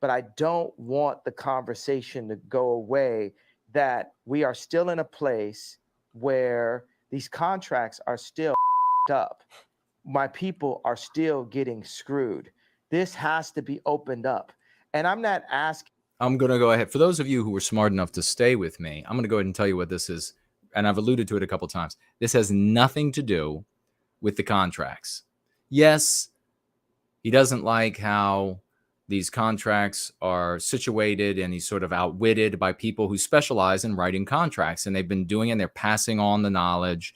But I don't want the conversation to go away that we are still in a place where these contracts are still up. My people are still getting screwed. This has to be opened up. And I'm not asking. I'm going to go ahead. For those of you who were smart enough to stay with me, I'm going to go ahead and tell you what this is. And I've alluded to it a couple of times. This has nothing to do with the contracts. Yes, he doesn't like how these contracts are situated, and he's sort of outwitted by people who specialize in writing contracts, and they've been doing it, and they're passing on the knowledge.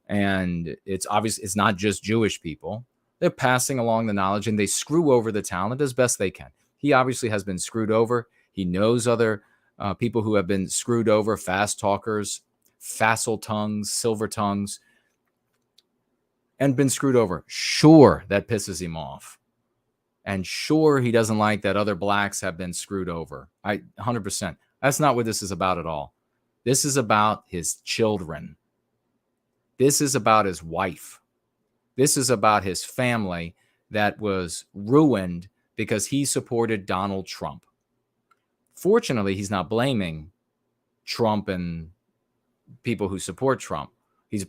And it's obvious it's not just Jewish people. They're passing along the knowledge, and they screw over the talent as best they can. He obviously has been screwed over. He knows other people who have been screwed over, fast talkers, facile tongues, silver tongues, and been screwed over. Sure, that pisses him off. And sure, he doesn't like that other blacks have been screwed over. 100%. That's not what this is about at all. This is about his children. This is about his wife. This is about his family that was ruined because he supported Donald Trump. Fortunately, he's not blaming Trump and people who support Trump. He's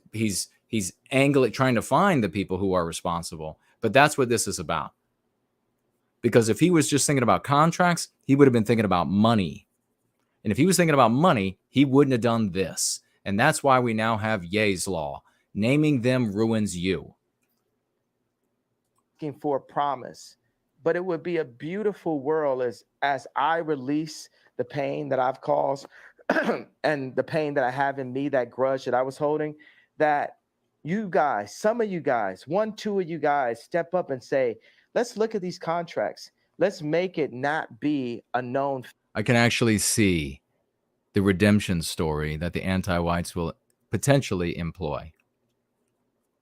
trying to find the people who are responsible. But that's what this is about. Because if he was just thinking about contracts, he would have been thinking about money. And if he was thinking about money, he wouldn't have done this. And that's why we now have Ye's Law. Naming them ruins you. Looking for a promise, but it would be a beautiful world as I release the pain that I've caused and the pain that I have in me, that grudge that I was holding, that you guys, some of you guys, 1, 2 of you guys step up and say, let's look at these contracts. Let's make it not be a known. I can actually see the redemption story that the anti-whites will potentially employ.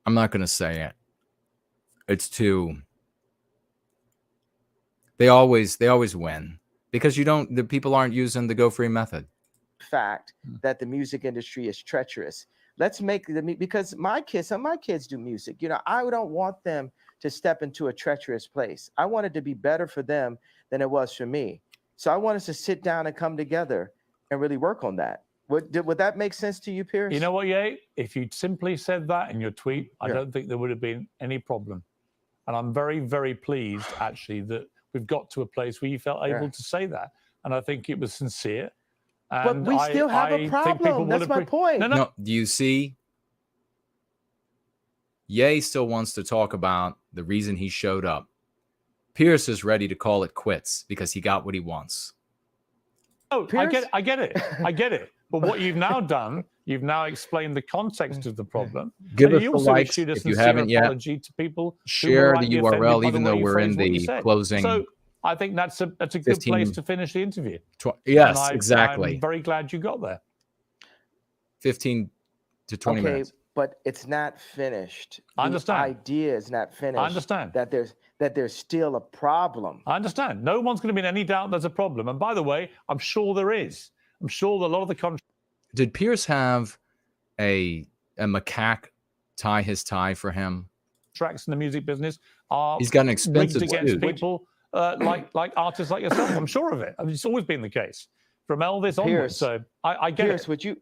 I'm not going to say it. It's too. They always win because the people aren't using the go free method. Fact that the music industry is treacherous. Let's make because some of my kids do music. You know, I don't want them to step into a treacherous place. I want it to be better for them than it was for me. So I want us to sit down and come together and really work on that. Would that make sense to you, Piers? You know what, Ye? If you'd simply said that in your tweet, I don't think there would have been any problem. And I'm very, very pleased, actually, that we've got to a place where you felt able to say that. And I think it was sincere. And but we still have a problem. That's my point. No, do you see? Ye still wants to talk about the reason he showed up. Piers is ready to call it quits because he got what he wants. Oh, I get it. But what you've now done, you've now explained the context of the problem. Give us you the also likes issued a if you sincere haven't yet. apology to people. Share the who were rightly URL, offended by even the though way you we're in phrased what you the said. closing. So I think that's a good 15, place to finish the interview. Yes, exactly. I'm very glad you got there. 15 to 20 minutes. But it's not finished. I understand. The idea is not finished. I understand. That there's still a problem. I understand. No one's going to be in any doubt there's a problem. And by the way, I'm sure there is. I'm sure that a lot of the contracts. Did Piers have a macaque tie his tie for him? Tracks in the music business are he's got an expensive rigged against suit. people like artists like yourself. I'm sure of it. I mean, it's always been the case from Elvis onwards. So I get Piers, it.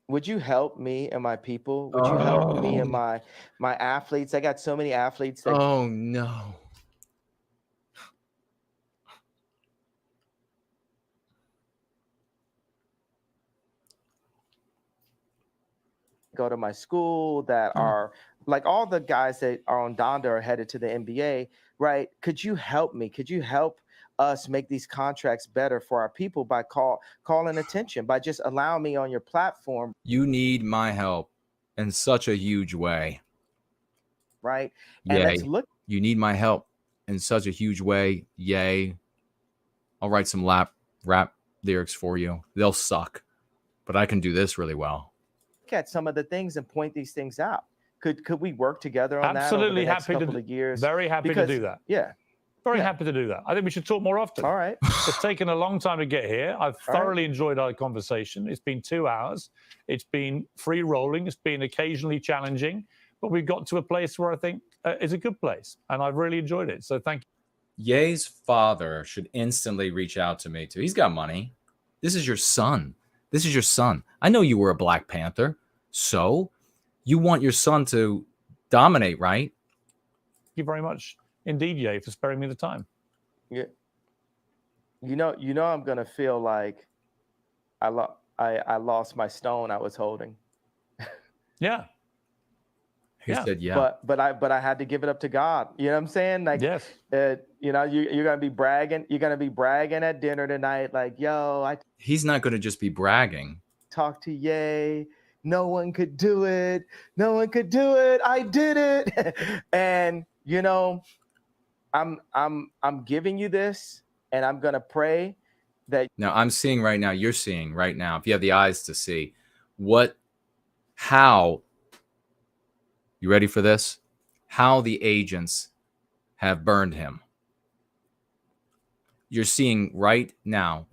Would you help me and my people? Would you help me and my athletes? I got so many athletes. Oh no. Go to my school that are like all the guys that are on Donda are headed to the NBA, right? Could you help me? Could you help us make these contracts better for our people by calling attention, by just allowing me on your platform? You need my help in such a huge way. right? And Yay. let's look. You need my help in such a huge way. Yay. I'll write some rap lyrics for you. They'll suck, but I can do this really well. At some of the things and point these things out. Could we work together on Absolutely that over the next happy couple of years? Very happy to do that. Yeah. Very Yeah. happy to do that. I think we should talk more often. All right. It's taken a long time to get here. I've thoroughly enjoyed our conversation. It's been 2 hours. It's been free rolling. It's been occasionally challenging, but we've got to a place where I think is a good place, and I've really enjoyed it. So thank you. Ye's father should instantly reach out to me too. He's got money. This is your son. This is your son. I know you were a Black Panther, so you want your son to dominate, right? Thank you very much indeed, Ye, for sparing me the time. Yeah. You know, I'm gonna feel like I lost my stone I was holding. Yeah. He said, yeah. But I had to give it up to God. You know what I'm saying? Like, yes. You know, you're gonna be bragging. You're gonna be bragging at dinner tonight, like, yo, He's not going to just be bragging. Talk to Ye. No one could do it. No one could do it. I did it. And you know, I'm giving you this, and I'm gonna pray that. Now I'm seeing right now. You're seeing right now. If you have the eyes to see, how. You ready for this? How the agents have burned him. You're seeing right now,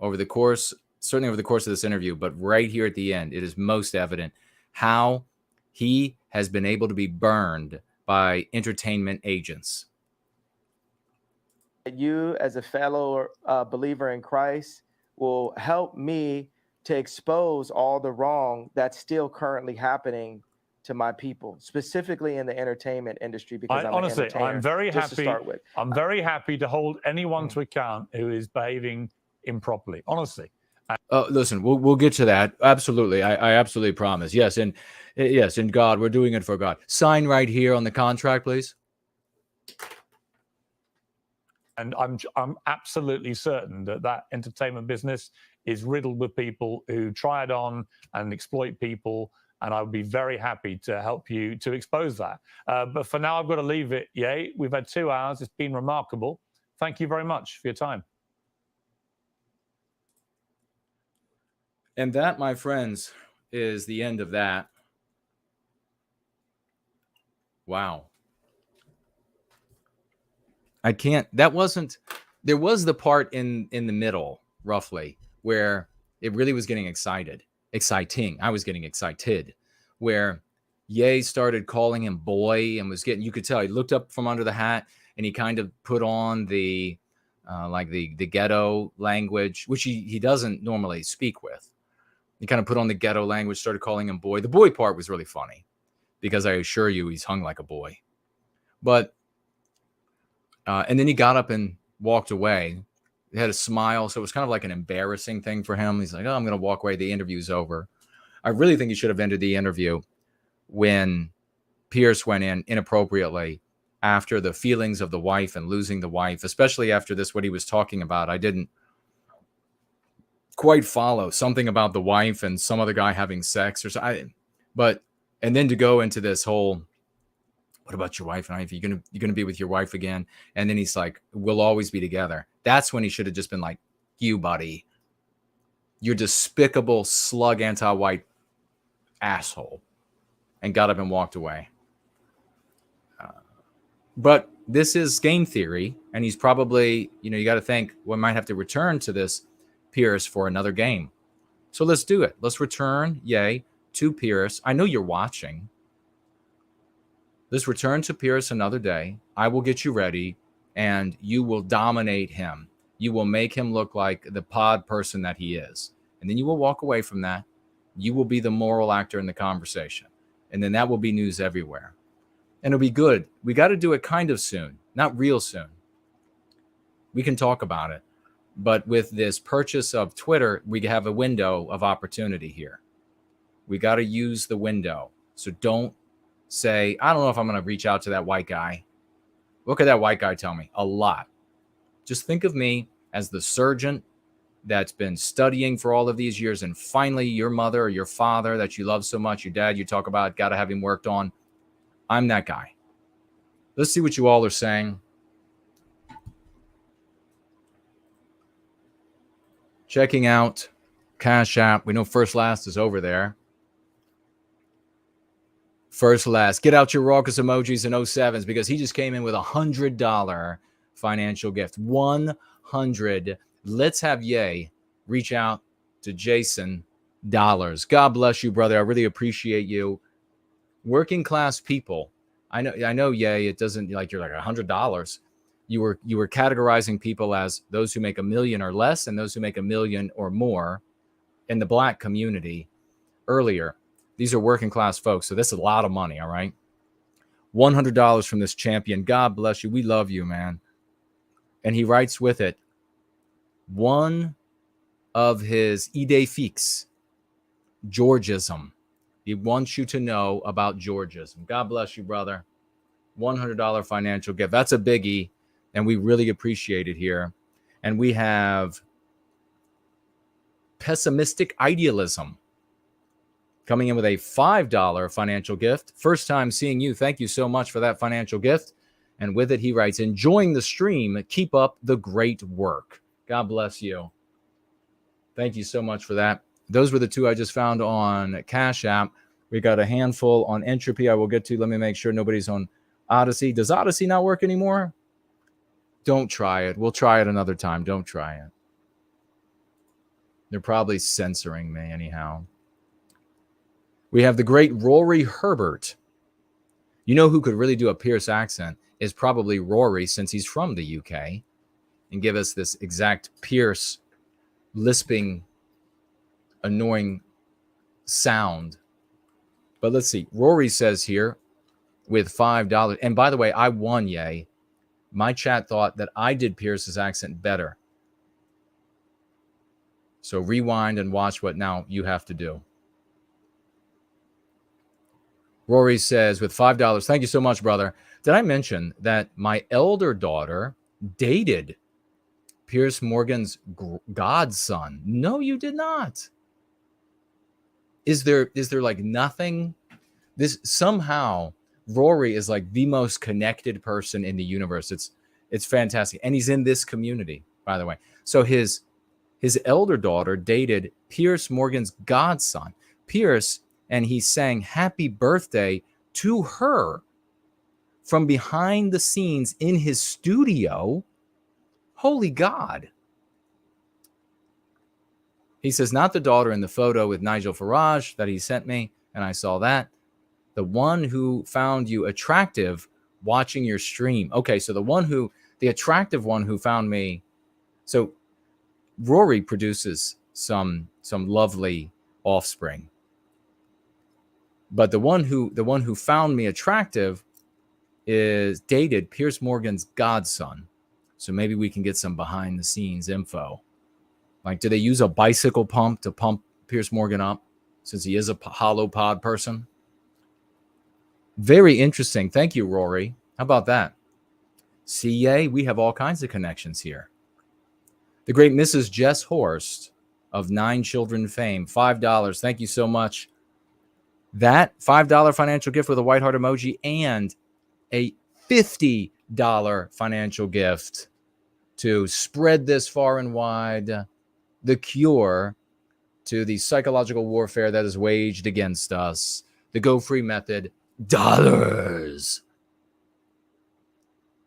certainly over the course of this interview, but right here at the end, it is most evident how he has been able to be burned by entertainment agents. You, as a fellow believer in Christ, will help me to expose all the wrong that's still currently happening to my people, specifically in the entertainment industry, because I'm very happy. To start with. I'm very happy to hold anyone to account who is behaving improperly. Honestly. Listen, we'll get to that. Absolutely, I absolutely promise. Yes, and yes, in God, we're doing it for God. Sign right here on the contract, please. And I'm absolutely certain that entertainment business is riddled with people who try it on and exploit people. And I would be very happy to help you to expose that. But for now, I've got to leave it. Yay, we've had 2 hours. It's been remarkable. Thank you very much for your time. And that, my friends, is the end of that. Wow. There was the part in the middle, roughly, where it really was getting exciting. I was getting excited, where Ye started calling him boy and you could tell he looked up from under the hat and he kind of put on the ghetto language, which he doesn't normally speak with. He kind of put on the ghetto language, started calling him boy. The boy part was really funny because I assure you he's hung like a boy. But, and then he got up and walked away. He had a smile, so it was kind of like an embarrassing thing for him. He's like, oh, I'm going to walk away. The interview's over. I really think he should have ended the interview when Piers went in inappropriately after the feelings of the wife and losing the wife, especially after this, what he was talking about. I didn't quite follow something about the wife and some other guy having sex or something. And then to go into this whole, what about your wife and I? You're gonna be with your wife again? And then he's like, we'll always be together. That's when he should have just been like, you buddy, you're despicable slug anti-white asshole, and got up and walked away. But this is game theory, and he's probably, you got to think, we might have to return to this Piers for another game. So let's do it. Let's return, to Piers. I know you're watching. Let's return to Piers another day. I will get you ready, and you will dominate him. You will make him look like the pod person that he is. And then you will walk away from that. You will be the moral actor in the conversation. And then that will be news everywhere. And it'll be good. We got to do it kind of soon, not real soon. We can talk about it. But with this purchase of Twitter, we have a window of opportunity here. We got to use the window. So don't say, I don't know if I'm going to reach out to that white guy. What could that white guy tell me? A lot. Just think of me as the surgeon that's been studying for all of these years, and finally your mother or your father that you love so much, your dad, you talk about, got to have him worked on. I'm that guy. Let's see what you all are saying. Checking out Cash App. We know First Last is over there. First Last. Get out your raucous emojis and 07s because he just came in with $100 financial gift. 100. Let's have Ye reach out to Jason Dollars. God bless you, brother. I really appreciate you. Working class people. I know, Ye, it doesn't like you're like $100. You were categorizing people as those who make $1 million or less and those who make $1 million or more in the Black community earlier. These are working class folks, so this is a lot of money, all right? $100 from this champion. God bless you. We love you, man. And he writes with it, one of his idée fixe, Georgism. He wants you to know about Georgism. God bless you, brother. $100 financial gift. That's a biggie, and we really appreciate it here. And we have Pessimistic Idealism coming in with a $5 financial gift. First time seeing you. Thank you so much for that financial gift. And with it, he writes, enjoying the stream. Keep up the great work. God bless you. Thank you so much for that. Those were the two I just found on Cash App. We got a handful on Entropy I will get to. Let me make sure nobody's on Odyssey. Does Odyssey not work anymore? Don't try it. We'll try it another time. Don't try it. They're probably censoring me anyhow. We have the great Rory Herbert. You know who could really do a Piers accent is probably Rory, since he's from the UK, and give us this exact Piers lisping, annoying sound. But let's see. Rory says here with $5. And by the way, I won, Ye. My chat thought that I did Pierce's accent better. So rewind and watch what now you have to do. Rory says with $5, thank you so much, brother. Did I mention that my elder daughter dated Piers Morgan's godson? No, you did not. Is there like nothing? This somehow Rory is like the most connected person in the universe. It's fantastic. And he's in this community, by the way. So his elder daughter dated Piers Morgan's godson. Piers, and he sang happy birthday to her from behind the scenes in his studio. Holy God. He says, not the daughter in the photo with Nigel Farage that he sent me, and I saw that. The one who found you attractive watching your stream. Okay, so the attractive one who found me. So Rory produces some lovely offspring. But the one who found me attractive is dated Piers Morgan's godson. So maybe we can get some behind the scenes info. Like, do they use a bicycle pump to pump Piers Morgan up since he is a hollow pod person? Very interesting. Thank you, Rory. How about that? CA, we have all kinds of connections here. The great Mrs. Jess Horst of 9 Children fame, $5. Thank you so much. That $5 financial gift with a white heart emoji and a $50 financial gift to spread this far and wide, the cure to the psychological warfare that is waged against us, the Go Free method, dollars.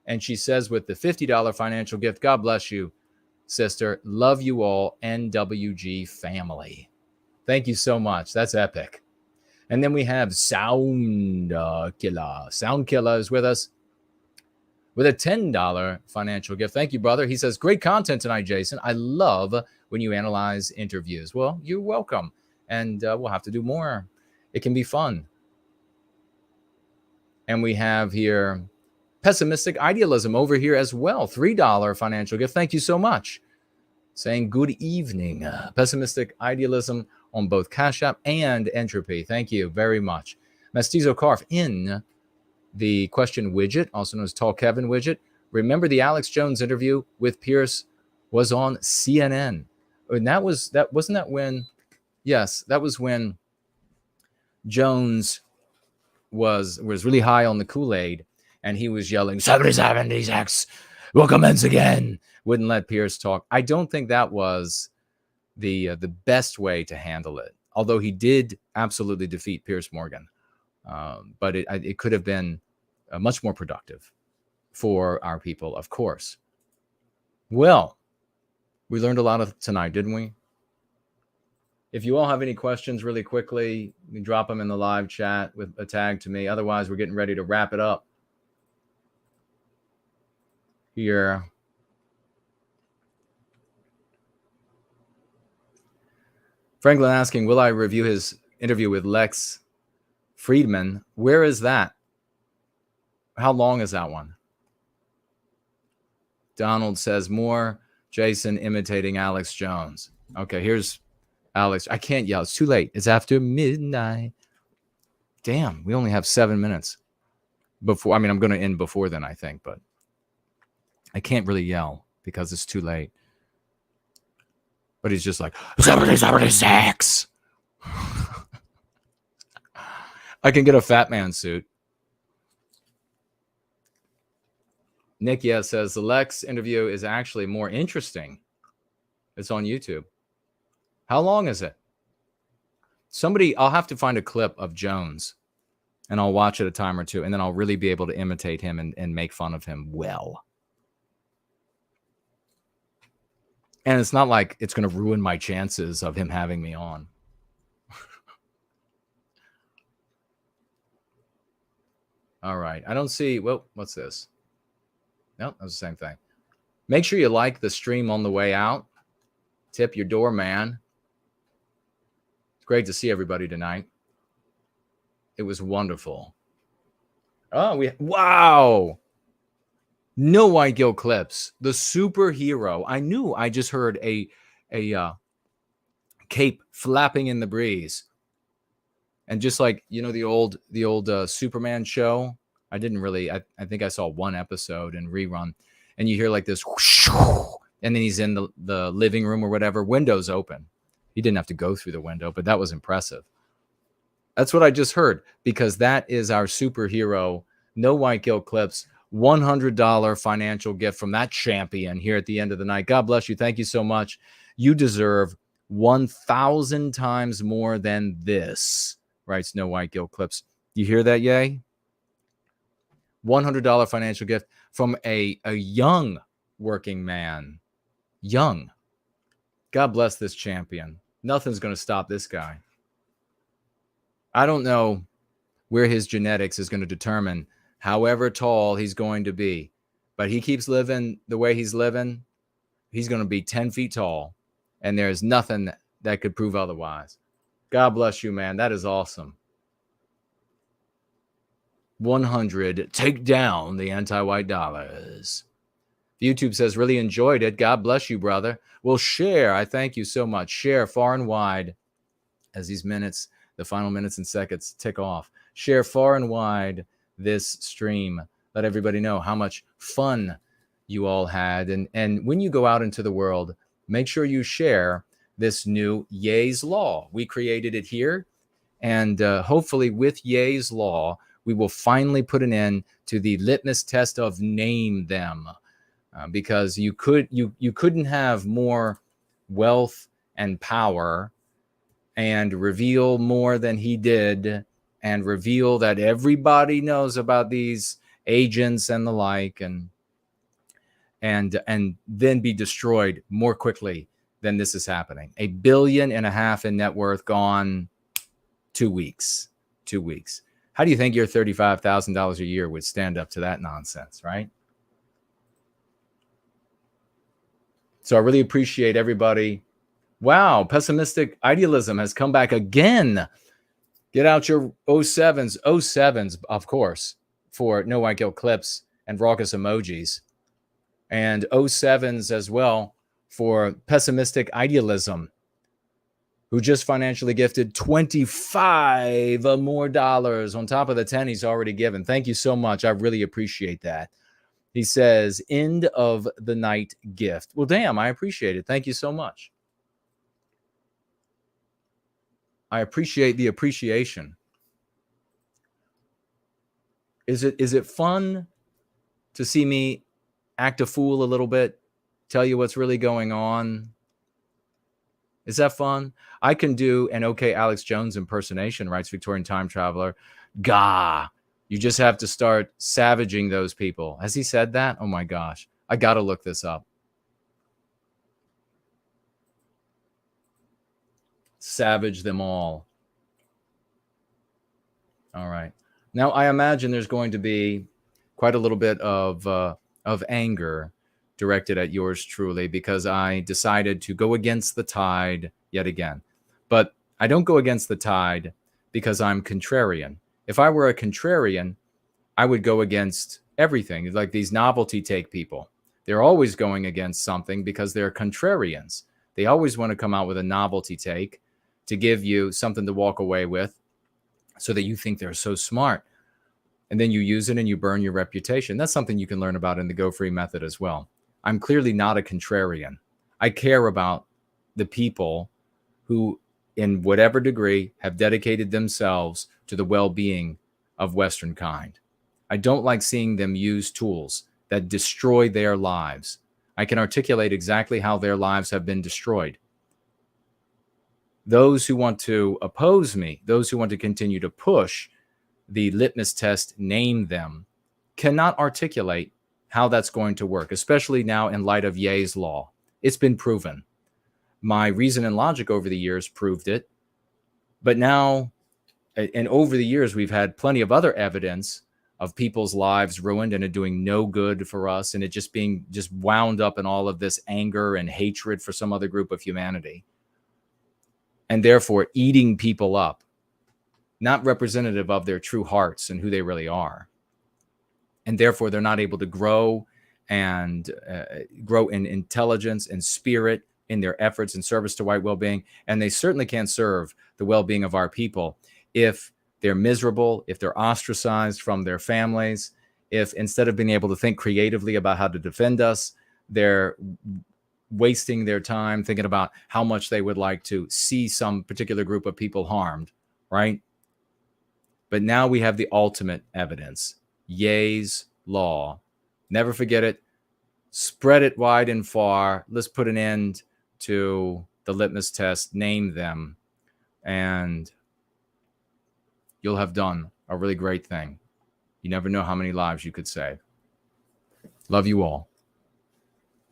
And she says with the $50 financial gift, God bless you, sister. Love you all, NWG family. Thank you so much. That's epic. And then we have Sound Killer. Sound Killer is with us with a $10 financial gift. Thank you, brother. He says, great content tonight, Jason. I love when you analyze interviews. Well, you're welcome. And we'll have to do more. It can be fun. And we have here Pessimistic Idealism over here as well. $3 financial gift. Thank you so much. Saying good evening. Pessimistic Idealism on both Cash App and Entropy. Thank you very much. Mestizo Carf in the question widget, also known as Tall Kevin widget. Remember the Alex Jones interview with Piers was on CNN. And wasn't that when, yes, that was when Jones was really high on the Kool-Aid, and he was yelling 7076 will commence again, wouldn't let Piers talk. I don't think that was the best way to handle it, although he did absolutely defeat Piers Morgan. But it could have been much more productive for our people, of course. Well, we learned a lot tonight, didn't we? If you all have any questions really quickly, you can drop them in the live chat with a tag to me. Otherwise, we're getting ready to wrap it up here. Franklin asking, will I review his interview with Lex Friedman? Where is that? How long is that one? Donald says, more Jason imitating Alex Jones. Okay, here's Alex. I can't yell. It's too late. It's after midnight. Damn, we only have 7 minutes before. I mean, I'm going to end before then, I think, but I can't really yell because it's too late. But he's just like, 76. I can get a fat man suit. Nick, says the Lex interview is actually more interesting. It's on YouTube. How long is it? I'll have to find a clip of Jones and I'll watch it a time or two, and then I'll really be able to imitate him and make fun of him well. And it's not like it's going to ruin my chances of him having me on. All right. I don't see. Well, what's this? No, that's the same thing. Make sure you like the stream on the way out. Tip your doorman. It's great to see everybody tonight. It was wonderful. Oh, wow. No white guilt clips. The superhero. I knew I just heard a cape flapping in the breeze. And just like, the old Superman show, I didn't really, I think I saw one episode in rerun, and you hear like this whoosh, and then he's in the living room or whatever, windows open. He didn't have to go through the window, but that was impressive. That's what I just heard, because that is our superhero. No white guilt clips. $100 financial gift from that champion here at the end of the night. God bless you. Thank you so much. You deserve 1,000 times more than this, writes No White Guilt Clips. You hear that, yay? $100 financial gift from a young working man. Young. God bless this champion. Nothing's going to stop this guy. I don't know where his genetics is going to determine however tall he's going to be, but he keeps living the way he's living. He's going to be 10 feet tall, and there's nothing that could prove otherwise. God bless you, man. That is awesome. 100. Take down the anti-white dollars. YouTube says, really enjoyed it. God bless you, brother. Well, share. I thank you so much. Share far and wide as these minutes, the final minutes and seconds, tick off. Share far and wide this stream. Let everybody know how much fun you all had. And when you go out into the world, make sure you share this new Ye's Law. We created it here. And hopefully with Ye's Law, we will finally put an end to the litmus test of name them. Because you couldn't have more wealth and power and reveal more than he did, and reveal that everybody knows about these agents and the like, and then be destroyed more quickly than this is happening. $1.5 billion in net worth gone 2 weeks. 2 weeks. How do you think your $35,000 a year would stand up to that nonsense, right? So I really appreciate everybody. Wow, pessimistic idealism has come back again. Get out your 07s. 07s, of course, for No White Guilt Clips and raucous emojis. And 07s as well for pessimistic idealism, who just financially gifted $25 more on top of the 10 he's already given. Thank you so much. I really appreciate that. He says, end of the night gift. Well, damn, I appreciate it. Thank you so much. I appreciate the appreciation. Is it fun to see me act a fool a little bit, tell you what's really going on? Is that fun? I can do an okay Alex Jones impersonation, writes Victorian Time Traveler. Gah, you just have to start savaging those people. Has he said that? Oh my gosh. I got to look this up. Savage them all. All right. Now, I imagine there's going to be quite a little bit of anger directed at yours truly, because I decided to go against the tide yet again. But I don't go against the tide because I'm contrarian. If I were a contrarian, I would go against everything. Like these novelty take people. They're always going against something because they're contrarians. They always want to come out with a novelty take to give you something to walk away with so that you think they're so smart. And then you use it and you burn your reputation. That's something you can learn about in the Go Free method as well. I'm clearly not a contrarian. I care about the people who, in whatever degree, have dedicated themselves to the well-being of Western kind. I don't like seeing them use tools that destroy their lives. I can articulate exactly how their lives have been destroyed. Those who want to oppose me, those who want to continue to push the litmus test, name them, cannot articulate how that's going to work, especially now in light of Ye's law. It's been proven. My reason and logic over the years proved it. But now, and over the years, we've had plenty of other evidence of people's lives ruined and it doing no good for us, and it just being just wound up in all of this anger and hatred for some other group of humanity. And therefore eating people up, not representative of their true hearts and who they really are. And therefore they're not able to grow and grow in intelligence and spirit in their efforts in service to white well-being. And they certainly can't serve the well-being of our people if they're miserable, if they're ostracized from their families, if instead of being able to think creatively about how to defend us, they're wasting their time thinking about how much they would like to see some particular group of people harmed, right? But now we have the ultimate evidence. Ye's law. Never forget it. Spread it wide and far. Let's put an end to the litmus test. Name them. And you'll have done a really great thing. You never know how many lives you could save. Love you all.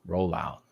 Roll out.